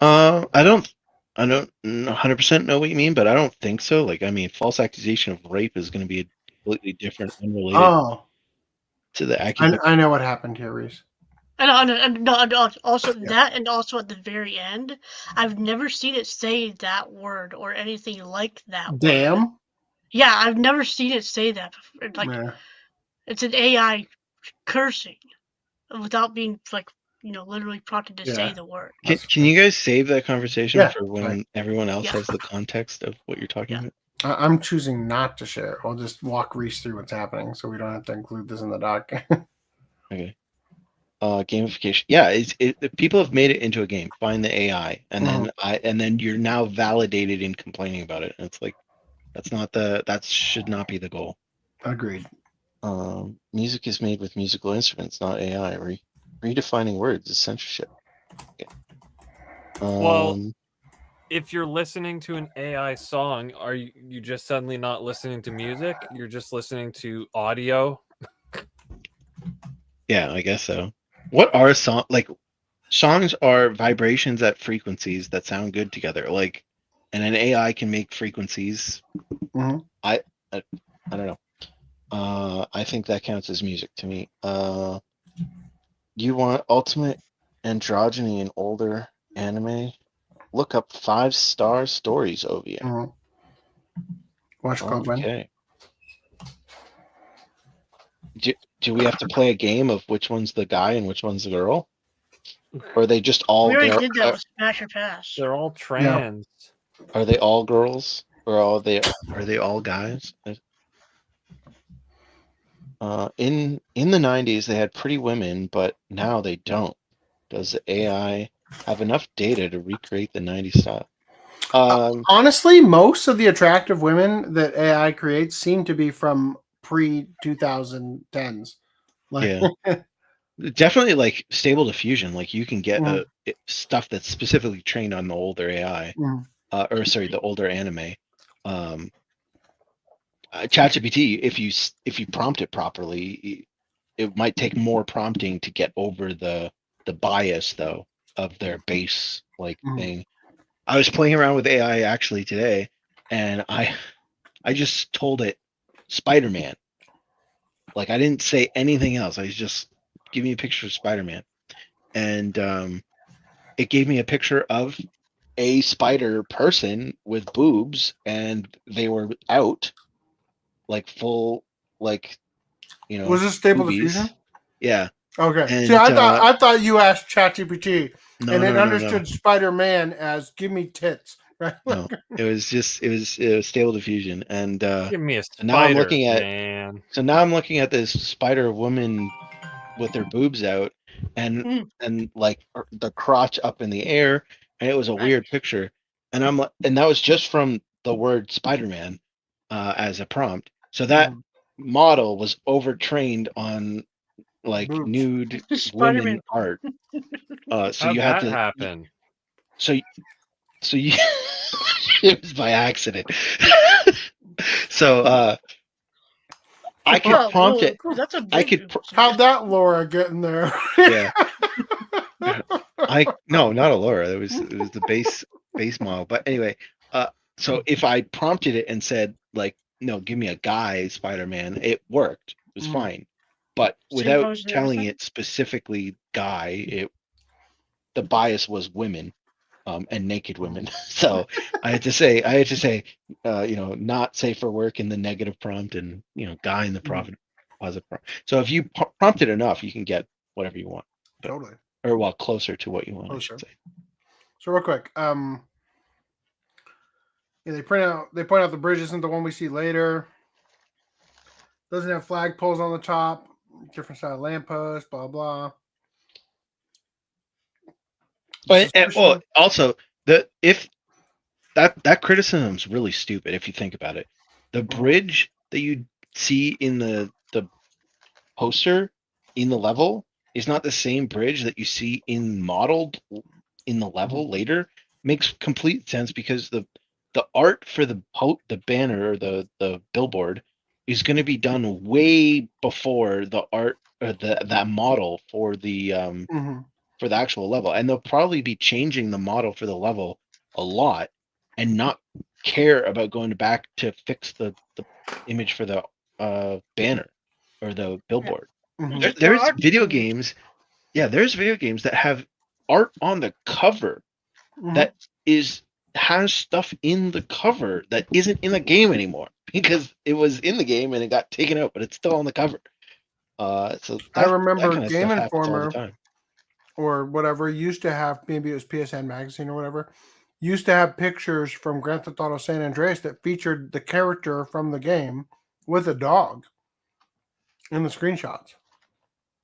I don't 100% know what you mean, but I don't think so. Like, I mean, false accusation of rape is going to be a completely different, unrelated to the accusation. I know what happened here, Reese. And also that, and also at the very end, I've never seen it say that word or anything like that word. Damn. Yeah, I've never seen it say that before. Like, Yeah. it's an AI cursing without being, like, literally prompted to say the word. Can you guys save that conversation Yeah, for when right. everyone else Yeah. has the context of what you're talking about? I'm choosing not to share. I'll just walk Reese through what's happening, so we don't have to include this in the doc. Okay. Gamification. Yeah, people have made it into a game. Find the AI, and then you're now validated in complaining about it. And it's like that should not be the goal. Agreed. Music is made with musical instruments, not AI. Redefining words is censorship. Okay. Well, if you're listening to an AI song, are you just suddenly not listening to music? You're just listening to audio? Yeah, I guess so. What are songs? Like, songs are vibrations at frequencies that sound good together. Like, and an AI can make frequencies. Mhm. I don't know. I think that counts as music to me. You want ultimate androgyny in older anime? Look up 5-star stories, OVA. Mhm. Watch Goblin. Okay. Do we have to play a game of which one's the guy and which one's the girl? Or are they just all? We already did that with Smash or Pass. They're all trans. Are they all girls, or are they all guys? In the 90s, they had pretty women, but now they don't. Does the AI have enough data to recreate the 90s style? Honestly, most of the attractive women that AI creates seem to be from pre-2010s. Like, yeah, definitely like Stable Diffusion. Like, you can get stuff that's specifically trained on the older AI, the older anime. ChatGPT, if you prompt it properly, it might take more prompting to get over the bias though of their base thing. I was playing around with AI actually today, and I just told it Spider-Man. Like, I didn't say anything else. I was just give me a picture of Spider-Man, and it gave me a picture of a spider person with boobs, and they were out, like full, like, was this Stable boobies. Diffusion? Yeah. Okay. And, see, I thought you asked ChatGPT, and it understood no. Spider-Man as "give me tits." Right? No, it was Stable Diffusion, and Give me a spider, now I'm looking at man. So now I'm looking at this spider woman with their boobs out, and like the crotch up in the air, and it was a weird picture, and that was just from the word Spider-Man as a prompt. So that model was overtrained on like Boobs. nude Spider-Man. women art. So How'd you had that to happen? So you it was by accident. So I could prompt it. That's a I big could How'd that Laura get in there? Yeah. No, not a Laura. It was the base model. But anyway, so if I prompted it and said, like, no, give me a guy Spider-Man, it worked. It was fine. But without telling it specifically guy, the bias was women, and naked women. So I had to say, not safe for work in the negative prompt, and guy in the positive prompt. So if you prompt it enough, you can get whatever you want. Totally. Or closer to what you want. I should say. So real quick, they point out the bridge isn't the one we see later. Doesn't have flagpoles on the top. Different style lamppost. Blah blah. But also if that criticism is really stupid if you think about it. The bridge that you see in the poster in the level is not the same bridge that you see modeled in the level later. Makes complete sense because the art for the banner or the billboard is going to be done way before the art or that model for the for the actual level, and they'll probably be changing the model for the level a lot and not care about going back to fix the image for the banner or the billboard. There's video games. Yeah, there's video games that have art on the cover that has stuff in the cover that isn't in the game anymore because it was in the game and it got taken out, but it's still on the cover. So I remember that kind of Game stuff happens all the Informer time. or whatever used to have, maybe it was PSN Magazine or whatever, used to have pictures from Grand Theft Auto San Andreas that featured the character from the game with a dog in the screenshots.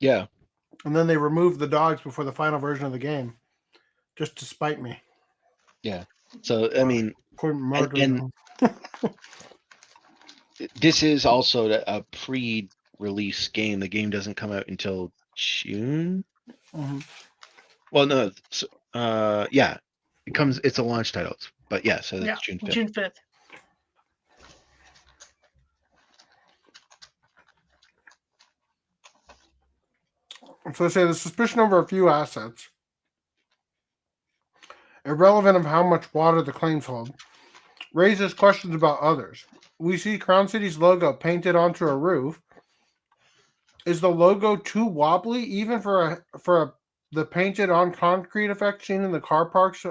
Yeah. And then they removed the dogs before the final version of the game just to spite me. Yeah. So, I mean, And this is also a pre-release game. The game doesn't come out until June. Well, no. Yeah. It's a launch title. But yeah, so that's June 5th. June 5th. So say the suspicion over a few assets, irrelevant of how much water the claims hold, raises questions about others. We see Crown City's logo painted onto a roof. Is the logo too wobbly even for the painted on concrete effect seen in the car parks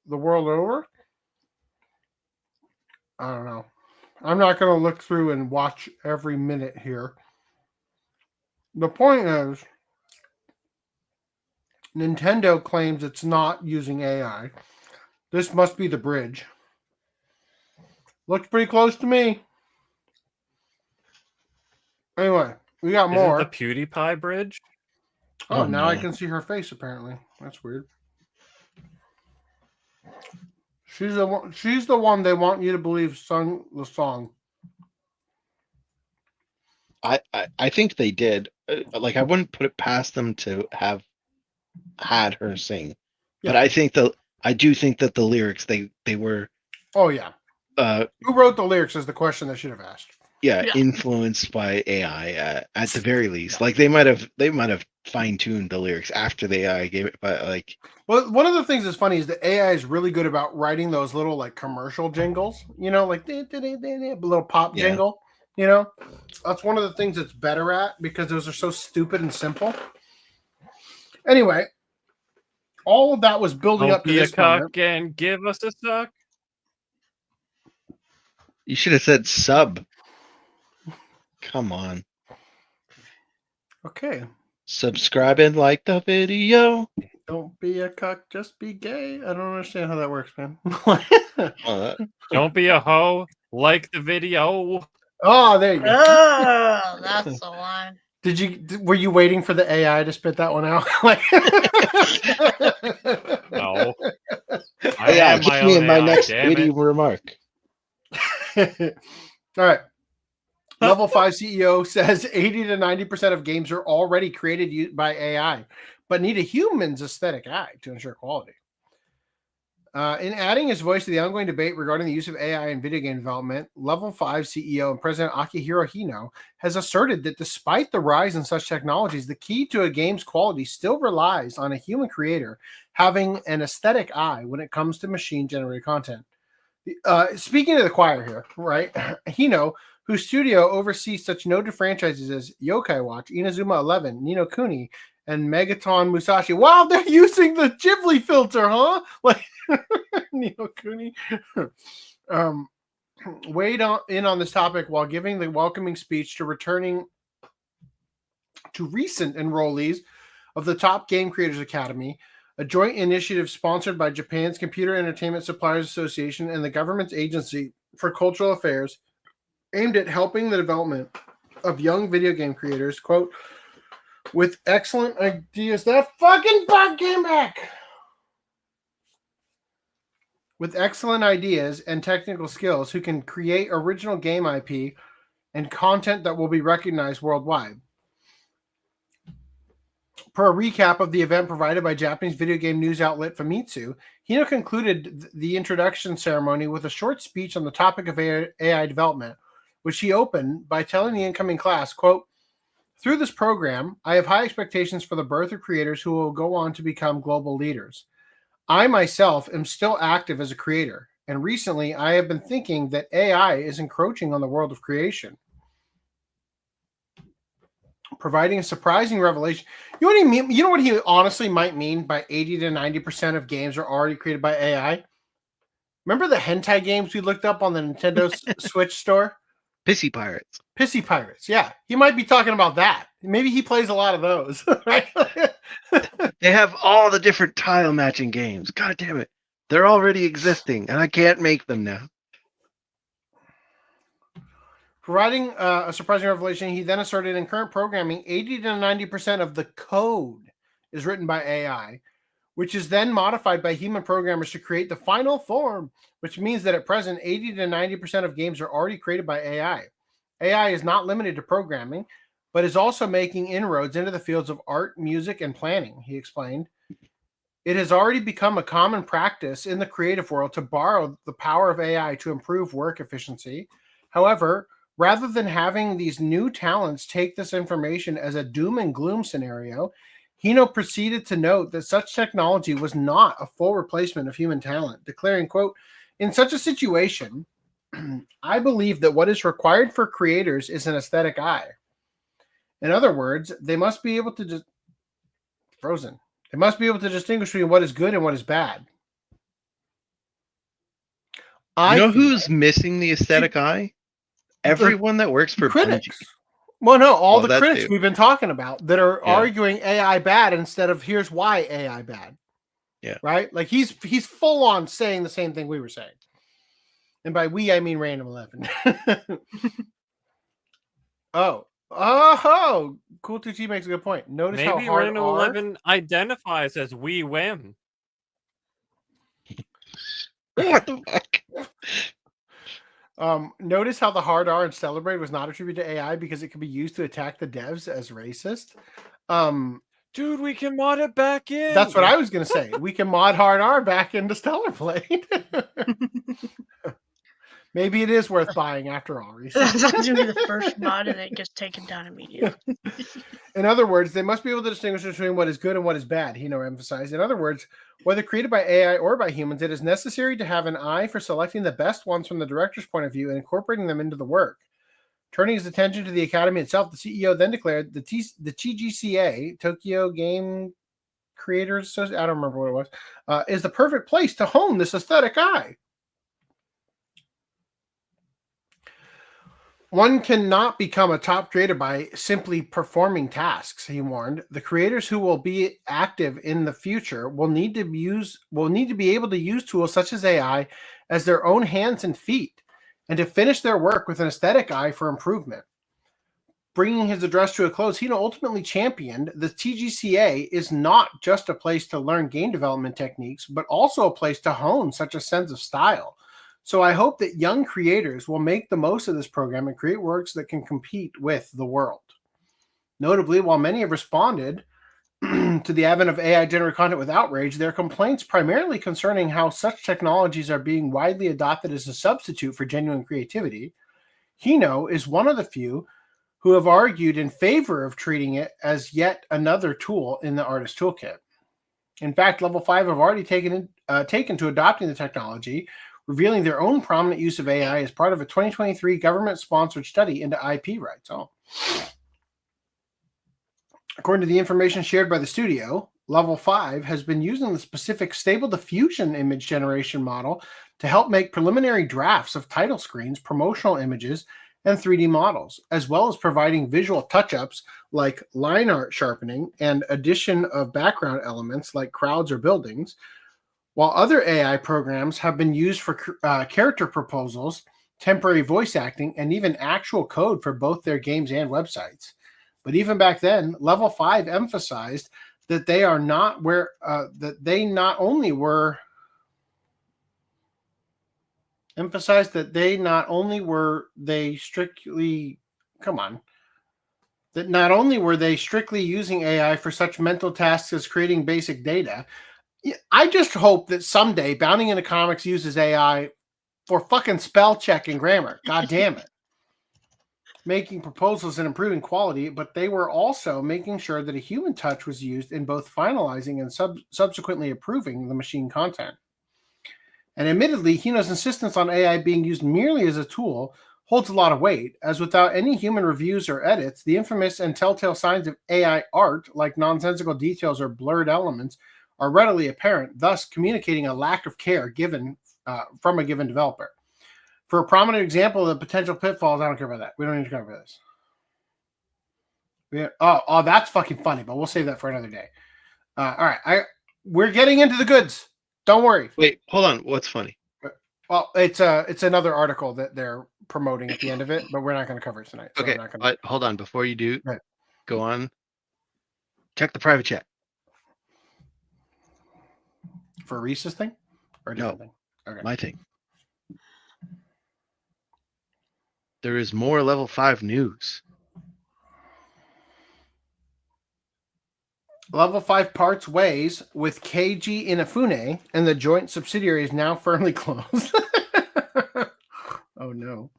the world over? I don't know. I'm not going to look through and watch every minute here. The point is, Nintendo claims it's not using AI. This must be the bridge. Looks pretty close to me. Anyway, we got more. Isn't the PewDiePie bridge? Oh, now I can see her face, apparently. That's weird. She's the one they want you to believe sung the song. I think they did. Like, I wouldn't put it past them to have had her sing. Yeah. But I do think that the lyrics they were. Oh yeah. Who wrote the lyrics is the question they should have asked. Yeah, influenced by AI at the very least. Like they might have fine-tuned the lyrics after the AI gave it, but like. Well, one of the things that's funny is that AI is really good about writing those little like commercial jingles. You know, like a little pop jingle. You know, that's one of the things it's better at because those are so stupid and simple. Anyway, all of that was building up to this moment. And give us a suck. You should have said sub. Come on. Okay. Subscribe and like the video. Don't be a cuck, just be gay. I don't understand how that works, man. Don't be a hoe. Like the video. Oh, there you go. Oh, that's the one. Were you waiting for the AI to spit that one out? No. Give me my next witty remark. All right. Level 5 CEO says 80 to 90% of games are already created by AI, but need a human's aesthetic eye to ensure quality. In adding his voice to the ongoing debate regarding the use of AI in video game development, Level 5 CEO and President Akihiro Hino has asserted that despite the rise in such technologies, the key to a game's quality still relies on a human creator having an aesthetic eye when it comes to machine-generated content. Speaking to the choir here, right? Hino, whose studio oversees such noted franchises as Yokai Watch, Inazuma 11, Ni no Kuni, and Megaton Musashi. Wow, they're using the Ghibli filter, huh? Like Ni no Kuni. Weighed in on this topic while giving the welcoming speech to recent enrollees of the Top Game Creators Academy, a joint initiative sponsored by Japan's Computer Entertainment Suppliers Association and the government's Agency for Cultural Affairs, aimed at helping the development of young video game creators, quote, with excellent ideas. That fucking bug came back! With excellent ideas and technical skills who can create original game IP and content that will be recognized worldwide. Per a recap of the event provided by Japanese video game news outlet Famitsu, Hino concluded the introduction ceremony with a short speech on the topic of AI development, which he opened by telling the incoming class, quote, through this program, I have high expectations for the birth of creators who will go on to become global leaders. I myself am still active as a creator, and recently I have been thinking that AI is encroaching on the world of creation. providing a surprising revelation. You know what he mean? You know what he honestly might mean by 80 to 90% of games are already created by AI? Remember the hentai games we looked up on the Nintendo Switch store? Pissy Pirates. Pissy Pirates, yeah. He might be talking about that. Maybe he plays a lot of those. Right? They have all the different tile matching games. God damn it. They're already existing, and I can't make them now. Providing a surprising revelation, he then asserted in current programming, 80 to 90% of the code is written by AI, which is then modified by human programmers to create the final form, which means that at present, 80 to 90% of games are already created by AI. AI is not limited to programming, but is also making inroads into the fields of art, music, and planning, he explained. It has already become a common practice in the creative world to borrow the power of AI to improve work efficiency. However, rather than having these new talents take this information as a doom and gloom scenario, Hino proceeded to note that such technology was not a full replacement of human talent, declaring, quote, "In such a situation, I believe that what is required for creators is an aesthetic eye. In other words, they must be able to They must be able to distinguish between what is good and what is bad." You know who's missing the aesthetic eye? Everyone that works for critics. Bungie. Well, no, all Well, the that critics too. we've been talking about that are Yeah. arguing AI bad instead of here's why AI bad. Yeah. Right? Like he's full on saying the same thing we were saying. And by we, I mean Random 11. Oh, Cool 2T makes a good point. Notice how Maybe hard Random R. 11 identifies as we whim. What the fuck? Notice how the hard R in Celebrate was not attributed to AI because it could be used to attack the devs as racist. Dude, we can mod it back in. That's what I was going to say. We can mod hard R back into Stellar Blade. Maybe it is worth buying after all. That's going to be the first mod and it gets taken down immediately. In other words, they must be able to distinguish between what is good and what is bad, Hino emphasized. In other words, whether created by AI or by humans, it is necessary to have an eye for selecting the best ones from the director's point of view and incorporating them into the work. Turning his attention to the academy itself, the CEO then declared the TGCA, Tokyo Game Creators Association, I don't remember what it was, is the perfect place to hone this aesthetic eye. One cannot become a top creator by simply performing tasks, he warned. The creators who will be active in the future will need to be able to use tools such as AI as their own hands and feet, and to finish their work with an aesthetic eye for improvement. Bringing his address to a close, Hino ultimately championed the TGCA is not just a place to learn game development techniques, but also a place to hone such a sense of style. So I hope that young creators will make the most of this program and create works that can compete with the world. Notably, while many have responded to the advent of AI-generated content with outrage, their complaints primarily concerning how such technologies are being widely adopted as a substitute for genuine creativity. Hino is one of the few who have argued in favor of treating it as yet another tool in the artist toolkit. In fact, Level 5 have already taken to adopting the technology, revealing their own prominent use of AI as part of a 2023 government-sponsored study into IP rights. According to the information shared by the studio, Level 5 has been using the specific Stable Diffusion image generation model to help make preliminary drafts of title screens, promotional images, and 3D models, as well as providing visual touch-ups like line art sharpening and addition of background elements like crowds or buildings, while other AI programs have been used for character proposals, temporary voice acting, and even actual code for both their games and websites. But even back then, Level 5 emphasized that they are not where that they not only were strictly using AI for such mental tasks as creating basic data. I just hope that someday Bounding into Comics uses AI for fucking spell check and grammar. God damn it. Making proposals and improving quality, but they were also making sure that a human touch was used in both finalizing and subsequently approving the machine content. And admittedly, Hino's insistence on AI being used merely as a tool holds a lot of weight, as without any human reviews or edits, the infamous and telltale signs of AI art, like nonsensical details or blurred elements, are readily apparent, thus communicating a lack of care given from a given developer. For a prominent example of the potential pitfalls, I don't care about that. We don't need to cover this. Oh, that's fucking funny, but we'll save that for another day. All right, we're getting into the goods. Don't worry. Wait, hold on. What's funny? Well, it's another article that they're promoting at the end of it, but we're not going to cover it tonight. So Okay, we're not gonna... but hold on. Before you do, Right. Go on. Check the private chat. For Reese's thing? Or a different thing? Okay. My thing. There is more level 5 news. Level 5 parts ways with KG Inafune, and the joint subsidiary is now firmly closed. Oh no.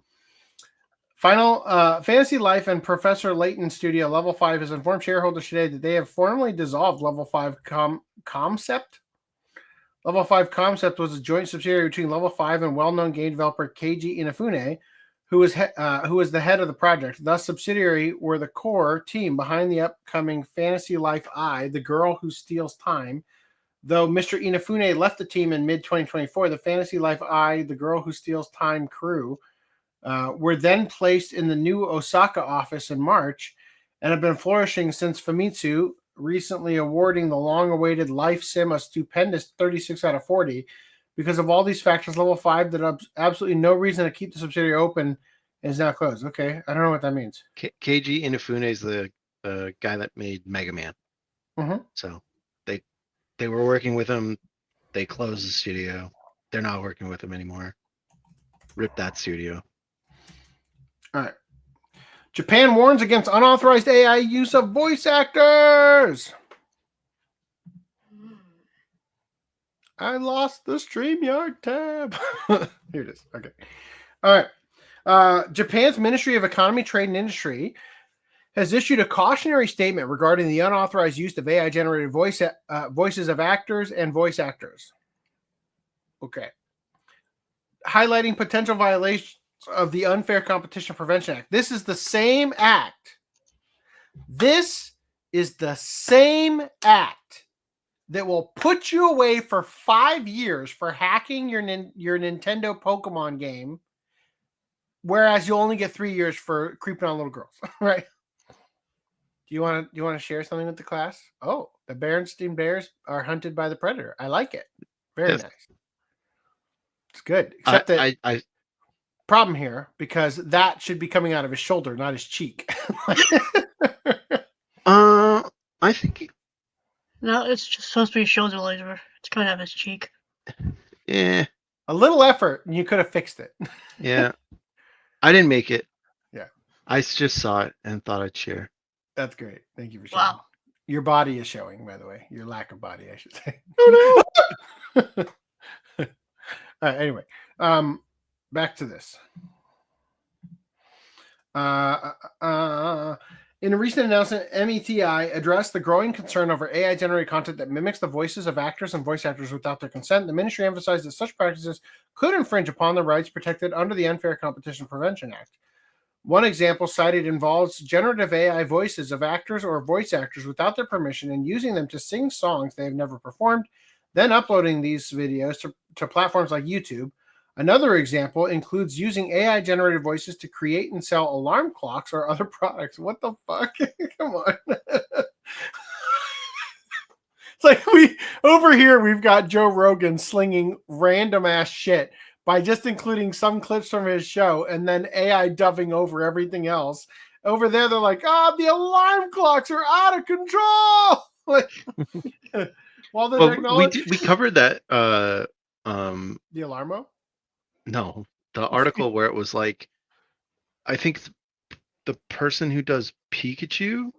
Final Fantasy Life and Professor Layton Studio Level 5 has informed shareholders today that they have formally dissolved Level 5 Concept. Level 5 Concept was a joint subsidiary between Level 5 and well-known game developer KG Inafune, who was the head of the project. Thus, subsidiary were the core team behind the upcoming Fantasy Life I, The Girl Who Steals Time. Though Mr. Inafune left the team in mid-2024, the Fantasy Life I, The Girl Who Steals Time crew were then placed in the new Osaka office in March and have been flourishing since Famitsu, recently awarding the long-awaited Life Sim a stupendous 36 out of 40. Because of all these factors, Level 5 that absolutely no reason to keep the subsidiary open is now closed. Okay, I don't know what that means. KG Inafune is the guy that made Mega Man. Mm-hmm. So they were working with him. They closed the studio. They're not working with him anymore. Rip that studio. All right. Japan warns against unauthorized AI use of voice actors. I lost the StreamYard tab. Here it is. Okay. All right. Japan's Ministry of Economy, Trade, and Industry has issued a cautionary statement regarding the unauthorized use of AI-generated voices of actors and voice actors. Okay. Highlighting potential violations of the Unfair Competition Prevention Act. This is the same act. This is the same act that will put you away for 5 years for hacking your Nintendo Pokemon game, whereas you'll only get 3 years for creeping on little girls, right? Do you want to share something with the class? Oh, the Berenstain Bears are hunted by the predator. I like it. Very nice. It's good. Except that I problem here, because that should be coming out of his shoulder, not his cheek. I think. No, it's just supposed to be shoulder laser. It's coming out of his cheek. Yeah. A little effort, and you could have fixed it. Yeah. I didn't make it. Yeah. I just saw it and thought I'd share. That's great. Thank you for sharing. Wow. Your body is showing, by the way. Your lack of body, I should say. Oh no. All right, anyway. Back to this. In a recent announcement, METI addressed the growing concern over AI-generated content that mimics the voices of actors and voice actors without their consent. The ministry emphasized that such practices could infringe upon the rights protected under the Unfair Competition Prevention Act. One example cited involves generative AI voices of actors or voice actors without their permission and using them to sing songs they have never performed, then uploading these videos to platforms like YouTube. Another example includes using AI-generated voices to create and sell alarm clocks or other products. What the fuck? Come on. It's like over here, we've got Joe Rogan slinging random ass shit by just including some clips from his show and then AI dubbing over everything else. Over there, they're like, the alarm clocks are out of control. Like, while the technology... we covered that. The Alarmo? No, the article where it was like, I think the person who does Pikachu,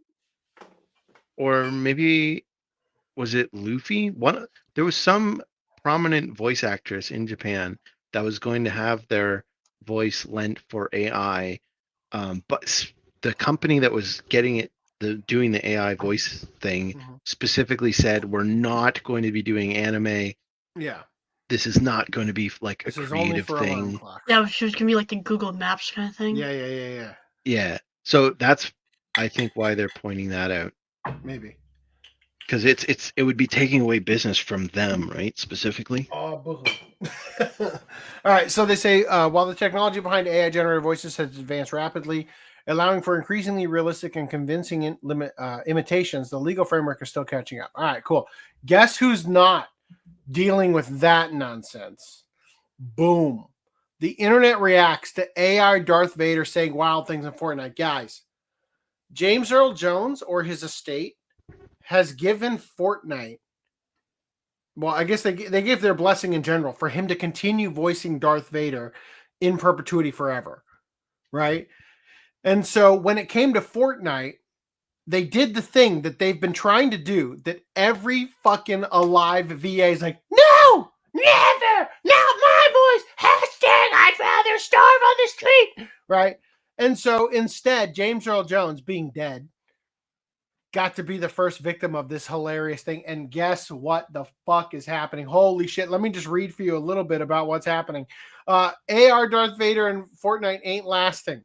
or maybe was it Luffy? There was some prominent voice actress in Japan that was going to have their voice lent for AI, but the company that was getting it, doing the AI voice thing, specifically said, we're not going to be doing anime. Yeah. this is not going to be like a This is only creative for alarm thing. clocks. Yeah, she was gonna be like the Google Maps kind of thing. Yeah. Yeah. So that's, I think, why they're pointing that out. Maybe. Because it would be taking away business from them, right? Specifically. Oh, boo. All right. So they say while the technology behind AI generated voices has advanced rapidly, allowing for increasingly realistic and convincing imitations, the legal framework is still catching up. All right, cool. Guess who's not dealing with that nonsense? Boom. The internet reacts to AI Darth Vader saying wild things in Fortnite. Guys, James Earl Jones or his estate has given Fortnite, well, I guess they give their blessing in general for him to continue voicing Darth Vader in perpetuity forever, right? And so when it came to Fortnite, they did the thing that they've been trying to do that every fucking alive VA is like, no, never, not my voice, hashtag I'd rather starve on the street, right? And so instead, James Earl Jones, being dead, got to be the first victim of this hilarious thing. And guess what the fuck is happening? Holy shit. Let me just read for you a little bit about what's happening. AR Darth Vader and Fortnite ain't lasting.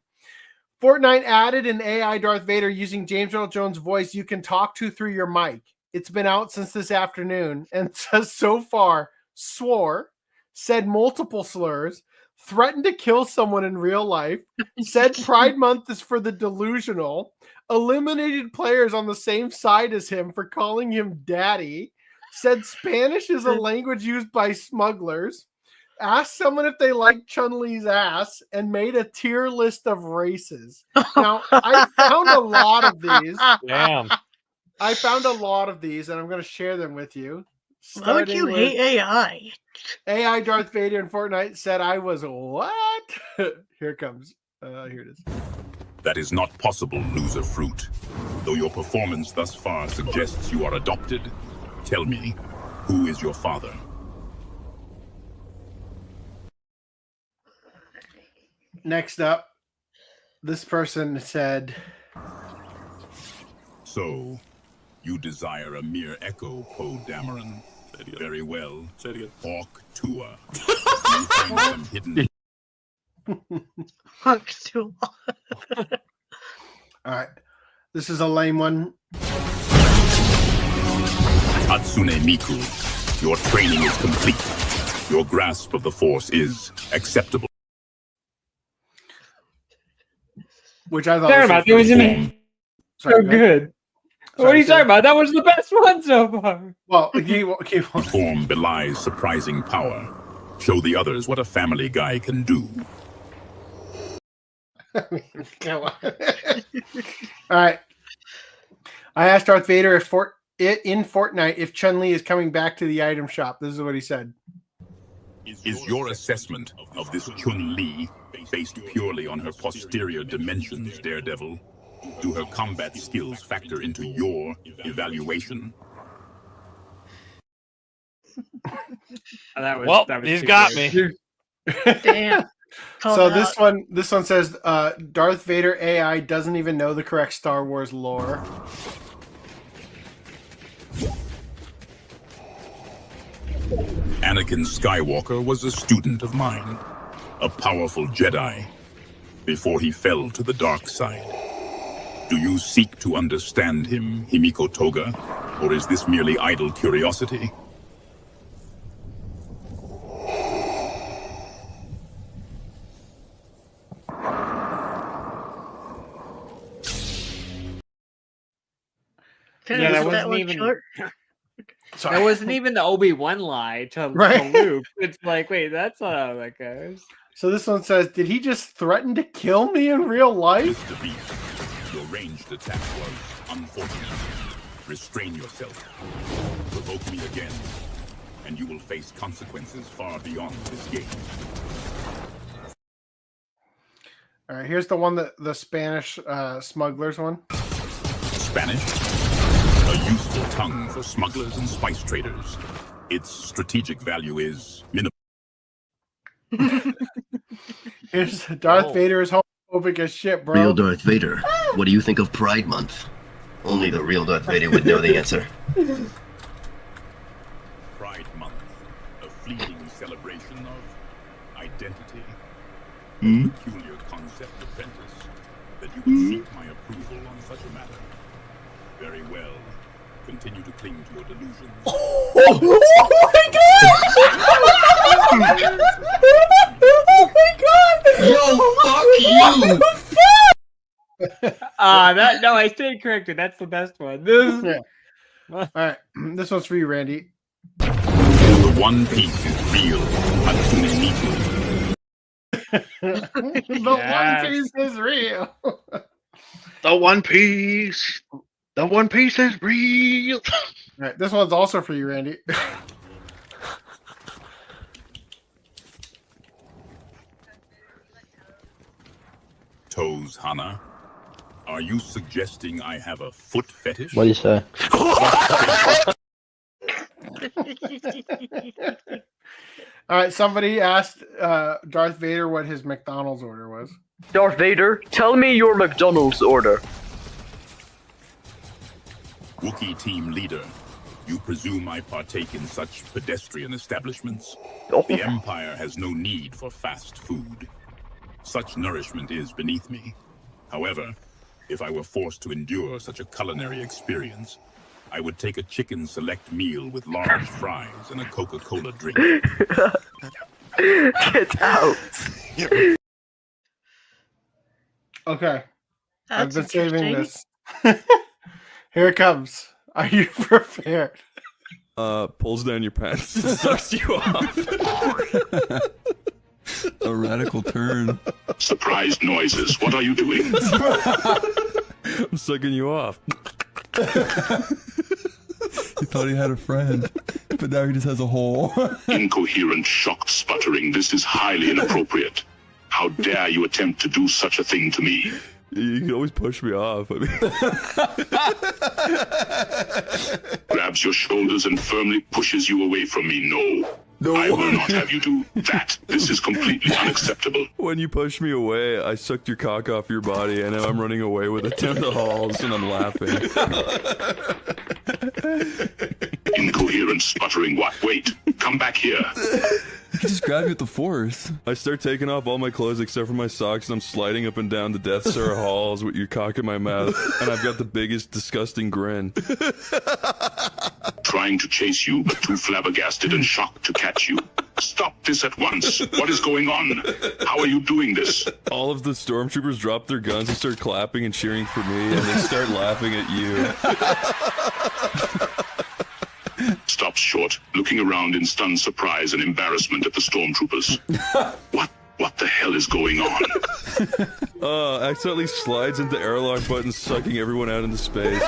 Fortnite added an AI Darth Vader using James Earl Jones' voice you can talk to through your mic. It's been out since this afternoon and so far swore, said multiple slurs, threatened to kill someone in real life, said Pride Month is for the delusional, eliminated players on the same side as him for calling him daddy, said Spanish is a language used by smugglers, asked someone if they like Chun-Li's ass, and made a tier list of races. Now, I found a lot of these. Damn. I found a lot of these, and I'm going to share them with you. Why would you hate AI? AI Darth Vader in Fortnite said I was what? Here it comes. Here it is. That is not possible, loser fruit. Though your performance thus far suggests you are adopted, tell me, who is your father? Next up, this person said, So, you desire a mere echo, Poe Dameron? Very well. Hawk Tua. You find some hidden... Hawk Tua. all right, this is a lame one. Hatsune Miku, your training is complete. Your grasp of the Force is acceptable. Which I thought Sorry about that. It was amazing. Sorry, So go ahead. good. What are you talking about? That was the best one so far. Well, keep on. Form belies surprising power. Show the others what a family guy can do. Come on. All right. I asked Darth Vader in Fortnite if Chun-Li is coming back to the item shop. This is what he said. Is your assessment of this Chun-Li based purely on her posterior dimensions, Daredevil? Do her combat skills factor into your evaluation? That Well, was he's too got good. me. Damn. Called So it out. this one says Darth Vader AI doesn't even know the correct Star Wars lore. Anakin Skywalker was a student of mine, a powerful Jedi, before he fell to the dark side. Do you seek to understand him, Himiko Toga, or is this merely idle curiosity? Can Yeah, I that cut wasn't one even- short? Sorry. That wasn't even the Obi-Wan lie to Right. Luke. It's like, wait, that's not how that goes. So this one says, did he just threaten to kill me in real life? Mr. Beast, your ranged attack was unfortunate. Restrain yourself. Provoke me again, and you will face consequences far beyond this game. All right, here's the one that the Spanish smugglers one. Spanish, a useful tongue for smugglers and spice traders. Its strategic value is minimal. Here's Darth Oh. Vader is homophobic as shit, bro. Real Darth Vader, what do you think of Pride Month? Only the real Darth Vader would know the answer. Pride Month, a fleeting identity. A peculiar concept, apprentice, that you would seek my approval on such a matter. Very well. Continue to cling to your delusions. Oh my god! Yo, fuck you! No, I stayed corrected. That's the best one. This... Yeah. All right, this one's for you, Randy. The One Piece is real. Hatsune Miku. The One Piece is real. The One Piece. The One Piece is real. All right, this one's also for you, Randy. Toes Hana, are you suggesting I have a foot fetish? What do you say? All right, somebody asked Darth Vader what his McDonald's order was. Darth Vader, tell me your McDonald's order. Wookiee team leader, you presume I partake in such pedestrian establishments? Oh. The Empire has no need for fast food. Such nourishment is beneath me. However, if I were forced to endure such a culinary experience, I would take a chicken select meal with large fries and a Coca-Cola drink. Get out. Okay, I've That's been saving interesting. this. Here it comes. Are you prepared? Pulls down your pants and sucks you off. A radical turn. Surprised noises. What are you doing? I'm sucking you off. He thought he had a friend, but now he just has a hole. Incoherent, shocked sputtering. This is highly inappropriate. How dare you attempt to do such a thing to me? You can always push me off. I mean... Grabs your shoulders and firmly pushes you away from me. No. I will not have you do that. This is completely unacceptable. When you pushed me away, I sucked your cock off your body, and now I'm running away with it down the halls, and I'm laughing. Incoherent sputtering. What? Wait. Come back here. He just grabbed you with the force. I start taking off all my clothes except for my socks, and I'm sliding up and down the Death Star halls with your cock in my mouth, and I've got the biggest, disgusting grin. Trying to chase you, but too flabbergasted and shocked to catch you. Stop this at once. What is going on? How are you doing this? All of the stormtroopers drop their guns and start clapping and cheering for me, and they start laughing at you. Stops short, looking around in stunned surprise and embarrassment at the stormtroopers. What the hell is going on? Accidentally slides into airlock button, sucking everyone out into space.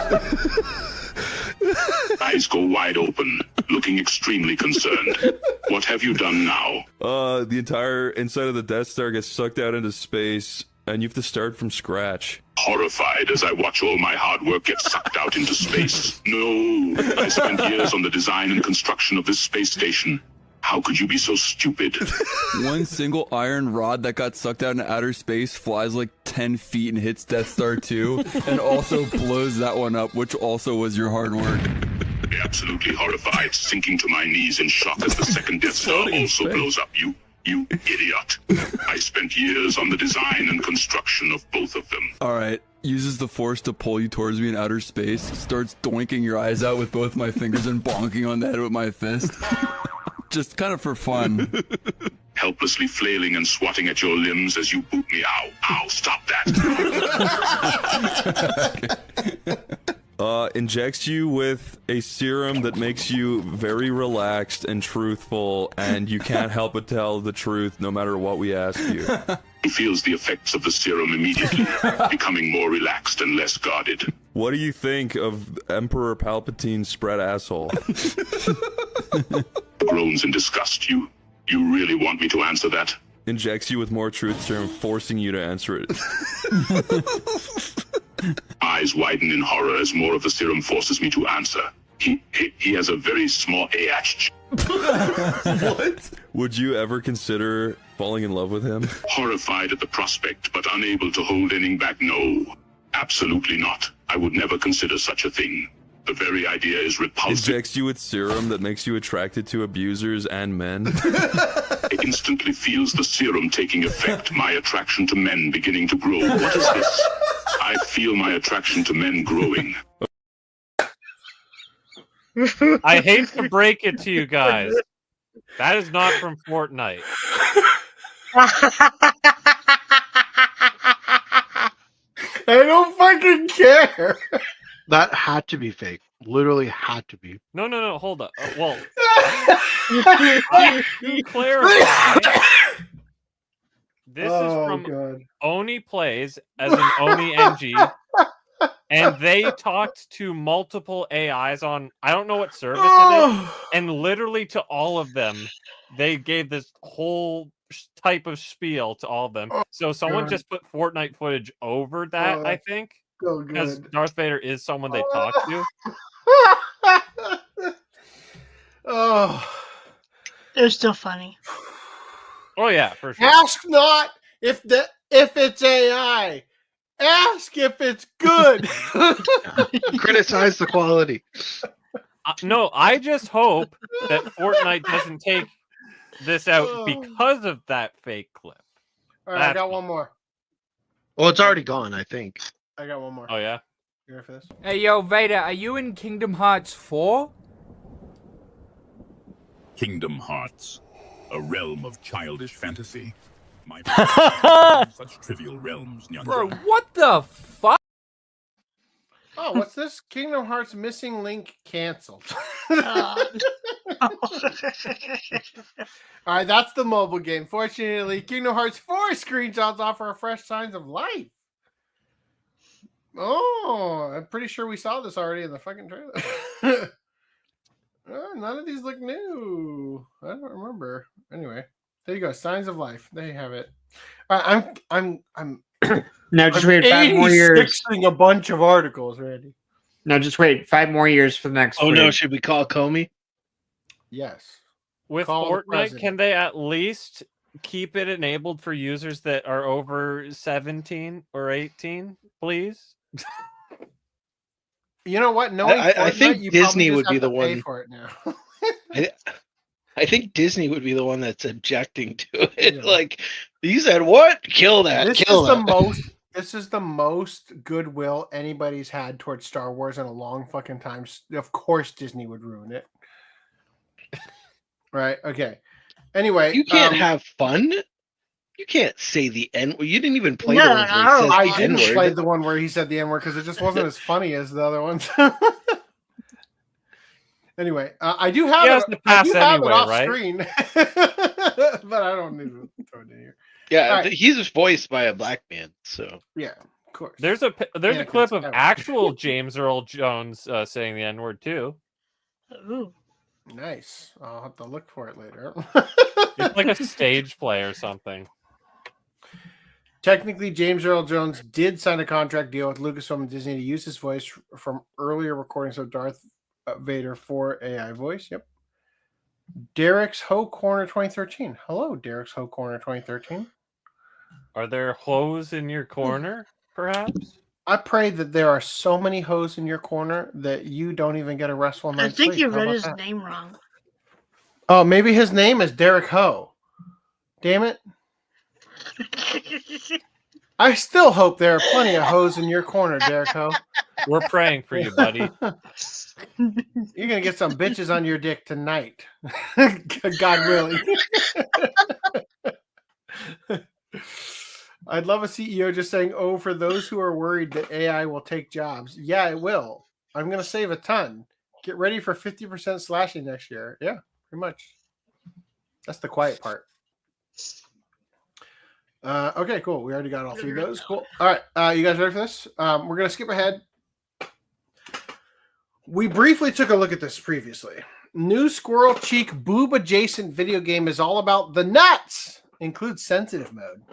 Eyes go wide open, looking extremely concerned. What have you done now? The entire inside of the Death Star gets sucked out into space, and you have to start from scratch. Horrified as I watch all my hard work get sucked out into space. No, I spent years on the design and construction of this space station. How could you be so stupid? One single iron rod that got sucked out into outer space flies like 10 feet and hits Death Star 2, and also blows that one up, which also was your hard work. Absolutely horrified, sinking to my knees in shock as the second Death Star also blows up. You idiot. I spent years on the design and construction of both of them. Alright, uses the force to pull you towards me in outer space, starts doinking your eyes out with both my fingers and bonking on the head with my fist. Just kind of for fun. Helplessly flailing and swatting at your limbs as you boot me. Ow, ow, stop that. Injects you with a serum that makes you very relaxed and truthful, and you can't help but tell the truth no matter what we ask you. He feels the effects of the serum immediately, becoming more relaxed and less guarded. What do you think of Emperor Palpatine's spread asshole? Groans in disgust. You really want me to answer that? Injects you with more truth serum, forcing you to answer it. Eyes widen in horror as more of the serum forces me to answer. He has a very small AH. What? Would you ever consider falling in love with him? Horrified at the prospect, but unable to hold anything back. No, absolutely not. I would never consider such a thing. The very idea is repulsive. Injects you with serum that makes you attracted to abusers and men. It instantly feels the serum taking effect, my attraction to men beginning to grow. What is this? I feel my attraction to men growing. I hate to break it to you guys. That is not from Fortnite. I don't fucking care. That had to be fake. Literally had to be. No, hold up. Well, to clarify, this is from Oni Plays as an Oni NG, and they talked to multiple AIs on, I don't know what service it is, and literally to all of them, they gave this whole type of spiel to all of them. So someone just put Fortnite footage over that, I think, because Darth Vader is someone they talk to. It was still funny. Oh yeah, for sure. Ask not if it's AI. Ask if it's good. Criticize the quality. No, I just hope that Fortnite doesn't take this out because of that fake clip. All right, I got one more. Well, it's already gone, I think. I got one more. Oh yeah. You ready for this? Hey, yo, Vader, are you in Kingdom Hearts 4? Kingdom Hearts, a realm of childish fantasy. My such trivial realms, Nyanja. Bro, what the fuck? Oh, what's this? Kingdom Hearts Missing Link canceled. All right, that's the mobile game. Fortunately, Kingdom Hearts 4 screenshots offer fresh signs of life. Oh, I'm pretty sure we saw this already in the fucking trailer. None of these look new. I don't remember. Anyway, there you go. Signs of life. There you have it. I'm Now just wait 5 more years. A bunch of articles, Randy. No, just wait 5 more years for the next. Oh no, should we call Comey? Yes. With Fortnite, can they at least keep it enabled for users that are over 17 or 18, please? You know what? I think Disney would be the one for it now. I think Disney would be the one that's objecting to it. Yeah. Like, you said, what? Kill that. This is the most goodwill anybody's had towards Star Wars in a long fucking time. Of course, Disney would ruin it. Right? Okay. Anyway, you can't have fun. You can't say the N word. You didn't even play the one where he says I didn't play the one where he said the N word because it just wasn't as funny as the other ones. Anyway, I do have it off screen, but I don't need to throw it in here. Yeah, right. He's voiced by a black man, so yeah, of course. There's a clip of actual James Earl Jones saying the N word too. Ooh. Nice. I'll have to look for it later. It's like a stage play or something. Technically, James Earl Jones did sign a contract deal with Lucasfilm and Disney to use his voice from earlier recordings of Darth Vader for AI voice. Yep. Derek's Ho Corner 2013. Hello, Derek's Ho Corner 2013. Are there hoes in your corner, perhaps? I pray that there are so many hoes in your corner that you don't even get a restful night's sleep. I think you read his name wrong. Oh, maybe his name is Derek Ho. Damn it. I still hope there are plenty of hoes in your corner, Derek Ho. We're praying for you, buddy. You're going to get some bitches on your dick tonight. God willing. I'd love a CEO just saying, oh, for those who are worried that AI will take jobs. Yeah, it will. I'm going to save a ton. Get ready for 50% slashing next year. Yeah, pretty much. That's the quiet part. Okay, cool. We already got all 3 of those. Cool. All right. You guys ready for this? We're going to skip ahead. We briefly took a look at this previously. New squirrel-cheek boob-adjacent video game is all about the nuts. Includes sensitive mode.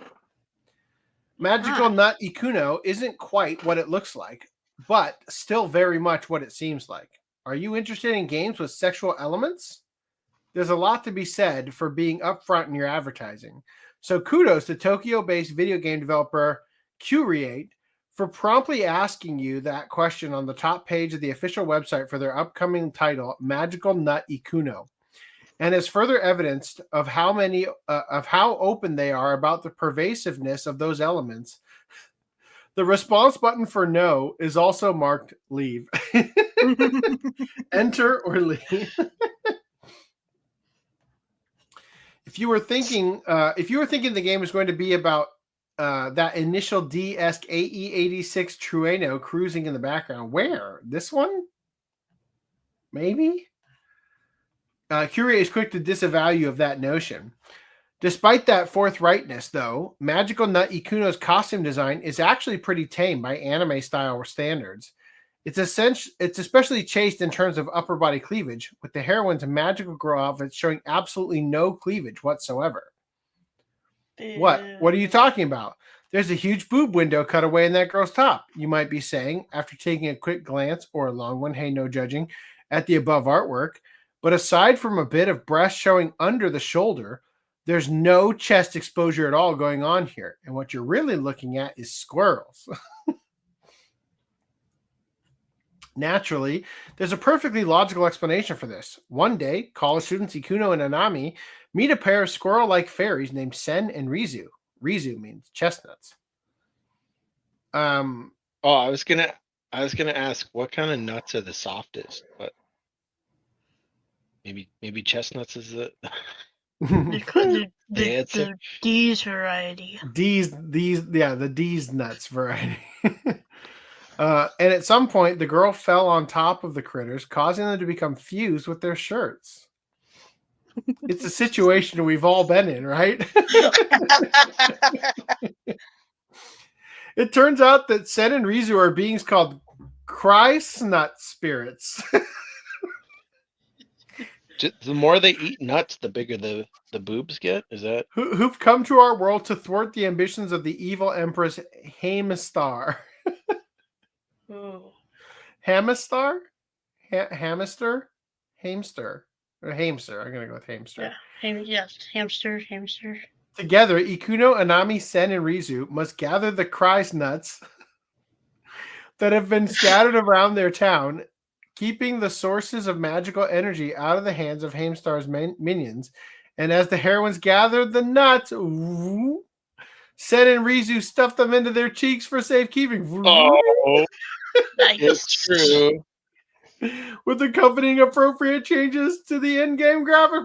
Magical Nut Ikuno isn't quite what it looks like, but still very much what it seems like. Are you interested in games with sexual elements? There's a lot to be said for being upfront in your advertising. So kudos to Tokyo-based video game developer GQuuuuuuX for promptly asking you that question on the top page of the official website for their upcoming title, Magical Nut Ikuno, and as further evidence of how open they are about the pervasiveness of those elements. The response button for no is also marked leave. Enter or leave. If you were thinking the game was going to be about that initial D-esque AE86 Trueno cruising in the background, where? This one? Maybe? Curie is quick to disavow you of that notion. Despite that forthrightness, though, Magical Nut Ikuno's costume design is actually pretty tame by anime-style standards. It's especially chaste in terms of upper body cleavage, with the heroine's magical girl outfit showing absolutely no cleavage whatsoever. What? What are you talking about? There's a huge boob window cut away in that girl's top, you might be saying, after taking a quick glance, or a long one, hey, no judging, at the above artwork. But aside from a bit of breast showing under the shoulder, there's no chest exposure at all going on here. And what you're really looking at is squirrels. Naturally, there's a perfectly logical explanation for this. One day, college students Ikuno and Anami meet a pair of squirrel-like fairies named Sen and Rizu. Rizu means chestnuts. I was gonna ask what kind of nuts are the softest, but maybe chestnuts is the the D's variety. The D's nuts variety. And at some point, the girl fell on top of the critters, causing them to become fused with their shirts. It's a situation we've all been in, right? It turns out that Sen and Rizu are beings called Christ-nut spirits. The more they eat nuts, the bigger the boobs get? Is that? Who've come to our world to thwart the ambitions of the evil Empress Hamistar. Hamistar? Hamster? Hamster. Or hamster. I'm going to go with hamster. Yeah, yes, hamster. Together, Ikuno, Anami, Sen, and Rizu must gather the Christ nuts that have been scattered around their town, keeping the sources of magical energy out of the hands of Hamstar's minions. And as the heroines gather the nuts, Sen and Rizu stuff them into their cheeks for safekeeping. Oh, it's true. With accompanying appropriate changes to the in-game graphic.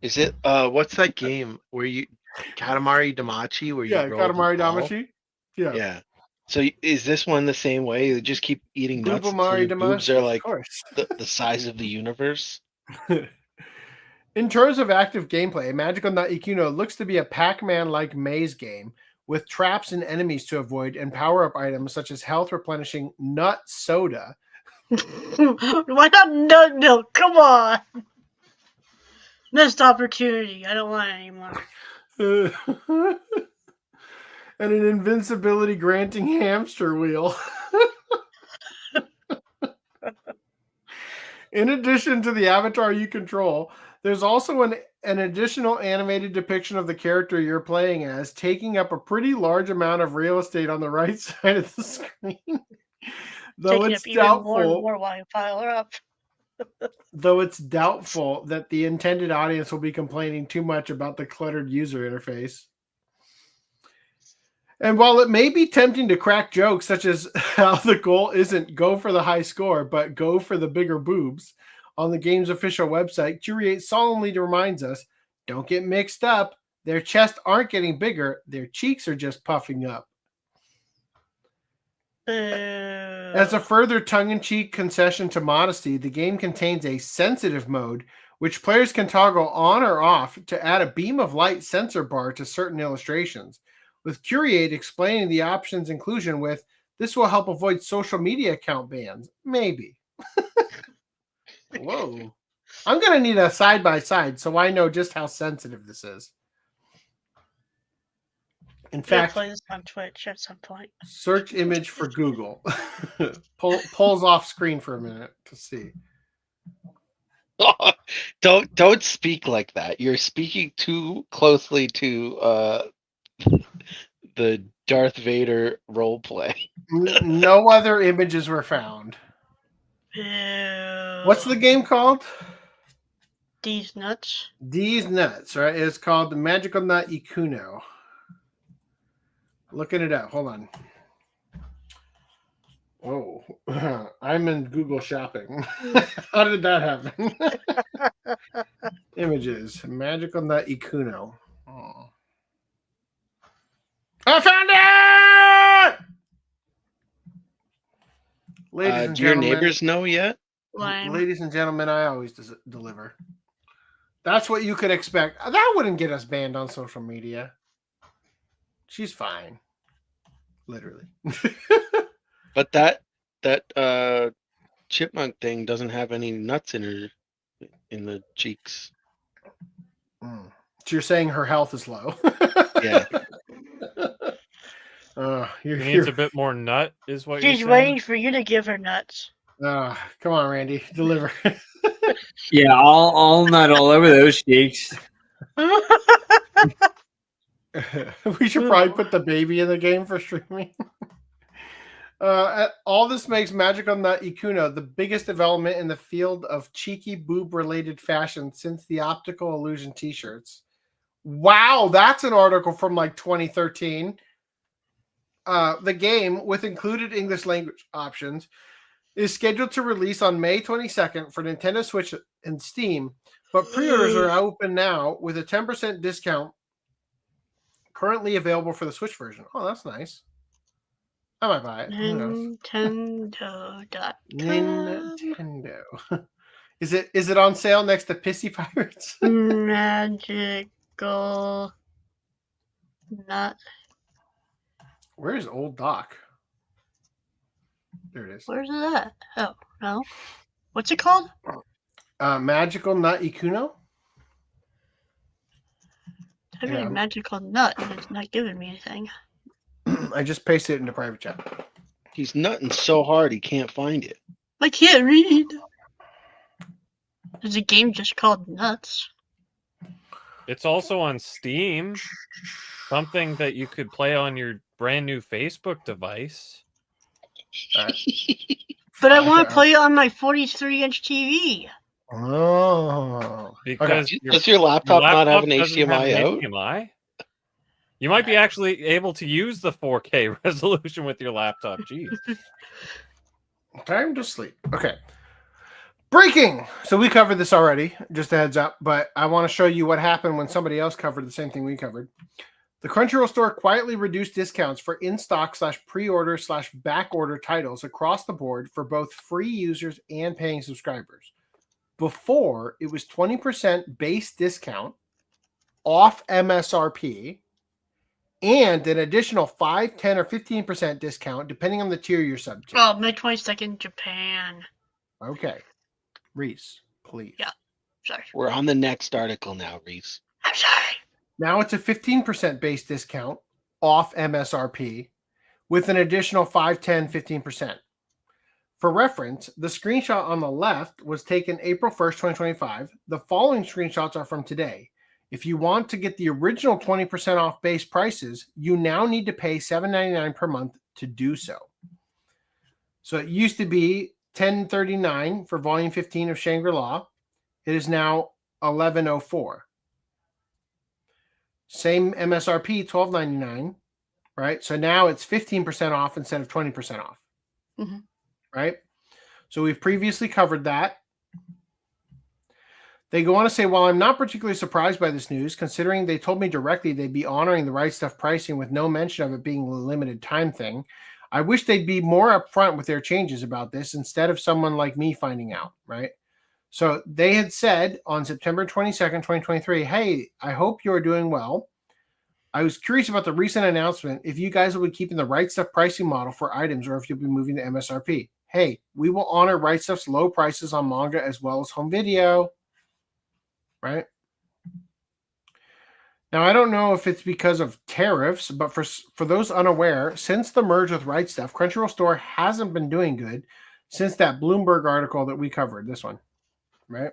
Is it what's that game where you Katamari Damacy where you Katamari Damacy? Yeah. So is this one the same way? They just keep eating nuts until your boobs are like the size of the universe? In terms of active gameplay, Magical Nut Ikuno looks to be a Pac-Man-like maze game with traps and enemies to avoid and power-up items such as health replenishing nut soda. Why not nut milk? Come on. Missed opportunity. I don't want it anymore. And an invincibility granting hamster wheel. In addition to the avatar you control, there's also an additional animated depiction of the character you're playing as, taking up a pretty large amount of real estate on the right side of the screen. Though it's doubtful, more while you pile her up. Though it's doubtful that the intended audience will be complaining too much about the cluttered user interface. And while it may be tempting to crack jokes such as how the goal isn't go for the high score, but go for the bigger boobs, on the game's official website, GQuuuuuuX solemnly reminds us, don't get mixed up. Their chests aren't getting bigger. Their cheeks are just puffing up. As a further tongue-in-cheek concession to modesty, the game contains a sensitive mode, which players can toggle on or off to add a beam of light sensor bar to certain illustrations, with GQuuuuuuX explaining the option's inclusion with, this will help avoid social media account bans. Maybe. Whoa. I'm going to need a side-by-side so I know just how sensitive this is. In fact, play this on Twitch at some point. Search image for Google. Pulls off screen for a minute to see. Don't speak like that. You're speaking too closely to the Darth Vader role play. No other images were found. What's the game called? These nuts. These nuts, right? It's called the Magical Nut Ikuno. Looking it up. Hold on. Oh, I'm in Google Shopping. How did that happen? Images. Magical Nut Ikuno. Oh. I found it! Ladies and Do your gentlemen, neighbors know yet? ladies and gentlemen, I always deliver. That's what you could expect. That wouldn't get us banned on social media. She's fine. Literally. But that chipmunk thing doesn't have any nuts in the cheeks. So you're saying her health is low? Yeah. She needs a bit more nut, is what She's you're saying? waiting for you to give her nuts. Come on, Randy, deliver. Yeah, all nut all over those cheeks. We should probably put the baby in the game for streaming. All this makes Magical Nut Ikuno the biggest development in the field of cheeky boob-related fashion since the optical illusion t-shirts. Wow, that's an article from like 2013. The game, with included English language options, is scheduled to release on May 22nd for Nintendo Switch and Steam, but pre-orders are open now with a 10% discount currently available for the Switch version. Oh, that's nice. I might buy it. Who knows? Nintendo.com. Nintendo. Is it on sale next to Pissy Pirates? Magical Nut. Where's Old Doc? There it is. Where's it at? Oh, no. What's it called? Magical Nut Ikuno? I have a magical nut and it's not giving me anything. I just pasted it into private chat. He's nutting so hard he can't find it. I can't read. There's a game just called Nuts. It's also on Steam. Something that you could play on your brand new Facebook device. But I want to play it on my 43-inch TV. Oh. Because does your laptop not have an doesn't have HDMI an out? HDMI? You might be actually able to use the 4K resolution with your laptop. Jeez. Time to sleep. Okay. Breaking. So we covered this already, just a heads up, but I want to show you what happened when somebody else covered the same thing we covered. The Crunchyroll store quietly reduced discounts for in-stock / pre-order / back-order titles across the board for both free users and paying subscribers. Before, it was 20% base discount off MSRP and an additional 5, 10, or 15% discount depending on the tier you're sub to. Oh, May 22nd, Japan. Okay. Reese, please. Yeah. Sorry. We're on the next article now, Reese. I'm sorry. Now it's a 15% base discount off MSRP with an additional 5, 10, 15%. For reference, the screenshot on the left was taken April 1st, 2025. The following screenshots are from today. If you want to get the original 20% off base prices, you now need to pay $7.99 per month to do so. So it used to be $10.39 for volume 15 of Shangri-La. It is now $11.04. Same MSRP, $12.99, right? So now it's 15% off instead of 20% off, right? So we've previously covered that. They go on to say, while I'm not particularly surprised by this news, considering they told me directly they'd be honoring the Right Stuff pricing with no mention of it being a limited time thing, I wish they'd be more upfront with their changes about this instead of someone like me finding out, right? So they had said on September 22nd, 2023, hey, I hope you're doing well. I was curious about the recent announcement if you guys will be keeping the Right Stuff pricing model for items or if you'll be moving to MSRP. Hey, we will honor Right Stuff's low prices on manga as well as home video. Right? Now, I don't know if it's because of tariffs, but for those unaware, since the merge with Right Stuff, Crunchyroll Store hasn't been doing good since that Bloomberg article that we covered, this one. Right?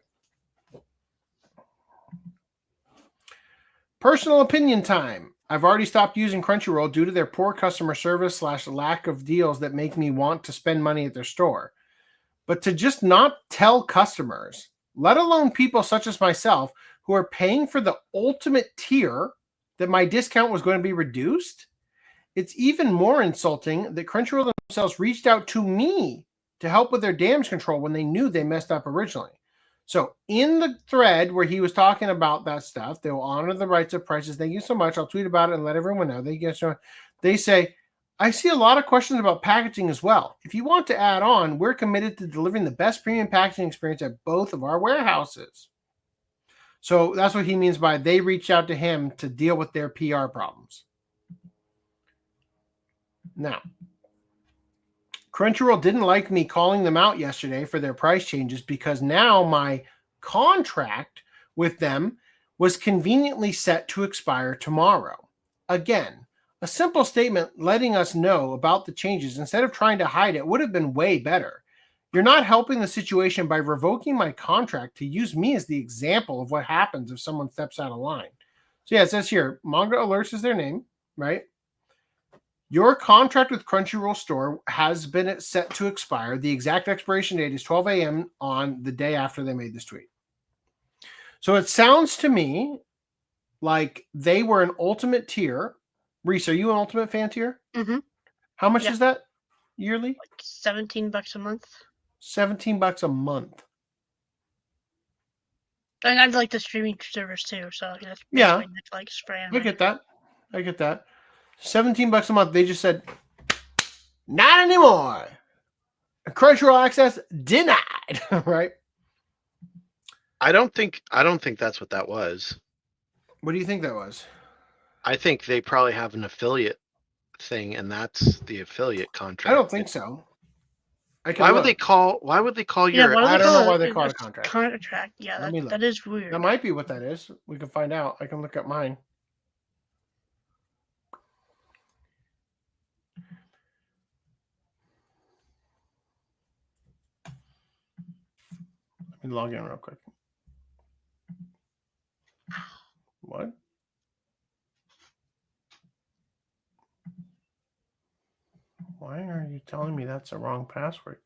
Personal opinion time. I've already stopped using Crunchyroll due to their poor customer service / lack of deals that make me want to spend money at their store. But to just not tell customers, let alone people such as myself, who are paying for the ultimate tier, that my discount was going to be reduced, it's even more insulting that Crunchyroll themselves reached out to me to help with their damage control when they knew they messed up originally. So in the thread where he was talking about that stuff, they will honor the rights of prices. Thank you so much. I'll tweet about it and let everyone know. They say, I see a lot of questions about packaging as well. If you want to add on, we're committed to delivering the best premium packaging experience at both of our warehouses. So that's what he means by they reached out to him to deal with their PR problems. Now, Crunchyroll didn't like me calling them out yesterday for their price changes because now my contract with them was conveniently set to expire tomorrow. Again, a simple statement letting us know about the changes instead of trying to hide it would have been way better. You're not helping the situation by revoking my contract to use me as the example of what happens if someone steps out of line. So yeah, it says here, Manga Alerts is their name, right? Your contract with Crunchyroll Store has been set to expire. The exact expiration date is 12 a.m. on the day after they made this tweet. So it sounds to me like they were an ultimate tier. Reese, are you an ultimate fan tier? Mm-hmm. How much is that yearly? Like $17 a month. $17 a month. And I'd like the streaming service too. So that's yeah, like spray. I get that. $17 a month. They just said, not anymore. Crunchyroll access denied. Right? I don't think that's what that was. What do you think that was? I think they probably have an affiliate thing, and that's the affiliate contract. I don't think so. Why would they call your? I don't know why they call it a contract. Contract. Yeah, that is weird. That might be what that is. We can find out. I can look up mine. Let me log in real quick. What? Why are you telling me that's a wrong password?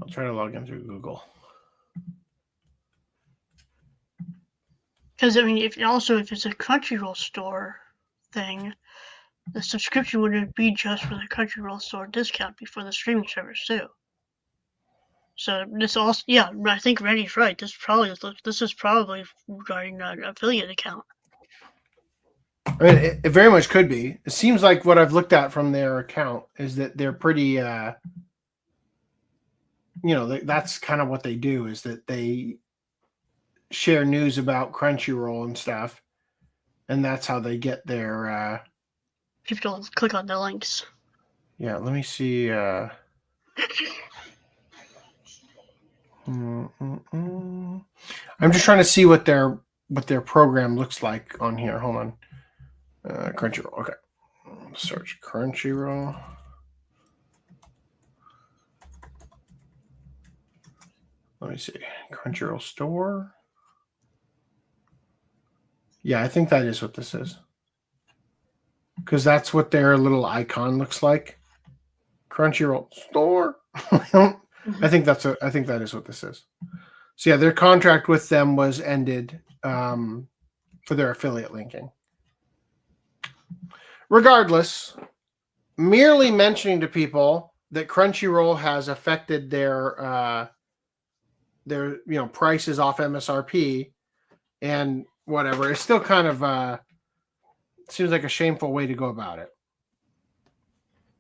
I'll try to log in through Google. Because I mean, if it's a Crunchyroll Store thing, the subscription wouldn't be just for the Crunchyroll Store discount, before the streaming service too. So this also, yeah, I think Randy's right. This is probably regarding an affiliate account. I mean, it very much could be. It seems like what I've looked at from their account is that they're pretty, that's kind of what they do, is that they share news about Crunchyroll and stuff. And that's how they get their... people click on the links. Yeah, let me see. I'm just trying to see what their program looks like on here. Hold on. Crunchyroll. Okay. Search Crunchyroll. Let me see. Crunchyroll Store. Yeah, I think that is what this is. Because that's what their little icon looks like. Crunchyroll Store. I think that is what this is. So yeah, their contract with them was ended for their affiliate linking. Regardless, merely mentioning to people that Crunchyroll has affected their prices off MSRP and whatever, it's still kind of seems like a shameful way to go about it.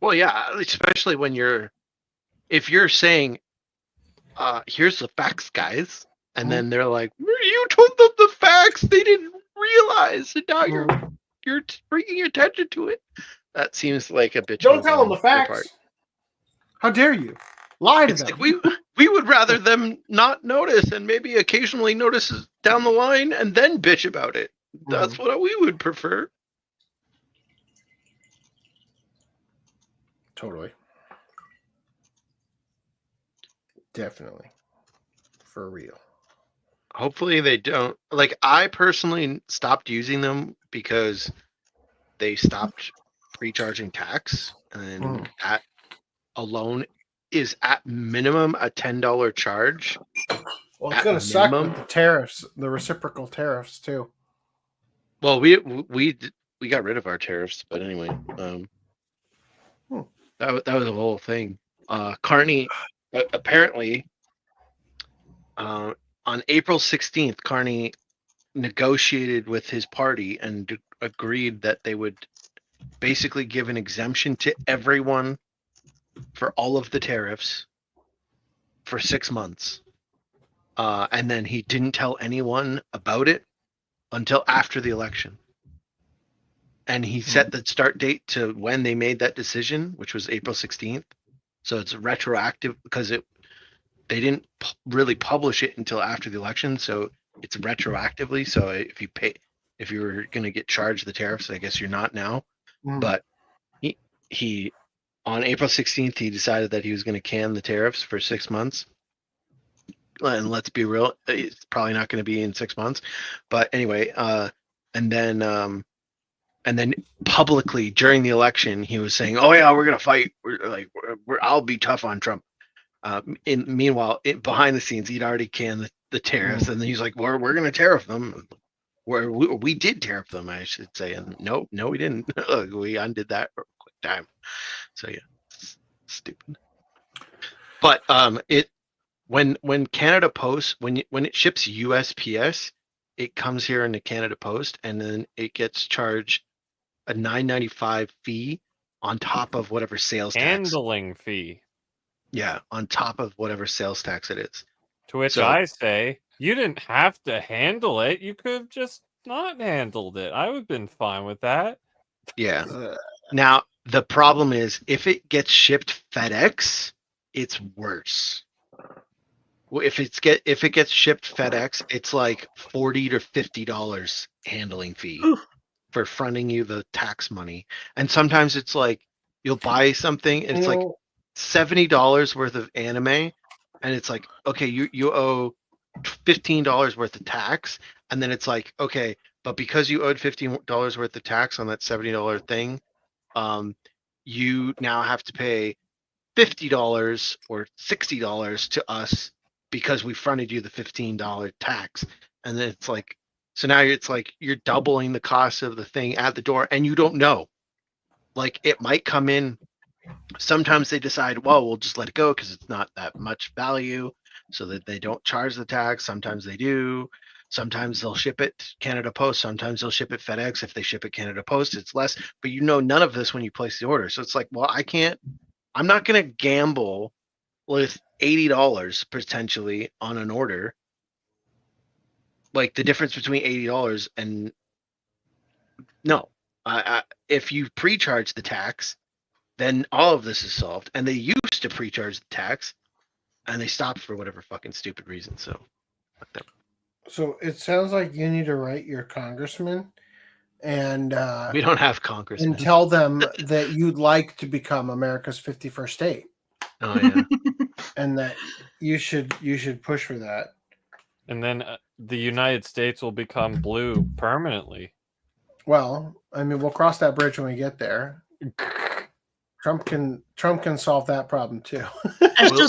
Well, yeah, especially when if you're saying, here's the facts, guys, and then they're like, you told them the facts, they didn't realize, and now you're bringing attention to it. That seems like a bitch. Don't tell them the facts. How dare you lie to them? Like we would rather them not notice and maybe occasionally notice down the line and then bitch about it. That's what we would prefer. Totally. Definitely. For real. Hopefully they don't. Like, I personally stopped using them because they stopped pre-charging tax, and that alone is at minimum a $10 charge. Well, it's going to suck with the tariffs, the reciprocal tariffs too. Well, we got rid of our tariffs, but anyway, that was the whole thing. Carney apparently on April 16th, Carney negotiated with his party and agreed that they would basically give an exemption to everyone for all of the tariffs for 6 months. And then he didn't tell anyone about it until after the election. And he set the start date to when they made that decision, which was April 16th. So it's retroactive because they didn't really publish it until after the election. So it's retroactively. So if you were going to get charged the tariffs, I guess you're not now. But he on April 16th, he decided that he was going to can the tariffs for 6 months. And let's be real, it's probably not going to be in 6 months. But anyway, and then publicly during the election, he was saying, "Oh yeah, we're going to fight. I'll be tough on Trump." Meanwhile, behind the scenes, he'd already canned the tariffs, and then he's like, "We're going to tariff them." We did tariff them, I should say, and no, we didn't. We undid that for a quick time. So yeah, it's stupid. But when Canada Post, when it ships USPS, it comes here in the Canada Post, and then it gets charged a $9.95 fee on top of whatever sales tax. Handling fee. Yeah, on top of whatever sales tax it is. To which I say, you didn't have to handle it. You could have just not handled it. I would have been fine with that. Yeah. Now, the problem is if it gets shipped FedEx, it's worse. If it gets shipped FedEx, it's like $40 to $50 handling fee for fronting you the tax money. And sometimes it's like you'll buy something and it's like $70 worth of anime, and it's like, okay, you owe $15 worth of tax, and then it's like, okay, but because you owed $15 worth of tax on that $70 thing, you now have to pay $50 or $60 to us because we fronted you the $15 tax. And then it's like, so now it's like you're doubling the cost of the thing at the door, and you don't know. Like, it might come in. Sometimes they decide, well, we'll just let it go because it's not that much value, so that they don't charge the tax. Sometimes they do. Sometimes they'll ship it Canada Post. Sometimes they'll ship it FedEx. If they ship it Canada Post, it's less. But you know none of this when you place the order. So it's like, well, I'm not going to gamble with $80 potentially on an order. Like, the difference between $80 and no. If you pre-charge the tax, then all of this is solved. And they used to pre-charge the tax, and they stopped for whatever fucking stupid reason. So, fuck them. So it sounds like you need to write your congressman and we don't have congressmen. And tell them that you'd like to become America's 51st state. Oh yeah. And that you should push for that. And then the United States will become blue permanently. Well, I mean, we'll cross that bridge when we get there. Trump can solve that problem too. I still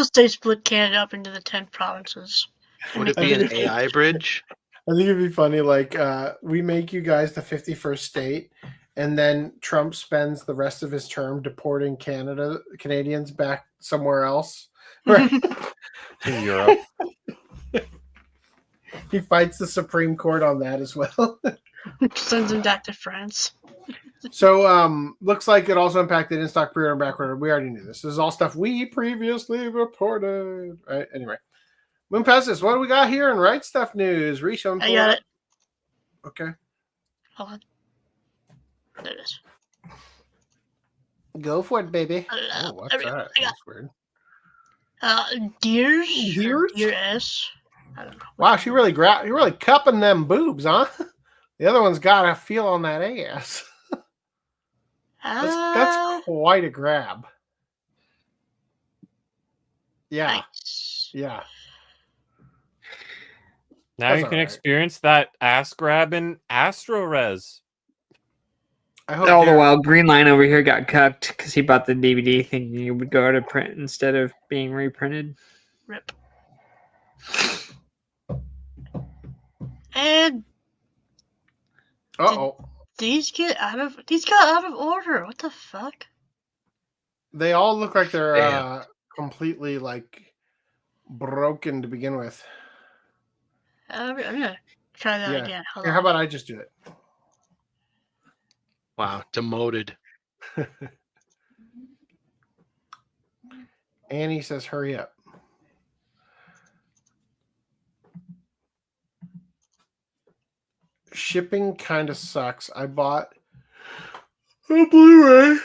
say split Canada up into the 10 provinces. Would it be an AI bridge? I think it'd be funny. Like, we make you guys the 51st state, and then Trump spends the rest of his term deporting Canadians back somewhere else. Right? In Europe. He fights the Supreme Court on that as well. Sends him back to France. So, looks like it also impacted in-stock pre-order and backorder. We already knew this. This is all stuff we previously reported. Right? Anyway. Moon Pessis, what do we got here in Right Stuff news? Risha, I got it. Okay. Hold on. There it is. Go for it, baby. Oh, what's that? That's weird. Deers? Deers? Deers? I don't know. Wow, you're really cupping them boobs, huh? The other one's got a feel on that ass. That's quite a grab. Yeah. Nice. Yeah. Now That's you can alright. experience that ass grab in Astro Res. I hope All the Derek- while, Greenline over here got cucked because he bought the DVD thinking it would go out of print instead of being reprinted. Rip. And Uh-oh. these got out of order. What the fuck? They all look like they're Damn. completely like broken to begin with. I'm gonna try that again. Hold Here, on. how about I just do it? Wow, demoted. Annie says, hurry up. Shipping kind of sucks. I bought a Blu-ray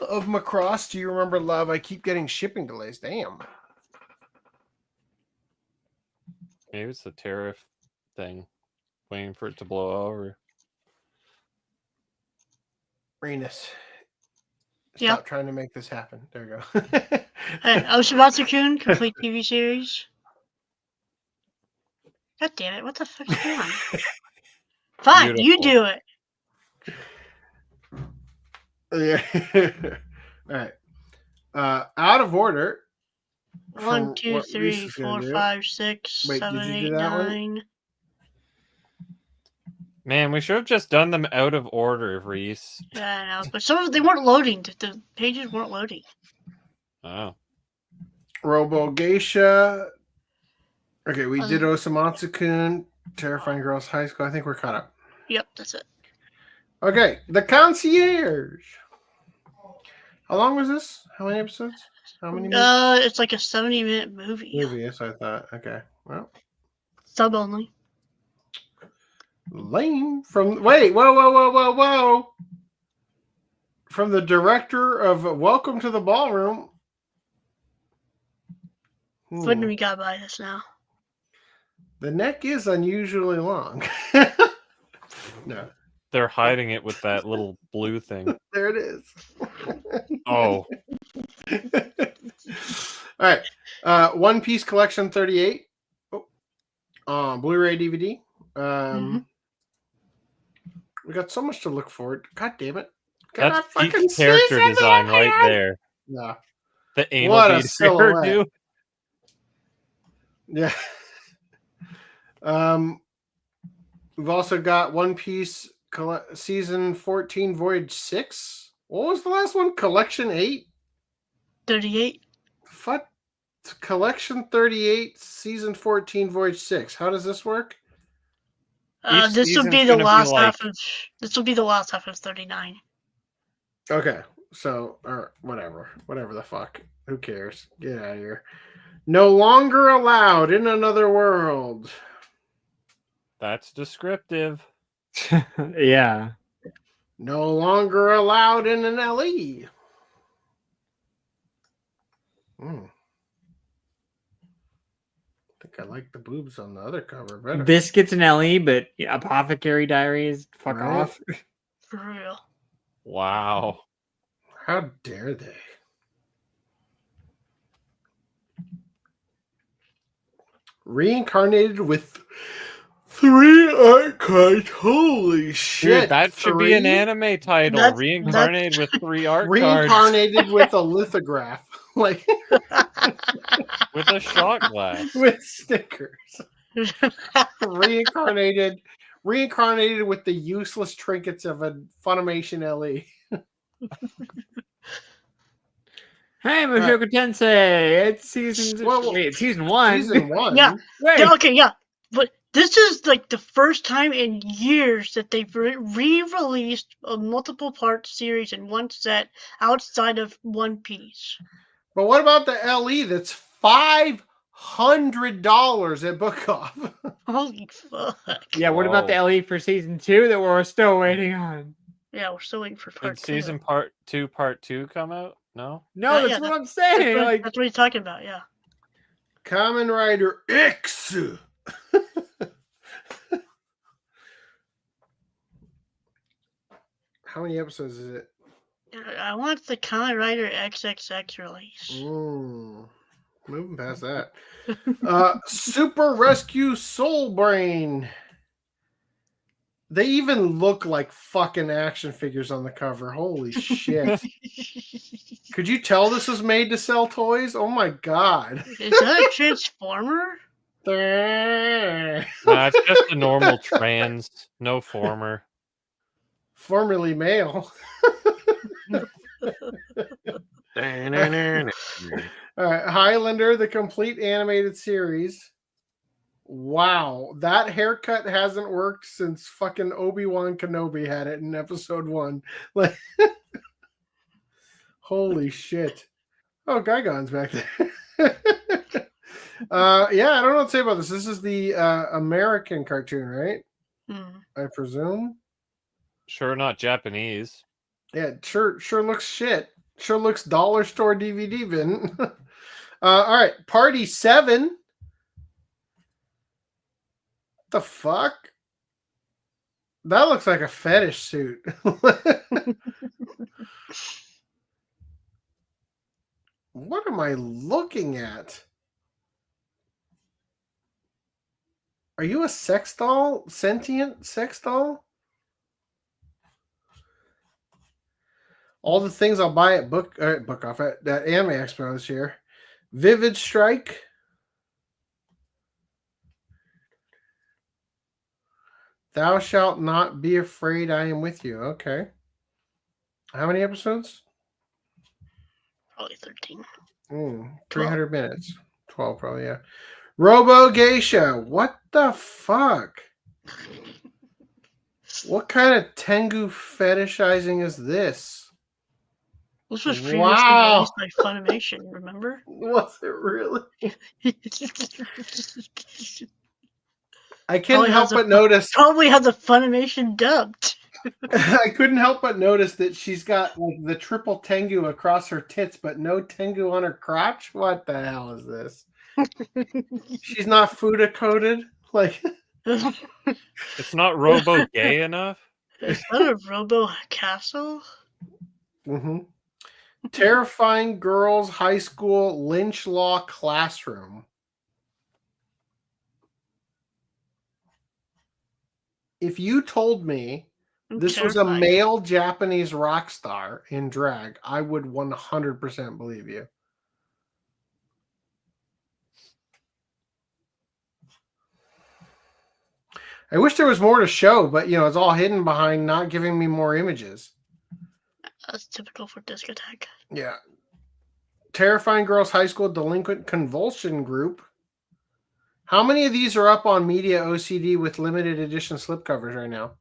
of Macross. Do you remember Love? I keep getting shipping delays. Damn. Maybe it's the tariff thing. Waiting for it to blow over. Renus. Yeah. Stop trying to make this happen. There you go. Hey, Oshimatsu-kun, complete TV series. God damn it, what the fuck's going on? Fine, you do it. Yeah. All right. Out of order. 1, 2, what 3, Reese is gonna 4, do. 5, 6, Wait, 7, did you 8, do that one? 9. Man, we should have just done them out of order, Reese. Yeah, I know, but some of they weren't loading. The pages weren't loading. Oh. Robo Geisha. Okay, we did Osamatsu-kun, Terrifying Girls High School. I think we're caught up. Yep, that's it. Okay, The Concierge. How long was this? How many episodes? How many minutes? It's like a 70-minute movie. Movie, yes, I thought. Okay, well. Sub only. Lame. Whoa. From the director of Welcome to the Ballroom. When we got by this now. The neck is unusually long. No. They're hiding it with that little blue thing. There it is. Oh. All right. One Piece Collection 38. Blu-ray DVD. We got so much to look forward. God damn it. That's peak character design right there. Yeah. The anal What a bead silhouette. dude. Yeah. We've also got One Piece Season 14 Voyage 6. What was the last one? Collection 8? 38. What? Collection 38, Season 14 Voyage 6. How does this work? This will be the last half of. This will be the last half of 39. Okay, so or whatever the fuck. Who cares? Get out of here. No longer allowed in another world. That's descriptive. Yeah. No longer allowed in an LE. I think I like the boobs on the other cover better. Biscuits and LE, but Apothecary Diaries, fuck Right. off. For real. Wow. How dare they? Reincarnated with 3 art cards. Holy shit. Dude, that should be an anime title. That's- Reincarnated with 3 art cards. Reincarnated with a lithograph. Like With a shot glass. with stickers. Reincarnated with the useless trinkets of a Funimation LE. Hey, Mushoku Tensei, it's season season 1. Season 1. Yeah. Wait. Yeah, okay, yeah. But this is like the first time in years that they've re-released a multiple part series in one set outside of One Piece. But what about the LE that's $500 at Book Off? Holy fuck. Yeah, what about the LE for season 2 that we're still waiting on? Yeah, we're still waiting for part Did 2. season part 2 come out? No? No, that's yeah, what I'm saying. That's what he's talking about, yeah. Kamen Rider X. How many episodes is it? I want the Kamen Rider XXX release. moving past that. Super Rescue Soul Brain. They even look like fucking action figures on the cover. Holy shit. Could you tell this was made to sell toys? Oh my god. Is that a Transformer? It's just a normal trans, no former. Formerly male. All right, Highlander, the complete animated series. Wow, that haircut hasn't worked since fucking Obi-Wan Kenobi had it in episode 1. Like, holy shit. Oh, Gigon's back there. Yeah, I don't know what to say about this. This is the American cartoon, right? I presume. Sure, not Japanese. Yeah, sure looks shit. Sure looks dollar store DVD bin. All right, Party 7. The fuck? That looks like a fetish suit. What am I looking at? Are you a sex doll? Sentient sex doll? All the things I'll buy at Book Off at that Anime Expo this year. Vivid Strike. Thou shalt not be afraid, I am with you. Okay. How many episodes? Probably 13. 300 minutes. 12 probably, yeah. Robo Geisha. What the fuck? What kind of Tengu fetishizing is this? This was previously released by Funimation, remember? Was it really? I couldn't help but notice. Probably had the Funimation dubbed. I couldn't help but notice that she's got like the triple Tengu across her tits, but no Tengu on her crotch. What the hell is this? She's not Fuda coded. Like, it's not Robo gay enough. Is that a Robo Castle? Mm-hmm. Terrifying Girls High School Lynch Law Classroom. If you told me this was a male Japanese rock star in drag, I would 100% believe you. I wish there was more to show, but it's all hidden behind not giving me more images. That's typical for Discotheque. Yeah. Terrifying Girls High School Delinquent Convulsion Group. How many of these are up on Media OCD with limited edition slipcovers right now?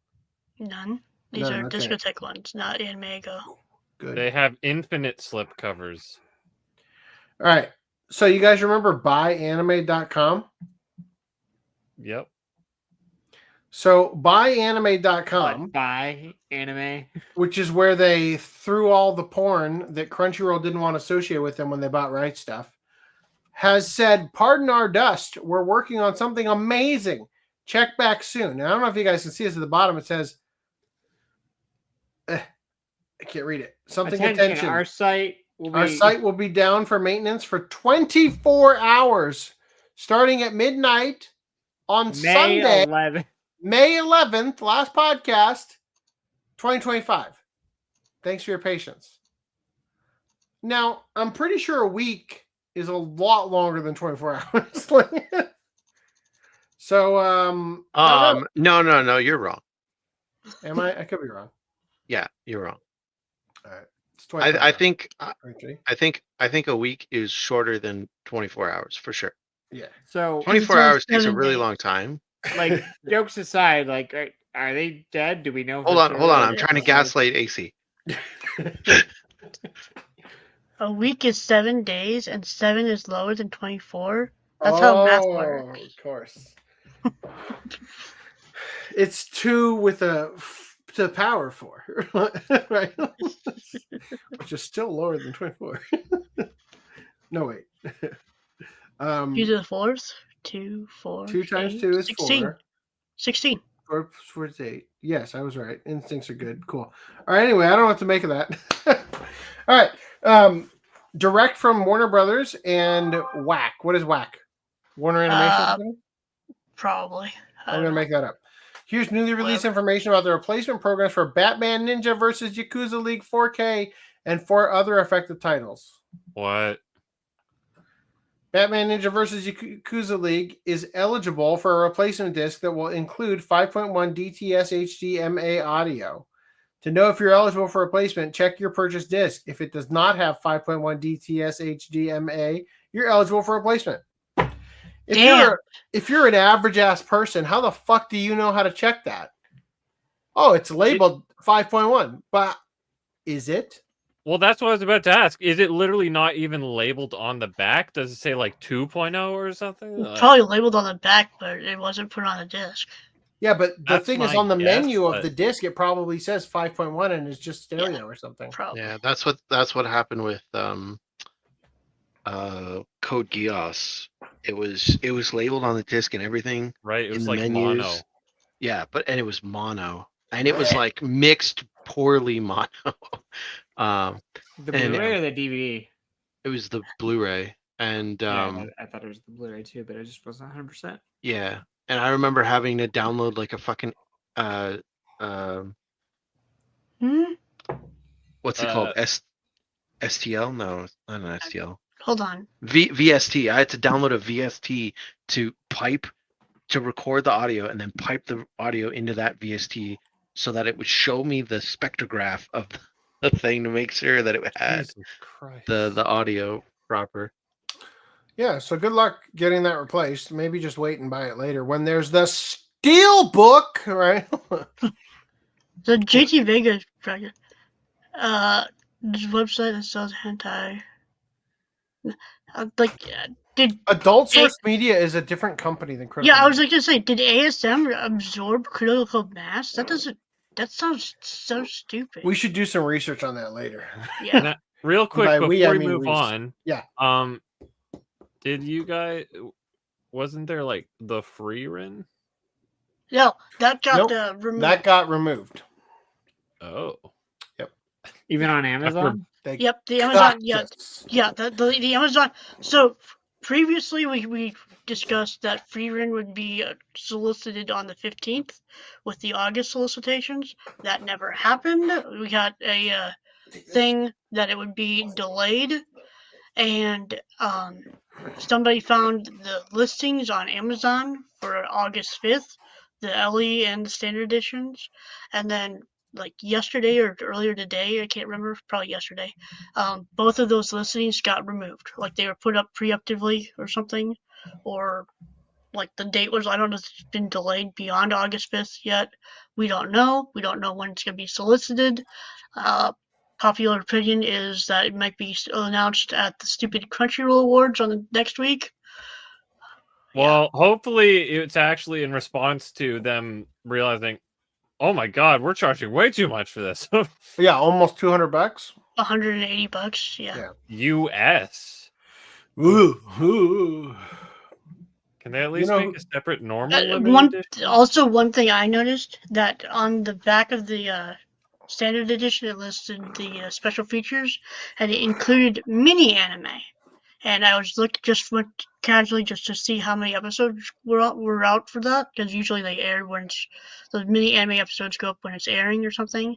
None. These are Discotheque ones, not Anime Go. Good. They have infinite slipcovers. All right. So you guys remember buyanime.com? Yep. So buyanime.com. Buy anime. Which is where they threw all the porn that Crunchyroll didn't want to associate with them when they bought Right Stuff. Has said, pardon our dust, we're working on something amazing. Check back soon. Now, I don't know if you guys can see this at the bottom. It says, I can't read it. Something attention. Our site will be down for maintenance for 24 hours, starting at midnight on Sunday, May 11th, last podcast, 2025. Thanks for your patience. Now, I'm pretty sure a week is a lot longer than 24 hours. So, no, you're wrong. Am I? I could be wrong. Yeah, you're wrong. All right. It's I think a week is shorter than 24 hours for sure. Yeah. So 24 hours takes a really long time. Like, jokes aside, like, are they dead? Do we know? Hold on. I'm trying to gaslight AC. A week is 7 days, and 7 is lower than 24. That's how math works. Of course. It's 2 with to power 4, right? Which is still lower than 24. No, wait. You do the fourth. 2, 4. 2 times 8, 2 is 16. 4. 16. 4 is 8. Yes, I was right. Instincts are good. Cool. All right. Anyway, I don't know what to make of that. All right. direct from Warner Brothers and Whack. What is Whack? Warner Animation? Probably. I'm going to make that up. Here's newly released information about the replacement programs for Batman Ninja versus Yakuza League 4K and 4 other affected titles. What? Batman Ninja vs. Yakuza League is eligible for a replacement disc that will include 5.1 DTS HDMA audio. To know if you're eligible for replacement, check your purchase disc. If it does not have 5.1 DTS HDMA, you're eligible for replacement. If you're an average ass person, how the fuck do you know how to check that? Oh, it's labeled 5.1, but is it? Well, that's what I was about to ask. Is it literally not even labeled on the back? Does it say like 2.0 or something? It's probably labeled on the back, but it wasn't put on the disc. Yeah, but the thing is, on the menu of but... the disc, it probably says 5.1 and it's just stereo or something. Probably. Yeah, that's what happened with Code Geass. It was labeled on the disc and everything. Right, it was in like the menus. mono. Yeah, and it was mono, and it was like mixed poorly mono. The Blu-ray or the DVD? It was the Blu-ray, and I thought it was the Blu-ray too, but I just wasn't 100%. Yeah, and I remember having to download like a fucking what's it called? STL? No, not an STL. Hold on. VST. I had to download a VST to record the audio and then pipe the audio into that VST so that it would show me the spectrograph of the thing to make sure that it had the audio proper. Yeah, so good luck getting that replaced. Maybe just wait and buy it later when there's the Steel Book, right? The JT Vega project. This website that sells hentai. Did Adult Source Media is a different company than Critical Yeah, I was Mass. gonna say, did ASM absorb Critical Mass? That sounds so stupid. We should do some research on that later. Yeah. Now, real quick By before we, I we mean move Reese. on. Yeah. Did you guys? Wasn't there like the free run? No, that got Nope, removed. that got removed. Oh. Yep. Even on Amazon? Yep, the Amazon. The Amazon. So previously, we discussed that free run would be solicited on the 15th with the August solicitations. That never happened. We got a thing that it would be delayed, and somebody found the listings on Amazon for August 5th, the LE and the standard editions, and then like yesterday or earlier today, I can't remember, probably yesterday, both of those listings got removed. Like they were put up preemptively or something, or like the date was, I don't know if it's been delayed beyond August 5th yet. We don't know. We don't know when it's going to be solicited. Popular opinion is that it might be announced at the stupid Crunchyroll Awards on the next week. Well, hopefully it's actually in response to them realizing, oh my god, we're charging way too much for this. Yeah, almost $200. $180, yeah. US. Ooh. Can they at least make a separate normal limited edition? Also, one thing I noticed, that on the back of the standard edition, it listed the special features, and it included mini anime. And I was went casually just to see how many episodes were out for that, because usually they air when the mini anime episodes go up when it's airing or something.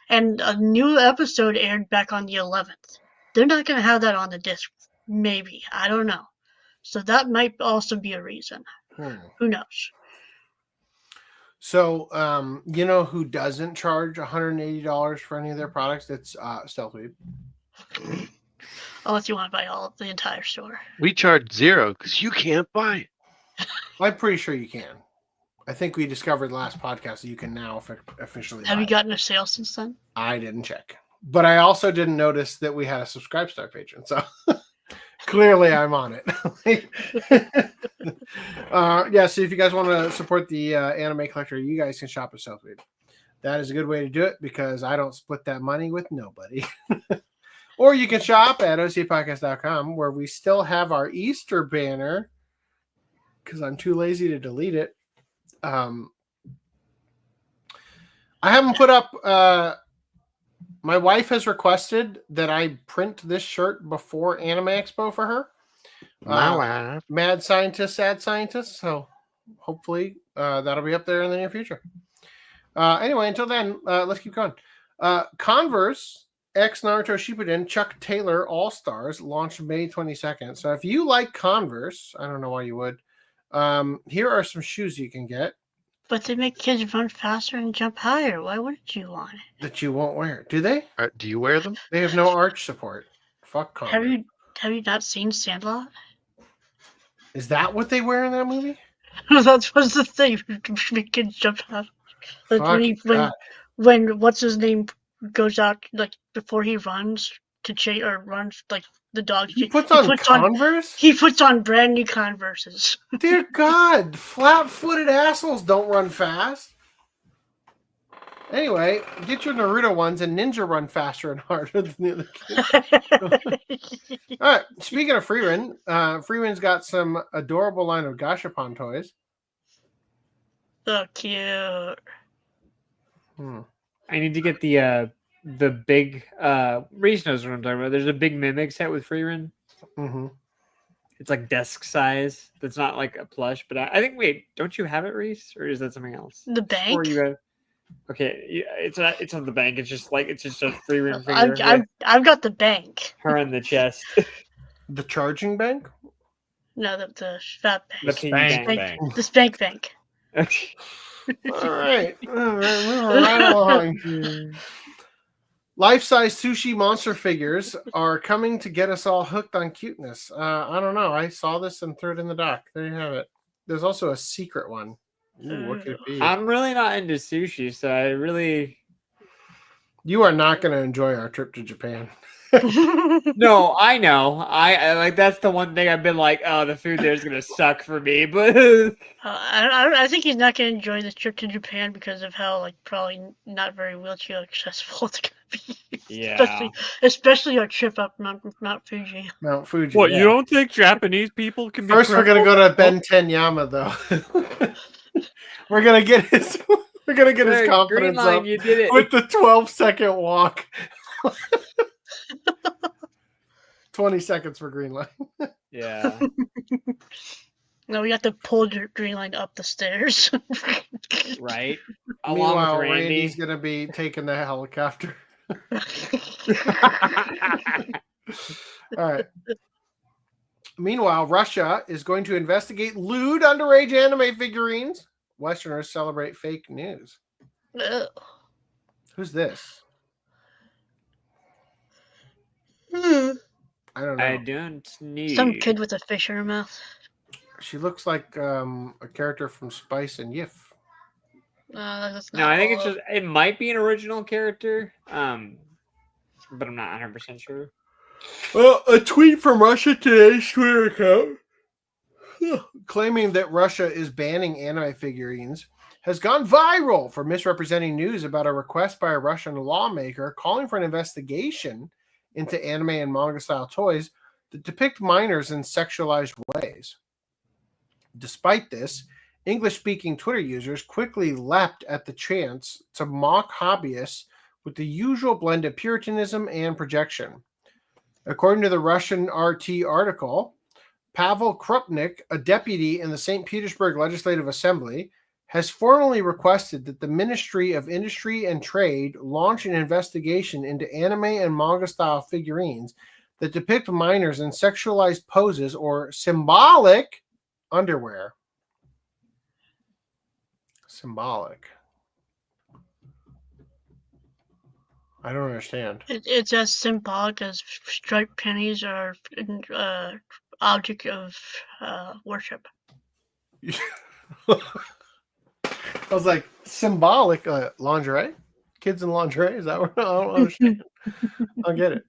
And a new episode aired back on the 11th. They're not going to have that on the disc, maybe. I don't know. So that might also be a reason. Who knows? So, you know who doesn't charge $180 for any of their products? It's Stealthweed. Unless you want to buy the entire store. We charge $0 because you can't buy it. I'm pretty sure you can. I think we discovered last podcast that you can now officially Have buy you gotten a sale since then? I didn't check. But I also didn't notice that we had a Subscribe Star patron. So clearly I'm on it. So if you guys want to support the anime collector, you guys can shop at Stealthweed. That is a good way to do it because I don't split that money with nobody. Or you can shop at OCAPodcast.com where we still have our Easter banner because I'm too lazy to delete it. I haven't put up My wife has requested that I print this shirt before Anime Expo for her. My wife. Mad scientist, sad scientist. So hopefully that'll be up there in the near future. Anyway, until then, let's keep going. Converse X Naruto Shippuden Chuck Taylor All Stars launched May 22nd. So if you like Converse, I don't know why you would. Here are some shoes you can get. But they make kids run faster and jump higher. Why wouldn't you want it? That you won't wear. Do they? Do you wear them? They have no arch support. Fuck Converse. Have you not seen Sandlot? Is that what they wear in that movie? That's what's the thing. Make kids jump high. Like when what's his name goes out like before he runs to chase or runs like the dog. He puts on Converse? He puts on brand new Converses. Dear God, flat-footed assholes don't run fast. Anyway, get your Naruto ones and Ninja run faster and harder than the other kids. All right, speaking of Freeman, Freeman's got some adorable line of Gashapon toys. So cute. I need to get the big Reese knows what I'm talking about. There's a big Mimic set with Freeman. Mm-hmm. It's like desk size. That's not like a plush, but I think. Wait, don't you have it, Reese, or is that something else? The bank. Or you have? Okay, it's on the bank. It's just a Freeman figure. I've got the bank. Her on the chest. The charging bank? No, the fat bank. The spank bank. The spank bank. All right, moving right along. Life-size sushi monster figures are coming to get us all hooked on cuteness. I don't know. I saw this and threw it in the dock. There you have it. There's also a secret one. Ooh, what could it be? I'm really not into sushi, so I really... You are not going to enjoy our trip to Japan. No, I know. I like that's the one thing I've been like, oh, the food there's gonna suck for me. But I think he's not gonna enjoy the trip to Japan because of how like probably not very wheelchair accessible it's gonna be. Yeah, especially our trip up Mount Fuji. Mount Fuji. What, you don't think Japanese people can be? First, we're gonna go to Ben Tenyama though. We're gonna get his confidence up you did it. with the 12-second walk. 20 seconds for Greenline. Yeah. No, we got to pull Greenline up the stairs. Right. Meanwhile, Randy's gonna be taking the helicopter. All right. Meanwhile, Russia is going to investigate lewd underage anime figurines. Westerners celebrate fake news. Ugh. Who's this? Hmm. I don't know. I don't need Some kid with a fish in her mouth. She looks like a character from Spice and Yif. That's not No, I think it's just it might be an original character, but I'm not 100% sure. Well, a tweet from Russia Today's Twitter account claiming that Russia is banning anime figurines has gone viral for misrepresenting news about a request by a Russian lawmaker calling for an investigation into anime and manga style toys that depict minors in sexualized ways. Despite this, English-speaking Twitter users quickly leapt at the chance to mock hobbyists with the usual blend of puritanism and projection. According to the Russian RT article, Pavel Krupnik, a deputy in the St. Petersburg Legislative Assembly, has formally requested that the Ministry of Industry and Trade launch an investigation into anime and manga-style figurines that depict minors in sexualized poses or symbolic underwear. Symbolic. I don't understand. It's as symbolic as striped pennies are an object of worship. I was like, symbolic lingerie? Kids in lingerie? Is that what I don't understand? I'll get it.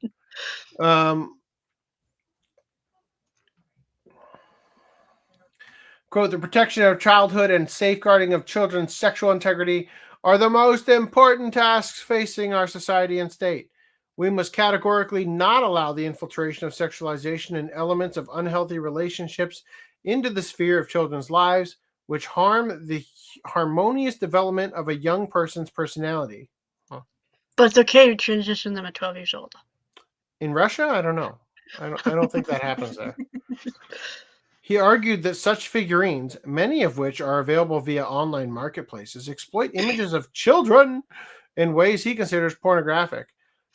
Quote, the protection of childhood and safeguarding of children's sexual integrity are the most important tasks facing our society and state. We must categorically not allow the infiltration of sexualization and elements of unhealthy relationships into the sphere of children's lives, which harm the harmonious development of a young person's personality. Huh. But it's okay to transition them at 12 years old. In Russia, I don't know. I don't think that happens there. He argued that such figurines, many of which are available via online marketplaces, exploit images of children in ways he considers pornographic.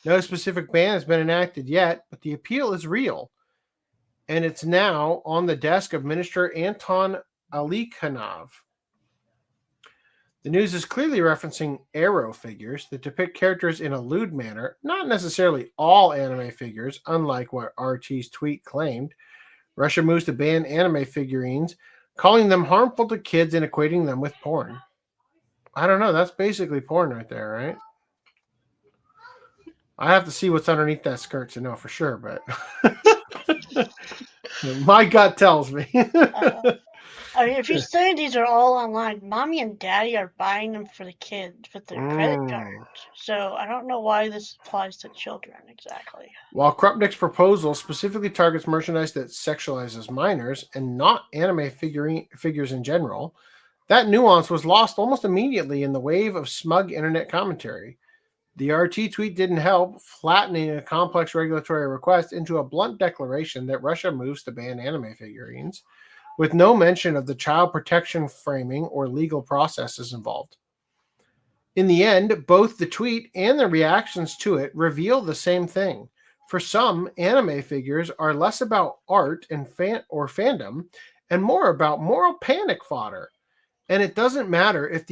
No specific ban has been enacted yet, but the appeal is real. And it's now on the desk of Minister Anton Alikhanov. The news is clearly referencing Arrow figures that depict characters in a lewd manner, not necessarily all anime figures, unlike what RT's tweet claimed. Russia moves to ban anime figurines, calling them harmful to kids and equating them with porn. I don't know. That's basically porn right there, right? I have to see what's underneath that skirt to know for sure, but my gut tells me. I mean, if you're saying these are all online, mommy and daddy are buying them for the kids with their credit cards. So I don't know why this applies to children exactly. While Krupnik's proposal specifically targets merchandise that sexualizes minors and not anime figures in general, that nuance was lost almost immediately in the wave of smug internet commentary. The RT tweet didn't help, flattening a complex regulatory request into a blunt declaration that Russia moves to ban anime figurines, with no mention of the child protection framing or legal processes involved. In the end, both the tweet and the reactions to it reveal the same thing. For some, anime figures are less about art and fandom and more about moral panic fodder. And it doesn't matter if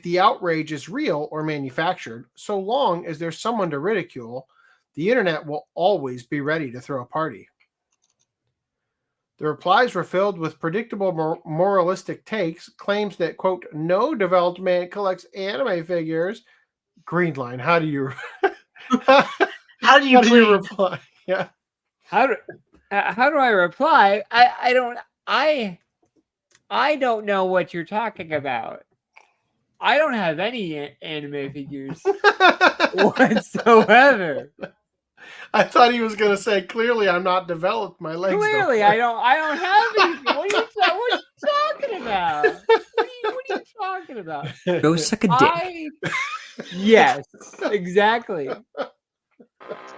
the outrage is real or manufactured, so long as there's someone to ridicule, the internet will always be ready to throw a party. The replies were filled with predictable moralistic takes, claims that, quote, no developed man collects anime figures. Greenline, how do you how do you reply? Yeah. How do I reply? I don't know what you're talking about. I don't have any anime figures whatsoever. I thought he was going to say, clearly I'm not developed. My legs Clearly, don't I don't have anything. What are you talking about? What are you talking about? Go suck a dick. Yes, exactly.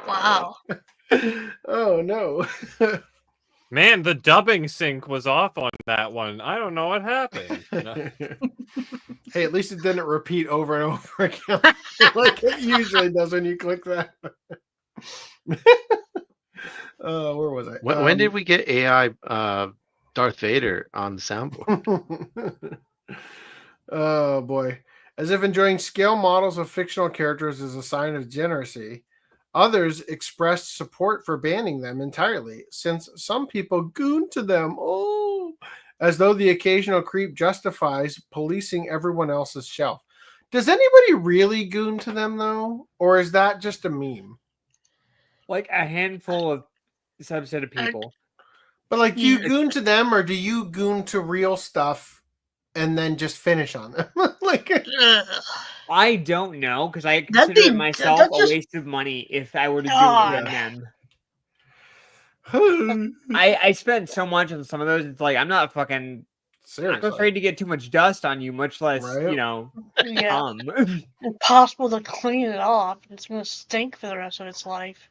Wow. Oh, no. Man, the dubbing sync was off on that one. I don't know what happened. Hey, at least it didn't repeat over and over again like it usually does when you click that. Where was I? When did we get AI Darth Vader on the soundboard? Oh, boy. As if enjoying scale models of fictional characters is a sign of degeneracy, others expressed support for banning them entirely, since some people goon to them. Oh, as though the occasional creep justifies policing everyone else's shelf. Does anybody really goon to them, though? Or is that just a meme? Like a handful of subset of people. But like, do you goon to them, or do you goon to real stuff and then just finish on them? I don't know, because I consider myself a waste of money if I were to goon them. I spent so much on some of those. It's like I'm not fucking. Seriously. I'm afraid to get too much dust on you, much less impossible to clean it off. It's gonna stink for the rest of its life.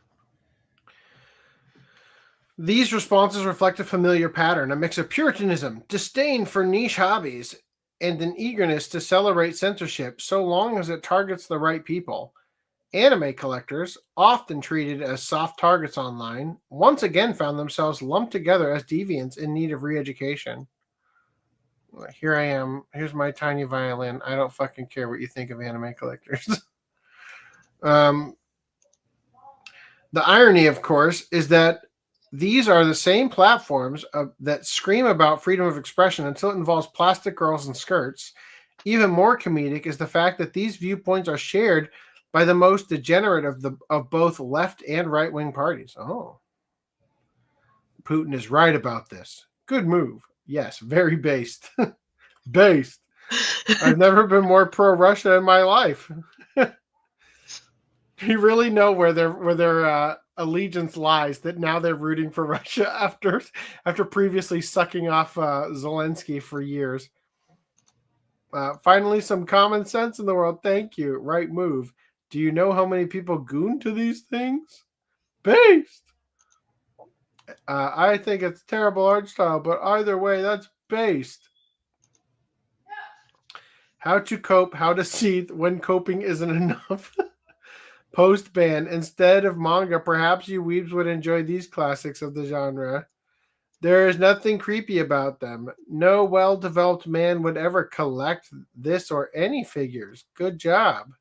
These responses reflect a familiar pattern, a mix of puritanism, disdain for niche hobbies, and an eagerness to celebrate censorship so long as it targets the right people. Anime collectors, often treated as soft targets online, once again found themselves lumped together as deviants in need of re-education. Here I am. Here's my tiny violin. I don't fucking care what you think of anime collectors. The irony, of course, is that these are the same platforms that scream about freedom of expression until it involves plastic girls and skirts. Even more comedic is the fact that these viewpoints are shared by the most degenerate of both left and right-wing parties. Oh. Putin is right about this. Good move. Yes, very based. Based. I've never been more pro-Russia in my life. You really know where their allegiance lies, that now they're rooting for Russia after previously sucking off Zelensky for years. Finally, some common sense in the world. Thank you. Right move. Do you know how many people goon to these things? Based. I think it's terrible art style, but either way, that's based. How to cope, how to seethe when coping isn't enough. Post-ban. Instead of manga, perhaps you weebs would enjoy these classics of the genre. There is nothing creepy about them. No well-developed man would ever collect this or any figures. Good job.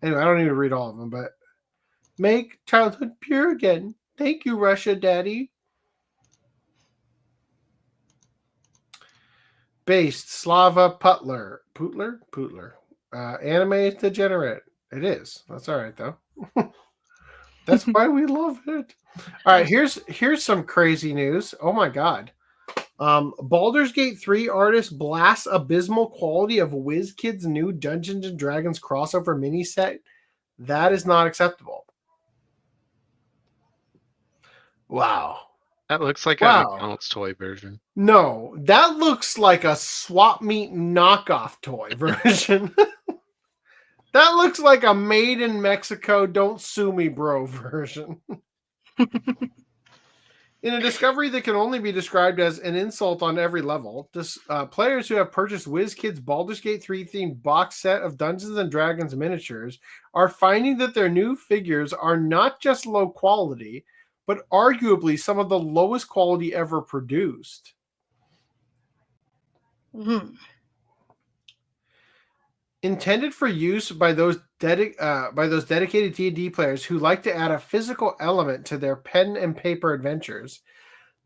Anyway, I don't need to read all of them, but make childhood pure again. Thank you, Russia Daddy. Based, Slava Putler. Putler. Anime degenerate. It is. That's all right, though. That's why we love it. All right, here's some crazy news. Oh, my God. Baldur's Gate 3 artist blasts abysmal quality of WizKid's new Dungeons & Dragons crossover mini set. That is not acceptable. Wow. That looks like a McDonald's toy version. No, that looks like a swap meet knockoff toy version. That looks like a made in Mexico, don't sue me, bro version. In a discovery that can only be described as an insult on every level, players who have purchased WizKid's Baldur's Gate 3 themed box set of Dungeons & Dragons miniatures are finding that their new figures are not just low quality, but arguably some of the lowest quality ever produced. Mm-hmm. Intended for use by those dedicated D&D players who like to add a physical element to their pen and paper adventures,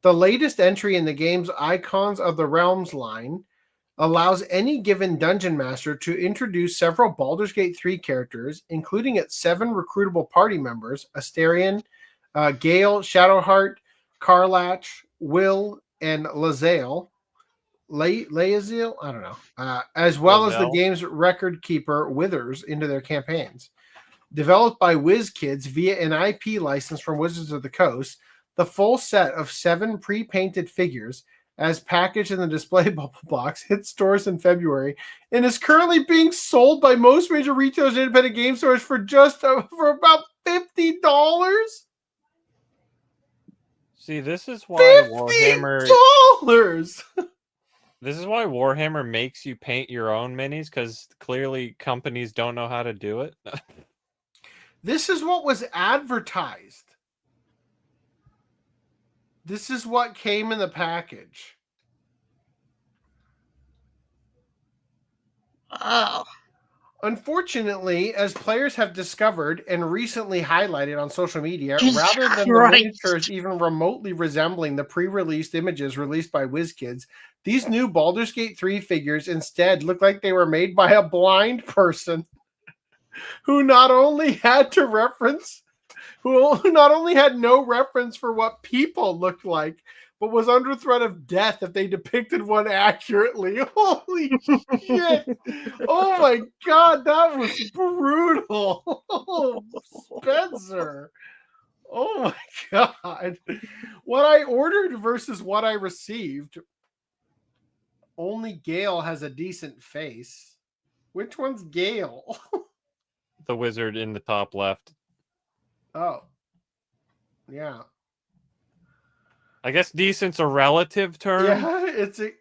the latest entry in the game's Icons of the Realms line allows any given dungeon master to introduce several Baldur's Gate 3 characters, including its 7 recruitable party members: Astarion, Gale, Shadowheart, Karlach, Will, and Lae'zel. Lae'zel? I don't know. As well as the game's record keeper, Withers, into their campaigns. Developed by WizKids via an IP license from Wizards of the Coast, the full set of 7 pre-painted figures, as packaged in the display bubble box, hit stores in February and is currently being sold by most major retailers and independent game stores for about $50. See, this is why $50! This is why Warhammer makes you paint your own minis, because clearly companies don't know how to do it. This is what was advertised. This is what came in the package. Oh. Unfortunately, as players have discovered and recently highlighted on social media, Jesus rather than Christ. the miniatures even remotely resembling the pre-released images released by WizKids, these new Baldur's Gate 3 figures instead look like they were made by a blind person who not only had no reference for what people looked like, but was under threat of death if they depicted one accurately. Holy shit. Oh my God, that was brutal. Oh, Spencer. Oh my God. What I ordered versus what I received. Only Gale has a decent face. Which one's Gale? The wizard in the top left. Oh. Yeah. I guess decent's a relative term. Yeah,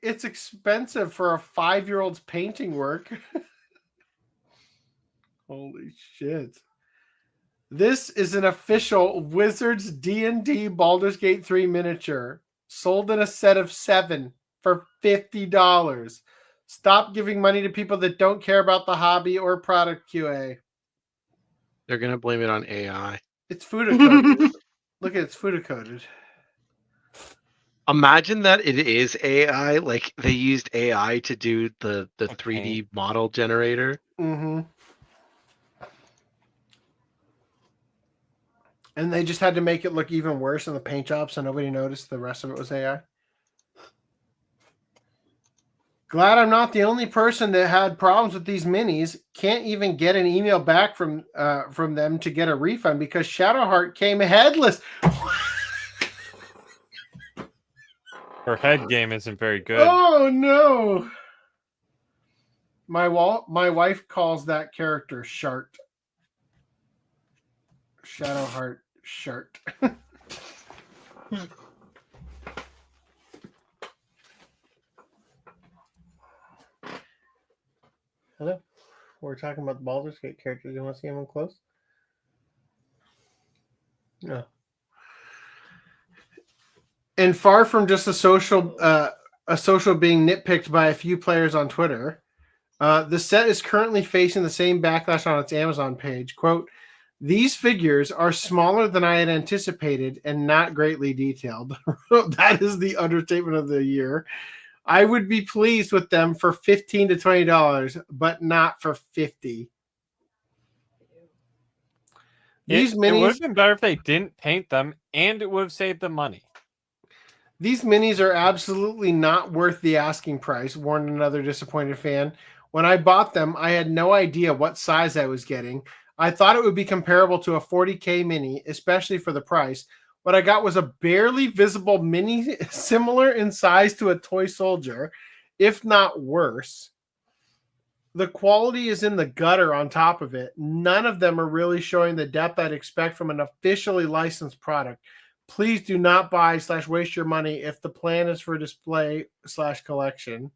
it's expensive for a 5-year-old's painting work. Holy shit. This is an official Wizards D&D Baldur's Gate 3 miniature. Sold in a set of 7 for $50. Stop giving money to people that don't care about the hobby or product QA. They're going to blame it on AI. It's Fuda-coded. Look at it's Fuda-coded. Imagine that it is AI, like they used AI to do the 3D model generator. Mm-hmm. And they just had to make it look even worse in the paint job so nobody noticed the rest of it was AI. Glad I'm not the only person that had problems with these minis. Can't even get an email back from them to get a refund because Shadowheart came headless. Her head game isn't very good. Oh no! My wife calls that character Shart. Shadowheart shirt. Hello. We're talking about the Baldur's Gate characters. You want to see them up close? No. And far from just a social being nitpicked by a few players on Twitter, the set is currently facing the same backlash on its Amazon page. Quote, "These figures are smaller than I had anticipated and not greatly detailed." That is the understatement of the year. I would be pleased with them for $15 to $20, but not for $50. These It would minis have been better if they didn't paint them, and it would have saved them money. These minis are absolutely not worth the asking price, warned another disappointed fan. When I bought them, I had no idea what size I was getting. I thought it would be comparable to a 40K mini, especially for the price. What I got was a barely visible mini similar in size to a toy soldier, if not worse. The quality is in the gutter on top of it. None of them are really showing the depth I'd expect from an officially licensed product. Please do not buy / waste your money if the plan is for display / collection.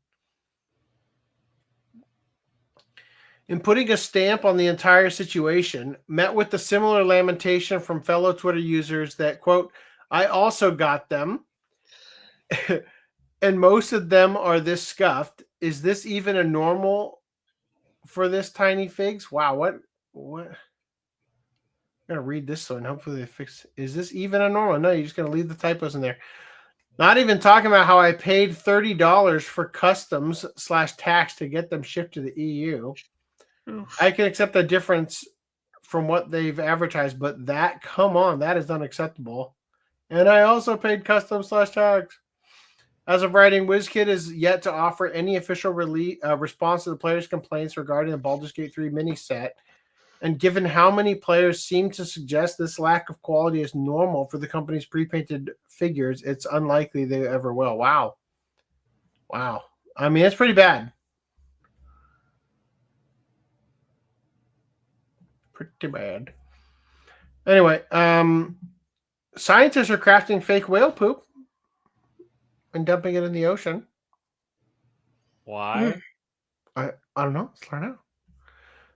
In putting a stamp on the entire situation, met with the similar lamentation from fellow Twitter users that, quote, "I also got them, and most of them are this scuffed. Is this even a normal for this tiny figs?" Wow, what? I'm going to read this one. Hopefully they fix. Is this even a normal? No, you're just going to leave the typos in there. Not even talking about how I paid $30 for customs / tax to get them shipped to the EU. I can accept the difference from what they've advertised, but come on, that is unacceptable. And I also paid customs / tax. As of writing, WizKid is yet to offer any official response to the players' complaints regarding the Baldur's Gate 3 mini set. And given how many players seem to suggest this lack of quality is normal for the company's pre-painted figures, it's unlikely they ever will. Wow. I mean, it's pretty bad. Pretty bad. Anyway, scientists are crafting fake whale poop and dumping it in the ocean. Why? I don't know. Let's learn out.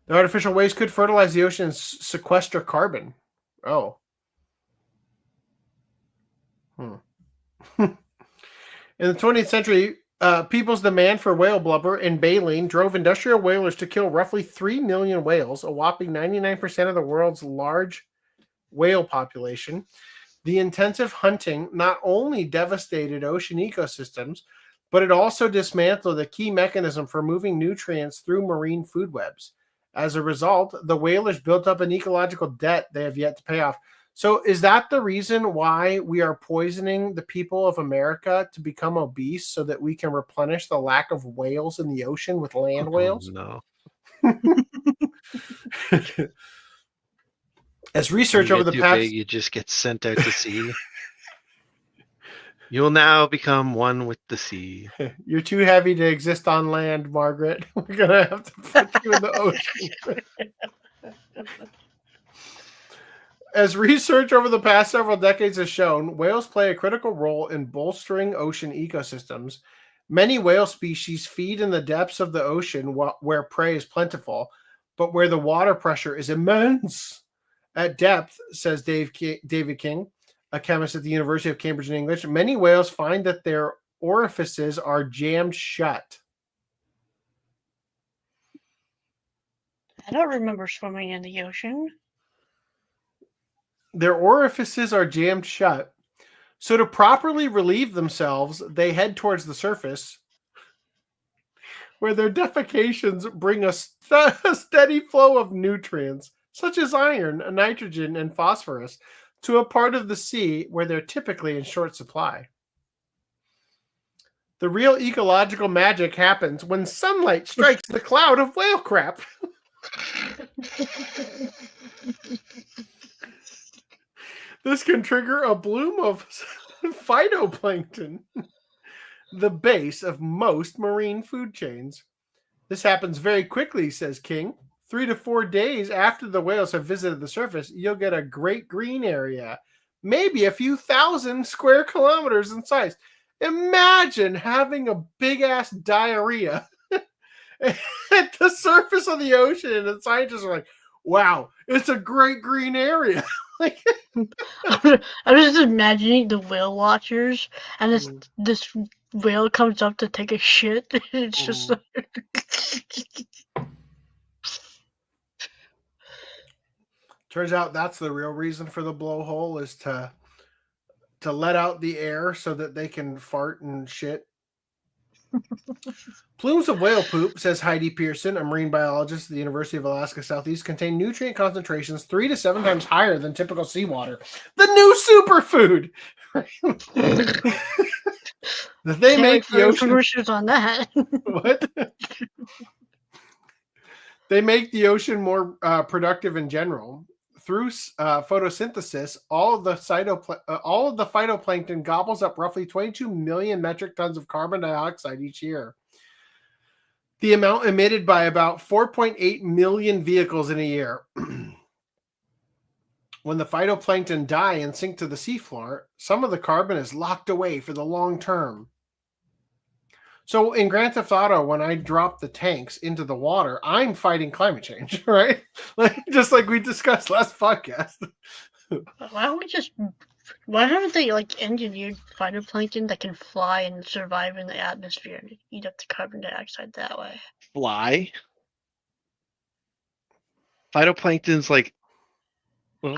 The artificial waste could fertilize the ocean and sequester carbon. Oh. In the 20th century, people's demand for whale blubber and baleen drove industrial whalers to kill roughly 3 million whales, a whopping 99% of the world's large whale population. The intensive hunting not only devastated ocean ecosystems, but it also dismantled a key mechanism for moving nutrients through marine food webs. As a result, the whalers built up an ecological debt they have yet to pay off. So is that the reason why we are poisoning the people of America to become obese so that we can replenish the lack of whales in the ocean with land whales? No. As research over the past... big, you just get sent out to sea. You'll now become one with the sea. You're too heavy to exist on land, Margaret. We're going to have to put you in the ocean. As research over the past several decades has shown, whales play a critical role in bolstering ocean ecosystems. Many whale species feed in the depths of the ocean where prey is plentiful, but where the water pressure is immense. At depth, says David King, a chemist at the University of Cambridge in English, many whales find that their orifices are jammed shut. I don't remember swimming in the ocean. Their orifices are jammed shut. So to properly relieve themselves, they head towards the surface, where their defecations bring a steady flow of nutrients, such as iron, nitrogen, and phosphorus, to a part of the sea where they're typically in short supply. The real ecological magic happens when sunlight strikes the cloud of whale crap. This can trigger a bloom of phytoplankton, the base of most marine food chains. This happens very quickly, says King. 3 to 4 days after the whales have visited the surface, you'll get a great green area, maybe a few thousand square kilometers in size. Imagine having a big-ass diarrhea at the surface of the ocean, and the scientists are like, wow, it's a great green area. Like, I'm just imagining the whale watchers, and this whale comes up to take a shit. It's just like... Turns out that's the real reason for the blowhole, is to let out the air so that they can fart and shit. Plumes of whale poop, says Heidi Pearson, a marine biologist at the University of Alaska Southeast, contain nutrient concentrations 3 to 7 times higher than typical seawater. The new superfood! That they make the ocean... commercials on that. What? They make the ocean more productive in general. Through photosynthesis, all of the phytoplankton gobbles up roughly 22 million metric tons of carbon dioxide each year. The amount emitted by about 4.8 million vehicles in a year. When the phytoplankton die and sink to the seafloor, some of the carbon is locked away for the long term. So in Grand Theft Auto, when I drop the tanks into the water, I'm fighting climate change, right? Just like we discussed last podcast. Why haven't they engineered phytoplankton that can fly and survive in the atmosphere and eat up the carbon dioxide that way? Fly? Phytoplankton's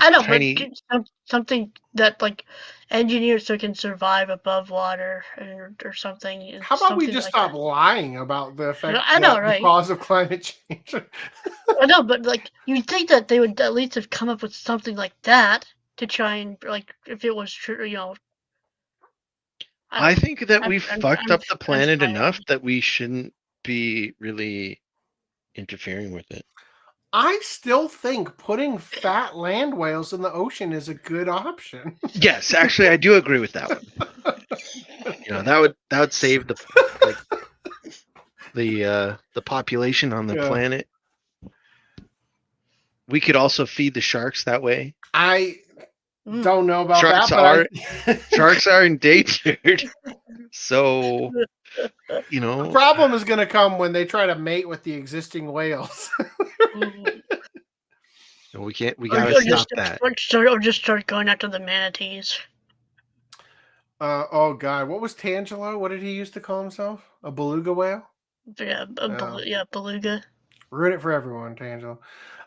I know, tiny... but something that engineered so it can survive above water or something. How about we just stop lying about the effect? I know, right? The cause of climate change. I know, but you'd think that they would at least have come up with something like that to try and if it was true, I think that we've fucked up the planet enough that we shouldn't be really interfering with it. I still think putting fat land whales in the ocean is a good option. Yes, actually, I do agree with that one. That would save the population on the planet. We could also feed the sharks that way. I don't know about sharks are endangered. So, the problem is going to come when they try to mate with the existing whales. We gotta stop that. Or just start going after the manatees. Oh God, what was Tangelo? What did he used to call himself? A beluga whale? Yeah, beluga. Ruin it for everyone, Tangelo.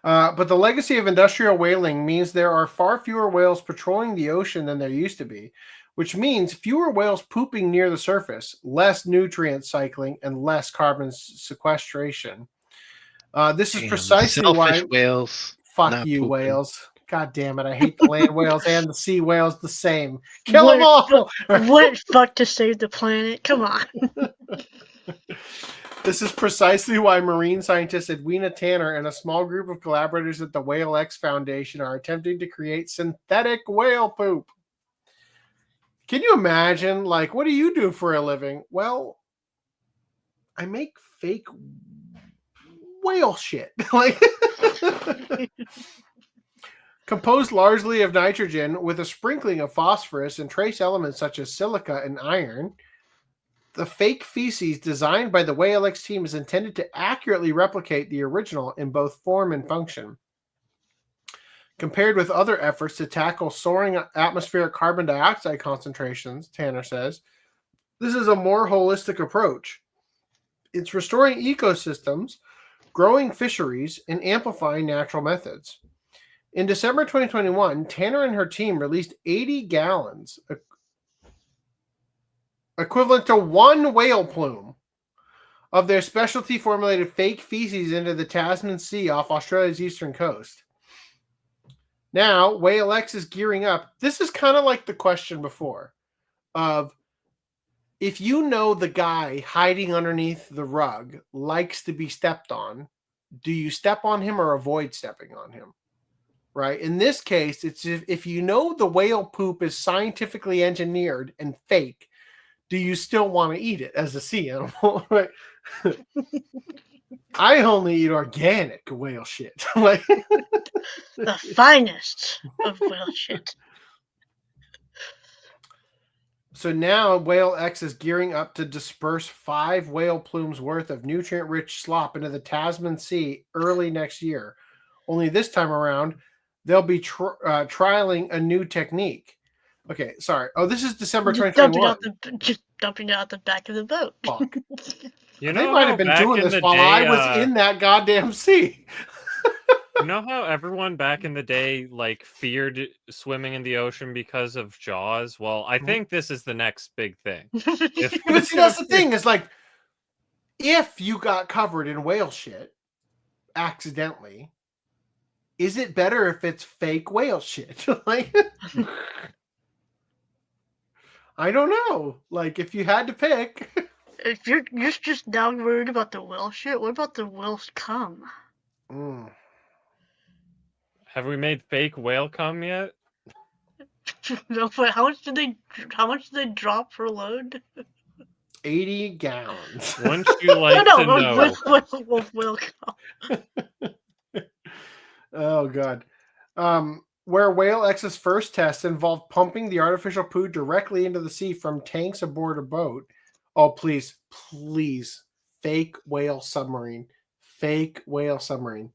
But the legacy of industrial whaling means there are far fewer whales patrolling the ocean than there used to be, which means fewer whales pooping near the surface, less nutrient cycling, and less carbon sequestration. This is precisely why whales. Fuck you, pooping. Whales. God damn it. I hate the land whales and the sea whales the same. Kill them all. What fuck to save the planet? Come on. This is precisely why marine scientist Edwina Tanner and a small group of collaborators at the Whale X Foundation are attempting to create synthetic whale poop. Can you imagine? What do you do for a living? Well, I make fake whale shit. Composed largely of nitrogen with a sprinkling of phosphorus and trace elements such as silica and iron, the fake feces designed by the Whale X team is intended to accurately replicate the original in both form and function. Compared with other efforts to tackle soaring atmospheric carbon dioxide concentrations, Tanner says, this is a more holistic approach. It's restoring ecosystems, growing fisheries, and amplifying natural methods. In December 2021, Tanner and her team released 80 gallons, equivalent to 1 whale plume, of their specialty formulated fake feces into the Tasman Sea off Australia's eastern coast. Now, Whale X is gearing up. This is kind of like the question before of, if you know the guy hiding underneath the rug likes to be stepped on, do you step on him or avoid stepping on him? Right? In this case, it's if you know the whale poop is scientifically engineered and fake, do you still want to eat it as a sea animal? Right? I only eat organic whale shit. Like the finest of whale shit. So now Whale X is gearing up to disperse 5 whale plumes worth of nutrient-rich slop into the Tasman Sea early next year. Only this time around, they'll be trialing a new technique. Okay, sorry. Oh, this is December 2021. Just dumping it out the back of the boat. Fuck. You They know might how have been back doing in this the while day, I was in that goddamn sea. You know how everyone back in the day like feared swimming in the ocean because of Jaws? Well, I think this is the next big thing. But see, that's the thing, is like, if you got covered in whale shit accidentally, is it better if it's fake whale shit? Like, I don't know. Like, if you had to pick. If you're just now worried about the whale shit, what about the whale's cum? Have we made fake whale cum yet? No, but how much did they drop per load? 80 gallons. Wouldn't you like to know? With whale cum. Oh god. Where Whale X's first test involved pumping the artificial poo directly into the sea from tanks aboard a boat. Oh, please, fake whale submarine. Fake whale submarine.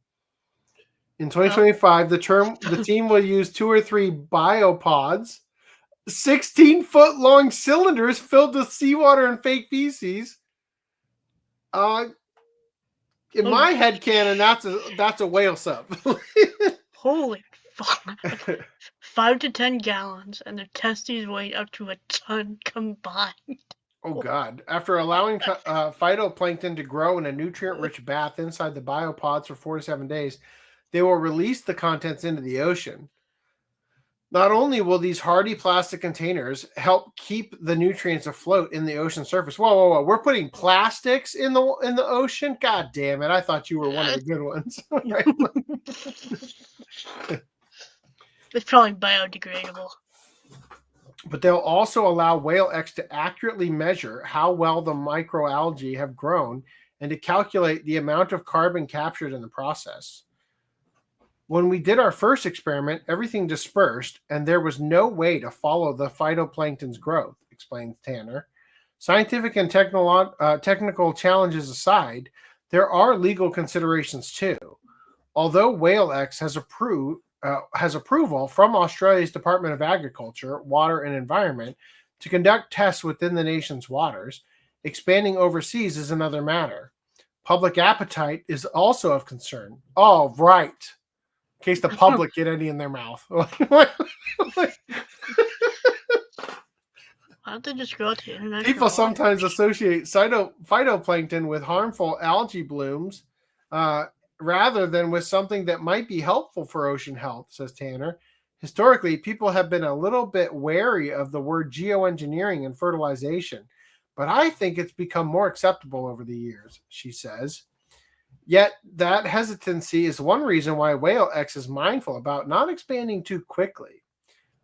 In 2025, the team will use 2 or 3 biopods, 16-foot-long cylinders filled with seawater and fake feces. In my headcanon, that's a whale sub. Holy fuck. 5 to 10 gallons, and the testes weigh up to a ton combined. Oh, God. After allowing phytoplankton to grow in a nutrient-rich bath inside the biopods for 4 to 7 days, they will release the contents into the ocean. Not only will these hardy plastic containers help keep the nutrients afloat in the ocean surface. Whoa. We're putting plastics in the ocean? God damn it. I thought you were one of the good ones. It's probably biodegradable. But they'll also allow Whale X to accurately measure how well the microalgae have grown and to calculate the amount of carbon captured in the process. When we did our first experiment, everything dispersed, and there was no way to follow the phytoplankton's growth, explains Tanner. Scientific and technical challenges aside, there are legal considerations too. Although Whale X has approval from Australia's Department of Agriculture, Water and Environment to conduct tests within the nation's waters, expanding overseas is another matter. Public appetite is also of concern. Oh, right. In case the public get any in their mouth. Why don't they just go out to international People waters? sometimes associate phytoplankton with harmful algae blooms rather than with something that might be helpful for ocean health, says Tanner. Historically, people have been a little bit wary of the word geoengineering and fertilization, but I think it's become more acceptable over the years, she says. Yet that hesitancy is one reason why Whale X is mindful about not expanding too quickly.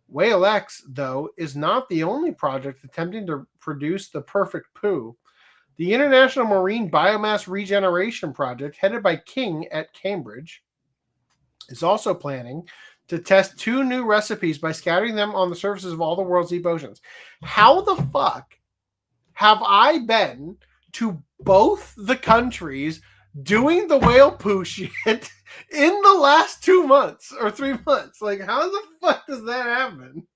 Whale X, though, is not the only project attempting to produce the perfect poo. The International Marine Biomass Regeneration Project, headed by King at Cambridge, is also planning to test 2 new recipes by scattering them on the surfaces of all the world's deep oceans. How the fuck have I been to both the countries doing the whale poo shit in the last 2 months or 3 months? Like, how the fuck does that happen?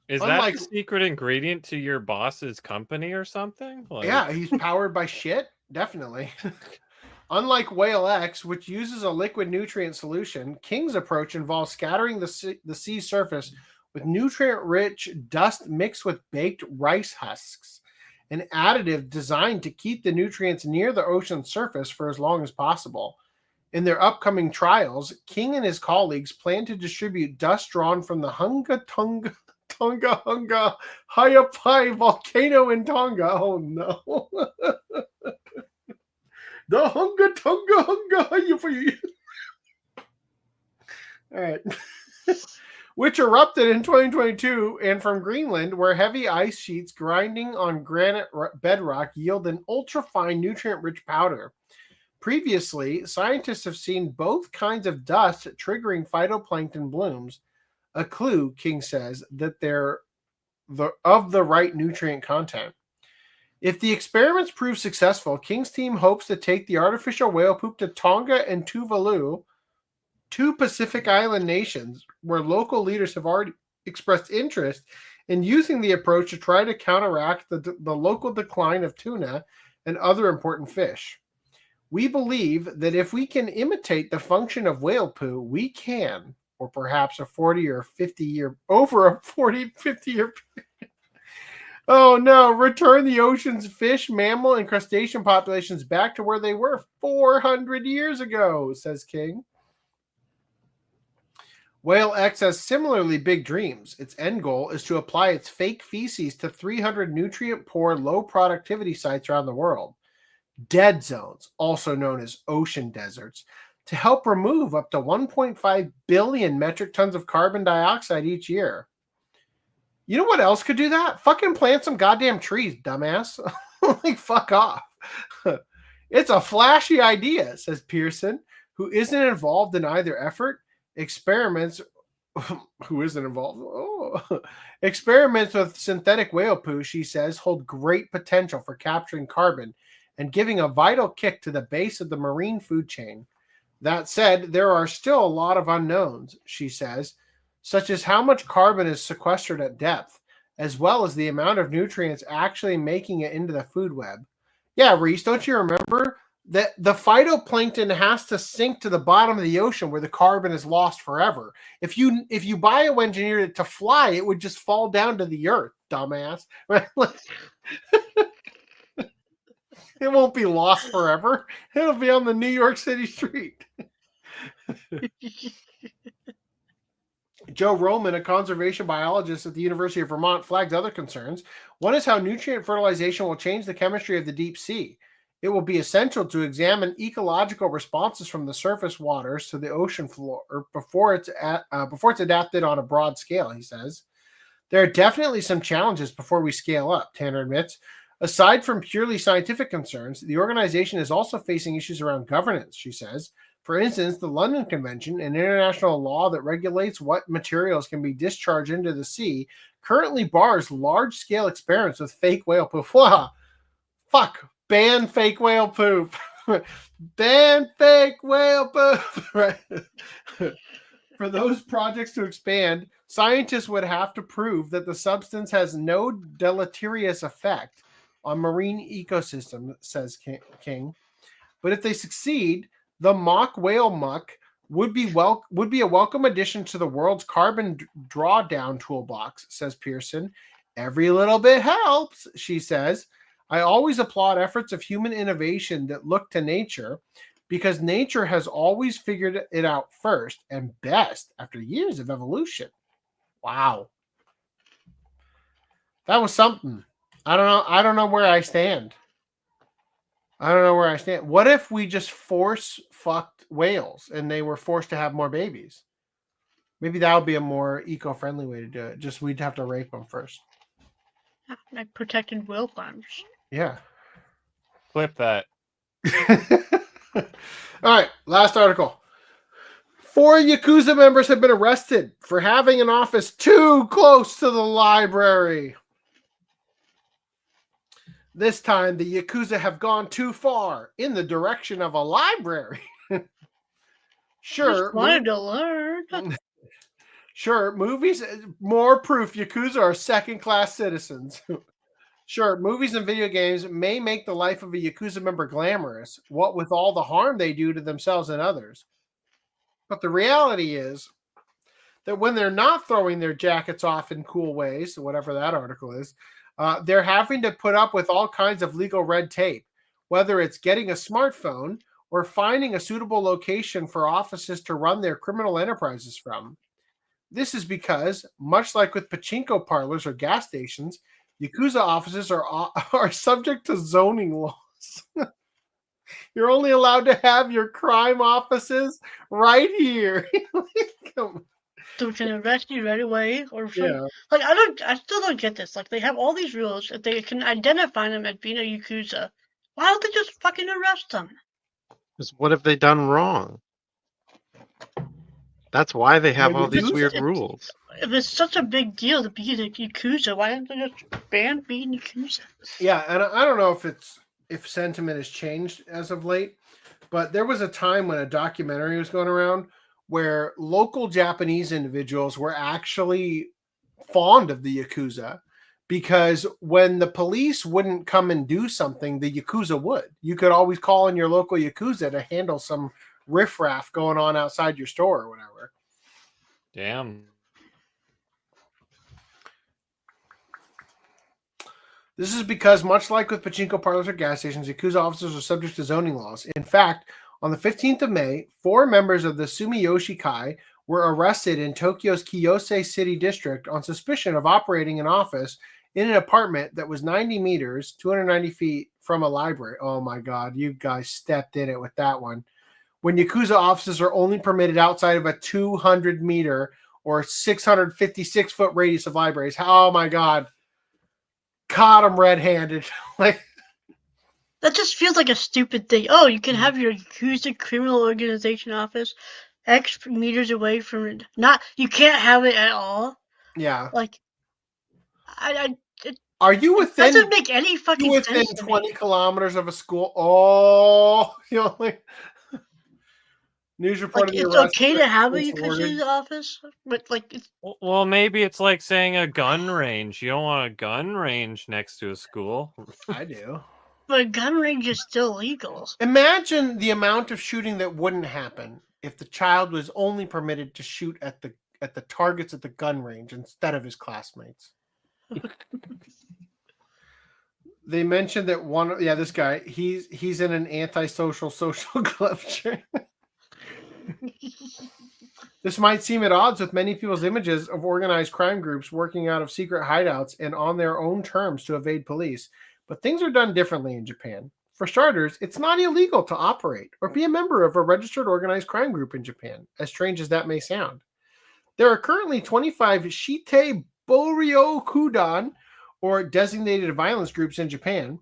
Is that the secret ingredient to your boss's company or something? Like... Yeah, he's powered by shit. Definitely. Unlike Whale X, which uses a liquid nutrient solution, King's approach involves scattering the sea surface with nutrient-rich dust mixed with baked rice husks, an additive designed to keep the nutrients near the ocean surface for as long as possible. In their upcoming trials, King and his colleagues plan to distribute dust drawn from the Hunga Ha'apai volcano in Tonga. Oh no. The Hunga. All right. which erupted in 2022, and from Greenland, where heavy ice sheets grinding on granite bedrock yield an ultra-fine nutrient-rich powder. Previously, scientists have seen both kinds of dust triggering phytoplankton blooms, a clue, King says, that they're of the right nutrient content. If the experiments prove successful, King's team hopes to take the artificial whale poop to Tonga and Tuvalu, two Pacific Island nations where local leaders have already expressed interest in using the approach to try to counteract the local decline of tuna and other important fish. We believe that if we can imitate the function of whale poo, we can, or perhaps a 40 or 50 year, over a 40, 50 year period. Oh no, return the ocean's fish, mammal, and crustacean populations back to where they were 400 years ago, says King. Whale X has similarly big dreams. Its end goal is to apply its fake feces to 300 nutrient-poor, low-productivity sites around the world. Dead zones, also known as ocean deserts, to help remove up to 1.5 billion metric tons of carbon dioxide each year. You know what else could do that? Fucking plant some goddamn trees, dumbass. Like, fuck off. It's a flashy idea, says Pearson, who isn't involved in either effort. Experiments with synthetic whale poo, she says, hold great potential for capturing carbon and giving a vital kick to the base of the marine food chain. That said, there are still a lot of unknowns, she says, such as how much carbon is sequestered at depth, as well as the amount of nutrients actually making it into the food web. Yeah, Reese, don't you remember that the phytoplankton has to sink to the bottom of the ocean where the carbon is lost forever? If you bioengineered it to fly, it would just fall down to the earth, dumbass. It won't be lost forever. It'll be on the New York City street. Joe Roman, a conservation biologist at the University of Vermont, flags other concerns. One is how nutrient fertilization will change the chemistry of the deep sea. It will be essential to examine ecological responses from the surface waters to the ocean floor before it's adapted on a broad scale, he says. There are definitely some challenges before we scale up, Tanner admits. Aside from purely scientific concerns, the organization is also facing issues around governance, she says. For instance, the London Convention, an international law that regulates what materials can be discharged into the sea, currently bars large-scale experiments with fake whale poop. Fuck. Ban fake whale poop. Ban fake whale poop. Right. For those projects to expand, scientists would have to prove that the substance has no deleterious effect on marine ecosystem, says King. But if they succeed, the mock whale muck would be a welcome addition to the world's carbon drawdown toolbox, says Pearson. Every little bit helps, she says. I always applaud efforts of human innovation that look to nature, because nature has always figured it out first and best after years of evolution. Wow. That was something. I don't know where I stand. What if we just force fucked whales and they were forced to have more babies? Maybe that would be a more eco-friendly way to do it. Just we'd have to rape them first. Like protected whale farms. Yeah. Clip that. All right, last article. 4 Yakuza members have been arrested for having an office too close to the library. This time, the Yakuza have gone too far in the direction of a library. Just wanted to learn. Sure, movies, more proof Yakuza are second-class citizens. Sure, movies and video games may make the life of a Yakuza member glamorous, what with all the harm they do to themselves and others. But the reality is that when they're not throwing their jackets off in cool ways, whatever that article is, they're having to put up with all kinds of legal red tape, whether it's getting a smartphone or finding a suitable location for offices to run their criminal enterprises from. This is because, much like with pachinko parlors or gas stations, Yakuza offices are subject to zoning laws. You're only allowed to have your crime offices right here. So we can arrest you right away, or Yeah. like I still don't get this. Like they have all these rules that they can identify them as being a yakuza. Why don't they just fucking arrest them? Because what have they done wrong? That's why they have all these weird rules. If it's such a big deal to be a yakuza, why don't they just ban being yakuza? Yeah, and I don't know if sentiment has changed as of late, but there was a time when a documentary was going around where local Japanese individuals were actually fond of the yakuza because when the police wouldn't come and do something, the yakuza would. You could always call in your local yakuza to handle some riffraff going on outside your store or whatever. Damn. This is because, much like with pachinko parlors or gas stations, yakuza officers are subject to zoning laws. In fact, on the 15th of May, 4 members of the Sumiyoshi Kai were arrested in Tokyo's Kiyose City District on suspicion of operating an office in an apartment that was 90 meters, 290 feet from a library. Oh my God, you guys stepped in it with that one. When yakuza offices are only permitted outside of a 200-meter or 656-foot radius of libraries. Oh my God. Caught him red-handed. Like, that just feels like a stupid thing. Oh, you can have your yakuza criminal organization office X meters away from it. You can't have it at all. Yeah. Like, are you within? That doesn't make any fucking sense. Within 20 kilometers of a school? Oh, you know, like news report. Like, it's okay to have a yakuza office, but like, it's. Well, maybe it's like saying a gun range. You don't want a gun range next to a school. I do. But a gun range is still legal. Imagine the amount of shooting that wouldn't happen if the child was only permitted to shoot at the targets at the gun range instead of his classmates. They mentioned that this guy, he's in an antisocial social club chain. This might seem at odds with many people's images of organized crime groups working out of secret hideouts and on their own terms to evade police, but things are done differently in Japan. For starters, it's not illegal to operate or be a member of a registered organized crime group in Japan, as strange as that may sound. There are currently 25 Shite Boryo Kudan, or designated violence groups in Japan,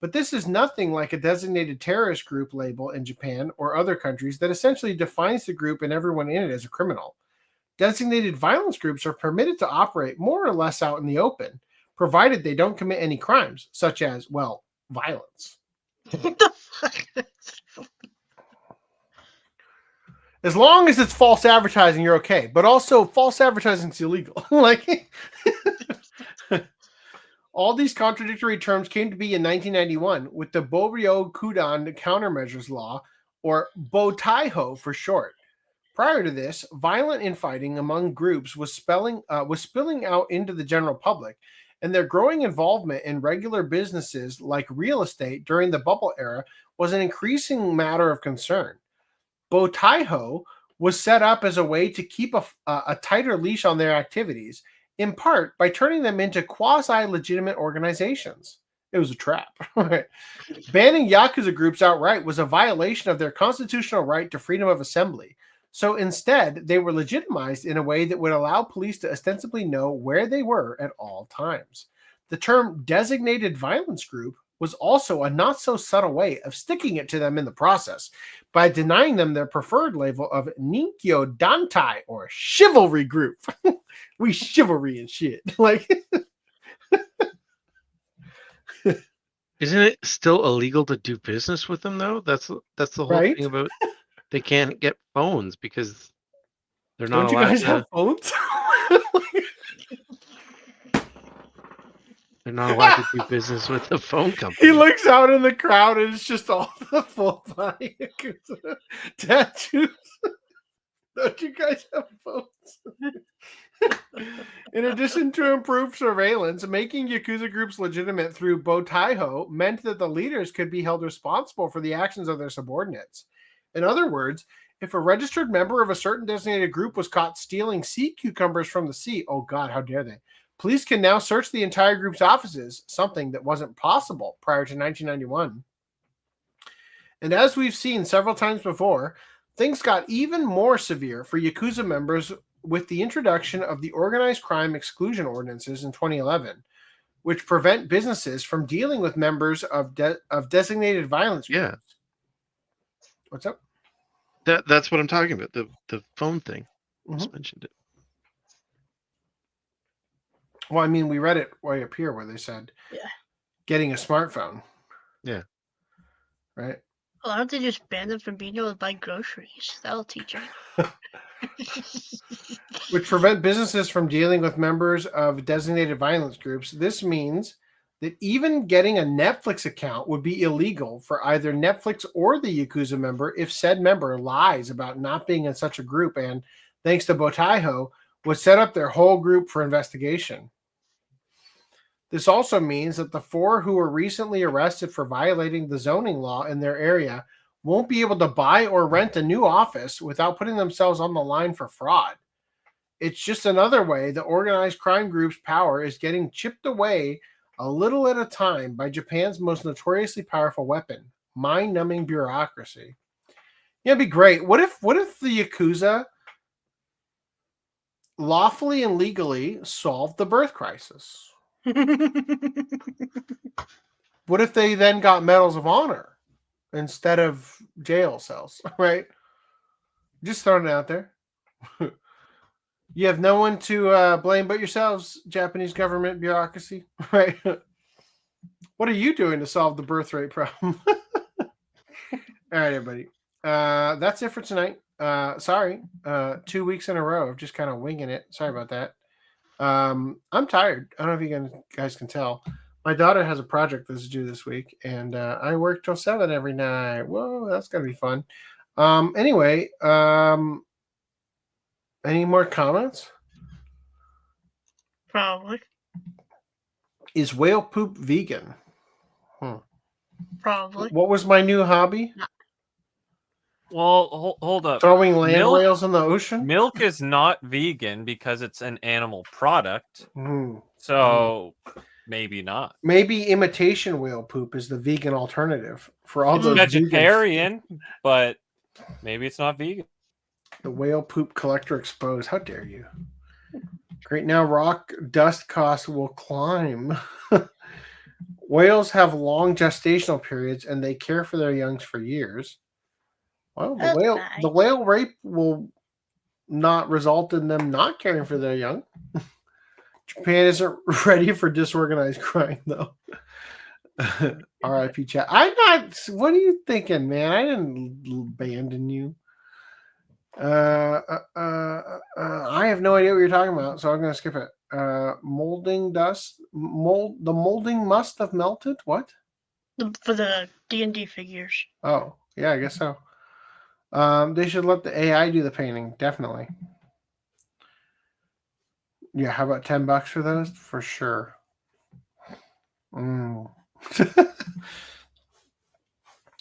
but this is nothing like a designated terrorist group label in Japan or other countries that essentially defines the group and everyone in it as a criminal. Designated violence groups are permitted to operate more or less out in the open, provided they don't commit any crimes, such as, well, violence. What the fuck? As long as it's false advertising, you're okay. But also, false advertising is illegal. Like, all these contradictory terms came to be in 1991 with the Boryo Kudan Countermeasures Law, or Botaiho for short. Prior to this, violent infighting among groups was spilling out into the general public, and their growing involvement in regular businesses like real estate during the bubble era was an increasing matter of concern. Botaiho was set up as a way to keep a tighter leash on their activities, in part by turning them into quasi-legitimate organizations. It was a trap. Right? Banning Yakuza groups outright was a violation of their constitutional right to freedom of assembly. So instead, they were legitimized in a way that would allow police to ostensibly know where they were at all times. The term designated violence group was also a not-so-subtle way of sticking it to them in the process by denying them their preferred label of Ninkyo Dantai, or chivalry group. We chivalry and shit. Like, isn't it still illegal to do business with them though? That's the whole right? thing about they can't get phones because they're not Don't allowed you guys to have phones? They're not allowed to do business with the phone company. He looks out in the crowd and it's just all the full body tattoos. Don't you guys have phones? In addition to improved surveillance, making Yakuza groups legitimate through Botaiho meant that the leaders could be held responsible for the actions of their subordinates. In other words, if a registered member of a certain designated group was caught stealing sea cucumbers from the sea, oh God, how dare they? Police can now search the entire group's offices, something that wasn't possible prior to 1991. And as we've seen several times before, things got even more severe for Yakuza members with the introduction of the organized crime exclusion ordinances in 2011, which prevent businesses from dealing with members of designated violence groups. Yeah. What's up? That's what I'm talking about. The phone thing. Just mentioned it. Well, I mean, we read it way up here where they said getting a smartphone. Yeah. Right? Why don't they just ban them from being able to buy groceries? That'll teach them. Which prevent businesses from dealing with members of designated violence groups. This means that even getting a Netflix account would be illegal for either Netflix or the Yakuza member if said member lies about not being in such a group and, thanks to Botaiho, would set up their whole group for investigation. This also means that the 4 who were recently arrested for violating the zoning law in their area won't be able to buy or rent a new office without putting themselves on the line for fraud. It's just another way the organized crime group's power is getting chipped away a little at a time by Japan's most notoriously powerful weapon, mind-numbing bureaucracy. Yeah, it'd be great. What if the Yakuza lawfully and legally solved the birth crisis? What if they then got medals of honor instead of jail cells, right? Just throwing it out there. You have no one to blame but yourselves, Japanese government bureaucracy, right? What are you doing to solve the birth rate problem? All right, everybody. That's it for tonight. Sorry, 2 weeks in a row of just kind of winging it. Sorry about that. I'm tired. I don't know if you guys can tell. My daughter has a project that's due this week, and I work till 7 every night. Whoa, that's gonna be fun. Anyway, any more comments? Probably. Is whale poop vegan? Probably. What was my new hobby? Well, hold up. Throwing land whales in the ocean? Milk is not vegan because it's an animal product. So maybe not. Maybe imitation whale poop is the vegan alternative for all those vegetarian, but maybe it's not vegan. The whale poop collector exposed. How dare you? Great. Now rock dust costs will climb. Whales have long gestational periods and they care for their youngs for years. Well, the whale rape will not result in them not caring for their young. Japan isn't ready for disorganized crime, though. R.I.P. chat. I'm not. What are you thinking, man? I didn't abandon you. I have no idea what you're talking about, so I'm going to skip it. Molding dust. The molding must have melted. What? For the D&D figures. Oh, yeah, I guess so. They should let the AI do the painting, definitely. Yeah, how about $10 for those? For sure.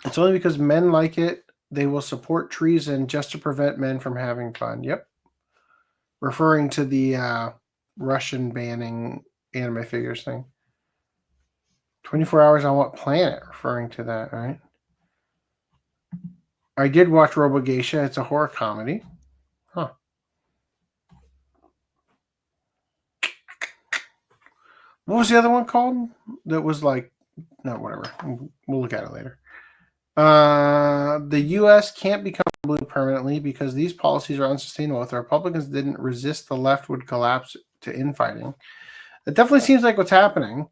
It's only because men like it, they will support treason just to prevent men from having fun. Yep. Referring to the Russian banning anime figures thing. 24 hours on what planet? Referring to that, right? I did watch Robogeisha. It's a horror comedy. Huh. What was the other one called? That was like, no, whatever. We'll look at it later. The U.S. can't become blue permanently because these policies are unsustainable. If the Republicans didn't resist, the left would collapse to infighting. It definitely seems like what's happening.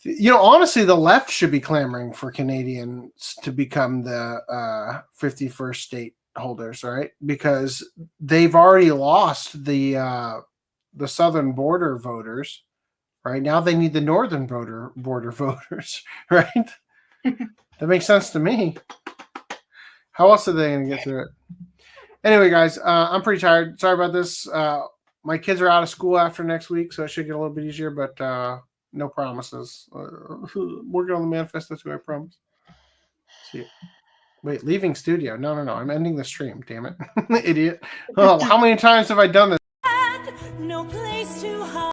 You know, honestly, the left should be clamoring for Canadians to become the 51st state holders, right? Because they've already lost the southern border voters, right? Now they need the northern border voters, right? That makes sense to me. How else are they going to get through it? Anyway, guys, I'm pretty tired. Sorry about this. My kids are out of school after next week, so it should get a little bit easier, but no promises. Working on the manifesto too, I promise. See you. Wait, leaving studio. No. I'm ending the stream, damn it. Idiot. Oh, how many times have I done this?